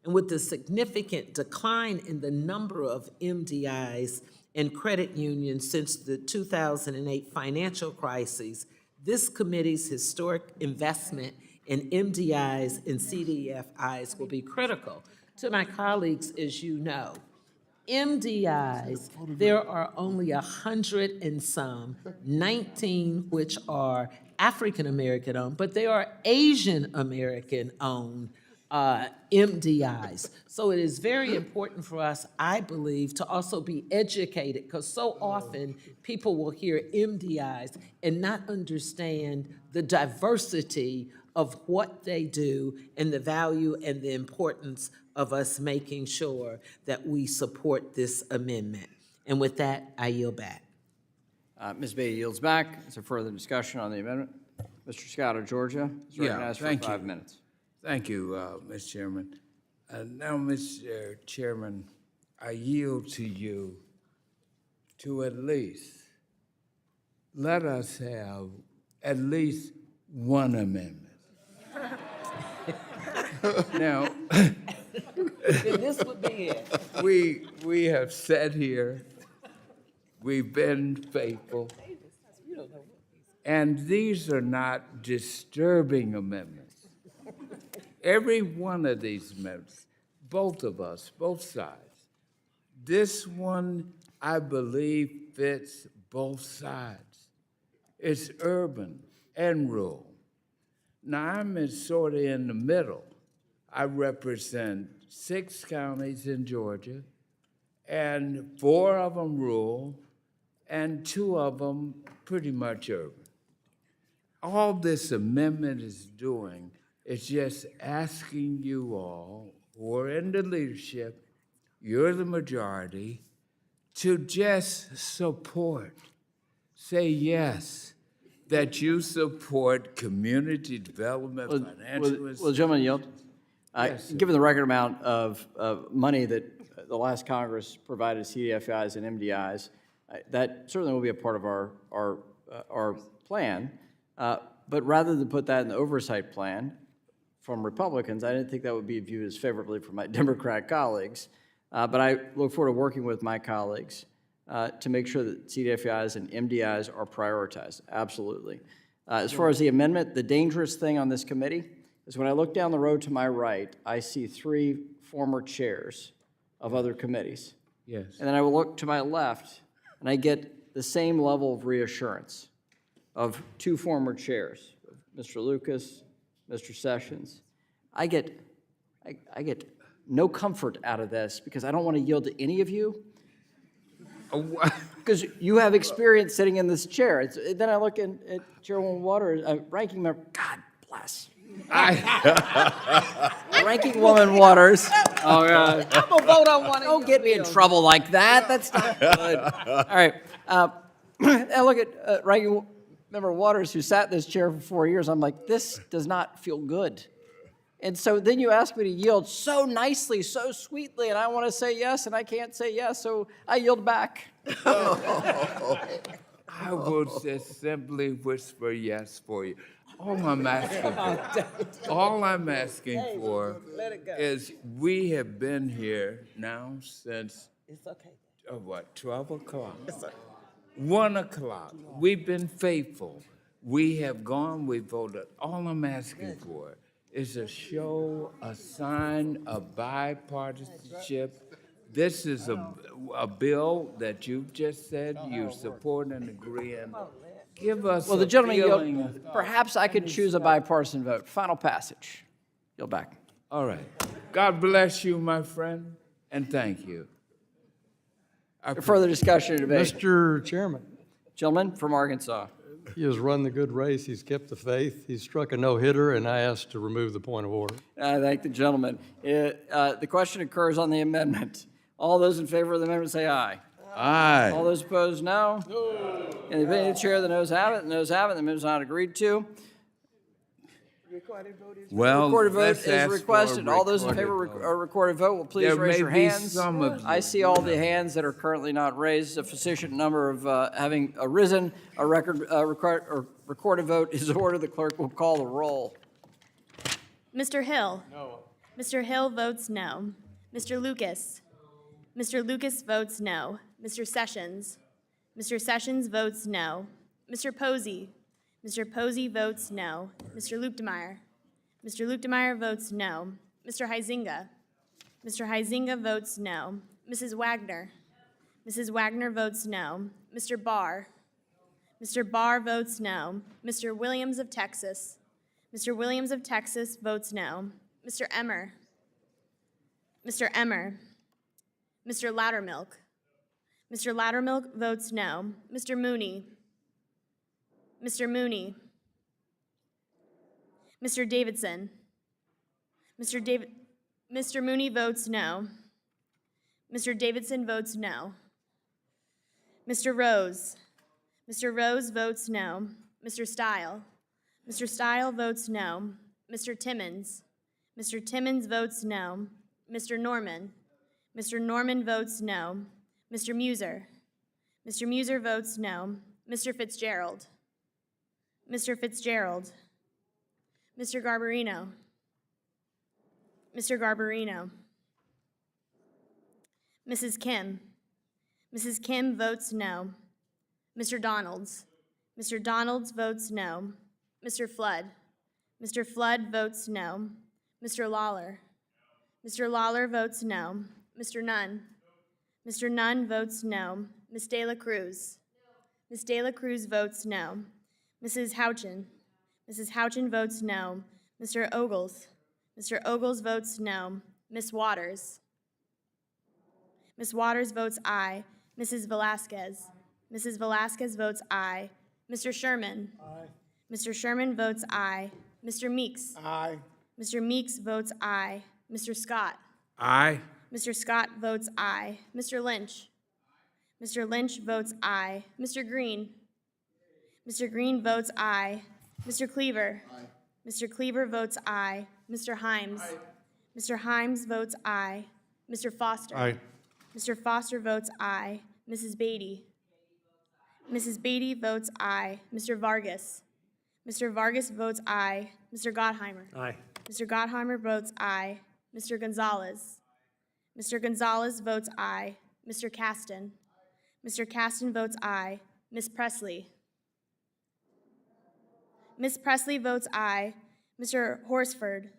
And with the significant decline in the number of MDIs and credit unions since the 2008 financial crisis, this committee's historic investment in MDIs and CDFIs will be critical. To my colleagues, as you know, MDIs, there are only 100 and some, 19 which are African American owned, but they are Asian American owned MDIs. So it is very important for us, I believe, to also be educated, because so often people will hear MDIs and not understand the diversity of what they do and the value and the importance of us making sure that we support this amendment. And with that, I yield back. Ms. Beatty yields back. Is there further discussion on the amendment? Mr. Scott of Georgia is recognized for 5 minutes. Thank you, Mr. Chairman. Now, Mr. Chairman, I yield to you to at least let us have at least one amendment. Now, This would be it. we have sat here, we've been faithful, and these are not disturbing amendments. Every one of these amendments, both of us, both sides, this one, I believe, fits both sides. It's urban and rural. Now, I'm sort of in the middle. I represent 6 counties in Georgia, and 4 of them rural, and 2 of them pretty much urban. All this amendment is doing is just asking you all, who are in the leadership, you're the majority, to just support, say yes, that you support community development, financial. Will gentlemen yield? Yes, Given the record amount of money that the last Congress provided CDFIs and MDIs, that certainly will be a part of our plan. But rather than put that in the oversight plan from Republicans, I didn't think that would be viewed as favorably from my Democrat colleagues. But I look forward to working with my colleagues to make sure that CDFIs and MDIs are prioritized, absolutely. As far as the amendment, the dangerous thing on this committee is when I look down the road to my right, I see 3 former chairs of other committees. Yes. And then I will look to my left, and I get the same level of reassurance of 2 former chairs, Mr. Lucas, Mr. Sessions. I get no comfort out of this because I don't want to yield to any of you. Because you have experience sitting in this chair. Then I look at Chairwoman Waters, Ranking Member, God bless. Ranking Woman Waters. Oh, God. I'm gonna vote on one. Don't get me in trouble like that. That's not good. All right. I look at Ranking Member Waters, who sat in this chair for 4 years. I'm like, this does not feel good. And so then you ask me to yield so nicely, so sweetly, and I want to say yes, and I can't say yes, so I yield back. I will just simply whisper yes for you. All I'm asking for is we have been here now since, It's okay. what, 12 o'clock? 1 o'clock. We've been faithful. We have gone, we voted. All I'm asking for is a show, a sign of bipartisanship. This is a bill that you've just said you support and agree in. Give us Well, the a gentleman feeling. yielded, perhaps I could choose a bipartisan vote. Final passage. Yield back. All right. God bless you, my friend, and thank you. Further discussion or debate? Mr. Chairman, Gentleman from Arkansas. he has run the good race, he's kept the faith, he's struck a no-hitter, and I ask to remove the point of order. I thank the gentleman. The question occurs on the amendment. All those in favor of the amendment say aye. Aye. All those opposed, no. In the opinion of the chair, the noes have it. The noes have it. The amendment is not agreed to. Well, Recorded vote let's is ask for a requested. All those in recorded favor vote. of a recorded vote will please There raise may your be hands. some of I see all the hands that are currently not raised. A sufficient number of having arisen. A recorded vote is ordered. The clerk will call the roll. Mr. Hill? No. Mr. Hill votes no. Mr. Lucas? Mr. Lucas votes no. Mr. Sessions? Mr. Sessions votes no. Mr. Posey? Mr. Posey votes no. Mr. Lukemeyer? Mr. Lukemeyer votes no. Mr. Huizinga? Mr. Huizinga votes no. Mrs. Wagner? Mrs. Wagner votes no. Mr. Barr? Mr. Barr votes no. Mr. Williams of Texas? Mr. Williams of Texas votes no. Mr. Emmer? Mr. Emmer? Mr. Loudermilk? Mr. Loudermilk votes no. Mr. Mooney? Mr. Mooney? Mr. Davidson? Mr. Mooney votes no. Mr. Davidson votes no. Mr. Rose? Mr. Rose votes no. Mr. Stile? Mr. Stile votes no. Mr. Timmons? Mr. Timmons votes no. Mr. Norman? Mr. Norman votes no. Mr. Muser? Mr. Muser votes no. Mr. Fitzgerald? Mr. Fitzgerald? Mr. Garbarino? Mr. Garbarino? Mrs. Kim? Mrs. Kim votes no. Mr. Donalds? Mr. Donalds votes no. Mr. Flood? Mr. Flood votes no. Mr. Lawler? Mr. Lawler votes no. Mr. Nunn? Mr. Nunn votes no. Ms. De La Cruz? Ms. De La Cruz votes no. Mrs. Houchin? Mrs. Houchin votes no. Mr. Ogles? Mr. Ogles votes no. Ms. Waters? Ms. Waters votes aye. Mrs. Velasquez? Mrs. Velasquez votes aye. Mr. Sherman? Aye. Mr. Sherman votes aye. Mr. Meeks? Aye. Mr. Meeks votes aye. Mr. Scott? Aye. Mr. Scott votes aye. Mr. Lynch? Mr. Lynch votes aye. Mr. Green? Mr. Green votes aye. Mr. Cleaver? Aye. Mr. Cleaver votes aye. Mr. Himes? Aye. Mr. Himes votes aye. Mr. Foster? Aye. Mr. Foster votes aye. Mrs. Beatty? Mrs. Beatty votes aye. Mr. Vargas? Mr. Vargas votes aye. Mr. Gottheimer? Aye. Mr. Gottheimer votes aye. Mr. Gonzalez? Mr. Gonzalez votes aye. Mr. Caston? Mr. Caston votes aye. Ms. Presley? Ms. Presley votes aye. Mr. Horsford?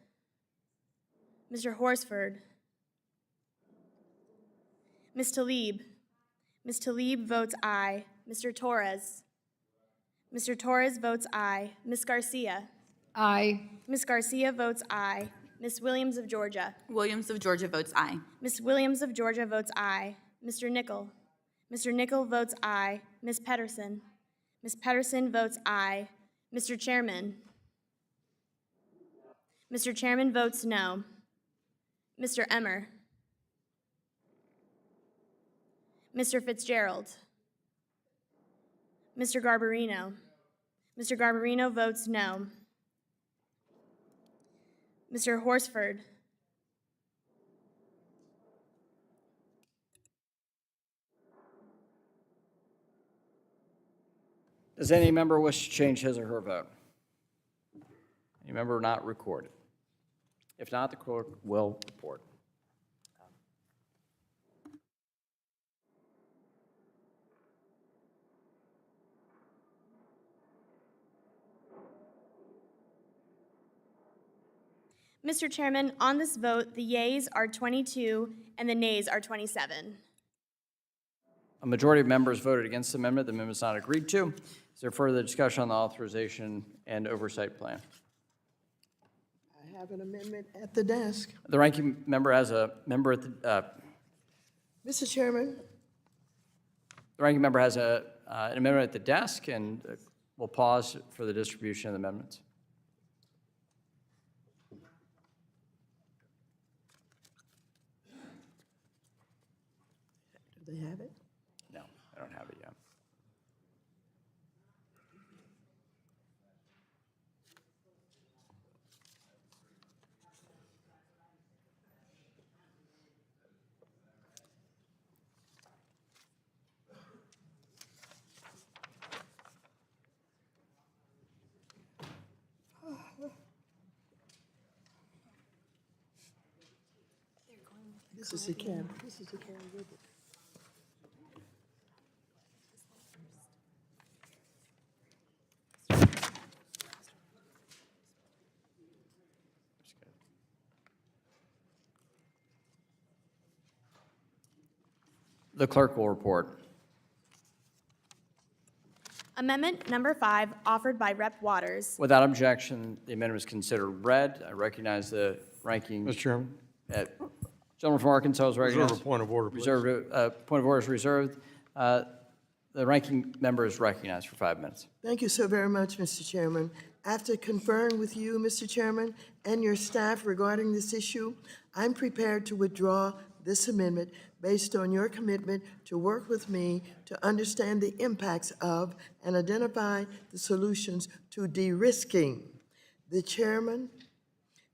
Mr. Horsford? Ms. Talib? Ms. Talib votes aye. Mr. Torres? Mr. Torres votes aye. Ms. Garcia? Aye. Ms. Garcia votes aye. Ms. Williams of Georgia? Williams of Georgia votes aye. Ms. Williams of Georgia votes aye. Mr. Nickel? Mr. Nickel votes aye. Ms. Pedersen? Ms. Pedersen votes aye. Mr. Chairman? Mr. Chairman votes no. Mr. Emmer? Mr. Fitzgerald? Mr. Garbarino? Mr. Garbarino votes no. Mr. Horsford? Does any member wish to change his or her vote? Any member not recorded? If not, the clerk will report. Mr. Chairman, on this vote, the yeas are 22 and the nays are 27. A majority of members voted against the amendment. The amendment is not agreed to. Is there further discussion on the authorization and oversight plan? I have an amendment at the desk. The ranking member has a member at the, Mr. Chairman, the ranking member has an amendment at the desk, and we'll pause for the distribution of the amendments. do they have it? No, I don't have it yet. This is the camera. This is the camera with it. The clerk will report. Amendment number 5, offered by Rep. Waters. Without objection, the amendment is considered read. I recognize the ranking. Mr. Chairman? Gentleman from Arkansas is recognized. Reserve a point of order, please. Point of order is reserved. The ranking member is recognized for 5 minutes. Thank you so very much, Mr. Chairman. After conferring with you, Mr. Chairman, and your staff regarding this issue, I'm prepared to withdraw this amendment based on your commitment to work with me to understand the impacts of and identify the solutions to de-risking. The chairman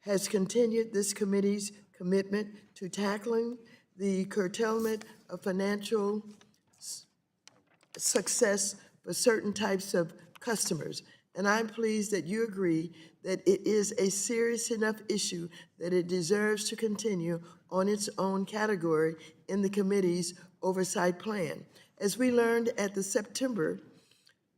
has continued this committee's commitment to tackling the curtailment of financial success for certain types of customers. And I'm pleased that you agree that it is a serious enough issue that it deserves to continue on its own category in the committee's oversight plan. As we learned at the September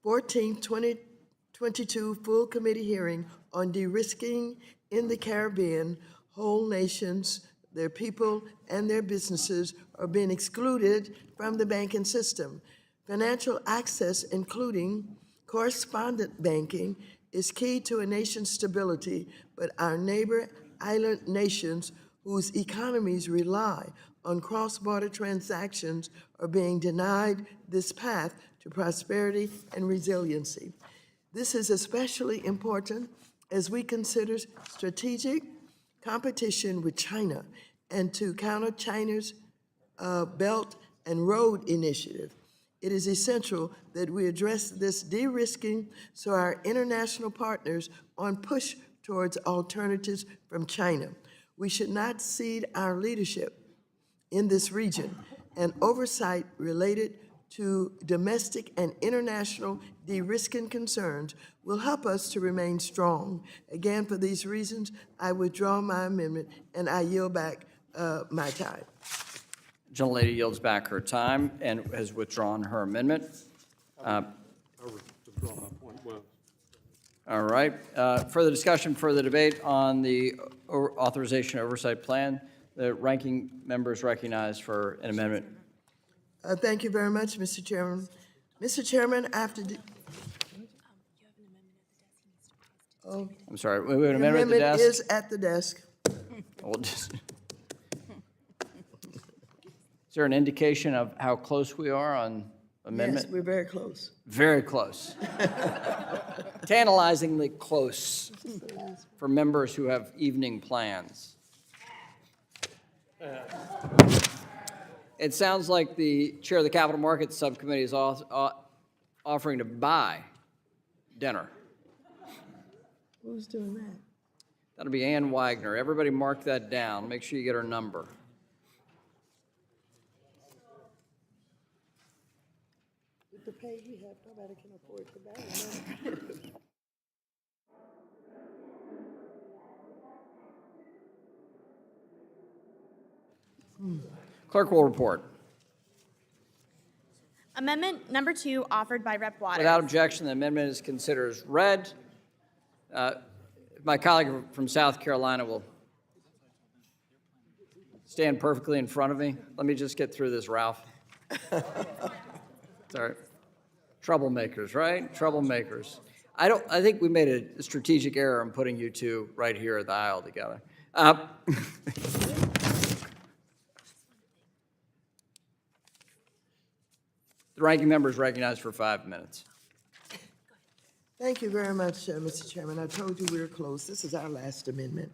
14, 2022 full committee hearing on de-risking in the Caribbean, whole nations, their people, and their businesses are being excluded from the banking system. Financial access, including correspondent banking, is key to a nation's stability, but our neighbor island nations whose economies rely on cross-border transactions are being denied this path to prosperity and resiliency. This is especially important as we consider strategic competition with China and to counter China's Belt and Road Initiative. It is essential that we address this de-risking so our international partners on push towards alternatives from China. We should not cede our leadership in this region, and oversight related to domestic and international de-risking concerns will help us to remain strong. Again, for these reasons, I withdraw my amendment and I yield back my time. Gentlelady yields back her time and has withdrawn her amendment. All right. Further discussion, further debate on the authorization oversight plan. The ranking member is recognized for an amendment. Thank you very much, Mr. Chairman. Mr. Chairman, after I'm sorry, we have an the amendment at the desk? is at the desk. We'll just- Is there an indication of how close we are on amendment? Yes, we're very close. Very close. Tantalizingly close for members who have evening plans. It sounds like the chair of the Capital Markets Subcommittee is offering to buy dinner. Who's doing that? That'll be Ann Wagner. Everybody mark that down. Make sure you get her number. With the pay we have, nobody can afford to buy it. Clerk will report. Amendment number 2, offered by Rep. Waters. Without objection, the amendment is considered as read. My colleague from South Carolina will stand perfectly in front of me. Let me just get through this, Ralph. Sorry. Troublemakers, right? Troublemakers. I think we made a strategic error in putting you two right here at the aisle together. The ranking member is recognized for 5 minutes. Thank you very much, Mr. Chairman. I told you we were close. This is our last amendment.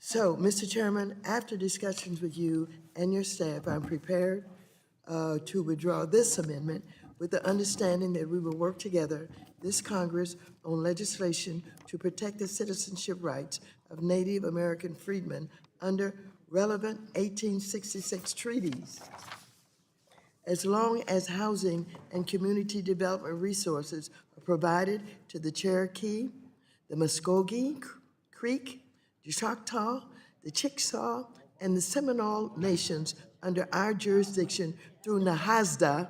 So, Mr. Chairman, after discussions with you and your staff, I'm prepared to withdraw this amendment with the understanding that we will work together, this Congress, on legislation to protect the citizenship rights of Native American freedmen under relevant 1866 treaties. As long as housing and community development resources are provided to the Cherokee, the Muskogee Creek, the Choctaw, the Chickasaw, and the Seminole nations under our jurisdiction through NAHASDA,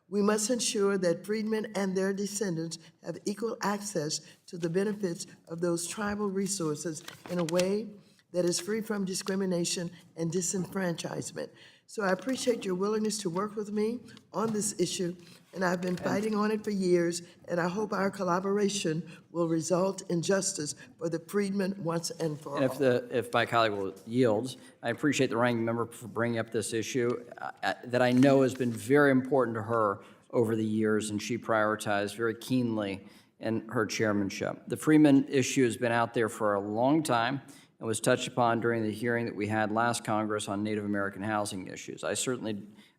we must ensure that freedmen and their descendants have equal access to the benefits of those tribal resources in a way that is free from discrimination and disenfranchisement. So I appreciate your willingness to work with me on this issue, and I've been fighting on it for years, and I hope our collaboration will result in justice for the freedmen once and for all. And if my colleague will yield, I appreciate the ranking member for bringing up this issue that I know has been very important to her over the years, and she prioritized very keenly in her chairmanship. The freedmen issue has been out there for a long time and was touched upon during the hearing that we had last Congress on Native American housing issues. I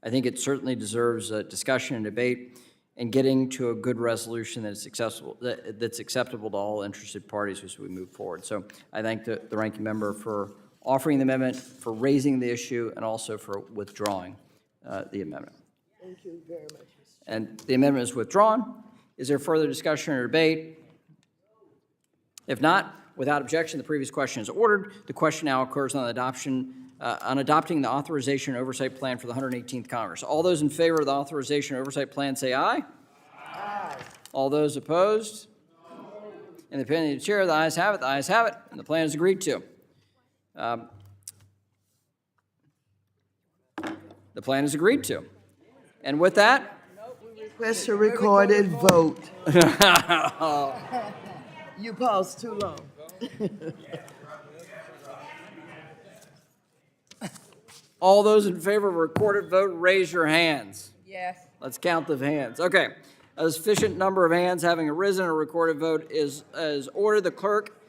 think it certainly deserves a discussion and debate and getting to a good resolution that's acceptable to all interested parties as we move forward. So I thank the ranking member for offering the amendment, for raising the issue, and also for withdrawing the amendment. Thank you very much. And the amendment is withdrawn. Is there further discussion or debate? If not, without objection, the previous question is ordered. The question now occurs on adopting the authorization and oversight plan for the 118th Congress. All those in favor of the authorization and oversight plan say aye. Aye. All those opposed? In the opinion of the chair, the ayes have it, and the plan is agreed to. The plan is agreed to. And with that, Request a recorded vote. You paused too long. all those in favor of a recorded vote, raise your hands. Yes. Let's count the hands. Okay. A sufficient number of hands having arisen, a recorded vote is ordered. The clerk,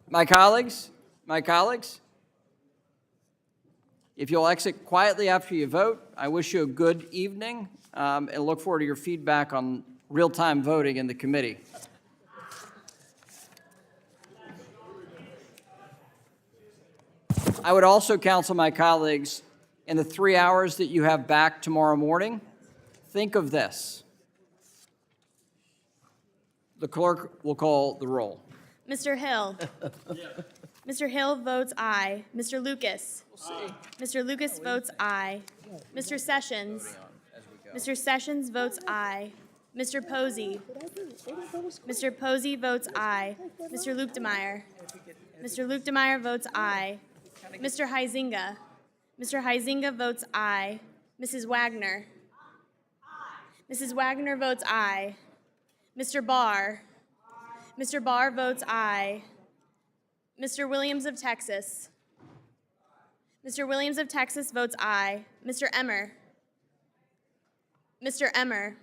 my colleagues, if you'll exit quietly after you vote, I wish you a good evening and look forward to your feedback on real-time voting in the committee. I would also counsel my colleagues, in the 3 hours that you have back tomorrow morning, think of this. The clerk will call the roll. Mr. Hill. Mr. Hill votes aye. Mr. Lucas. Mr. Lucas votes aye. Mr. Sessions. Mr. Sessions votes aye. Mr. Posey. Mr. Posey votes aye. Mr. Lukedemeyer. Mr. Lukedemeyer votes aye. Mr. Huizinga. Mr. Huizinga votes aye. Mrs. Wagner. Mrs. Wagner votes aye. Mr. Barr. Mr. Barr votes aye. Mr. Williams of Texas. Mr. Williams of Texas votes aye. Mr. Emmer. Mr. Emmer.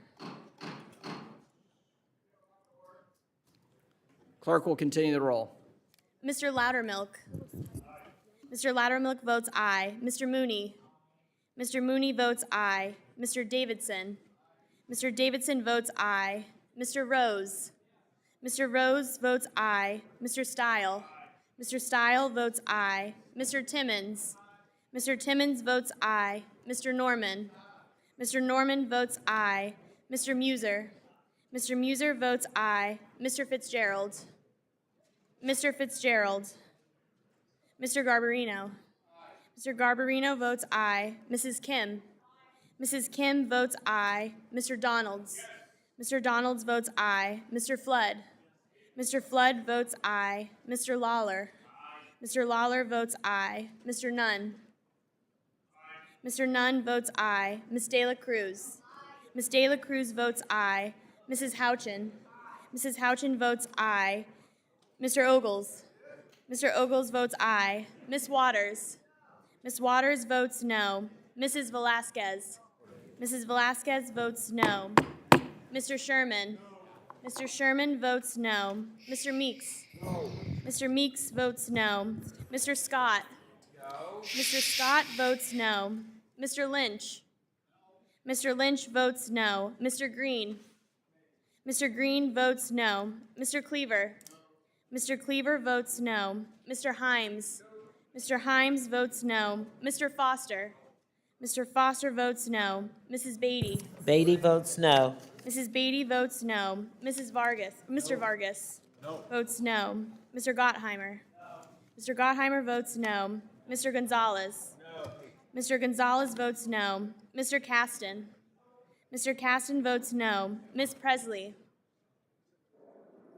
Clerk will continue the roll. Mr. Loudermilk. Mr. Loudermilk votes aye. Mr. Mooney. Mr. Mooney votes aye. Mr. Davidson. Mr. Davidson votes aye. Mr. Rose. Mr. Rose votes aye. Mr. Stile. Mr. Stile votes aye. Mr. Timmons. Mr. Timmons votes aye. Mr. Norman. Mr. Norman votes aye. Mr. Muser. Mr. Muser votes aye. Mr. Fitzgerald. Mr. Fitzgerald. Mr. Garbarino. Mr. Garbarino votes aye. Mrs. Kim. Mrs. Kim votes aye. Mr. Donalds. Mr. Donalds votes aye. Mr. Flood. Mr. Flood votes aye. Mr. Lawler. Mr. Lawler votes aye. Mr. Nunn? Mr. Nunn votes aye. Ms. De La Cruz? Ms. De La Cruz votes aye. Mrs. Houchin? Mrs. Houchin votes aye. Mr. Ogles? Mr. Ogles votes aye. Ms. Waters? Ms. Waters votes no. Mrs. Velasquez? Mrs. Velasquez votes no. Mr. Sherman? Mr. Sherman votes no. Mr. Meeks? Mr. Meeks votes no. Mr. Scott? Mr. Scott votes no. Mr. Lynch? Mr. Lynch votes no. Mr. Green? Mr. Green votes no. Mr. Cleaver? Mr. Cleaver votes no. Mr. Himes? Mr. Himes votes no. Mr. Foster? Mr. Foster votes no. Mrs. Beatty? Beatty votes no. Mrs. Beatty votes no. Mrs. Vargas? Mr. Vargas? Votes no. Mr. Gottheimer? Mr. Gottheimer votes no. Mr. Gonzalez? Mr. Gonzalez votes no. Mr. Caston? Mr. Caston votes no. Ms. Presley?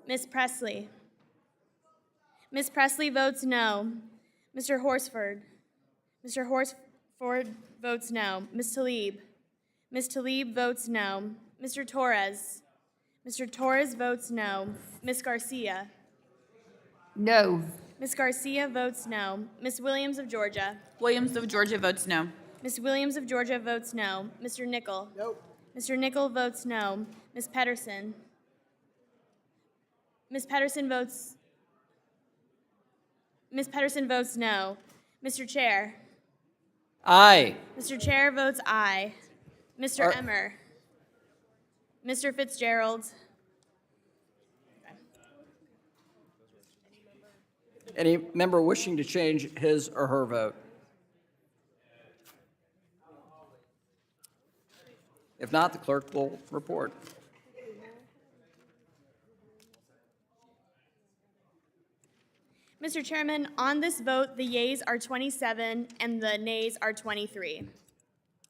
Ms. Presley? Ms. Presley votes no. Mr. Horsford? Mr. Horsford votes no. Ms. Tlaib? Ms. Tlaib votes no. Mr. Torres? Mr. Torres votes no. Ms. Garcia? No. Ms. Garcia votes no. Ms. Williams of Georgia? Williams of Georgia votes no. Ms. Williams of Georgia votes no. Mr. Nickel? Nope. Mr. Nickel votes no. Ms. Pedersen? Ms. Pedersen votes... Ms. Pedersen votes no. Mr. Chair? Aye. Mr. Chair votes aye. Mr. Emmer? Mr. Fitzgerald? Any member wishing to change his or her vote? If not, the clerk will report. Mr. Chairman, on this vote, the yeas are 27 and the nays are 23.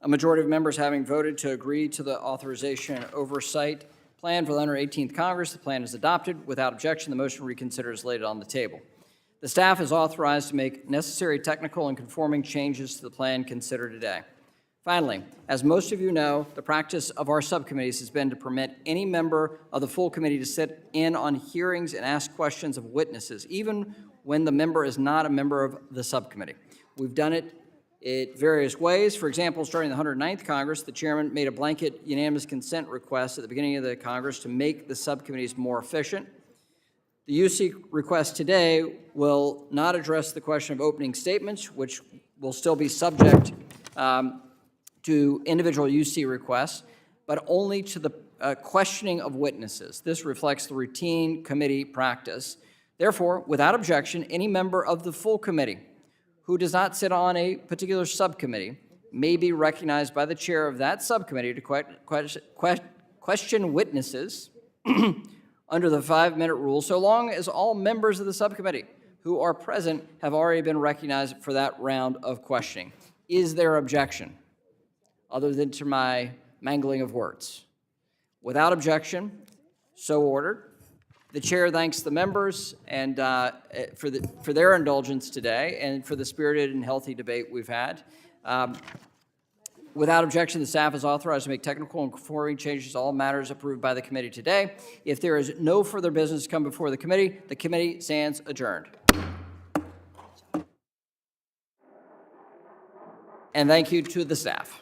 A majority of members having voted to agree to the authorization and oversight plan for the 118th Congress, the plan is adopted. Without objection, the motion to reconsider is laid on the table. The staff is authorized to make necessary technical and conforming changes to the plan considered today. Finally, as most of you know, the practice of our subcommittees has been to permit any member of the full committee to sit in on hearings and ask questions of witnesses, even when the member is not a member of the subcommittee. We've done it in various ways. For example, starting the 109th Congress, the chairman made a blanket unanimous consent request at the beginning of the Congress to make the subcommittees more efficient. The UC request today will not address the question of opening statements, which will still be subject to individual UC requests, but only to the questioning of witnesses. This reflects the routine committee practice. Therefore, without objection, any member of the full committee who does not sit on a particular subcommittee may be recognized by the chair of that subcommittee to question witnesses under the 5-minute rule, so long as all members of the subcommittee who are present have already been recognized for that round of questioning. Is there objection, other than to my mangling of words? Without objection, so ordered. The chair thanks the members and for their indulgence today and for the spirited and healthy debate we've had. Without objection, the staff is authorized to make technical and conforming changes to all matters approved by the committee today. If there is no further business to come before the committee stands adjourned. And thank you to the staff.